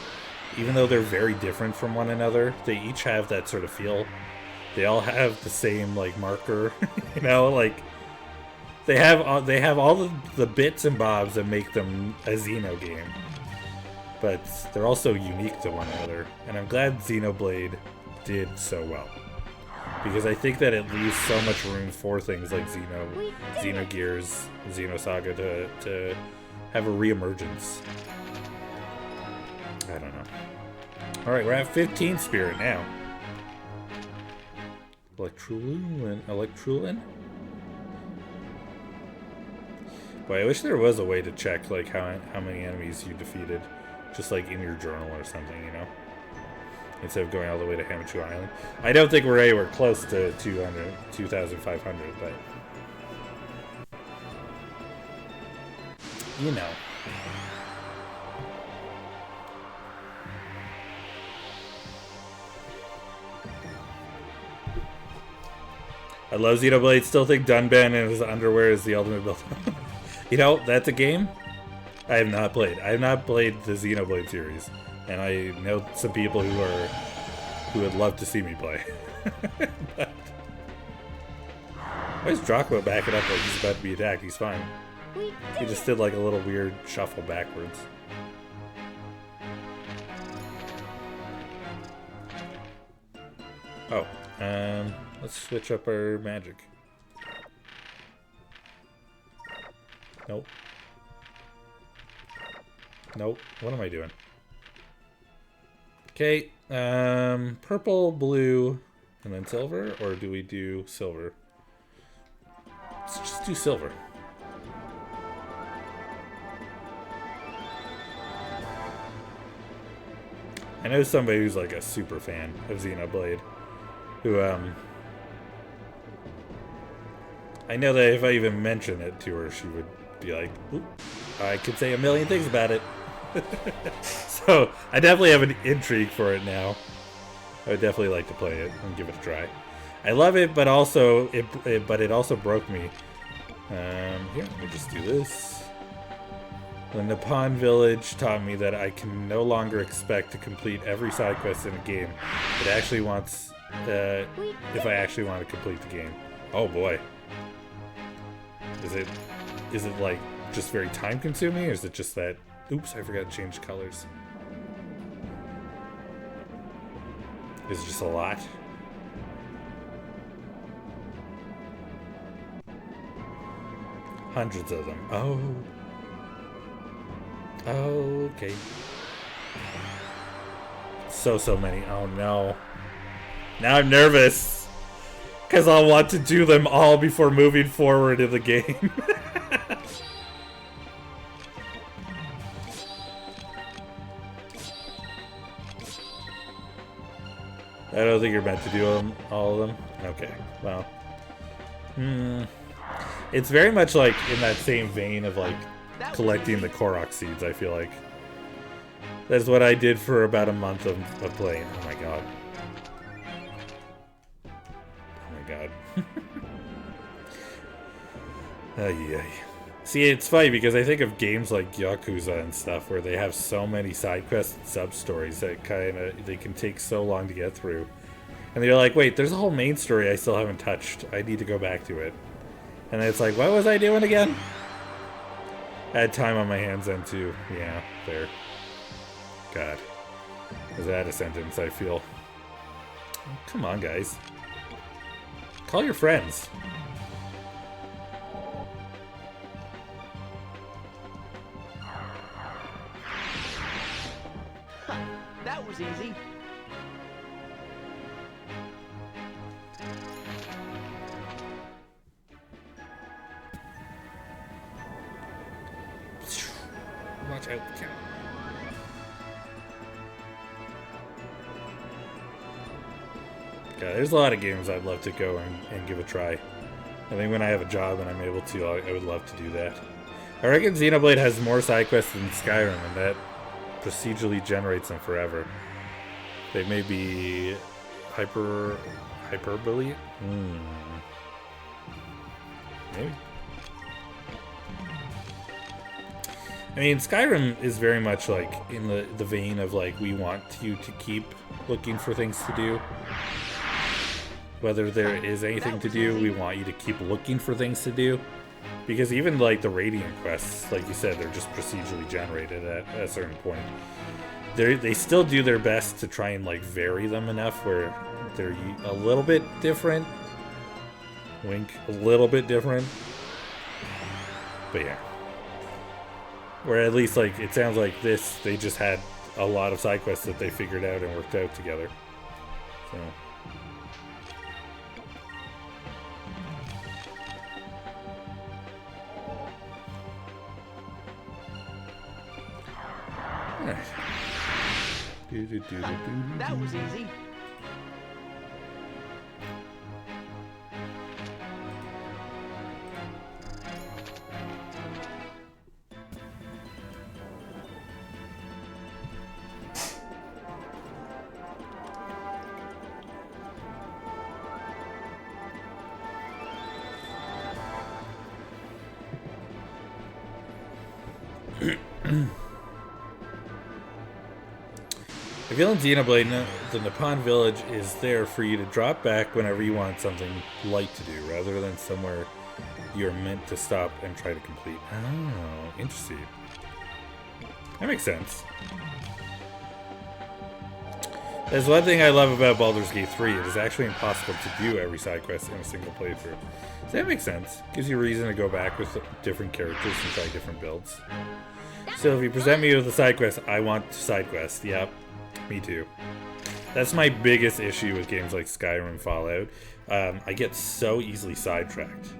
Even though they're very different from one another, they each have that sort of feel. They all have the same, like, marker, you know, like... They have all the bits and bobs that make them a Xeno game. But they're also unique to one another. And I'm glad Xenoblade did so well. Because I think that it leaves so much room for things like Xenogears, Xenosaga to have a reemergence. I don't know. Alright, we're at 15 Spirit now. Electrulin? Boy, I wish there was a way to check like how many enemies you defeated, just like in your journal or something, you know, instead of going all the way to Hamachu Island. I don't think we're anywhere close to 2,500, but you know. I love Xenoblade. Still think Dunban and his underwear is the ultimate build. You know, that's a game I have not played. I have not played the Xenoblade series, and I know some people who would love to see me play. But Why is Drachma backing up like he's about to be attacked? He's fine. We He did just it. did like a little weird shuffle backwards. Oh, let's switch up our magic. Nope. Nope. What am I doing? Okay, purple, blue, and then silver, or do we do silver? Let's just do silver. I know somebody who's like a super fan of Xenoblade, who, I know that if I even mention it to her, she would be like, oop, I could say a million things about it. So, I definitely have an intrigue for it now. I would definitely like to play it and give it a try. I love it, but also, it also broke me. Here, let me just do this. The Nippon Village taught me that I can no longer expect to complete every side quest in a game. It actually wants, if I actually want to complete the game. Oh boy. Is it like just very time consuming, or is it just that, oops, I forgot to change colors. Is it just a lot? Hundreds of them. Oh. Oh, okay. So many. Oh no. Now I'm nervous. Because I'll want to do them all before moving forward in the game. I don't think you're meant to do them, all of them. Okay, well. It's very much like in that same vein of like collecting the Korok seeds, I feel like. That's what I did for about a month of playing. Oh my god. Oh my god. Ay. See, it's funny because I think of games like Yakuza and stuff where they have so many side quests and sub-stories that they can take so long to get through. And they're like, wait, there's a whole main story I still haven't touched. I need to go back to it. And then it's like, what was I doing again? I had time on my hands then too. Yeah, there. God. Is that a sentence I feel? Oh, come on, guys. Call your friends. That was easy. Watch out. Yeah, there's a lot of games I'd love to go and give a try. I think when I have a job and I'm able to, I would love to do that. I reckon Xenoblade has more side quests than Skyrim, and that procedurally generates them forever. They may be hyperbole? Maybe. I mean, Skyrim is very much like in the vein of like, we want you to keep looking for things to do. Whether there is anything to do, we want you to keep looking for things to do. Because even like the Radiant quests, like you said, they're just procedurally generated at a certain point. They still do their best to try and like vary them enough where they're a little bit different. Wink, a little bit different. But yeah. Where at least like it sounds like this, they just had a lot of side quests that they figured out and worked out together. So. Alright. That was easy. I feel in Xenoblade, the Nippon Village is there for you to drop back whenever you want something light to do, rather than somewhere you're meant to stop and try to complete. Oh, interesting. That makes sense. There's one thing I love about Baldur's Gate 3. It is actually impossible to do every side quest in a single playthrough. So that makes sense. Gives you a reason to go back with different characters and try different builds. So if you present me with a side quest, I want side quest. Yep, me too. That's my biggest issue with games like Skyrim and Fallout. I get so easily sidetracked.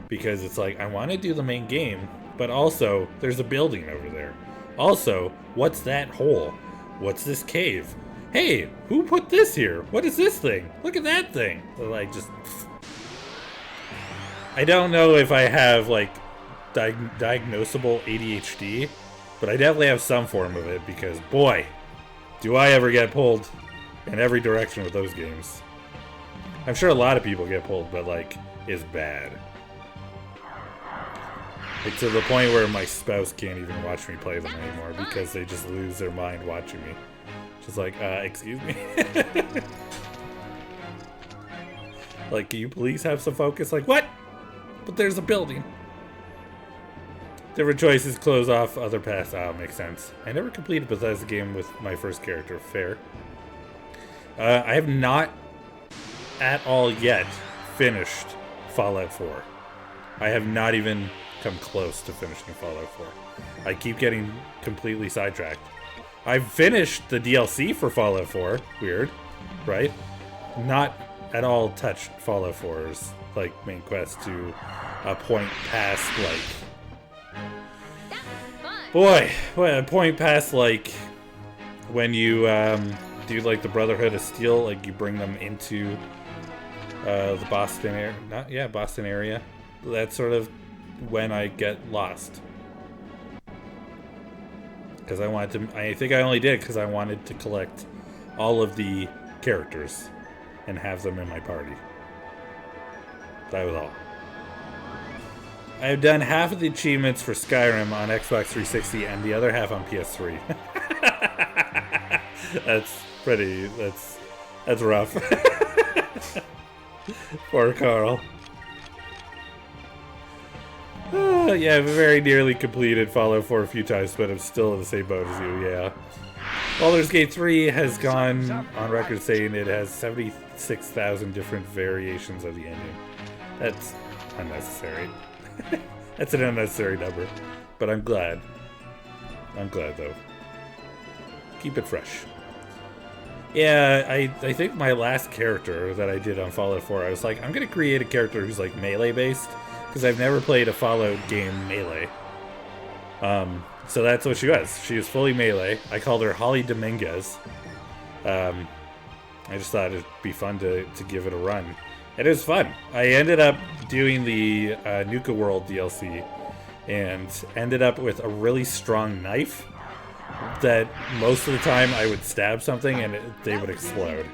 Because it's like, I want to do the main game, but also, there's a building over there. Also, what's that hole? What's this cave? Hey, who put this here? What is this thing? Look at that thing. Like, just... I don't know if I have, like, diagnosable ADHD, but I definitely have some form of it, because, boy, do I ever get pulled in every direction with those games. I'm sure a lot of people get pulled, but, like, it's bad. Like, to the point where my spouse can't even watch me play them anymore, because they just lose their mind watching me. Just like, excuse me? Like, can you please have some focus? Like, what? But there's a building. Different choices close off other paths. Oh, makes sense. I never completed Bethesda game with my first character. Fair. I have not at all yet finished Fallout 4. I have not even come close to finishing Fallout 4. I keep getting completely sidetracked. I've finished the DLC for Fallout 4. Weird, right? Not at all touched Fallout 4's like main quest to a point past like boy, a point past like when you do like the Brotherhood of Steel, like you bring them into the Boston area, Boston area. That's sort of when I get lost. Because I think I only did because I wanted to collect all of the characters and have them in my party. That was all. I have done half of the achievements for Skyrim on Xbox 360 and the other half on PS3. That's rough. Poor Carl. Yeah, I've very nearly completed Fallout 4 a few times, but I'm still in the same boat as you, yeah. Baldur's Gate 3 has gone on record saying it has 76,000 different variations of the ending. That's unnecessary. That's an unnecessary number. But I'm glad. I'm glad, though. Keep it fresh. Yeah, I think my last character that I did on Fallout 4, I was like, I'm going to create a character who's like melee-based. Because I've never played a Fallout game melee. So that's what she was. She was fully melee. I called her Holly Dominguez. I just thought it'd be fun to give it a run. It was fun. I ended up doing the Nuka World DLC and ended up with a really strong knife that most of the time I would stab something and they would explode.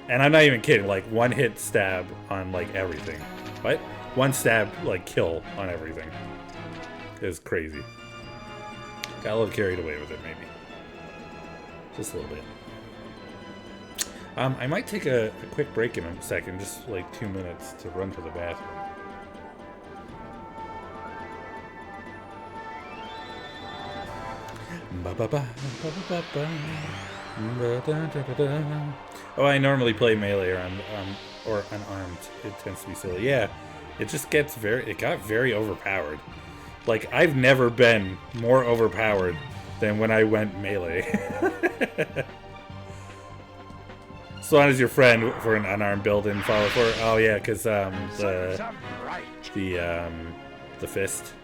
And I'm not even kidding. Like, one hit stab on, like, everything. What? One stab, like, kill on everything. It was crazy. Got a little carried away with it, maybe. Just a little bit. I might take a quick break in a second, just like 2 minutes to run to the bathroom. Oh, I normally play melee or unarmed. It tends to be silly. Yeah. It just gets it got very overpowered. Like, I've never been more overpowered than when I went melee. Swan is your friend for an unarmed build in Fallout 4. Oh yeah, because the fist,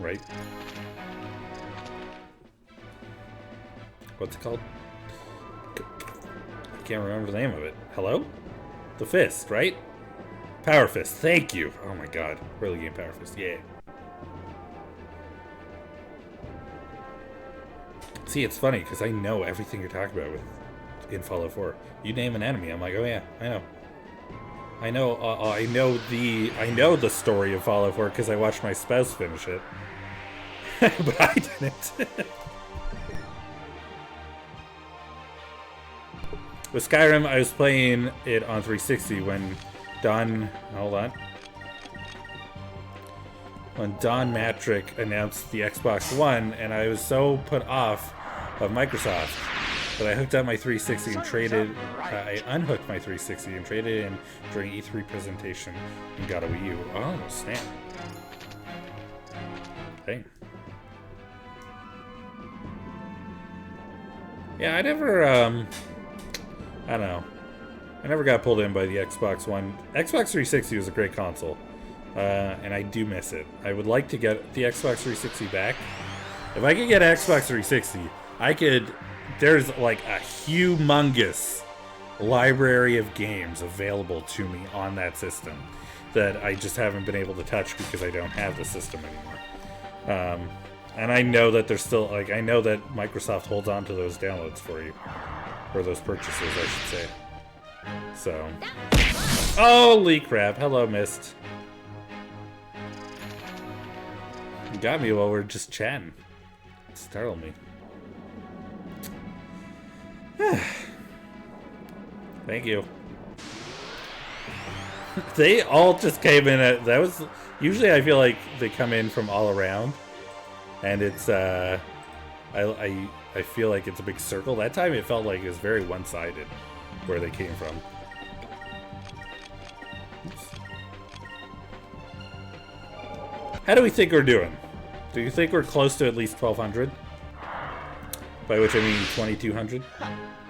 right? What's it called? I can't remember the name of it. Hello? The fist, right? Power Fist, thank you. Oh my god, early game Power Fist, yeah. See, it's funny because I know everything you're talking about in Fallout 4. You name an enemy, I'm like, oh yeah, I know. I know the story of Fallout 4 because I watched my spouse finish it, but I didn't. with Skyrim, I was playing it on 360 when Don Matrick announced the Xbox One, and I was so put off of Microsoft that I hooked up my 360 and traded. I unhooked my 360 and traded it in during E3 presentation and got a Wii U. Oh snap! Hey. Yeah, I never. I don't know. I never got pulled in by the Xbox One. Xbox 360 was a great console, and I do miss it. I would like to get the Xbox 360 back. If I could get an Xbox 360, I could. There's like a humongous library of games available to me on that system that I just haven't been able to touch because I don't have the system anymore. And I know that there's still, like, I know that Microsoft holds on to those downloads for you. Or those purchases, I should say. So. Holy crap. Hello, Mist. You got me while we're just chatting. It startled me. Thank you. They all just came in at, that was, usually I feel like they come in from all around. And it's, I feel like it's a big circle. That time it felt like it was very one-sided where they came from. Oops. How do we think we're doing? Do you think we're close to at least 1,200? By which I mean 2,200?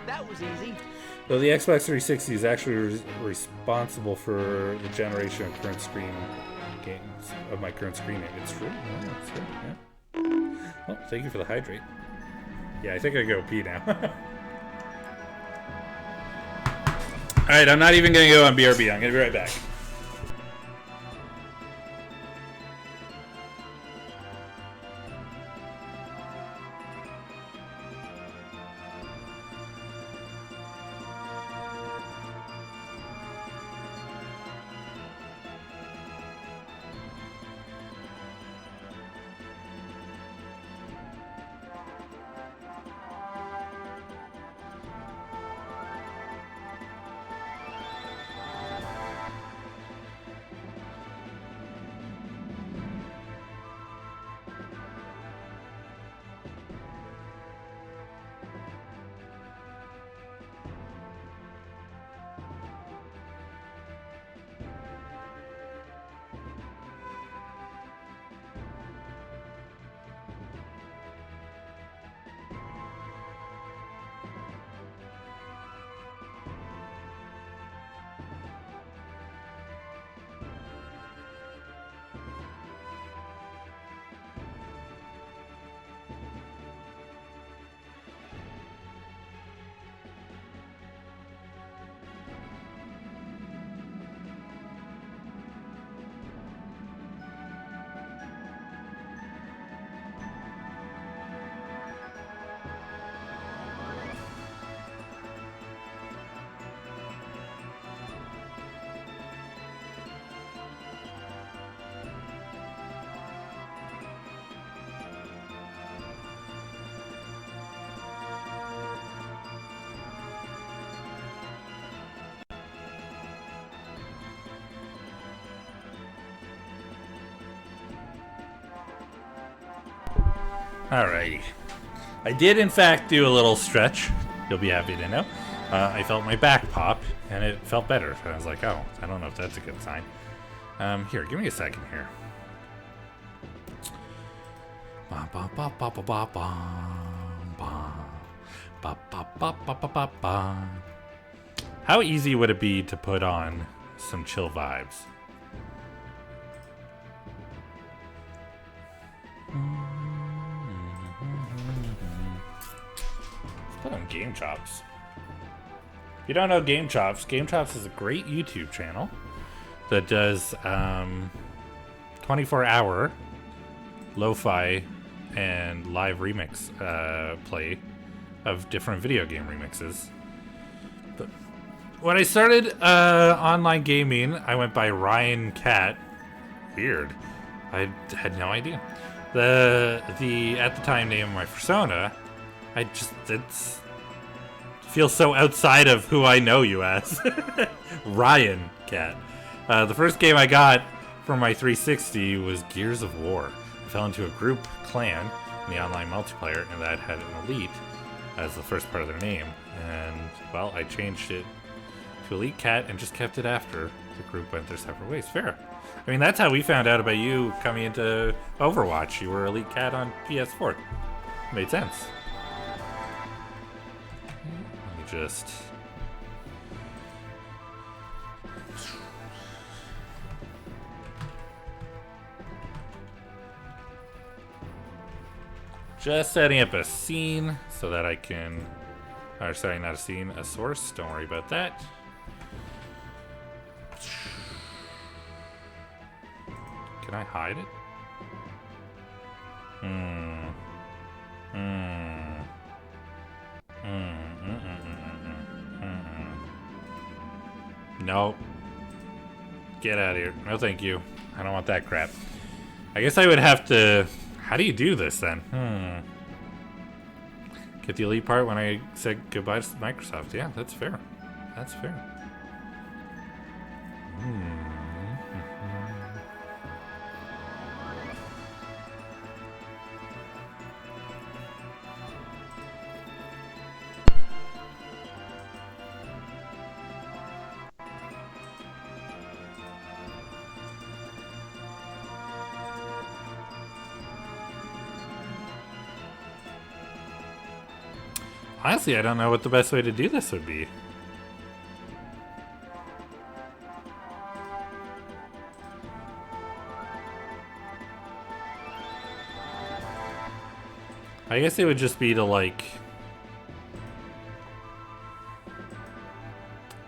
That was easy. Though the Xbox 360 is actually responsible for the generation of current screen games, of my current screen name. It's true. Yeah, it's true. Yeah. Oh, thank you for the hydrate. Yeah, I think I go pee now. Alright, I'm not even going to go on BRB. I'm going to be right back. Alrighty. I did, in fact, do a little stretch. You'll be happy to know. I felt my back pop, and it felt better. I was like, oh, I don't know if that's a good sign. Here, give me a second here. How easy would it be to put on some chill vibes? Put on Game Chops. If you don't know Game Chops is a great YouTube channel that does 24-hour lo-fi and live remix play of different video game remixes. But when I started online gaming, I went by Ryan Cat. Weird. I had no idea. The at the time name of my persona, it's feel so outside of who I know you as. Ryan Cat. The first game I got for my 360 was Gears of War. I fell into a group clan in the online multiplayer, and that had an elite as the first part of their name. And, well, I changed it to Elite Cat and just kept it after the group went their separate ways. Fair. I mean, that's how we found out about you coming into Overwatch. You were Elite Cat on PS4. Made sense. Let me just... Just setting up a scene so that I can... Or sorry, not a scene, a source. Don't worry about that. Can I hide it? No. Get out of here. No, thank you. I don't want that crap. I guess I would have to... How do you do this then? Get the elite part when I said goodbye to Microsoft. Yeah, that's fair. That's fair. Honestly, I don't know what the best way to do this would be. I guess it would just be to, like...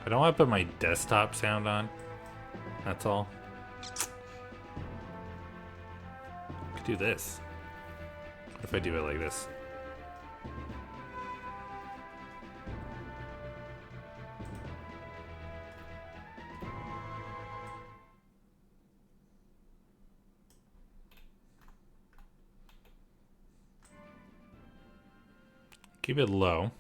I don't want to put my desktop sound on. That's all. I could do this. What if I do it like this? Keep it low.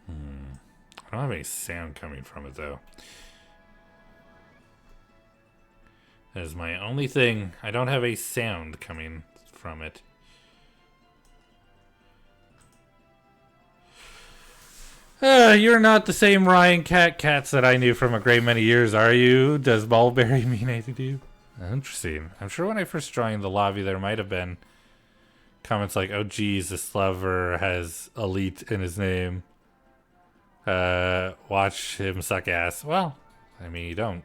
I don't have any sound coming from it though. That is my only thing. I don't have a sound coming from it. You're not the same Ryan Cats that I knew from a great many years, are you? Does Mulberry mean anything to you? Interesting. I'm sure when I first joined the lobby, there might have been comments like, oh geez, this lover has elite in his name. Watch him suck ass. Well, I mean, you don't.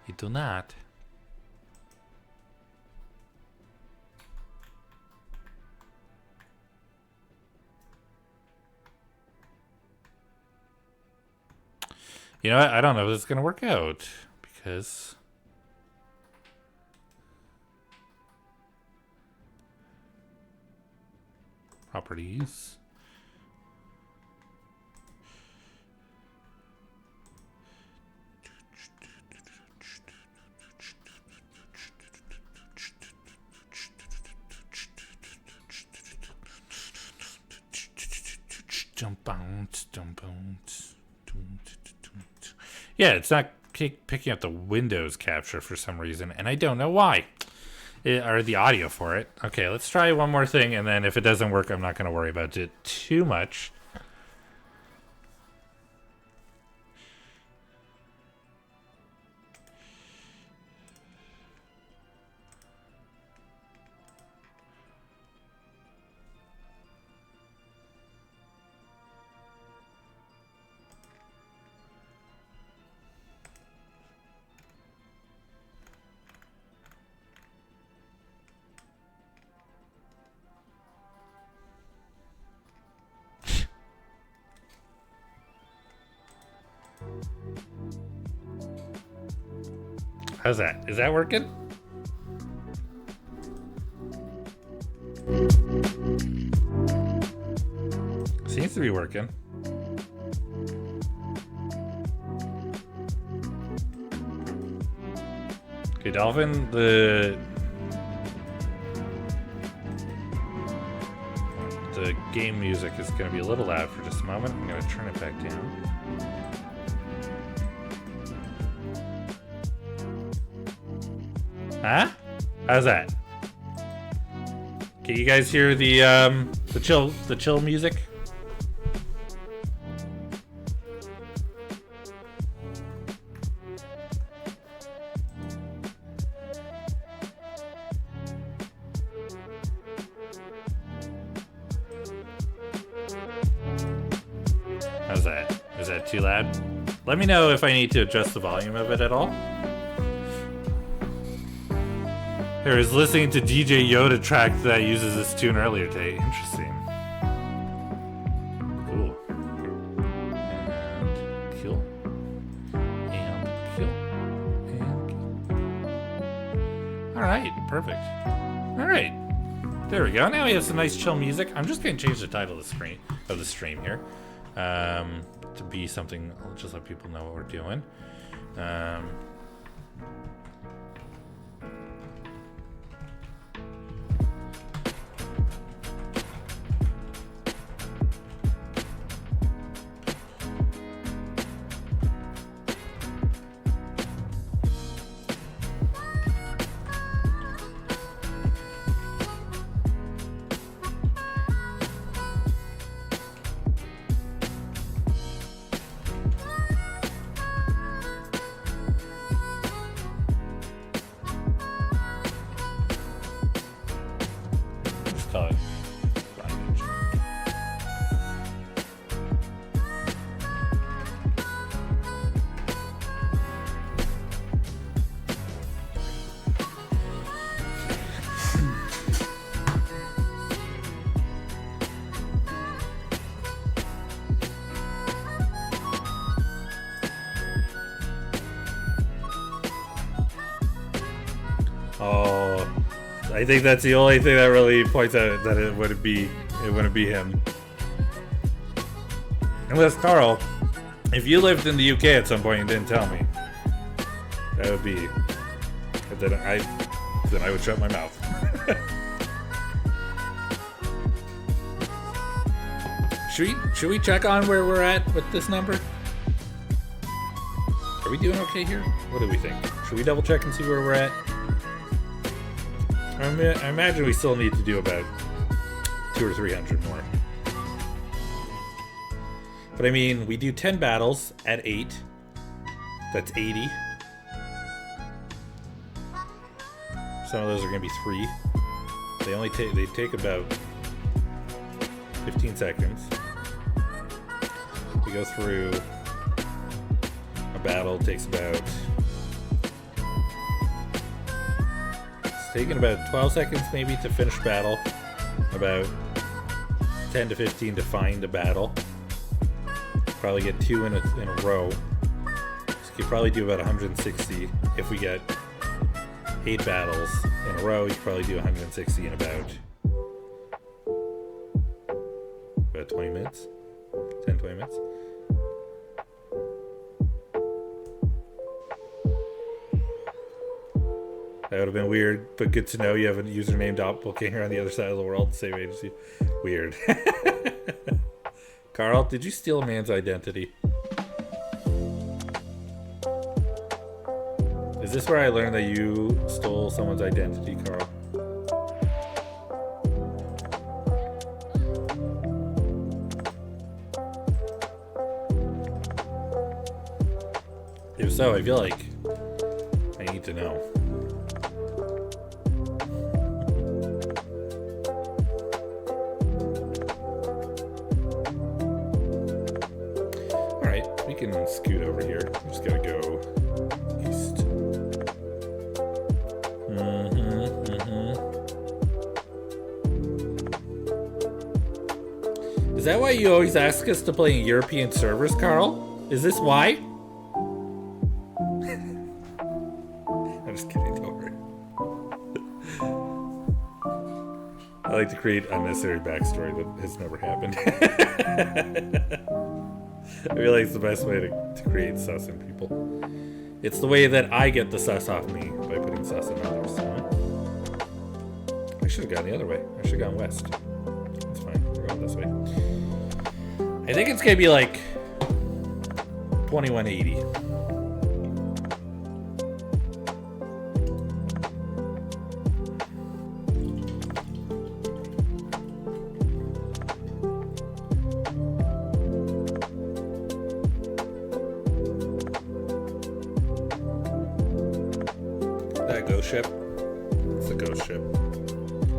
You do not. You know what? I don't know if this is going to work out because properties. Jump bounce, jump bounce. Yeah, it's not picking up the Windows capture for some reason, and I don't know why. Or the audio for it. Okay, let's try one more thing, and then if it doesn't work, I'm not going to worry about it too much. How's that? Is that working? seems to be working. Okay, Dolphin, the game music is going to be a little loud for just a moment. I'm going to turn it back down. Huh? How's that? Can you guys hear the chill music? How's that? Is that too loud? Let me know if I need to adjust the volume of it at all. I was listening to DJ Yoda track that uses this tune earlier today. Interesting. Cool. And kill. And kill. And kill. Alright, perfect. Alright. There we go. Now we have some nice chill music. I'm just going to change the title of the stream here. To be something, I'll just let people know what we're doing. Oh, I think that's the only thing that really points out that it wouldn't be him. Unless Carl, if you lived in the UK at some point and didn't tell me, that would be. Then I would shut my mouth. Should we check on where we're at with this number? Are we doing okay here? What do we think? Should we double check and see where we're at? I imagine we still need to do about 200 or 300 more. But I mean, we do 10 battles at 8. That's 80. Some of those are going to be 3. They take about 15 seconds. We go through a battle, takes about. Taking about 12 seconds maybe to finish battle, about 10 to 15 to find a battle. Probably get 2 in a row. So you could probably do about 160 if we get 8 battles in a row. You could probably do 160 in about 20 minutes, 10-20 minutes. That would have been weird, but good to know you have a user named Doppelganger on the other side of the world, same agency. Weird. Carl, did you steal a man's identity? Is this where I learned that you stole someone's identity, Carl? If so, I feel like I need to know. We can scoot over here. We just gotta go east. Is that why you always ask us to play in European servers, Carl? Is this why? I'm just kidding, don't worry. I like to create unnecessary backstory that has never happened. I feel like it's the best way to create sus in people. It's the way that I get the sus off me by putting sus in others. I should have gone the other way. I should have gone west. That's fine. We're going this way. I think it's gonna be like 2180. That ghost ship. It's a ghost ship.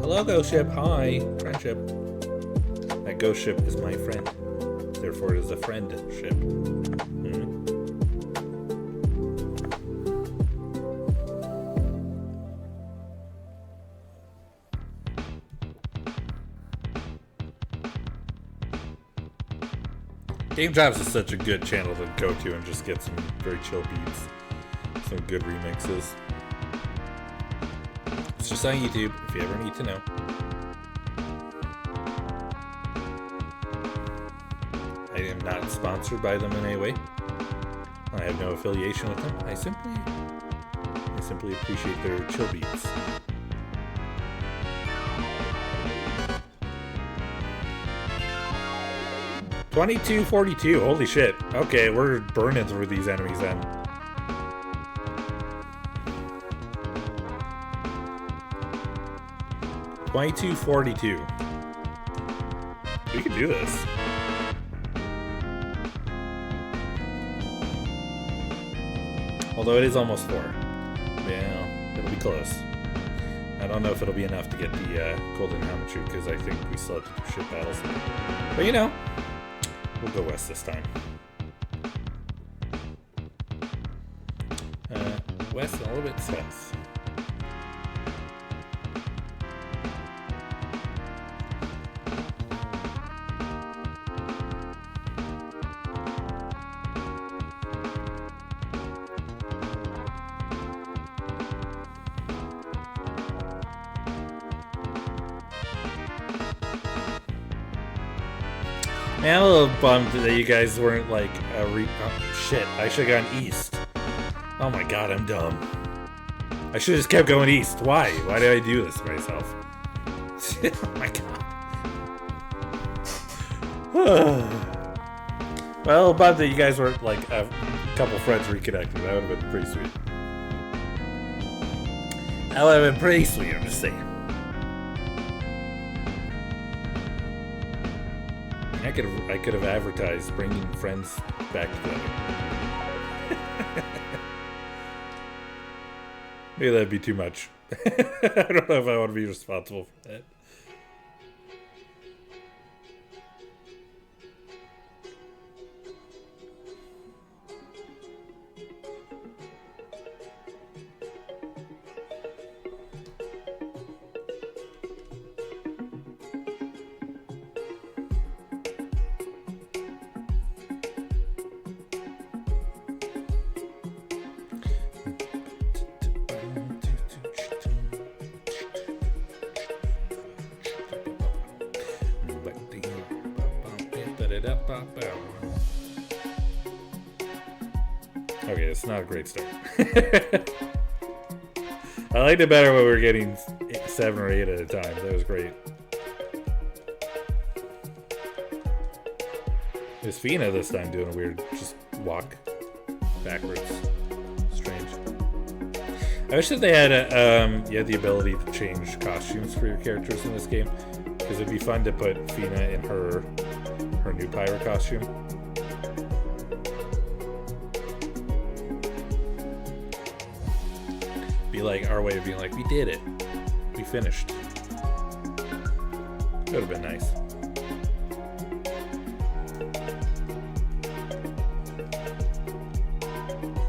Hello, ghost ship. Hi, friendship. That ghost ship is my friend. Therefore, it is a friend ship. Game Jobs is such a good channel to go to and just get some very chill beats. Some good remixes. It's just on YouTube if you ever need to know. I am not sponsored by them in any way. I have no affiliation with them. I simply appreciate their chill beats. $22.42. Holy shit. Okay, we're burning through these enemies then. $22.42. We can do this. Although it is almost 4. Yeah, it'll be close. I don't know if it'll be enough to get the golden helmet shoot because I think we still have to do ship battles. But you know, we'll go west this time. West and a little bit south. Man, I'm a little bummed that you guys weren't like shit, I should have gone east. Oh my god, I'm dumb. I should have just kept going east. Why? Why did I do this to myself? Oh my god. Well, bummed that you guys weren't like a couple friends reconnected. That would have been pretty sweet. That would have been pretty sweet, I'm just saying. I could have advertised bringing friends back together. Maybe that'd be too much. I don't know if I want to be responsible for that. Okay, it's not a great start. I liked it better when we were getting 7 or 8 at a time. That was great. It's Fina this time doing a weird just walk backwards. Strange. I wish that they had you had the ability to change costumes for your characters in this game, because it'd be fun to put Fina in her new pirate costume. Be like our way of being like, we did it. We finished. That would have been nice.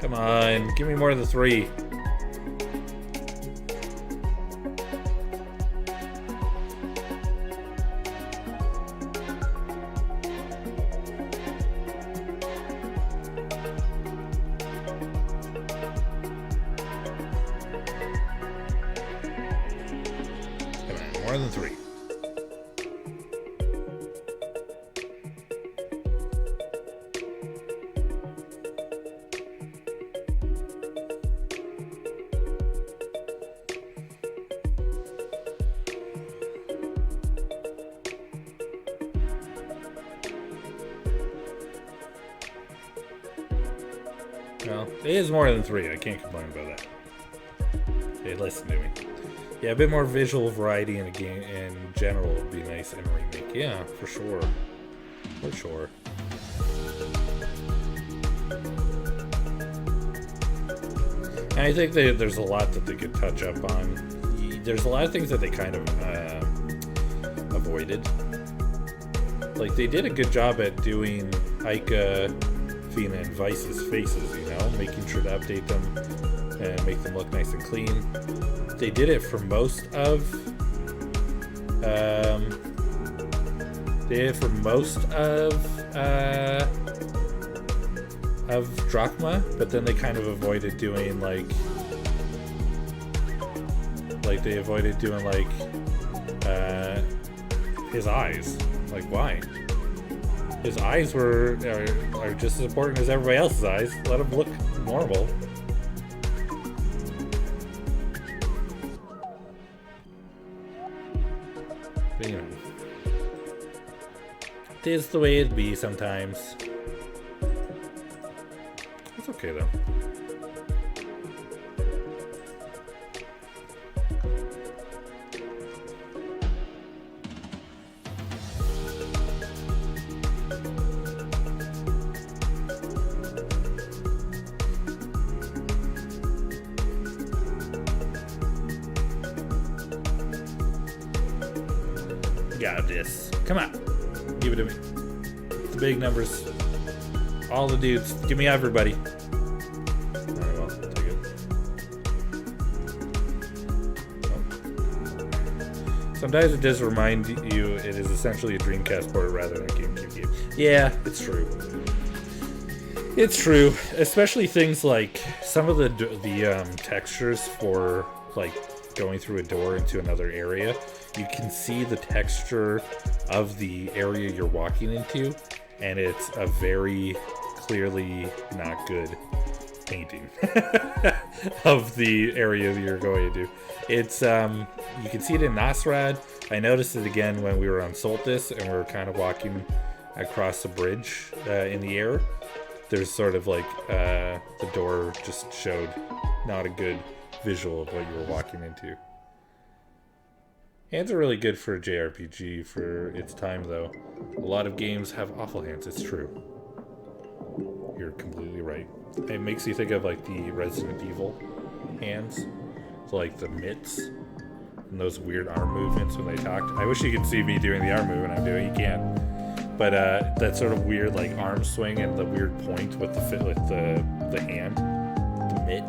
Come on, give me more than 3. More than 3. Well, it is more than 3. I can't complain about that. Hey, listen to me. Yeah, a bit more visual variety in a game in general would be nice in a remake. Yeah, for sure. For sure. And I think there's a lot that they could touch up on. There's a lot of things that they kind of avoided. Like, they did a good job at doing Ica, Fina, and Vice's faces, you know? Making sure to update them and make them look nice and clean. They did it for most of Drachma, but then they kind of avoided doing like they avoided doing like his eyes. Like, why? His eyes are just as important as everybody else's eyes. Let him look normal. But, you know, it is the way it be sometimes. It's okay though. Got this. Come on. Give it to me. The big numbers. All the dudes. Give me everybody. Alright, well, take it. Oh. Sometimes it does remind you it is essentially a Dreamcast port rather than a GameCube game. Yeah, it's true. It's true. Especially things like some of the textures for like going through a door into another area. You can see the texture of the area you're walking into, and it's a very clearly not good painting of the area that you're going into. It's you can see it in Nosrad. I noticed it again when we were on Soltis and we were kind of walking across the bridge in the air. There's sort of like the door just showed not a good visual of what you were walking into. Hands are really good for a JRPG for its time, though. A lot of games have awful hands. It's true. You're completely right. It makes you think of like the Resident Evil hands, so, like the mitts and those weird arm movements when they talked. I wish you could see me doing the arm movement I'm doing. You can't. But that sort of weird like arm swing and the weird point with the hand, the mitt,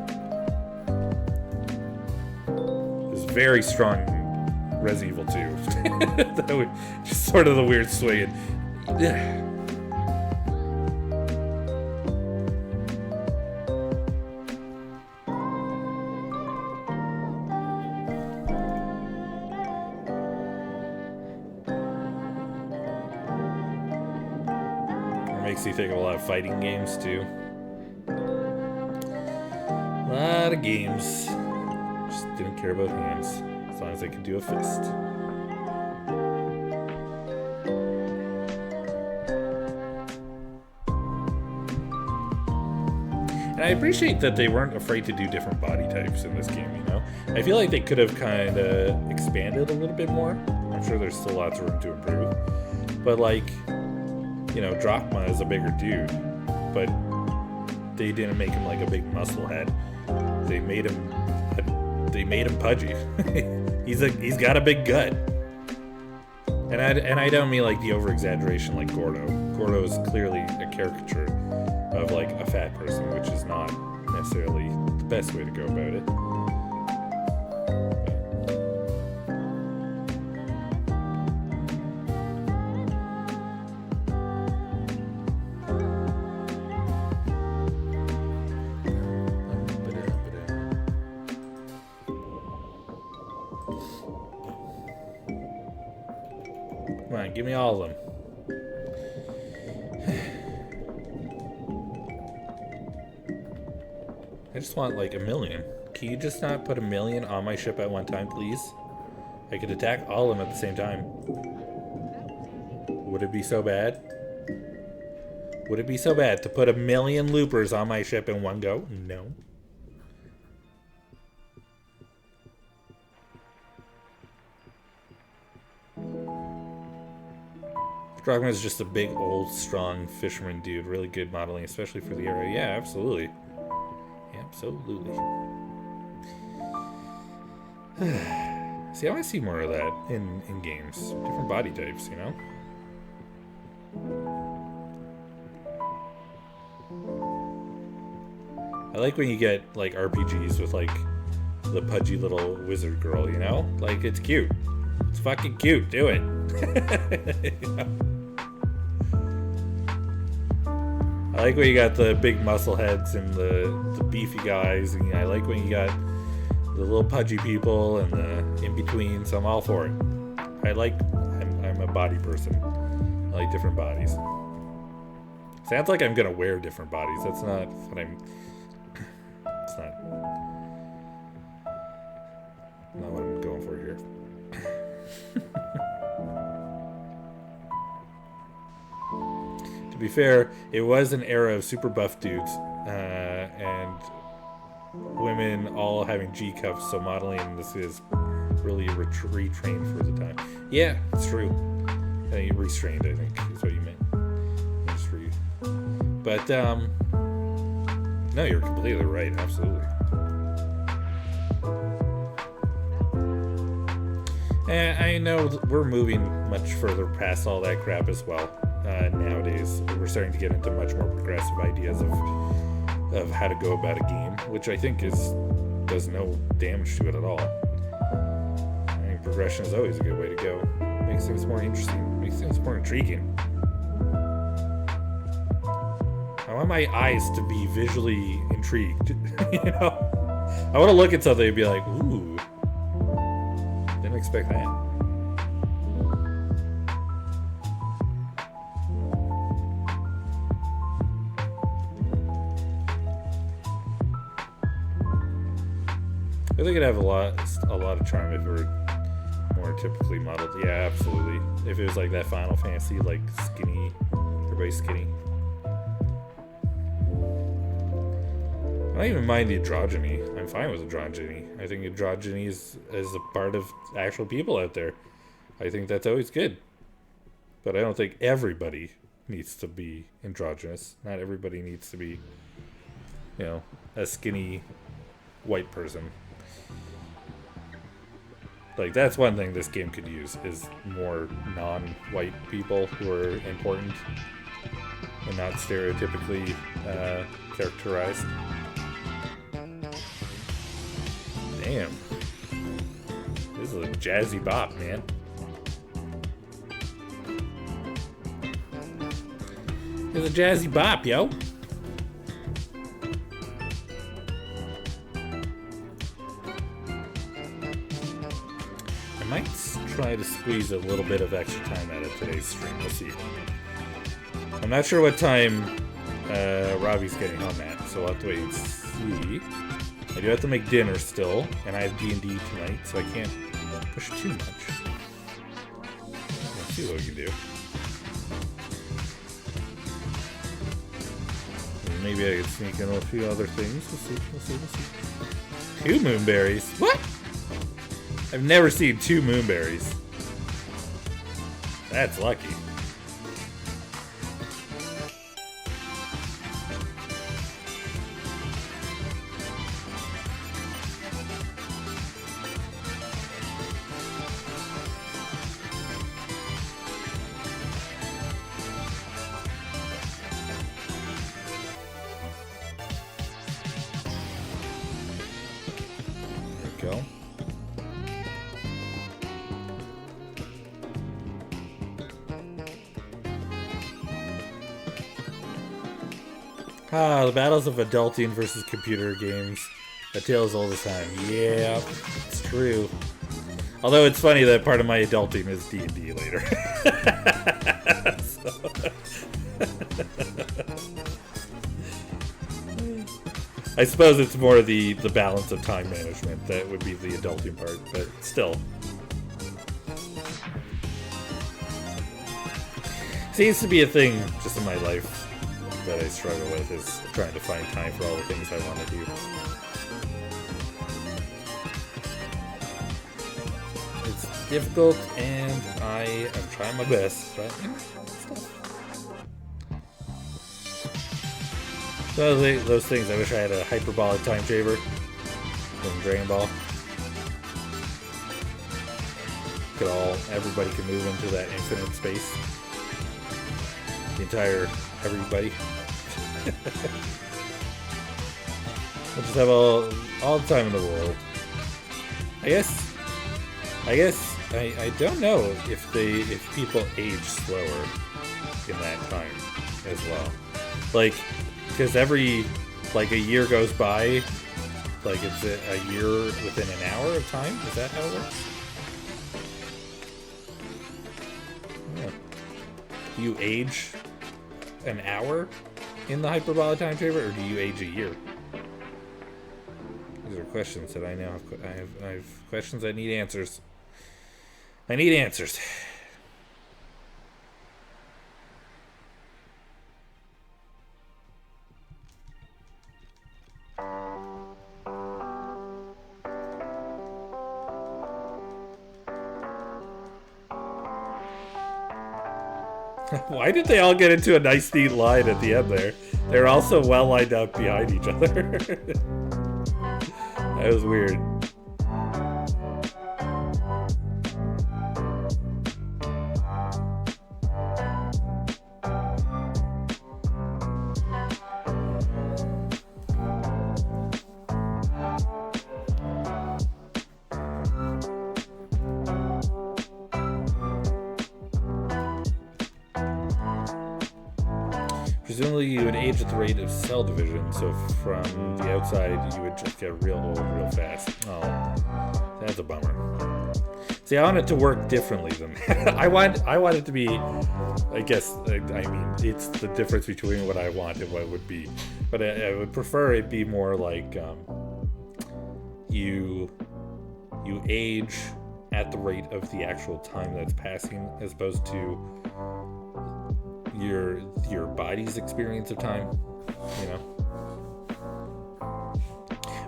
is very strong. Resident Evil 2. Just sort of the weird swing. Yeah. It makes you think of a lot of fighting games too. A lot of games. Just didn't care about hands. As long as I could do a fist. And I appreciate that they weren't afraid to do different body types in this game, you know? I feel like they could have kind of expanded a little bit more. I'm sure there's still lots of room to improve. But like, you know, Drachma is a bigger dude, but they didn't make him like a big muscle head. They made him pudgy. He's got a big gut. And I don't mean like the over exaggeration like Gordo. Gordo is clearly a caricature of like a fat person, which is not necessarily the best way to go about it. Come on, give me all of them. I just want like 1,000,000. Can you just not put 1,000,000 on my ship at one time, please? I could attack all of them at the same time. Would it be so bad? Would it be so bad to put 1,000,000 loopers on my ship in one go? No. Drogman is just a big, old, strong fisherman dude. Really good modeling, especially for the era. Yeah, absolutely. Absolutely. See, I want to see more of that in games. Different body types, you know? I like when you get, like, RPGs with, like, the pudgy little wizard girl, you know? Like, it's cute. It's fucking cute. Do it. You know? I like when you got the big muscle heads and the beefy guys, and I like when you got the little pudgy people and the in-between, so I'm all for it. I'm a body person. I like different bodies. Sounds like I'm gonna wear different bodies. That's not what I'm... It's not what I'm going for here. To be fair, it was an era of super buff dudes and women all having G cups, so modeling this is really retrained for the time. Yeah, it's true. Restrained, I think, is what you meant. But no, you're completely right. Absolutely. And I know we're moving much further past all that crap as well. Nowadays, we're starting to get into much more progressive ideas of how to go about a game, which I think does no damage to it at all. I mean, progression is always a good way to go. Makes things more interesting. Makes things more intriguing. I want my eyes to be visually intrigued. You know, I want to look at something and be like, "Ooh, didn't expect that." I think it'd have a lot of charm if it were more typically modeled. Yeah, absolutely. If it was like that Final Fantasy, like skinny, everybody's skinny. I don't even mind the androgyny. I'm fine with androgyny. I think androgyny is a part of actual people out there. I think that's always good. But I don't think everybody needs to be androgynous. Not everybody needs to be, you know, a skinny white person. Like, that's one thing this game could use, is more non-white people who are important and not stereotypically characterized. Damn. This is a jazzy bop, man. It's a jazzy bop, yo. I might try to squeeze a little bit of extra time out of today's stream. We'll see. I'm not sure what time Robbie's getting home at, so we'll have to wait and see. I do have to make dinner still, and I have D&D tonight, so I can't push too much. Let's see what we can do. Maybe I could sneak in a few other things. We'll see. 2 moonberries. What? I've never seen 2 moonberries. That's lucky. Go. The battles of adulting versus computer games. A tale as old as time. Yeah, it's true. Although it's funny that part of my adulting is D&D later. I suppose it's more the balance of time management that would be the adulting part, but still. Seems to be a thing just in my life. that I struggle with is trying to find time for all the things I want to do. It's difficult, and I am trying my best, but it's tough. Those things, I wish I had a hyperbolic time chamber from Dragon Ball. Everybody can move into that infinite space. The entire everybody. We'll just have all the time in the world. I don't know if people age slower in that time as well. Like, because every a year goes by, like it's a year within an hour of time. Is that how it works? Yeah. Do you age an hour in the hyperbolic time chamber, or do you age a year? These are questions that I now have. I have questions that need answers. I need answers. Why did they all get into a nice neat line at the end there? They're also well lined up behind each other. That was weird. Presumably you would age at the rate of cell division, so from the outside you would just get real old real fast. Oh, that's a bummer. See, I want it to work differently than that. I want it to be, I guess, I mean, it's the difference between what I want and what it would be. But I would prefer it be more like you age at the rate of the actual time that's passing, as opposed to your body's experience of time, you know.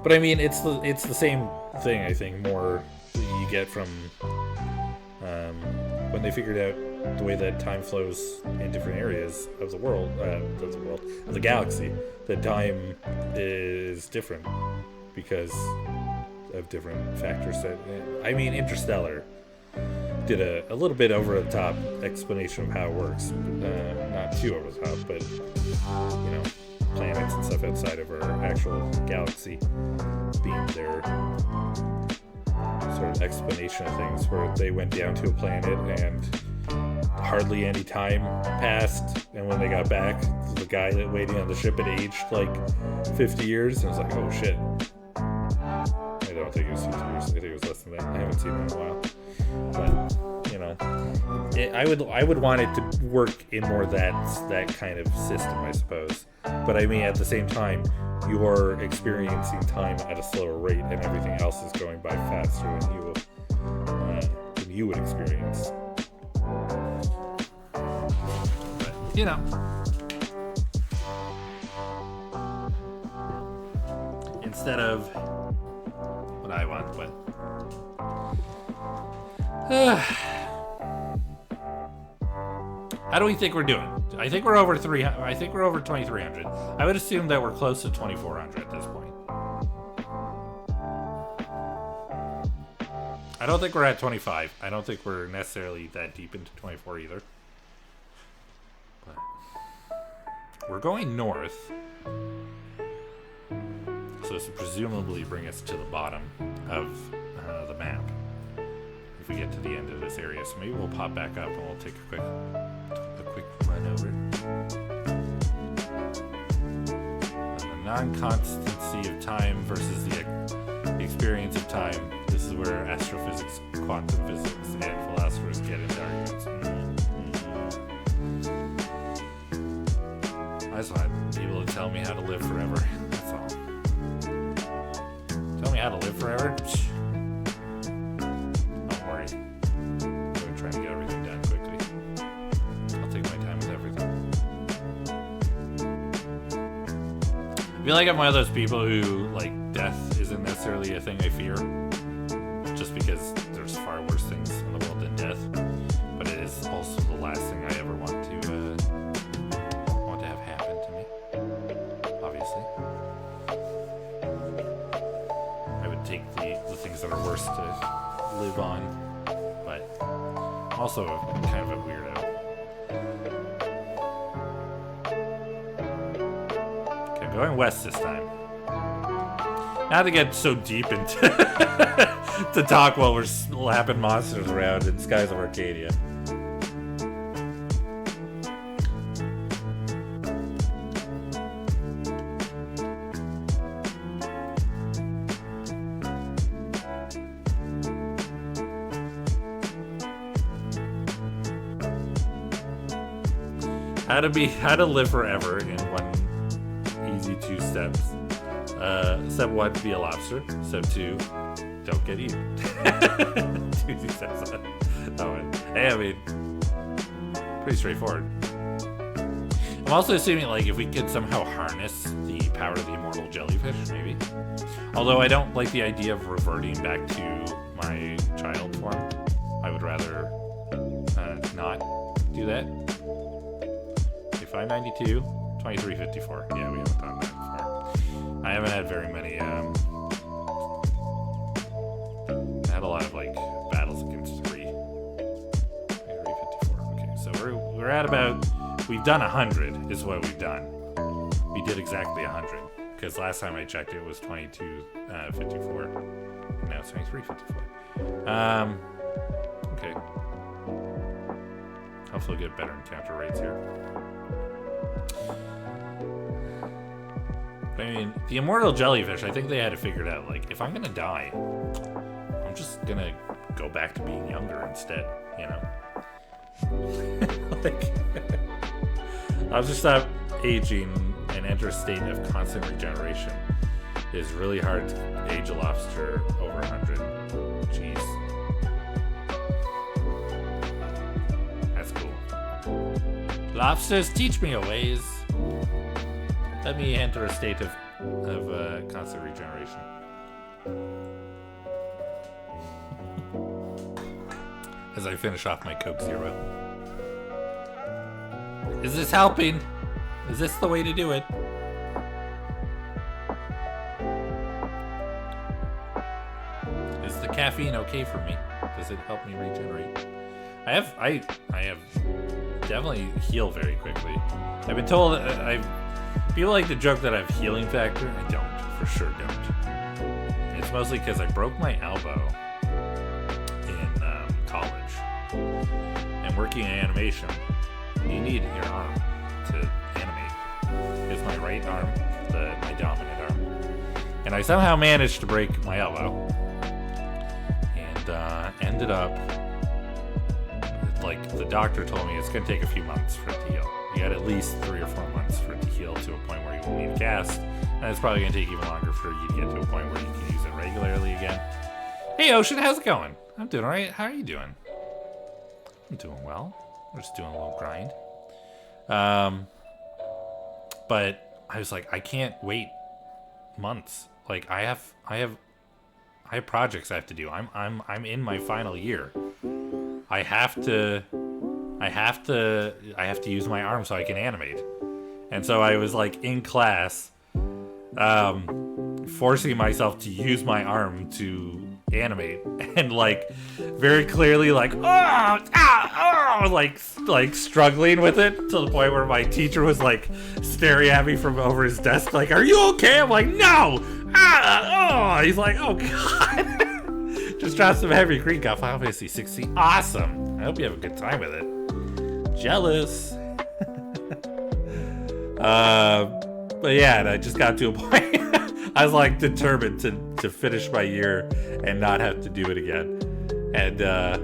But I mean, it's the same thing. I think more you get from when they figured out the way that time flows in different areas of the world, of the galaxy. That time is different because of different factors. That, I mean, Interstellar did a little bit over the top explanation of how it works. Not too over the top, but you know, planets and stuff outside of our actual galaxy being their sort of explanation of things, where they went down to a planet and hardly any time passed, and when they got back, the guy that waiting on the ship had aged like 50 years, and it was like, oh shit. I don't think it was 50 years. I think it was less than that. I haven't seen it in a while. But you know, I would want it to work in more that kind of system, I suppose. But I mean, at the same time, you're experiencing time at a slower rate, and everything else is going by faster than you would experience. But you know, instead of what I want, but. How do we think we're doing? I think we're over 300. I think we're over 2,300. I would assume that we're close to 2,400 at this point. I don't think we're at 25. I don't think we're necessarily that deep into 24 either. But we're going north. So this will presumably bring us to the bottom of the map. If we get to the end of this area, so maybe we'll pop back up and we'll take a quick run over. And the non-constancy of time versus the experience of time. This is where astrophysics, quantum physics, and philosophers get into arguments. I just want people to tell me how to live forever. That's all. Tell me how to live forever? Trying to get everything done quickly. I'll take my time with everything. feel like I'm one of those people who, like, death isn't necessarily a thing I fear. Just because there's far worse things in the world than death. But it is also the last thing I ever want to have happen to me. Obviously. I would take the things that are worse to live on. But I'm also kind of a weirdo. Okay, I'm going west this time. Not to get so deep into to talk while we're slapping monsters around in Skies of Arcadia. How to live forever in one easy 2 steps. Step 1, be a lobster. Step 2, don't get eaten. 2 easy steps on that one. Hey, I mean, pretty straightforward. I'm also assuming, like, if we could somehow harness the power of the immortal jellyfish, maybe. Although I don't like the idea of reverting back to my child form. I would rather not do that. 592, 2354. Yeah, we haven't done that before. I haven't had very many, I had a lot of, like, battles against 354. Okay, so we're at about, we've done 100 is what we've done. We did exactly 100. Because last time I checked it was 2254. Now it's 2354. Okay. Hopefully get better encounter rates here. I mean, the immortal jellyfish, I think they had it figured out. Like, if I'm gonna die, I'm just gonna go back to being younger instead, you know? Like, I'll just stop aging and enter a state of constant regeneration. It is really hard to age a lobster over 100. Jeez. That's cool. Lobsters, teach me your ways. Let me enter a state of constant regeneration. As I finish off my Coke Zero. Is this helping? Is this the way to do it? Is the caffeine okay for me? Does it help me regenerate? I have definitely heal very quickly. I've been told people like to joke that I have healing factor. I don't, for sure don't. It's mostly because I broke my elbow in college. And working in animation, you need your arm to animate. It's my right arm, my dominant arm. And I somehow managed to break my elbow. And ended up, like, the doctor told me it's going to take a few months for it to heal. You got at least 3 or 4 months for it to heal to a point where you won't need a cast. And it's probably going to take even longer for you to get to a point where you can use it regularly again. Hey, Ocean, how's it going? I'm doing all right. How are you doing? I'm doing well. We're just doing a little grind. But I was like, I can't wait months. Like, I have projects I have to do. I'm in my final year. I have to use my arm so I can animate. And so I was like in class, forcing myself to use my arm to animate, and like very clearly like like struggling with it to the point where my teacher was like staring at me from over his desk like, "Are you okay?" I'm like, "No." He's like, "Oh god." Just dropped some heavy green cuff. Obviously 60. Awesome. I hope you have a good time with it. Jealous. But yeah, and I just got to a point. I was like determined to finish my year and not have to do it again. And I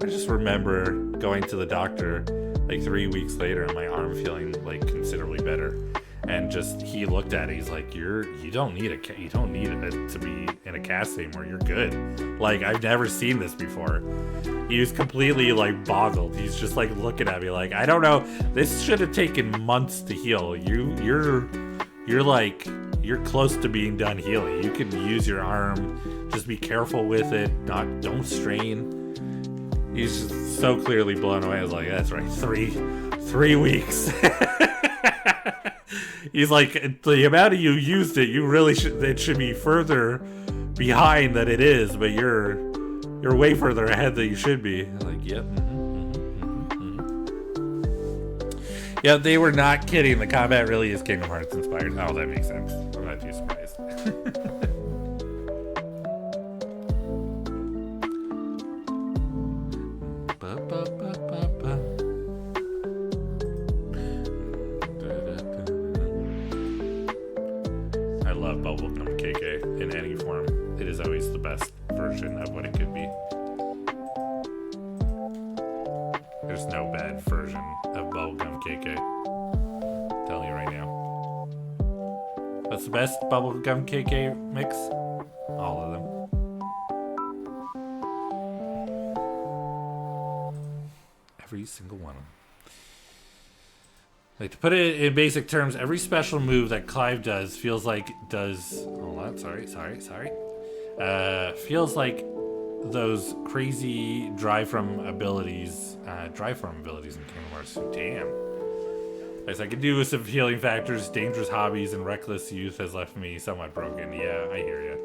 just remember going to the doctor like 3 weeks later and my arm feeling like considerably better. And just he looked at it. He's like, you don't need it to be in a cast anymore. You're good. Like, I've never seen this before. He was completely like boggled. He's just like looking at me like, I don't know. This should have taken months to heal. You're you're close to being done healing. You can use your arm. Just be careful with it. Don't strain. He's just so clearly blown away. I was like, that's right, 3 weeks. He's like, the amount of you used it, you really it should be further behind than it is, but you're way further ahead than you should be. I'm like, yep. Yeah, they were not kidding. The combat really is Kingdom Hearts inspired. Oh, that makes sense. I'm not too surprised. I love Bubblegum KK in any form. It is always the best version of what it could be. There's no bad version of Bubblegum KK. I'm telling you right now. What's the best Bubblegum KK mix? All of them. Every single one of them. Like, to put it in basic terms, every special move that Clive does feels like hold on, sorry. Feels like those crazy drive from abilities in Kingdom Hearts 2. Damn. As I could do with some healing factors, dangerous hobbies, and reckless youth has left me somewhat broken. Yeah, I hear you.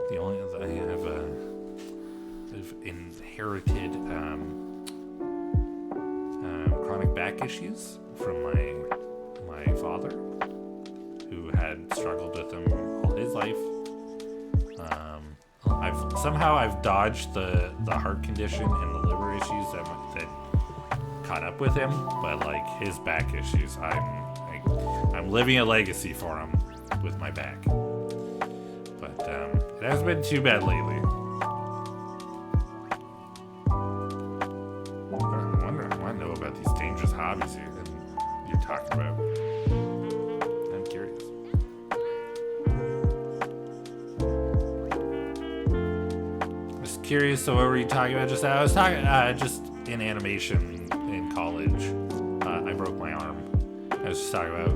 The only I've inherited chronic back issues from my father, who had struggled with them all his life. I've dodged the heart condition and the liver issues that caught up with him, but like his back issues, I'm living a legacy for him with my back. But it hasn't been too bad lately. I want to know about these dangerous hobbies here that you're talking about. I'm curious. Just curious. So what were you talking about just now? I was talking just in animation in college. I broke my arm. I was just talking about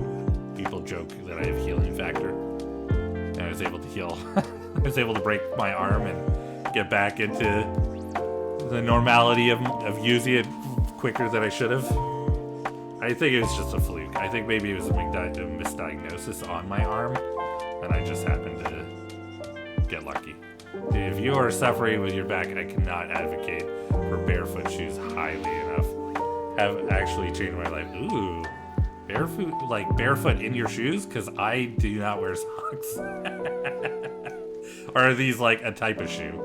people joke that I have healing factor, and I was able to heal. I was able to break my arm and get back into the normality of using it quicker than I should have. I think it was just a fluke. I think maybe it was a misdiagnosis on my arm, and I just happened to get lucky. If you are suffering with your back, I cannot advocate for barefoot shoes highly enough. Have actually changed my life. Ooh, barefoot in your shoes? Because I do not wear socks. Or are these like a type of shoe?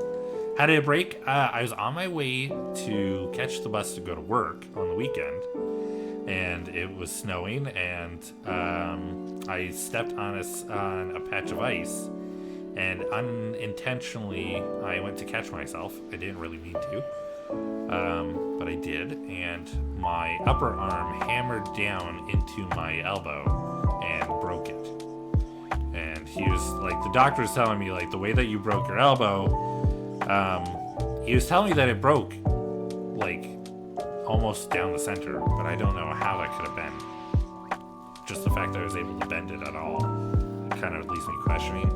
How did it break? I was on my way to catch the bus to go to work on the weekend, and it was snowing, and I stepped on a patch of ice, and unintentionally I went to catch myself. I didn't really mean to, but I did, and my upper arm hammered down into my elbow and broke it. And he was like, the doctor was telling me, like, the way that you broke your elbow, he was telling me that it broke like almost down the center, but I don't know how that could have been. Just the fact that I was able to bend it at all kind of leaves me questioning.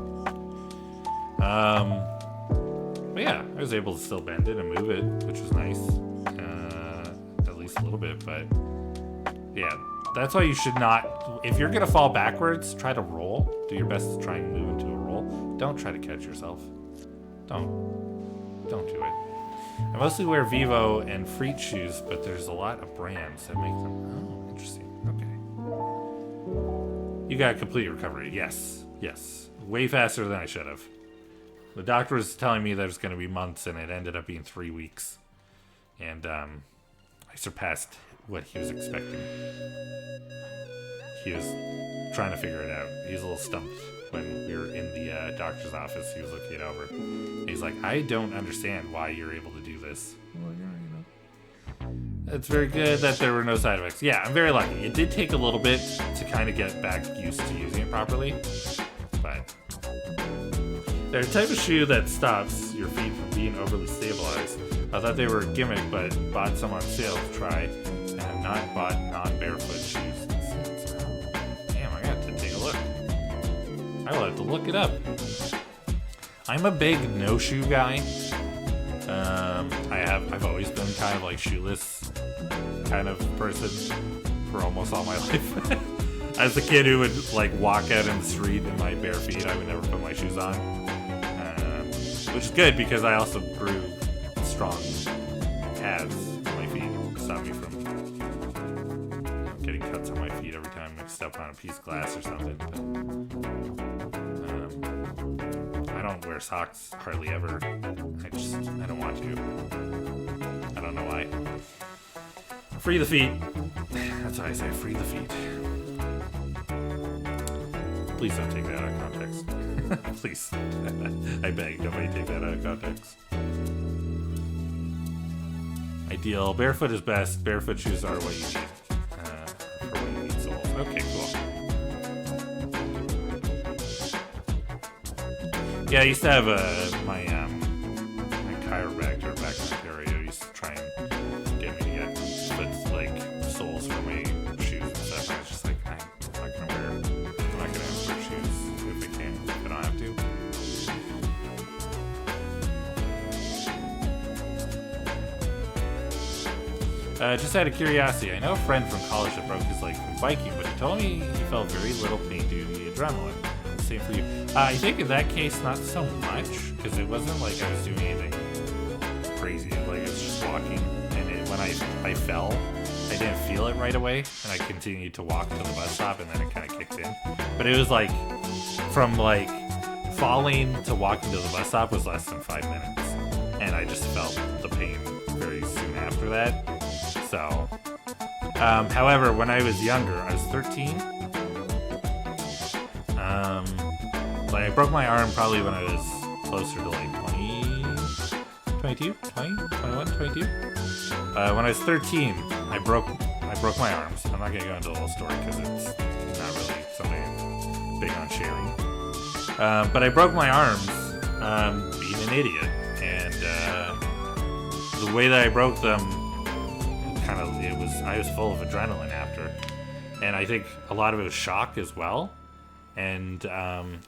But yeah, I was able to still bend it and move it, which was nice, at least a little bit. But yeah, that's why you should not, if you're gonna fall backwards, try to roll. Do your best to try and move into a roll. Don't try to catch yourself. Don't do it. I mostly wear Vivo and Freet shoes, but there's a lot of brands that make them. Oh, interesting. Okay. You got a complete recovery. Yes. Way faster than I should have. The doctor was telling me that it was going to be months, and it ended up being 3 weeks. And I surpassed what he was expecting. He was trying to figure it out. He was a little stumped when we were in the doctor's office. He was looking it over. And he's like, I don't understand why you're able to do this. Well, yeah, it's very good that there were no side effects. Yeah, I'm very lucky. It did take a little bit to kind of get back used to using it properly. But they're a type of shoe that stops your feet from being overly stabilized. I thought they were a gimmick, but bought some on sale to try, and have not bought non-barefoot shoes since. Damn, I got to take a look. I'll have to look it up. I'm a big no shoe guy. I've always been kind of like shoeless kind of person for almost all my life. As a kid who would like walk out in the street in my bare feet, I would never put my shoes on. Which is good because I also grew strong calves on my feet. Stop me from getting cuts on my feet every time I step on a piece of glass or something. But, I don't wear socks hardly ever. I don't want to. I don't know why. Free the feet. That's what I say, free the feet. Please don't take that out of context. Please. I beg, nobody take that out of context. Ideal. Barefoot is best. Barefoot shoes are what you need. For when you need soles. Okay, cool. Yeah, I used to have my chiropractor back in Arcadia used to try and get me to get soles for my shoes and stuff. I was just like, I'm not gonna wear shoes if I can, if I don't have to. Just out of curiosity, I know a friend from college that broke his leg from biking, but he told me he felt very little pain due to the adrenaline. Same for you. I think in that case, not so much, because it wasn't like I was doing anything crazy. Like, it was just walking, and when I fell, I didn't feel it right away, and I continued to walk to the bus stop, and then it kind of kicked in. But it was like, from like falling to walking to the bus stop was less than 5 minutes, and I just felt the pain very soon after that. So, however, when I was younger, I was 13. Like I broke my arm probably when I was closer to like 22, 20, 21, 22. When I was 13, I broke my arms. I'm not gonna go into the whole story because it's not really something big on sharing. But I broke my arms being an idiot, and the way that I broke them, I was full of adrenaline after, and I think a lot of it was shock as well. And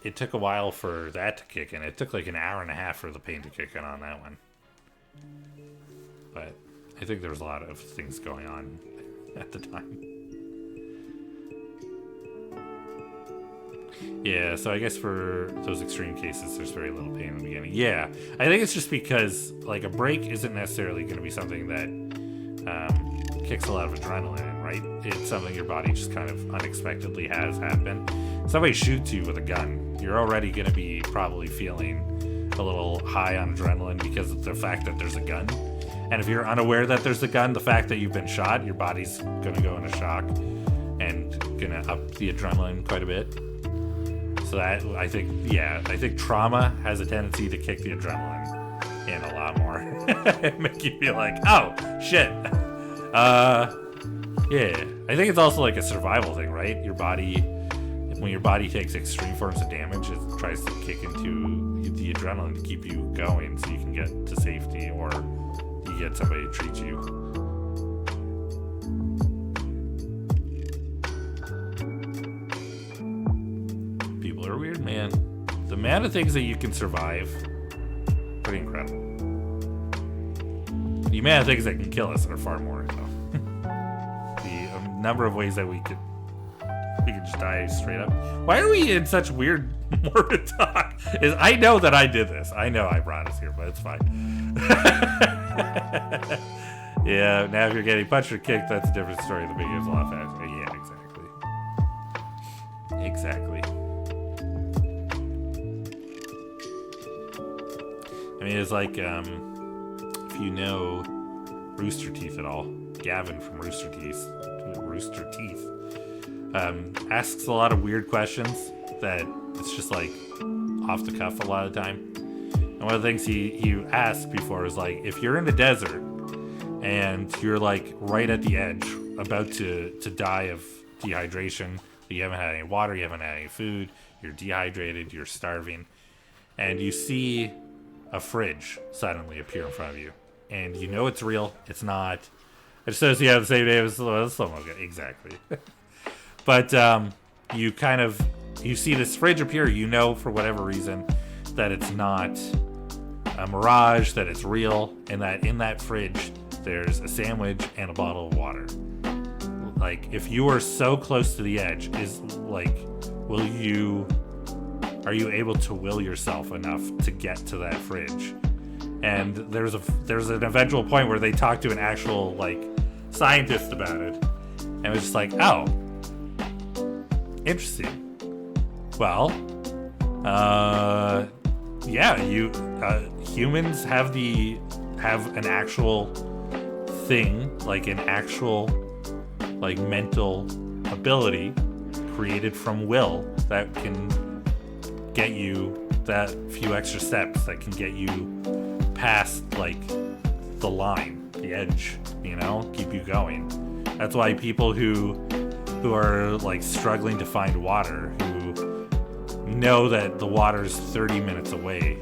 it took a while for that to kick in. It took like an hour and a half for the pain to kick in on that one. But I think there was a lot of things going on at the time. Yeah, so I guess for those extreme cases, there's very little pain in the beginning. Yeah, I think it's just because like a break isn't necessarily going to be something that kicks a lot of adrenaline in, right? It's something your body just kind of unexpectedly has happen. Somebody shoots you with a gun, you're already going to be probably feeling a little high on adrenaline because of the fact that there's a gun. And if you're unaware that there's a gun, the fact that you've been shot, your body's going to go into shock and going to up the adrenaline quite a bit. So that, I think trauma has a tendency to kick the adrenaline in a lot more. And make you feel like, oh, shit. Yeah, I think it's also like a survival thing, right? Your body, when your body takes extreme forms of damage, it tries to kick into the adrenaline to keep you going so you can get to safety, or you get somebody to treat you. People are weird, man. The amount of things that you can survive, pretty incredible. The amount of things that can kill us are far more, though. Number of ways that we could just die straight up. Why are we in such weird morbid talk? I know that I did this. I know I brought us here, but it's fine. Yeah, now if you're getting punched or kicked, that's a different story. The video's a lot faster. Yeah, exactly. I mean, it's like, if you know Rooster Teeth at all, Gavin from Rooster Teeth asks a lot of weird questions that it's just like off the cuff a lot of the time. And one of the things he asked before is like, if you're in the desert and you're like right at the edge, about to die of dehydration, you haven't had any water, you haven't had any food, you're dehydrated, you're starving, and you see a fridge suddenly appear in front of you, and you know it's real, it's not. It says you have the same name as someone. Exactly. But you kind of you see this fridge appear, you know for whatever reason that it's not a mirage, that it's real, and that in that fridge there's a sandwich and a bottle of water. Like, if you are so close to the edge, are you able to will yourself enough to get to that fridge? And there's an eventual point where they talk to an actual scientist about it, and it was just like, oh, interesting. Well, yeah, humans have an actual thing, like an actual mental ability created from will that can get you that few extra steps, that can get you past the line, the edge, keep you going. That's why people who are struggling to find water, who know that the water's 30 minutes away,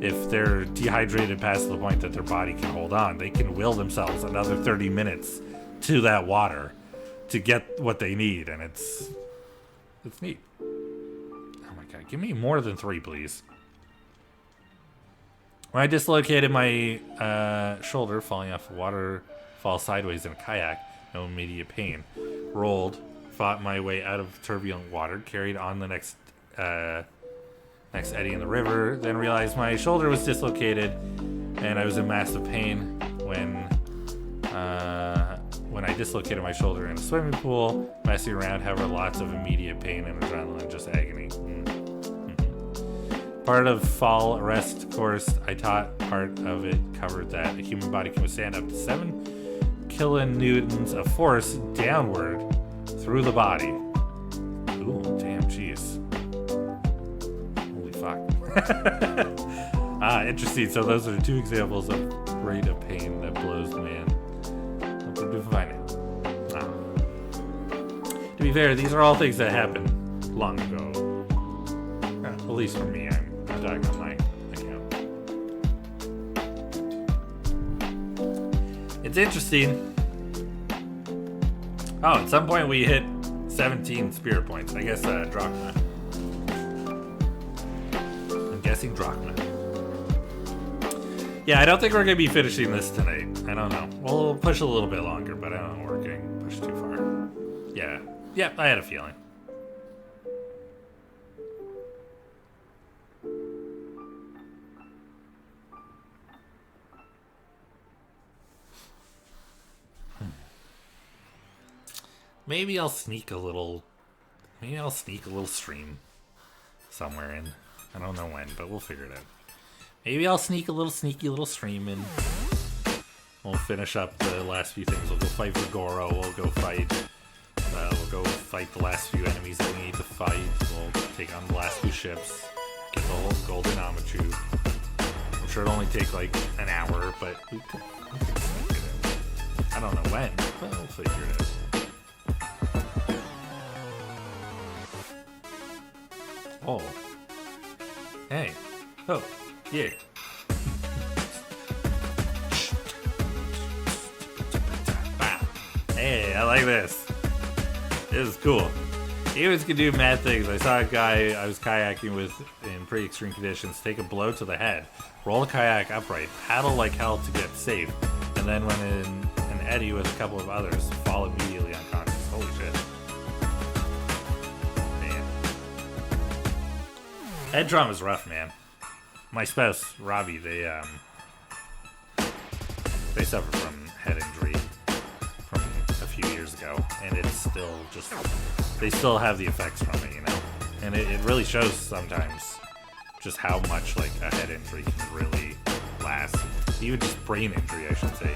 if they're dehydrated past the point that their body can hold on, they can will themselves another 30 minutes to that water to get what they need, and it's neat. Oh my god, give me more than 3, please. When I dislocated my shoulder falling off a waterfall sideways in a kayak, no immediate pain. Rolled, fought my way out of turbulent water, carried on the next eddy in the river, then realized my shoulder was dislocated and I was in massive pain when I dislocated my shoulder in a swimming pool, messing around, however, lots of immediate pain and adrenaline, just agony. Part of fall arrest course I taught, part of it covered that a human body can withstand up to 7 kilonewtons of force downward through the body. Ooh, damn, jeez. Holy fuck. Interesting. So those are 2 examples of rate of pain that blows the man. Hope we're doing fine now. To be fair, these are all things that happened long ago. At least for me, I'm talking on my account. It's interesting. Oh, at some point we hit 17 spirit points. I guess drachma. I'm guessing drachma. Yeah, I don't think we're going to be finishing this tonight. I don't know. We'll push a little bit longer, but I don't know. We're getting pushed too far. Yeah. Yeah, I had a feeling. Maybe I'll sneak a little stream somewhere in. I don't know when, but we'll figure it out. Maybe I'll sneak a little sneaky little stream in. We'll finish up the last few things. We'll go fight Vigoro. We'll go fight the last few enemies that we need to fight. We'll take on the last 2 ships. Get the whole golden Amachu. I'm sure it'll only take an hour, but we can sneak it in. I don't know when, but we'll figure it out. Oh. Hey. Oh. Yeah. Hey, I like this. This is cool. Humans can do mad things. I saw a guy I was kayaking with in pretty extreme conditions take a blow to the head, roll the kayak upright, paddle like hell to get safe, and then when in an eddy with a couple of others, fall immediately unconscious. Holy shit. Head trauma is rough, man. My spouse, Robbie, they suffer from head injury from a few years ago, and it's still they still have the effects from it, And it really shows sometimes just how much a head injury can really last. Even just brain injury, I should say,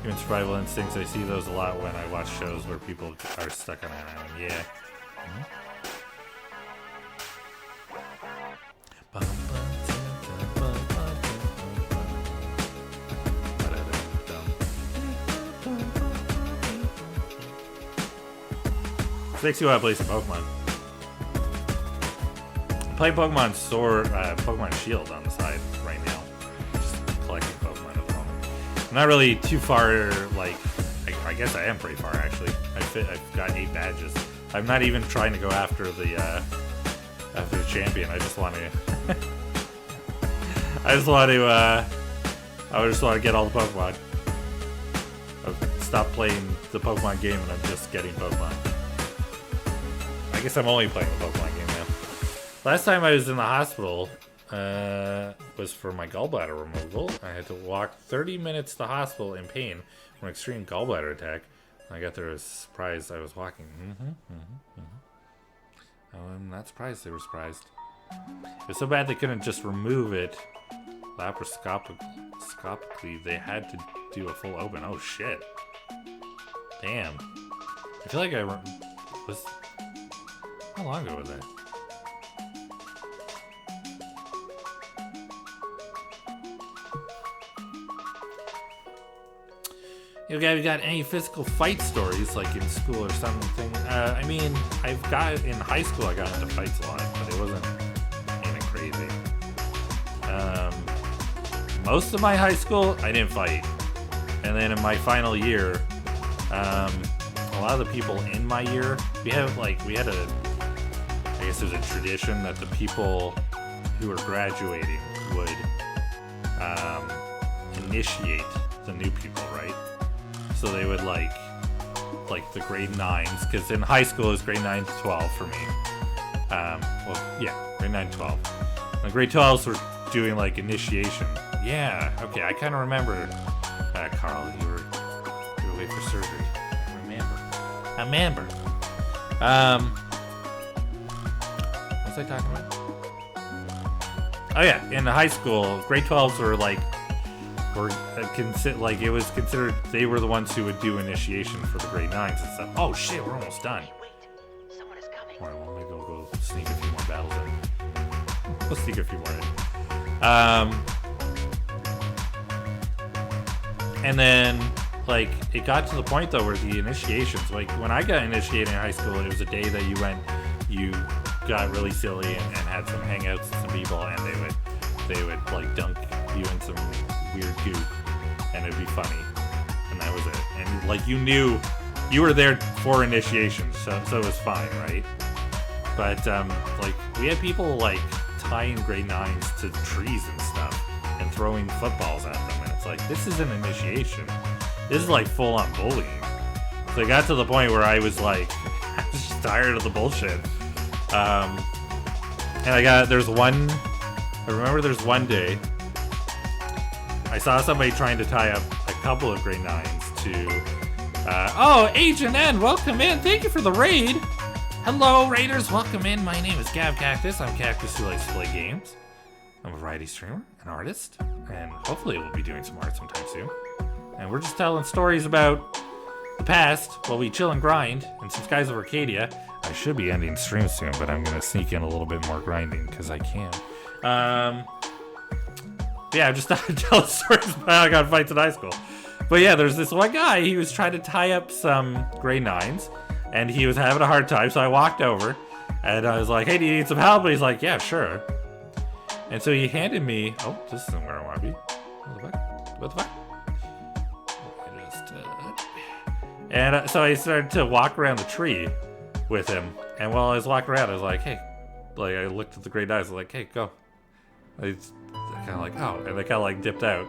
Human survival instincts, I see those a lot when I watch shows where people are stuck on an island. Yeah. This makes you want to play some Pokemon. I'm playing Pokemon Sword, Pokemon Shield on the side right now. Just collecting Pokemon at the moment. I'm not really too far, like, I guess I am pretty far, actually. I've got 8 badges. I'm not even trying to go after the champion. I just want to... I just want to get all the Pokemon. I've stopped playing the Pokemon game and I'm just getting Pokemon. I guess I'm only playing the Pokemon game now. Last time I was in the hospital was for my gallbladder removal. I had to walk 30 minutes to the hospital in pain from an extreme gallbladder attack. I got there, I was surprised I was walking. I'm not surprised they were surprised. It was so bad they couldn't just remove it laparoscopically. They had to do a full open. Oh shit. Damn. I feel like I was... How long ago was that? You guys got any physical fight stories, like in school or something? I mean, in high school I got into fights a lot, but it wasn't anything crazy. Most of my high school, I didn't fight. And then in my final year, a lot of the people in my year, I guess there's a tradition that the people who are graduating would initiate the new people, right? So they would like the grade 9s, because in high school it was grade 9 to 12 for me. Grade 9 to 12. The grade 12s were doing like initiation. Yeah, okay, I kind of remember. Carl, you were away for surgery. I remember. What was I talking about? Oh yeah, in high school, grade 12s were it was considered they were the ones who would do initiation for the grade 9s and stuff. Oh shit, we're almost done. Alright, well maybe we'll go sneak a few more battles in. We'll sneak a few more in. And then, like, it got to the point though where the initiations, like when I got initiated in high school, it was a day that you got really silly and had some hangouts with some people, and they would like dunk you in some weird goop, and it'd be funny, and that was it. And like you knew you were there for initiation, so it was fine, right? But like we had people like tying grade 9s to trees and stuff and throwing footballs at them, and it's like, this isn't initiation, this is like full-on bullying. So it got to the point where I was like I was just tired of the bullshit. And there's one day I saw somebody trying to tie up a couple of grade 9s to oh, Agent N, welcome in, thank you for the raid. Hello raiders, welcome in. My name is Gav Cactus. I'm Cactus who likes to play games. I'm a variety streamer, an artist, and hopefully we'll be doing some art sometime soon. And we're just telling stories about the past while we chill and grind. And since Guys of Arcadia, I should be ending stream soon, but I'm gonna sneak in a little bit more grinding because I can. Yeah, I'm just telling stories about how I got fights in high school. But yeah, there's this one guy, he was trying to tie up some grade 9s, and he was having a hard time, so I walked over, and I was like, hey, do you need some help? And he's like, yeah, sure. And so he handed me, oh, this isn't where I want to be. What the fuck? And so I started to walk around the tree with him, and while I was walking around, I was like, hey, like I looked at the grade 9s, I was like, hey, go. They're kind of like, oh, and they kind of like dipped out.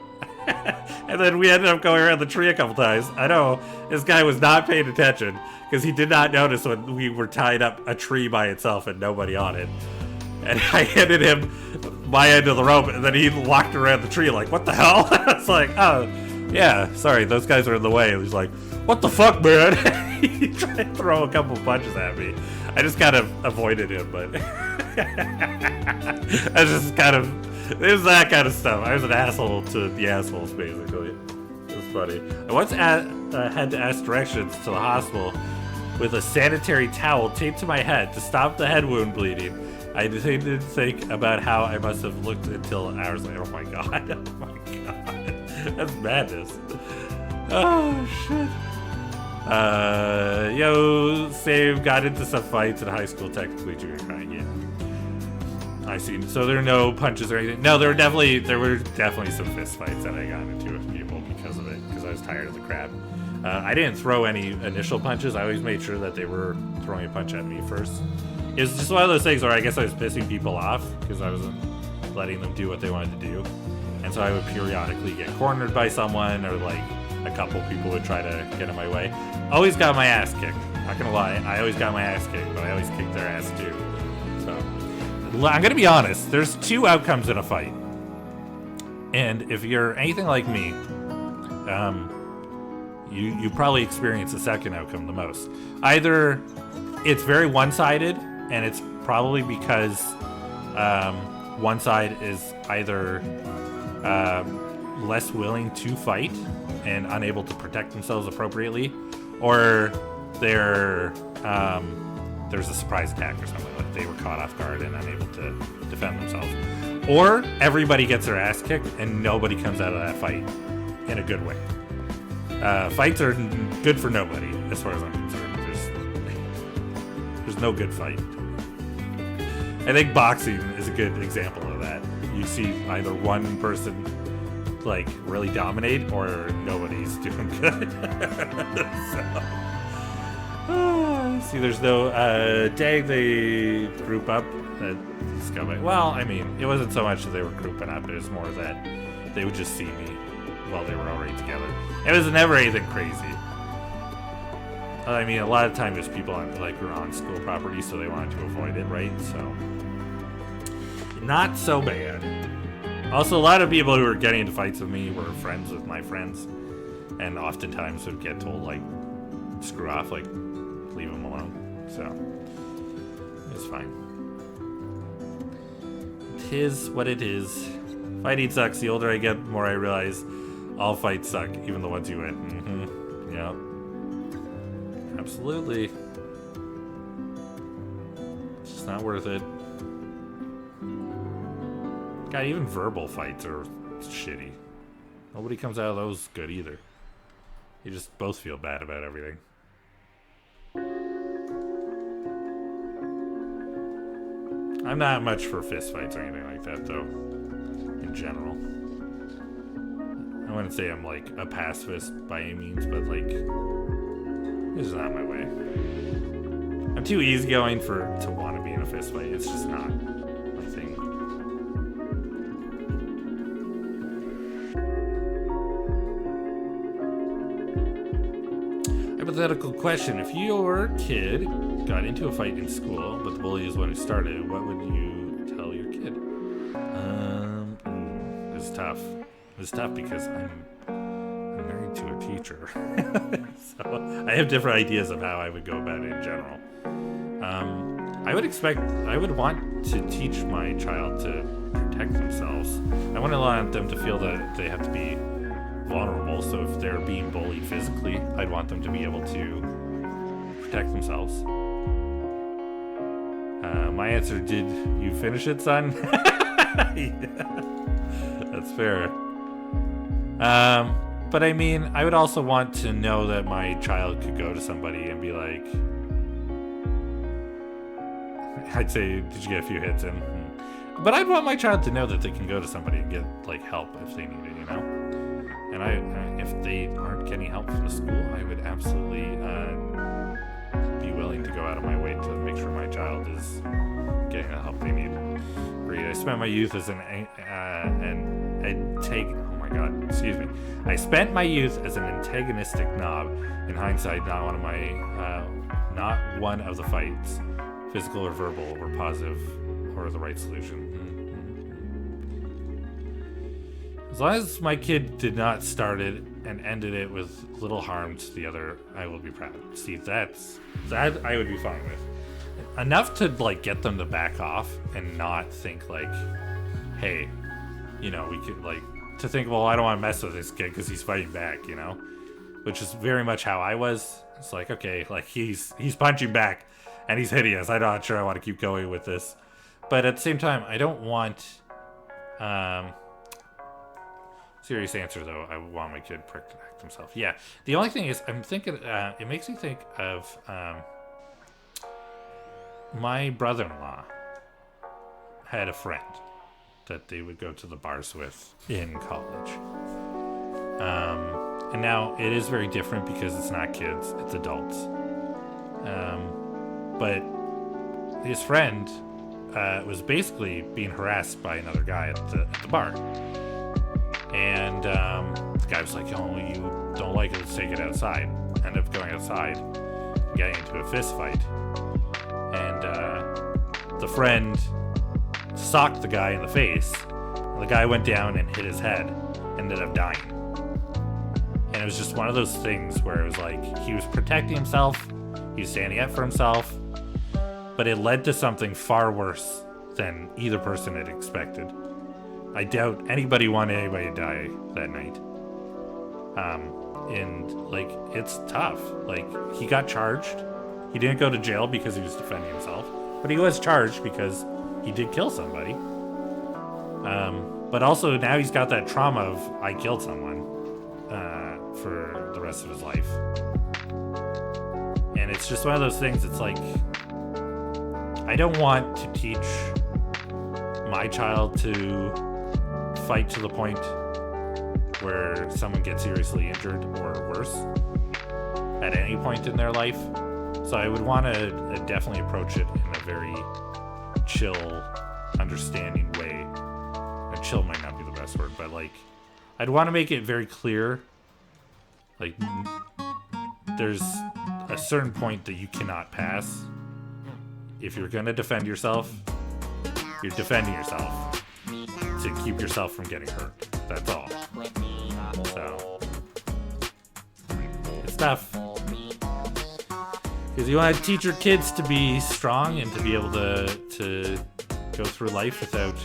And then we ended up going around the tree a couple times. I know this guy was not paying attention because he did not notice when we were tying up a tree by itself and nobody on it. And I handed him my end of the rope, and then he walked around the tree like, what the hell? I was like, oh, yeah, sorry, those guys are in the way. He was like, what the fuck, man? He tried to throw a couple punches at me. I just kind of avoided him, but I just kind of, it was that kind of stuff. I was an asshole to the assholes, basically. It was funny. I once had to ask directions to the hospital with a sanitary towel taped to my head to stop the head wound bleeding. I didn't think about how I must have looked until hours later. Oh my god. Oh my god. That's madness. Oh shit. Save got into some fights in high school, technically junior high, yeah. I see. So there are no punches or anything. No, there were definitely some fist fights that I got into with people because of it. tired of the crap. I didn't throw any initial punches. I always made sure that they were throwing a punch at me first. It was just one of those things where I guess I was pissing people off because I wasn't letting them do what they wanted to do. And so I would periodically get cornered by someone, or like a couple people would try to get in my way. Always got my ass kicked. Not gonna lie, I always got my ass kicked, but I always kicked their ass too. So I'm gonna be honest, there's two outcomes in a fight. And if you're anything like me, you probably experience the second outcome the most. Either it's very one-sided, and it's probably because one side is either less willing to fight and unable to protect themselves appropriately, or there's a surprise attack or something, like they were caught off guard and unable to defend themselves. Or everybody gets their ass kicked and nobody comes out of that fight in a good way. Fights are good for nobody, as far as I'm concerned. There's no good fight. I think boxing is a good example of that. You see either one person like really dominate, or nobody's doing good. See, there's no dang, they group up. Well, I mean, it wasn't so much that they were grouping up, it was more that they would just see me while they were already together. It was never anything crazy. I mean, a lot of times there's people like were on school property, so they wanted to avoid it, right? So not so bad. Also, a lot of people who were getting into fights with me were friends with my friends, and oftentimes would get told, like, screw off, like, leave them alone. So it's fine. It is what it is. Fighting sucks. The older I get, the more I realize all fights suck, even the ones you win. Mm-hmm. Yeah. Absolutely. It's just not worth it. God, even verbal fights are shitty. Nobody comes out of those good either. You just both feel bad about everything. I'm not much for fist fights or anything like that, though, in general. I wouldn't say I'm, like, a pacifist by any means, but, like, this is not my way. I'm too easygoing to want to be in a fist fight. It's just not my thing. Hypothetical question. If your kid got into a fight in school, but the bully is what who started, what would you tell your kid? This is tough. It's tough because I'm married to a teacher. So I have different ideas of how I would go about it in general. I would want to teach my child to protect themselves. I wouldn't want them to feel that they have to be vulnerable. So if they're being bullied physically, I'd want them to be able to protect themselves. My answer, did you finish it, son? Yeah, that's fair. But I mean, I would also want to know that my child could go to somebody and be like, I'd say, did you get a few hits in? But I'd want my child to know that they can go to somebody and get, like, help if they need it, you know? And if they aren't getting help from the school, I would absolutely be willing to go out of my way to make sure my child is getting the help they need. Great. I spent my youth as I spent my youth as an antagonistic knob. In hindsight, not one of the fights, physical or verbal, were positive or the right solution. As long as my kid did not start it and ended it with little harm to the other, I will be proud. See, that I would be fine with. Enough to, like, get them to back off and not think, like, hey, you know, we could, like, to think, well, I don't want to mess with this kid because he's fighting back, you know? Which is very much how I was. It's like, okay, like, he's punching back and he's hitting us. I'm not sure I want to keep going with this. But at the same time, I don't want... serious answer, though. I want my kid to protect himself. Yeah. The only thing is, I'm thinking... it makes me think of... my brother-in-law had a friend that they would go to the bars with in college. And now it is very different because it's not kids, it's adults. But his friend was basically being harassed by another guy at the bar. And the guy was like, oh, you don't like it, let's take it outside. Ended up going outside, getting into a fist fight. And the friend socked the guy in the face. And the guy went down and hit his head, ended up dying. And it was just one of those things where it was like he was protecting himself, he was standing up for himself, but it led to something far worse than either person had expected. I doubt anybody wanted anybody to die that night. And like, it's tough. Like, he got charged. He didn't go to jail because he was defending himself, but he was charged because he did kill somebody. But also now he's got that trauma of I killed someone for the rest of his life. And it's just one of those things. It's like, I don't want to teach my child to fight to the point where someone gets seriously injured or worse at any point in their life. So I would want to definitely approach it in a very chill, understanding way. And chill might not be the best word, but like, I'd want to make it very clear, like, there's a certain point that you cannot pass. If you're going to defend yourself, you're defending yourself to keep yourself from getting hurt. That's all. So, it's tough. Because you want to teach your kids to be strong and to be able to go through life without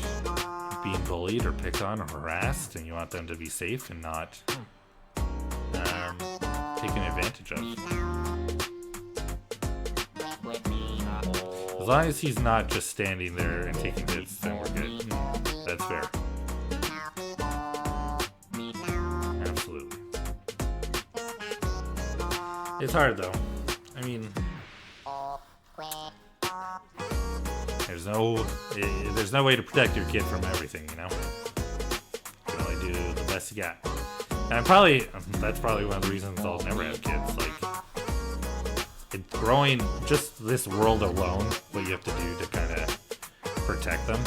being bullied or picked on or harassed, and you want them to be safe and not taken advantage of. As long as he's not just standing there and taking hits, then we're good. That's fair. Absolutely. It's hard though. I mean, there's no way to protect your kid from everything, you know? You can only do the best you got. And that's probably one of the reasons I'll never have kids. Like, growing just this world alone, what you have to do to kind of protect them,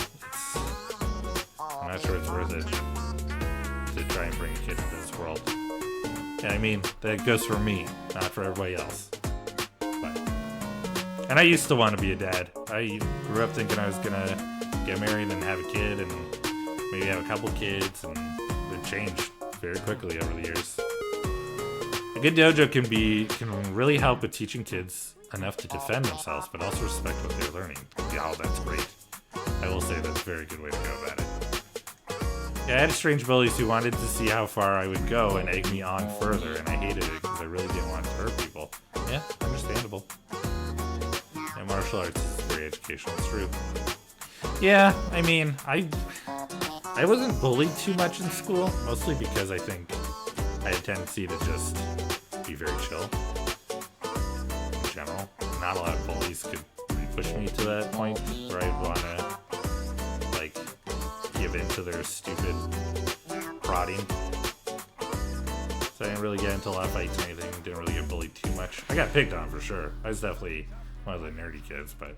I'm not sure it's worth it to try and bring a kid into this world. And I mean, that goes for me, not for everybody else. And I used to want to be a dad. I grew up thinking I was gonna get married and have a kid and maybe have a couple kids, and it changed very quickly over the years. A good dojo can really help with teaching kids enough to defend themselves, but also respect what they're learning. Yeah, that's great. I will say that's a very good way to go about it. Yeah, I had strange bullies who wanted to see how far I would go and egg me on further, and I hated it because I really didn't want to hurt people. Yeah, understandable. And martial arts is very educational, it's true. Yeah, I mean, I wasn't bullied too much in school, mostly because I think I had a tendency to just be very chill in general. Not a lot of bullies could really push me to that point where I'd want to, like, give in to their stupid prodding. So I didn't really get into a lot of fights or anything, didn't really get bullied too much. I got picked on for sure. I was definitely one of the nerdy kids, but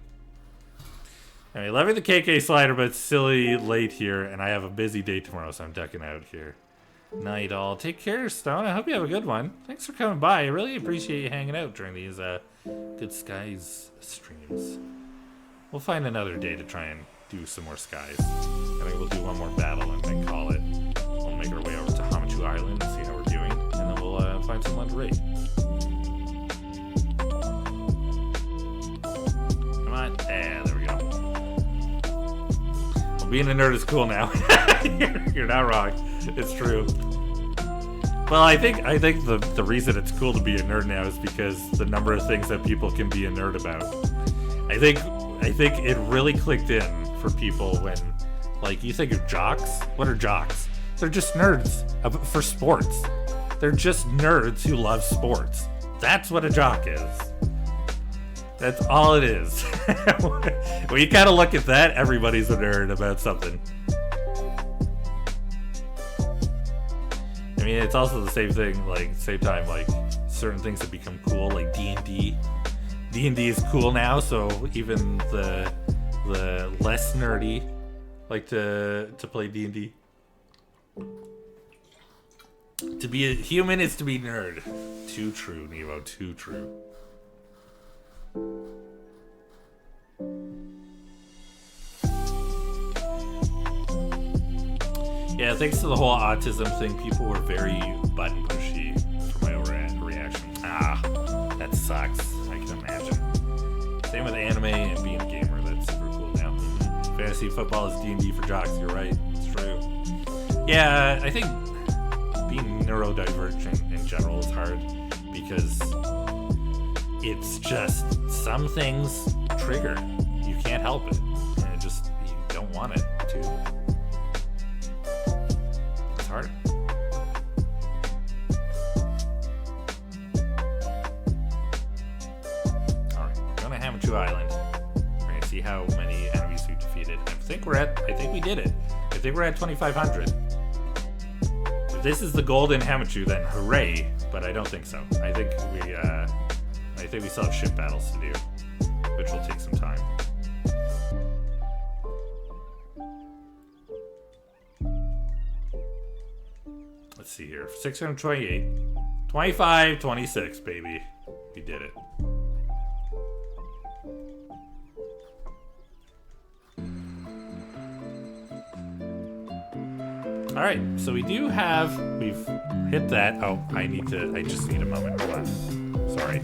anyway, loving the KK slider, but it's silly late here, and I have a busy day tomorrow, so I'm ducking out here. Night all. Take care, Stone. I hope you have a good one. Thanks for coming by. I really appreciate you hanging out during these Good Skies streams. We'll find another day to try and do some more skies. I think we'll do one more battle and then call it. We'll make our way over to Hamachu Island and see how we're doing, and then we'll find someone to raid. Come on. There we go. Well, being a nerd is cool now. You're not wrong. It's true. Well, I think the reason it's cool to be a nerd now is because the number of things that people can be a nerd about. I think it really clicked in for people when, like, you think of jocks. What are jocks? They're just nerds for sports. They're just nerds who love sports. That's what a jock is. That's all it is. When you kind of look at that, everybody's a nerd about something. I mean, it's also the same thing, like, same time, like, certain things have become cool, like D&D. D&D is cool now, so even the less nerdy like to play D&D. To be a human is to be nerd. Too true, Nevo, too true. Yeah, thanks to the whole autism thing, people were very button pushy for my reaction. Ah, that sucks. I can imagine. Same with anime and being a gamer. That's super cool now. Fantasy football is D&D for jocks. You're right. It's true. Yeah, I think being neurodivergent in general is hard because it's just some things trigger. You can't help it. And it just, you don't want it to. It's hard. Alright, we're going to Hamachu Island. We're going to see how many enemies we've defeated. I think we did it. I think we're at 2,500. If this is the golden Hamachu, then hooray! But I don't think so. I think we still have ship battles to do, which will take some time. Let's see here. 628, 25, 26, baby. We did it. All right, so we've hit that. Oh, I just need a moment. Hold on. Sorry.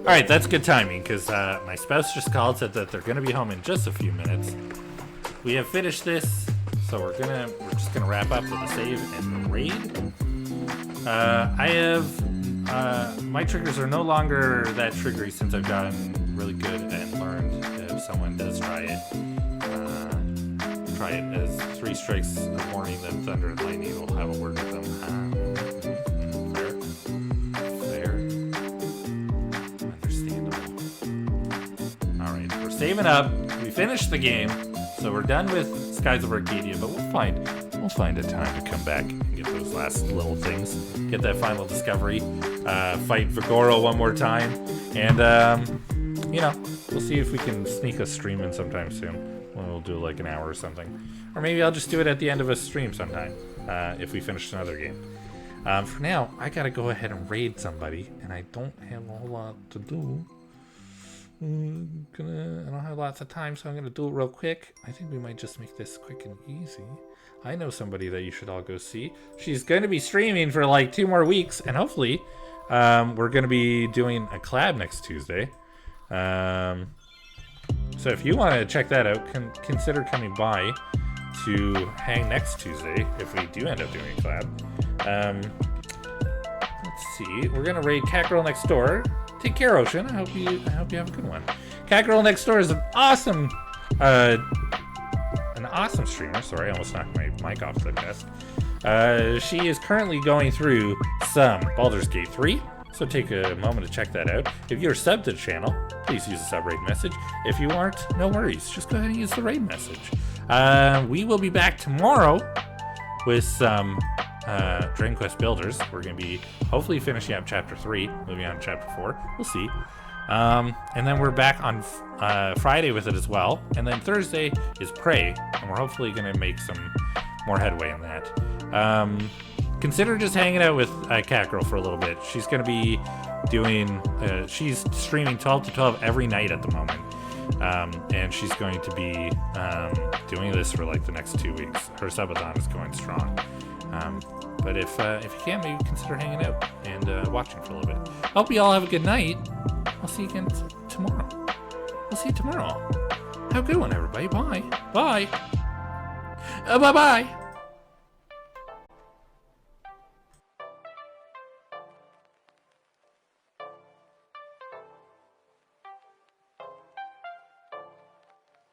All right, that's good timing because my spouse just called, said that they're gonna be home in just a few minutes. We have finished this, so we're just gonna wrap up with a save and a raid. My triggers are no longer that triggery since I've gotten really good and learned if someone does try it as 3 strikes of warning, then thunder and lightning will have a word with them. Saving up. We finished the game, so we're done with Skies of Arcadia. But we'll find a time to come back and get those last little things, get that final discovery, fight Vigoro one more time, and we'll see if we can sneak a stream in sometime soon. We'll do like an hour or something, or maybe I'll just do it at the end of a stream sometime if we finish another game. For now, I gotta go ahead and raid somebody, and I don't have a whole lot to do. I don't have lots of time, so I'm gonna do it real quick. I think we might just make this quick and easy. I know somebody that you should all go see. She's gonna be streaming for like 2 more weeks, and hopefully we're gonna be doing a collab next Tuesday. So if you want to check that out, consider coming by to hang next Tuesday if we do end up doing a collab. Let's see, we're gonna raid Cat Girl Next Door. Take care, Ocean. I hope you have a good one. Cat Girl Next Door is an awesome streamer. Sorry, I almost knocked my mic off the desk. She is currently going through some Baldur's Gate 3, so take a moment to check that out. If you're subbed to the channel, please use the sub raid message. If you aren't, no worries. Just go ahead and use the raid message. We will be back tomorrow with some Dragon Quest Builders. We're going to be hopefully finishing up Chapter 3, moving on to Chapter 4. We'll see. And then we're back on Friday with it as well. And then Thursday is Prey, and we're hopefully going to make some more headway in that. Consider just hanging out with Cat Girl for a little bit. She's going to be doing... she's streaming 12 to 12 every night at the moment. And she's going to be doing this for like the next 2 weeks. Her subathon is going strong. But if you can, maybe consider hanging out and watching for a little bit. Hope you all have a good night. I'll see you again tomorrow. We'll see you tomorrow. Have a good one, everybody. Bye. Bye. Bye-bye.